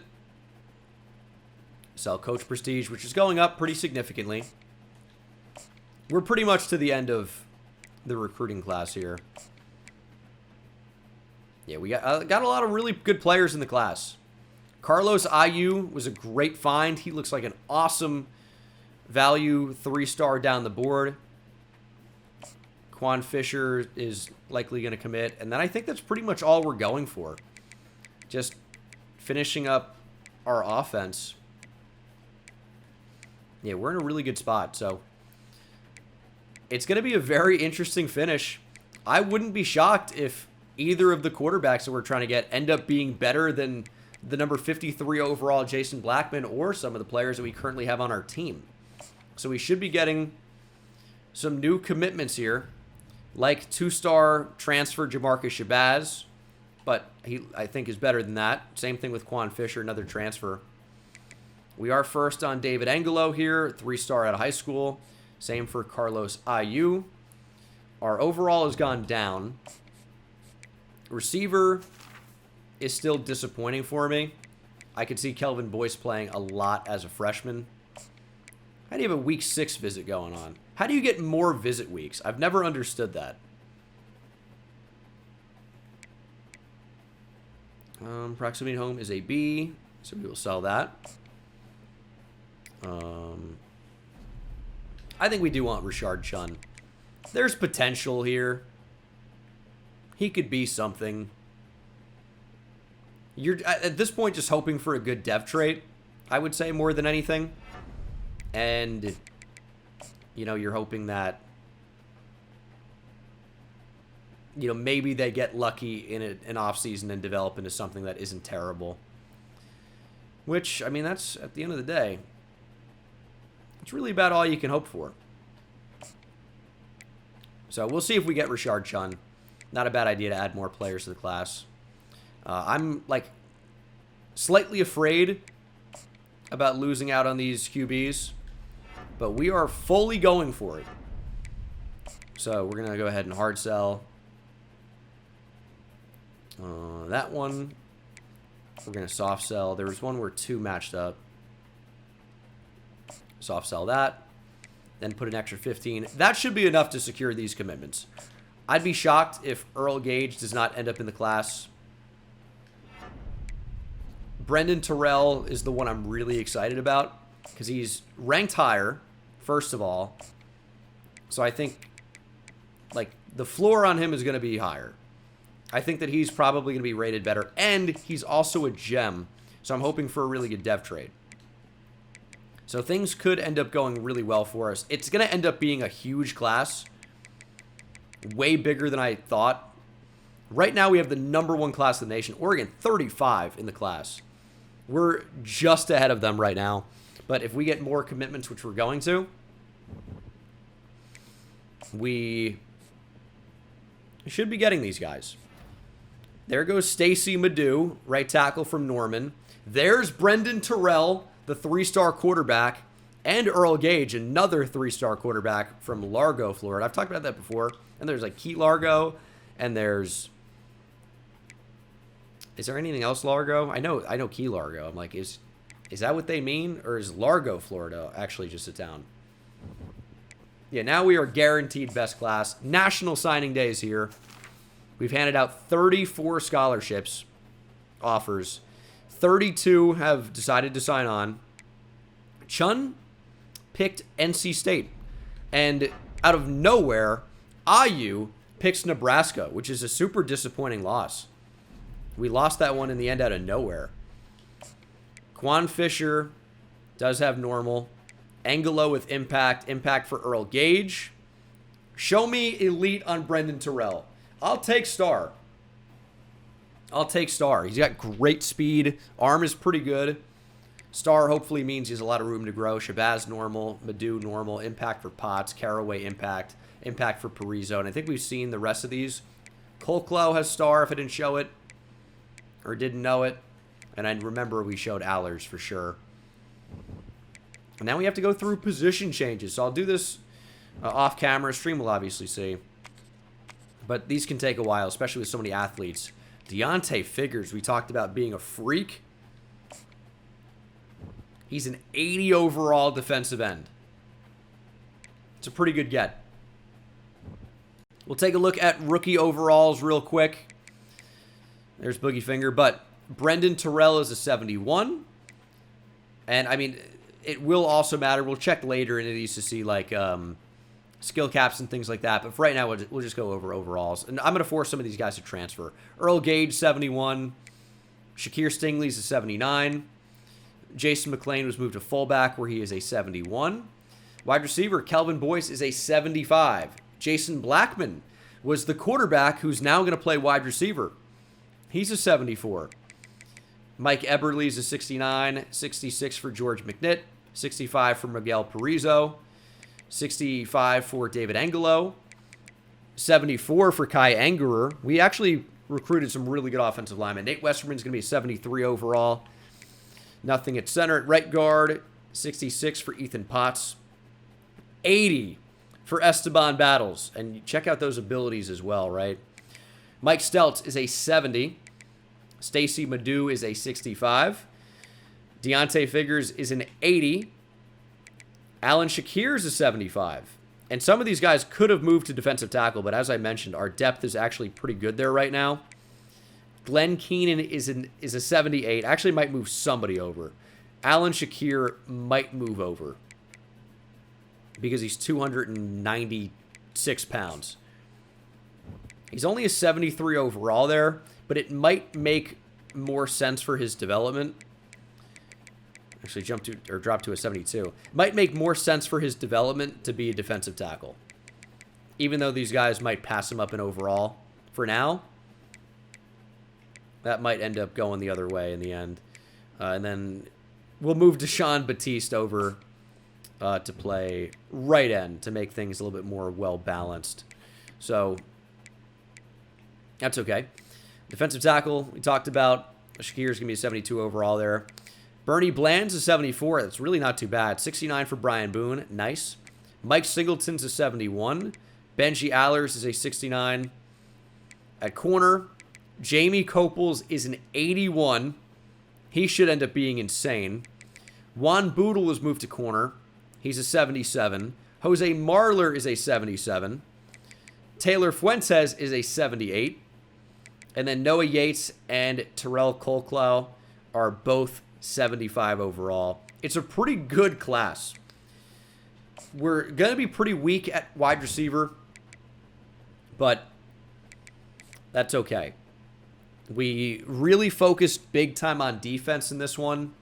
Speaker 1: Sell Coach Prestige, which is going up pretty significantly. We're pretty much to the end of the recruiting class here. Yeah, we got a lot of really good players in the class. Carlos Ayu was a great find. He looks like an awesome value 3-star down the board. Quan Fisher is likely going to commit. And then I think that's pretty much all we're going for. Just finishing up our offense. Yeah, we're in a really good spot. So it's going to be a very interesting finish. I wouldn't be shocked if either of the quarterbacks that we're trying to get end up being better than the number 53 overall Jason Blackman or some of the players that we currently have on our team. So we should be getting some new commitments here, like 2-star transfer Jamarcus Shabazz, but he, I think, is better than that. Same thing with Quan Fisher, another transfer. We are first on David Angelo here, 3-star out of high school. Same for Carlos Ayu. Our overall has gone down. Receiver is still disappointing for me. I could see Kelvin Boyce playing a lot as a freshman. How do you have a week 6 visit going on? How do you get more visit weeks? I've never understood that. Proximity home is a B, so we will sell that. I think we do want Richard Chun. There's potential here. He could be something. You're at this point just hoping for a good dev trait, I would say, more than anything. And, you know, you're hoping that, you know, maybe they get lucky in an offseason and develop into something that isn't terrible. Which, I mean, that's, at the end of the day, it's really about all you can hope for. So we'll see if we get Richard Chun. Not a bad idea to add more players to the class. I'm, like, slightly afraid about losing out on these QBs, but we are fully going for it. So we're going to go ahead and hard sell that one. We're going to soft sell. There was one where 2 matched up. Soft sell that. Then put an extra 15. That should be enough to secure these commitments. I'd be shocked if Earl Gage does not end up in the class. Brendan Terrell is the one I'm really excited about because he's ranked higher, first of all. So I think, like, the floor on him is going to be higher. I think that he's probably going to be rated better. And he's also a gem. So I'm hoping for a really good dev trade. So things could end up going really well for us. It's going to end up being a huge class. Way bigger than I thought. Right now we have the #1 class in the nation. Oregon, 35 in the class. We're just ahead of them right now. But if we get more commitments, which we're going to, we should be getting these guys. There goes Stacy Madu, right tackle from Norman. There's Brendan Terrell, the 3-star quarterback, and Earl Gage, another 3-star quarterback from Largo, Florida. I've talked about that before. And there's like Key Largo, and there's... Is there anything else Largo? I know Key Largo. I'm like, is that what they mean? Or is Largo, Florida actually just a town? Yeah, now we are guaranteed best class. National signing day is here. We've handed out 34 scholarships offers. 32 have decided to sign on. Chun picked NC State. And out of nowhere, IU picks Nebraska, which is a super disappointing loss. We lost that one in the end out of nowhere. Quan Fisher does have normal. Angelo with impact. Impact for Earl Gage. Show me elite on Brendan Terrell. I'll take star. I'll take star. He's got great speed. Arm is pretty good. Star hopefully means he has a lot of room to grow. Shabazz normal. Madu normal. Impact for Potts. Caraway impact. Impact for Parizo. And I think we've seen the rest of these. Colclough has star if I didn't show it. Or didn't know it. And I remember we showed Allers for sure. And now we have to go through position changes. So I'll do this off camera. Stream will obviously see. But these can take a while, especially with so many athletes. Deontay Figures, we talked about being a freak. He's an 80 overall defensive end. It's a pretty good get. We'll take a look at rookie overalls real quick. There's Boogie Finger. But Brendan Terrell is a 71. And, I mean, it will also matter. We'll check later into these to see, like, skill caps and things like that. But for right now, we'll just go over overalls. And I'm going to force some of these guys to transfer. Earl Gage, 71. Shakir Stingley's a 79. Jason McClain was moved to fullback, where he is a 71. Wide receiver, Kelvin Boyce is a 75. Jason Blackman was the quarterback who's now going to play wide receiver. He's a 74. Mike Eberle's a 69. 66 for George McNitt. 65 for Miguel Parizo. 65 for David Angelo. 74 for Kai Angerer. We actually recruited some really good offensive linemen. Nate Westerman's going to be a 73 overall. Nothing at center. At right guard, 66 for Ethan Potts. 80 for Esteban Battles. And check out those abilities as well, right? Mike Steltz is a 70. Stacy Madu is a 65. Deontay Figures is an 80. Alan Shakir is a 75. And some of these guys could have moved to defensive tackle, but as I mentioned, our depth is actually pretty good there right now. Glenn Keenan is a 78. Actually might move somebody over. Alan Shakir might move over because he's 296 pounds. He's only a 73 overall there, but it might make more sense for his development. Actually drop to a 72. It might make more sense for his development to be a defensive tackle. Even though these guys might pass him up in overall for now, that might end up going the other way in the end. And then we'll move Deshaun Batiste over to play right end to make things a little bit more well-balanced. So that's okay. Defensive tackle, we talked about. Shakir's going to be a 72 overall there. Bernie Bland's a 74. That's really not too bad. 69 for Brian Boone. Nice. Mike Singleton's a 71. Benji Allers is a 69. At corner, Jamie Copels is an 81. He should end up being insane. Juan Boodle was moved to corner. He's a 77. Jose Marler is a 77. Taylor Fuentes is a 78. And then Noah Yates and Terrell Colclough are both 75 overall. It's a pretty good class. We're going to be pretty weak at wide receiver, but that's okay. We really focused big time on defense in this one,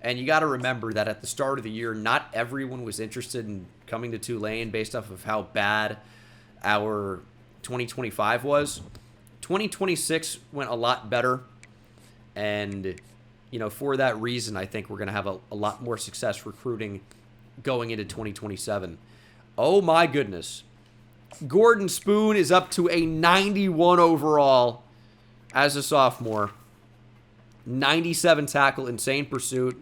Speaker 1: and you got to remember that at the start of the year, not everyone was interested in coming to Tulane based off of how bad our 2025 was. 2026 went a lot better, and for that reason, I think we're going to have a lot more success recruiting going into 2027. Oh my goodness. Gordon Spoon is up to a 91 overall as a sophomore. 97 tackle, insane pursuit.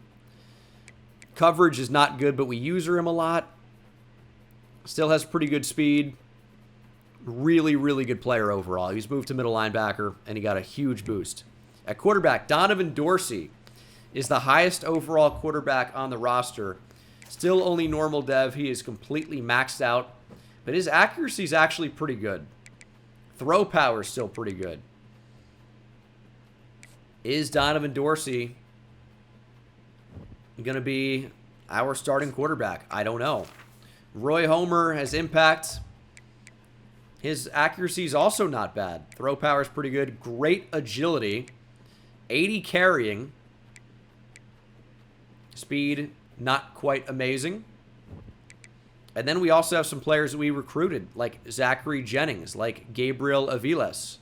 Speaker 1: Coverage is not good, but we use him a lot. Still has pretty good speed. Really, really good player overall. He's moved to middle linebacker, and he got a huge boost. At quarterback, Donovan Dorsey is the highest overall quarterback on the roster. Still only normal dev. He is completely maxed out, but his accuracy is actually pretty good. Throw power is still pretty good. Is Donovan Dorsey going to be our starting quarterback? I don't know. Roy Homer has impact. His accuracy is also not bad. Throw power is pretty good. Great agility. 80 carrying. Speed, not quite amazing. And then we also have some players that we recruited, like Zachary Jennings, like Gabriel Aviles,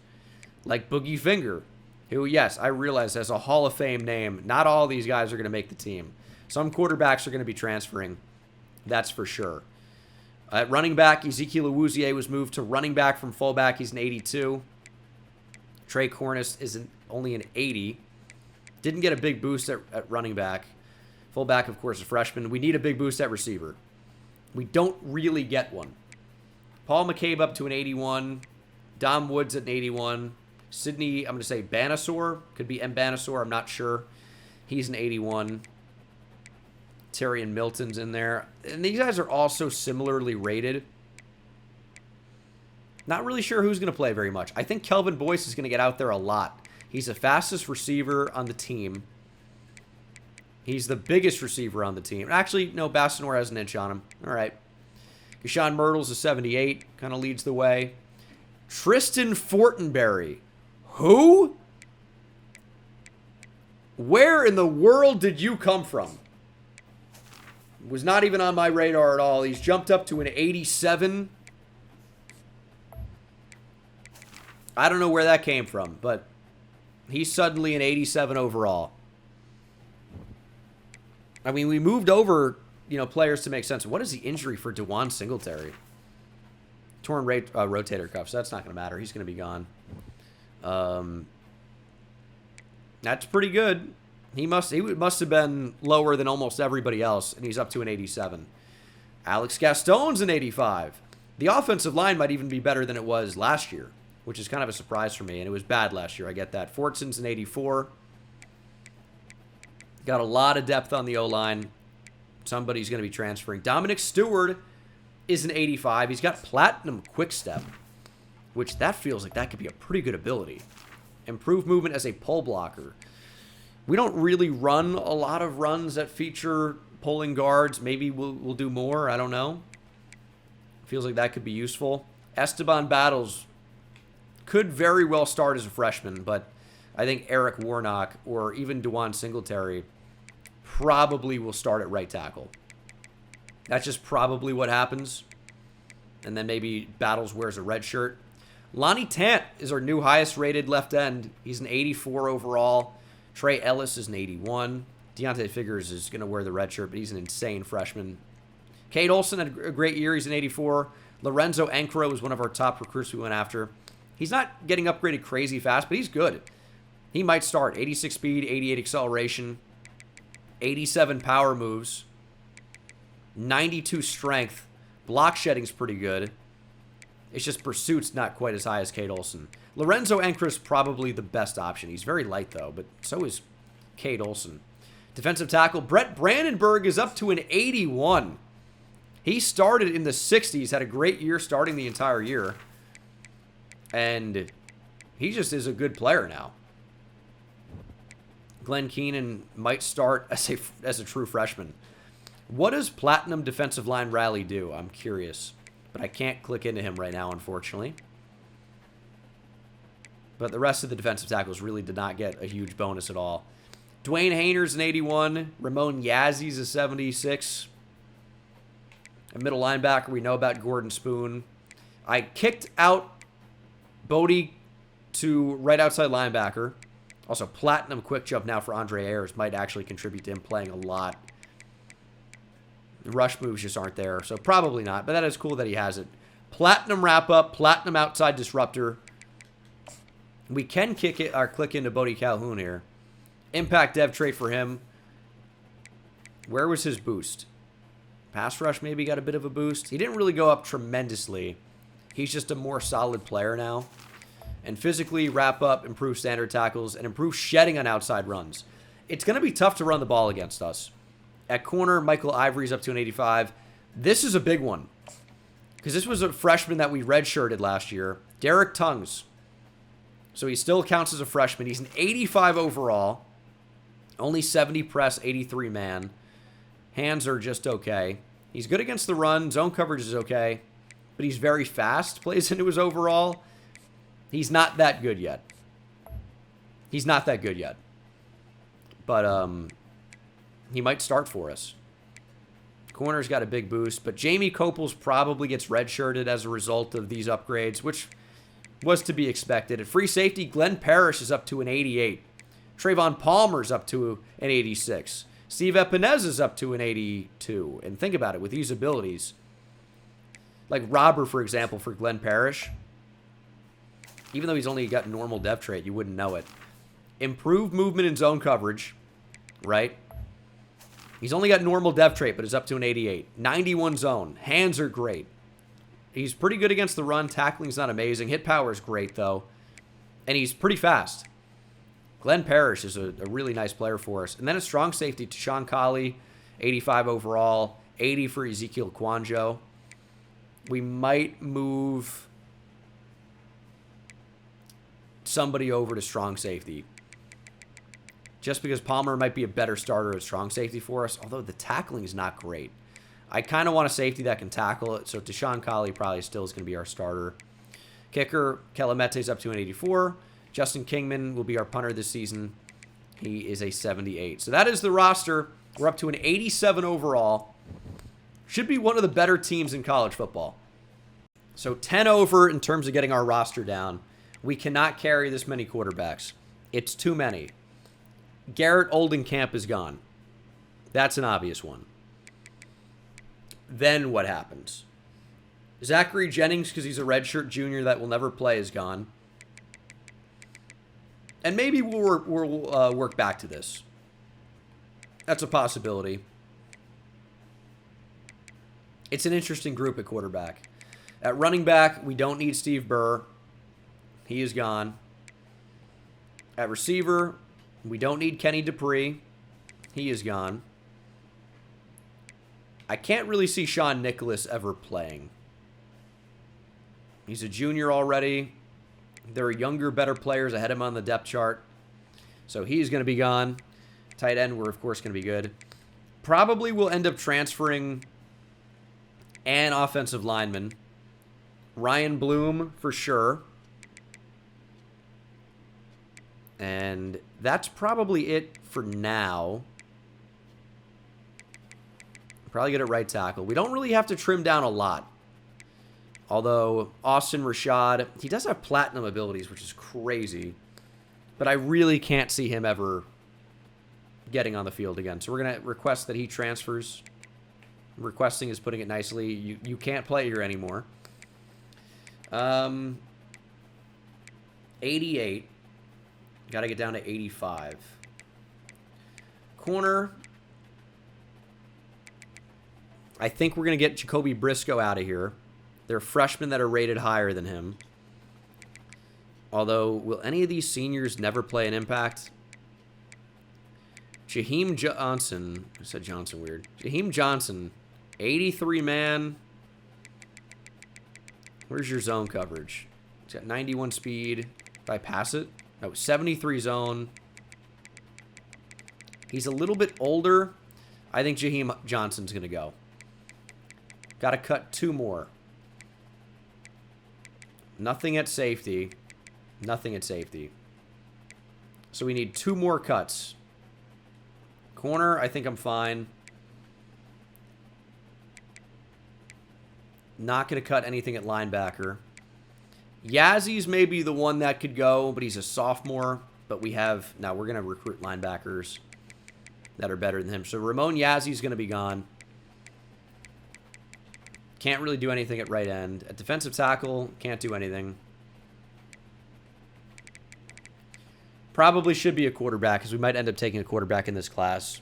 Speaker 1: like Boogie Finger, who, yes, I realize has a Hall of Fame name. Not all these guys are going to make the team. Some quarterbacks are going to be transferring. That's for sure. At running back, Ezekiel Awuzie was moved to running back from fullback. He's an 82. Trey Cornice is only an 80. Didn't get a big boost at running back. Fullback, of course, a freshman. We need a big boost at receiver. We don't really get one. Paul McCabe up to an 81. Dom Woods at an 81. Sydney, I'm going to say Banasaur. Could be M. Banasaur. I'm not sure. He's an 81. Terry and Milton's in there. And these guys are also similarly rated. Not really sure who's going to play very much. I think Kelvin Boyce is going to get out there a lot. He's the fastest receiver on the team. He's the biggest receiver on the team. Actually, no, Bassinor has an inch on him. All right. Gashawn Myrtle's a 78. Kind of leads the way. Tristan Fortenberry. Who? Where in the world did you come from? Was not even on my radar at all. He's jumped up to an 87. I don't know where that came from, but he's suddenly an 87 overall. I mean, we moved over, players to make sense. What is the injury for DeJuan Singletary? Torn rotator cuff, so that's not going to matter. He's going to be gone. That's pretty good. He must have been lower than almost everybody else, and he's up to an 87. Alex Gaston's an 85. The offensive line might even be better than it was last year, which is kind of a surprise for me, and it was bad last year. I get that. Fortson's an 84. Got a lot of depth on the O-line. Somebody's going to be transferring. Dominic Stewart is an 85. He's got platinum quick step, which that feels like that could be a pretty good ability. Improved movement as a pull blocker. We don't really run a lot of runs that feature pulling guards. Maybe we'll do more. I don't know. Feels like that could be useful. Esteban Battles could very well start as a freshman, but I think Eric Warnock or even Dewan Singletary probably will start at right tackle. That's just probably what happens. And then maybe Battles wears a red shirt. Lonnie Tant is our new highest rated left end. He's an 84 overall. Trey Ellis is an 81. Deontay Figures is going to wear the red shirt, but he's an insane freshman. Cade Olson had a great year. He's an 84. Lorenzo Ancro is one of our top recruits we went after. He's not getting upgraded crazy fast, but he's good. He might start. 86 speed, 88 acceleration, 87 power moves, 92 strength. Block shedding's pretty good. It's just pursuit's not quite as high as Cade Olson. Lorenzo Ancro's probably the best option. He's very light, though, but so is Cade Olson. Defensive tackle, Brett Brandenburg is up to an 81. He started in the 60s, had a great year starting the entire year. And he just is a good player now. Glenn Keenan might start as a true freshman. What does Platinum Defensive Line Rally do? I'm curious. But I can't click into him right now, unfortunately. But the rest of the defensive tackles really did not get a huge bonus at all. Dwayne Hayner's an 81. Ramon Yazzi's a 76. A middle linebacker, we know about Gordon Spoon. I kicked out Bodie to right outside linebacker. Also, platinum quick jump now for Andre Ayers might actually contribute to him playing a lot. The rush moves just aren't there, so probably not. But that is cool that he has it. Platinum wrap up, platinum outside disruptor. We can kick it or click into Bodie Calhoun here. Impact dev trait for him. Where was his boost? Pass rush maybe got a bit of a boost. He didn't really go up tremendously. He's just a more solid player now. And physically, wrap up, improve standard tackles, and improve shedding on outside runs. It's going to be tough to run the ball against us. At corner, Michael Ivory's up to an 85. This is a big one. Because this was a freshman that we redshirted last year. Derek Tungs. So he still counts as a freshman. He's an 85 overall. Only 70 press, 83 man. Hands are just okay. He's good against the run. Zone coverage is okay. But he's very fast. Plays into his overall. He's not that good yet. He's not that good yet. But he might start for us. Corner's got a big boost. But Jamie Copels probably gets redshirted as a result of these upgrades, which was to be expected. At free safety, Glenn Parrish is up to an 88. Trayvon Palmer's up to an 86. Steve Epinez is up to an 82. And think about it, with these abilities, like Robber, for example, for Glenn Parrish, even though he's only got normal dev trait, you wouldn't know it. Improved movement in zone coverage, right? He's only got normal dev trait, but is up to an 88. 91 zone. Hands are great. He's pretty good against the run. Tackling's not amazing. Hit power is great, though. And he's pretty fast. Glenn Parrish is a really nice player for us. And then a strong safety, Tashawn Colley, 85 overall, 80 for Ezekiel Kwanjo. We might move somebody over to strong safety. Just because Palmer might be a better starter at strong safety for us, although the tackling is not great. I kind of want a safety that can tackle it, so Tashawn Colley probably still is going to be our starter. Kicker, Kelamete's up to an 84. Justin Kingman will be our punter this season. He is a 78. So that is the roster. We're up to an 87 overall. Should be one of the better teams in college football. So 10 over in terms of getting our roster down. We cannot carry this many quarterbacks. It's too many. Garrett Oldenkamp is gone. That's an obvious one. Then what happens? Zachary Jennings, because he's a redshirt junior that will never play, is gone. And maybe we'll work back to this. That's a possibility. It's an interesting group at quarterback. At running back, we don't need Steve Burr. He is gone. At receiver, we don't need Kenny Dupree. He is gone. I can't really see Sean Nicholas ever playing. He's a junior already. There are younger, better players ahead of him on the depth chart. So he's going to be gone. Tight end, we're of course going to be good. Probably will end up transferring an offensive lineman. Ryan Bloom for sure. And that's probably it for now. Probably get it right tackle. We don't really have to trim down a lot. Although Austin Rashad, he does have platinum abilities, which is crazy. But I really can't see him ever getting on the field again. So we're going to request that he transfers. Requesting is putting it nicely. You can't play here anymore. 88. Got to get down to 85. Corner. I think we're going to get Jacoby Briscoe out of here. There are freshmen that are rated higher than him. Although, will any of these seniors never play an impact? Jaheim Johnson. I said Johnson weird. Jaheim Johnson. 83 man. Where's your zone coverage? He's got 91 speed. Did I pass it? No, 73 zone. He's a little bit older. I think Jaheim Johnson's going to go. Got to cut 2 more. Nothing at safety. Nothing at safety. So we need 2 more cuts. Corner, I think I'm fine. Not going to cut anything at linebacker. Yazzie maybe the one that could go, but he's a sophomore. But we have... Now we're going to recruit linebackers that are better than him. So Ramon Yazzie's going to be gone. Can't really do anything at right end. At defensive tackle, can't do anything. Probably should be a quarterback, because we might end up taking a quarterback in this class.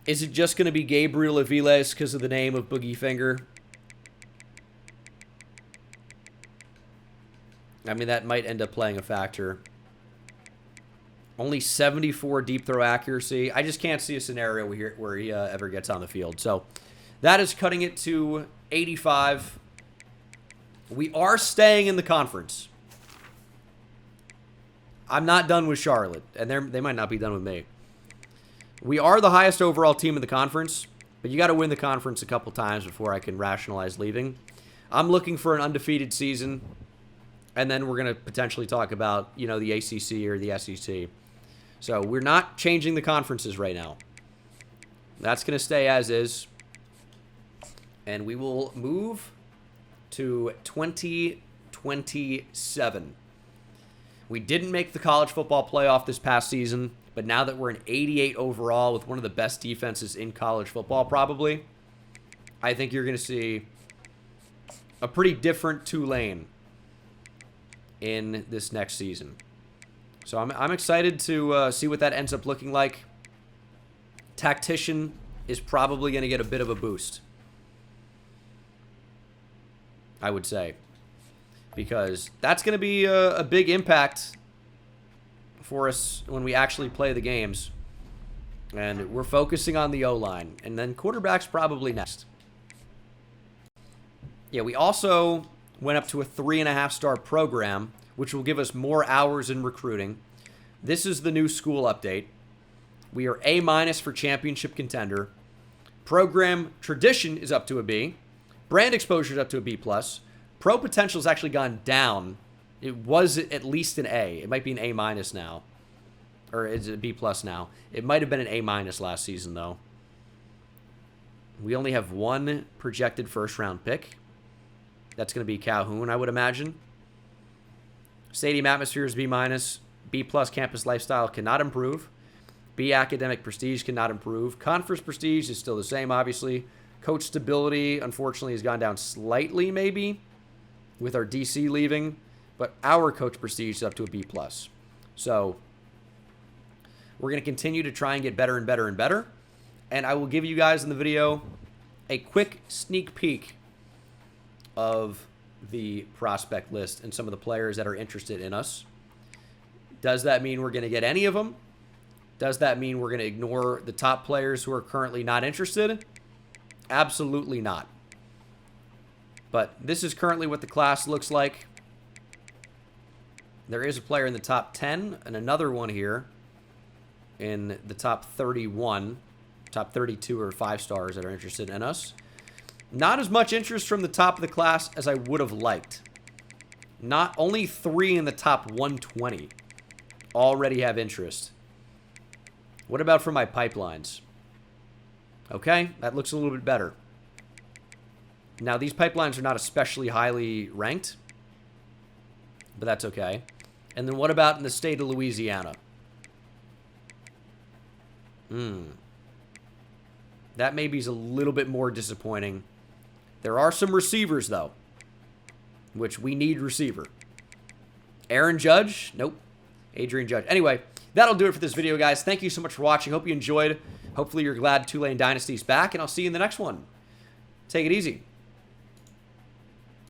Speaker 1: Is it just going to be Gabriel Aviles because of the name of Boogie Finger? I mean, that might end up playing a factor. Only 74 deep throw accuracy. I just can't see a scenario where he ever gets on the field. So that is cutting it to 85. We are staying in the conference. I'm not done with Charlotte, and they might not be done with me. We are the highest overall team in the conference, but you got to win the conference a couple times before I can rationalize leaving. I'm looking for an undefeated season, and then we're going to potentially talk about, you know, the ACC or the SEC. So we're not changing the conferences right now. That's going to stay as is. And we will move to 2027. We didn't make the college football playoff this past season, but now that we're an 88 overall with one of the best defenses in college football probably, I think you're going to see a pretty different Tulane in this next season. So I'm excited to see what that ends up looking like. Tactician is probably going to get a bit of a boost, I would say, because that's going to be a big impact for us when we actually play the games. And we're focusing on the O-line, and then quarterback's probably next. Yeah, we also went up to a 3.5-star program, which will give us more hours in recruiting. This is the new school update. We are A- for championship contender. Program tradition is up to a B. Brand exposure is up to a B+. Pro potential has actually gone down. It was at least an A. It might be an A- now. Or is it a B+ now? It might have been an A- last season, though. We only have one projected first-round pick. That's going to be Calhoun, I would imagine. Stadium atmosphere is B-. B+ campus lifestyle cannot improve. B academic prestige cannot improve. Conference prestige is still the same, obviously. Coach stability, unfortunately, has gone down slightly, maybe, with our DC leaving. But our coach prestige is up to a B+. So We're going to continue to try and get better and better and better. And I will give you guys in the video a quick sneak peek of the prospect list and some of the players that are interested in us. Does that mean we're going to get any of them? Does that mean we're going to ignore the top players who are currently not interested? Absolutely not. But this is currently what the class looks like. There is a player in the top 10 and another one here in the top 31, top 32 or 5 stars that are interested in us. Not as much interest from the top of the class as I would have liked. Not only 3 in the top 120 already have interest. What about for my pipelines? Okay, that looks a little bit better. Now, these pipelines are not especially highly ranked, but that's okay. And then what about in the state of Louisiana? That maybe is a little bit more disappointing. There are some receivers, though, which we need receiver. Aaron Judge? Nope. Adrian Judge. Anyway, that'll do it for this video, guys. Thank you so much for watching. Hope you enjoyed. Hopefully you're glad Tulane Dynasty's back, and I'll see you in the next one. Take it easy.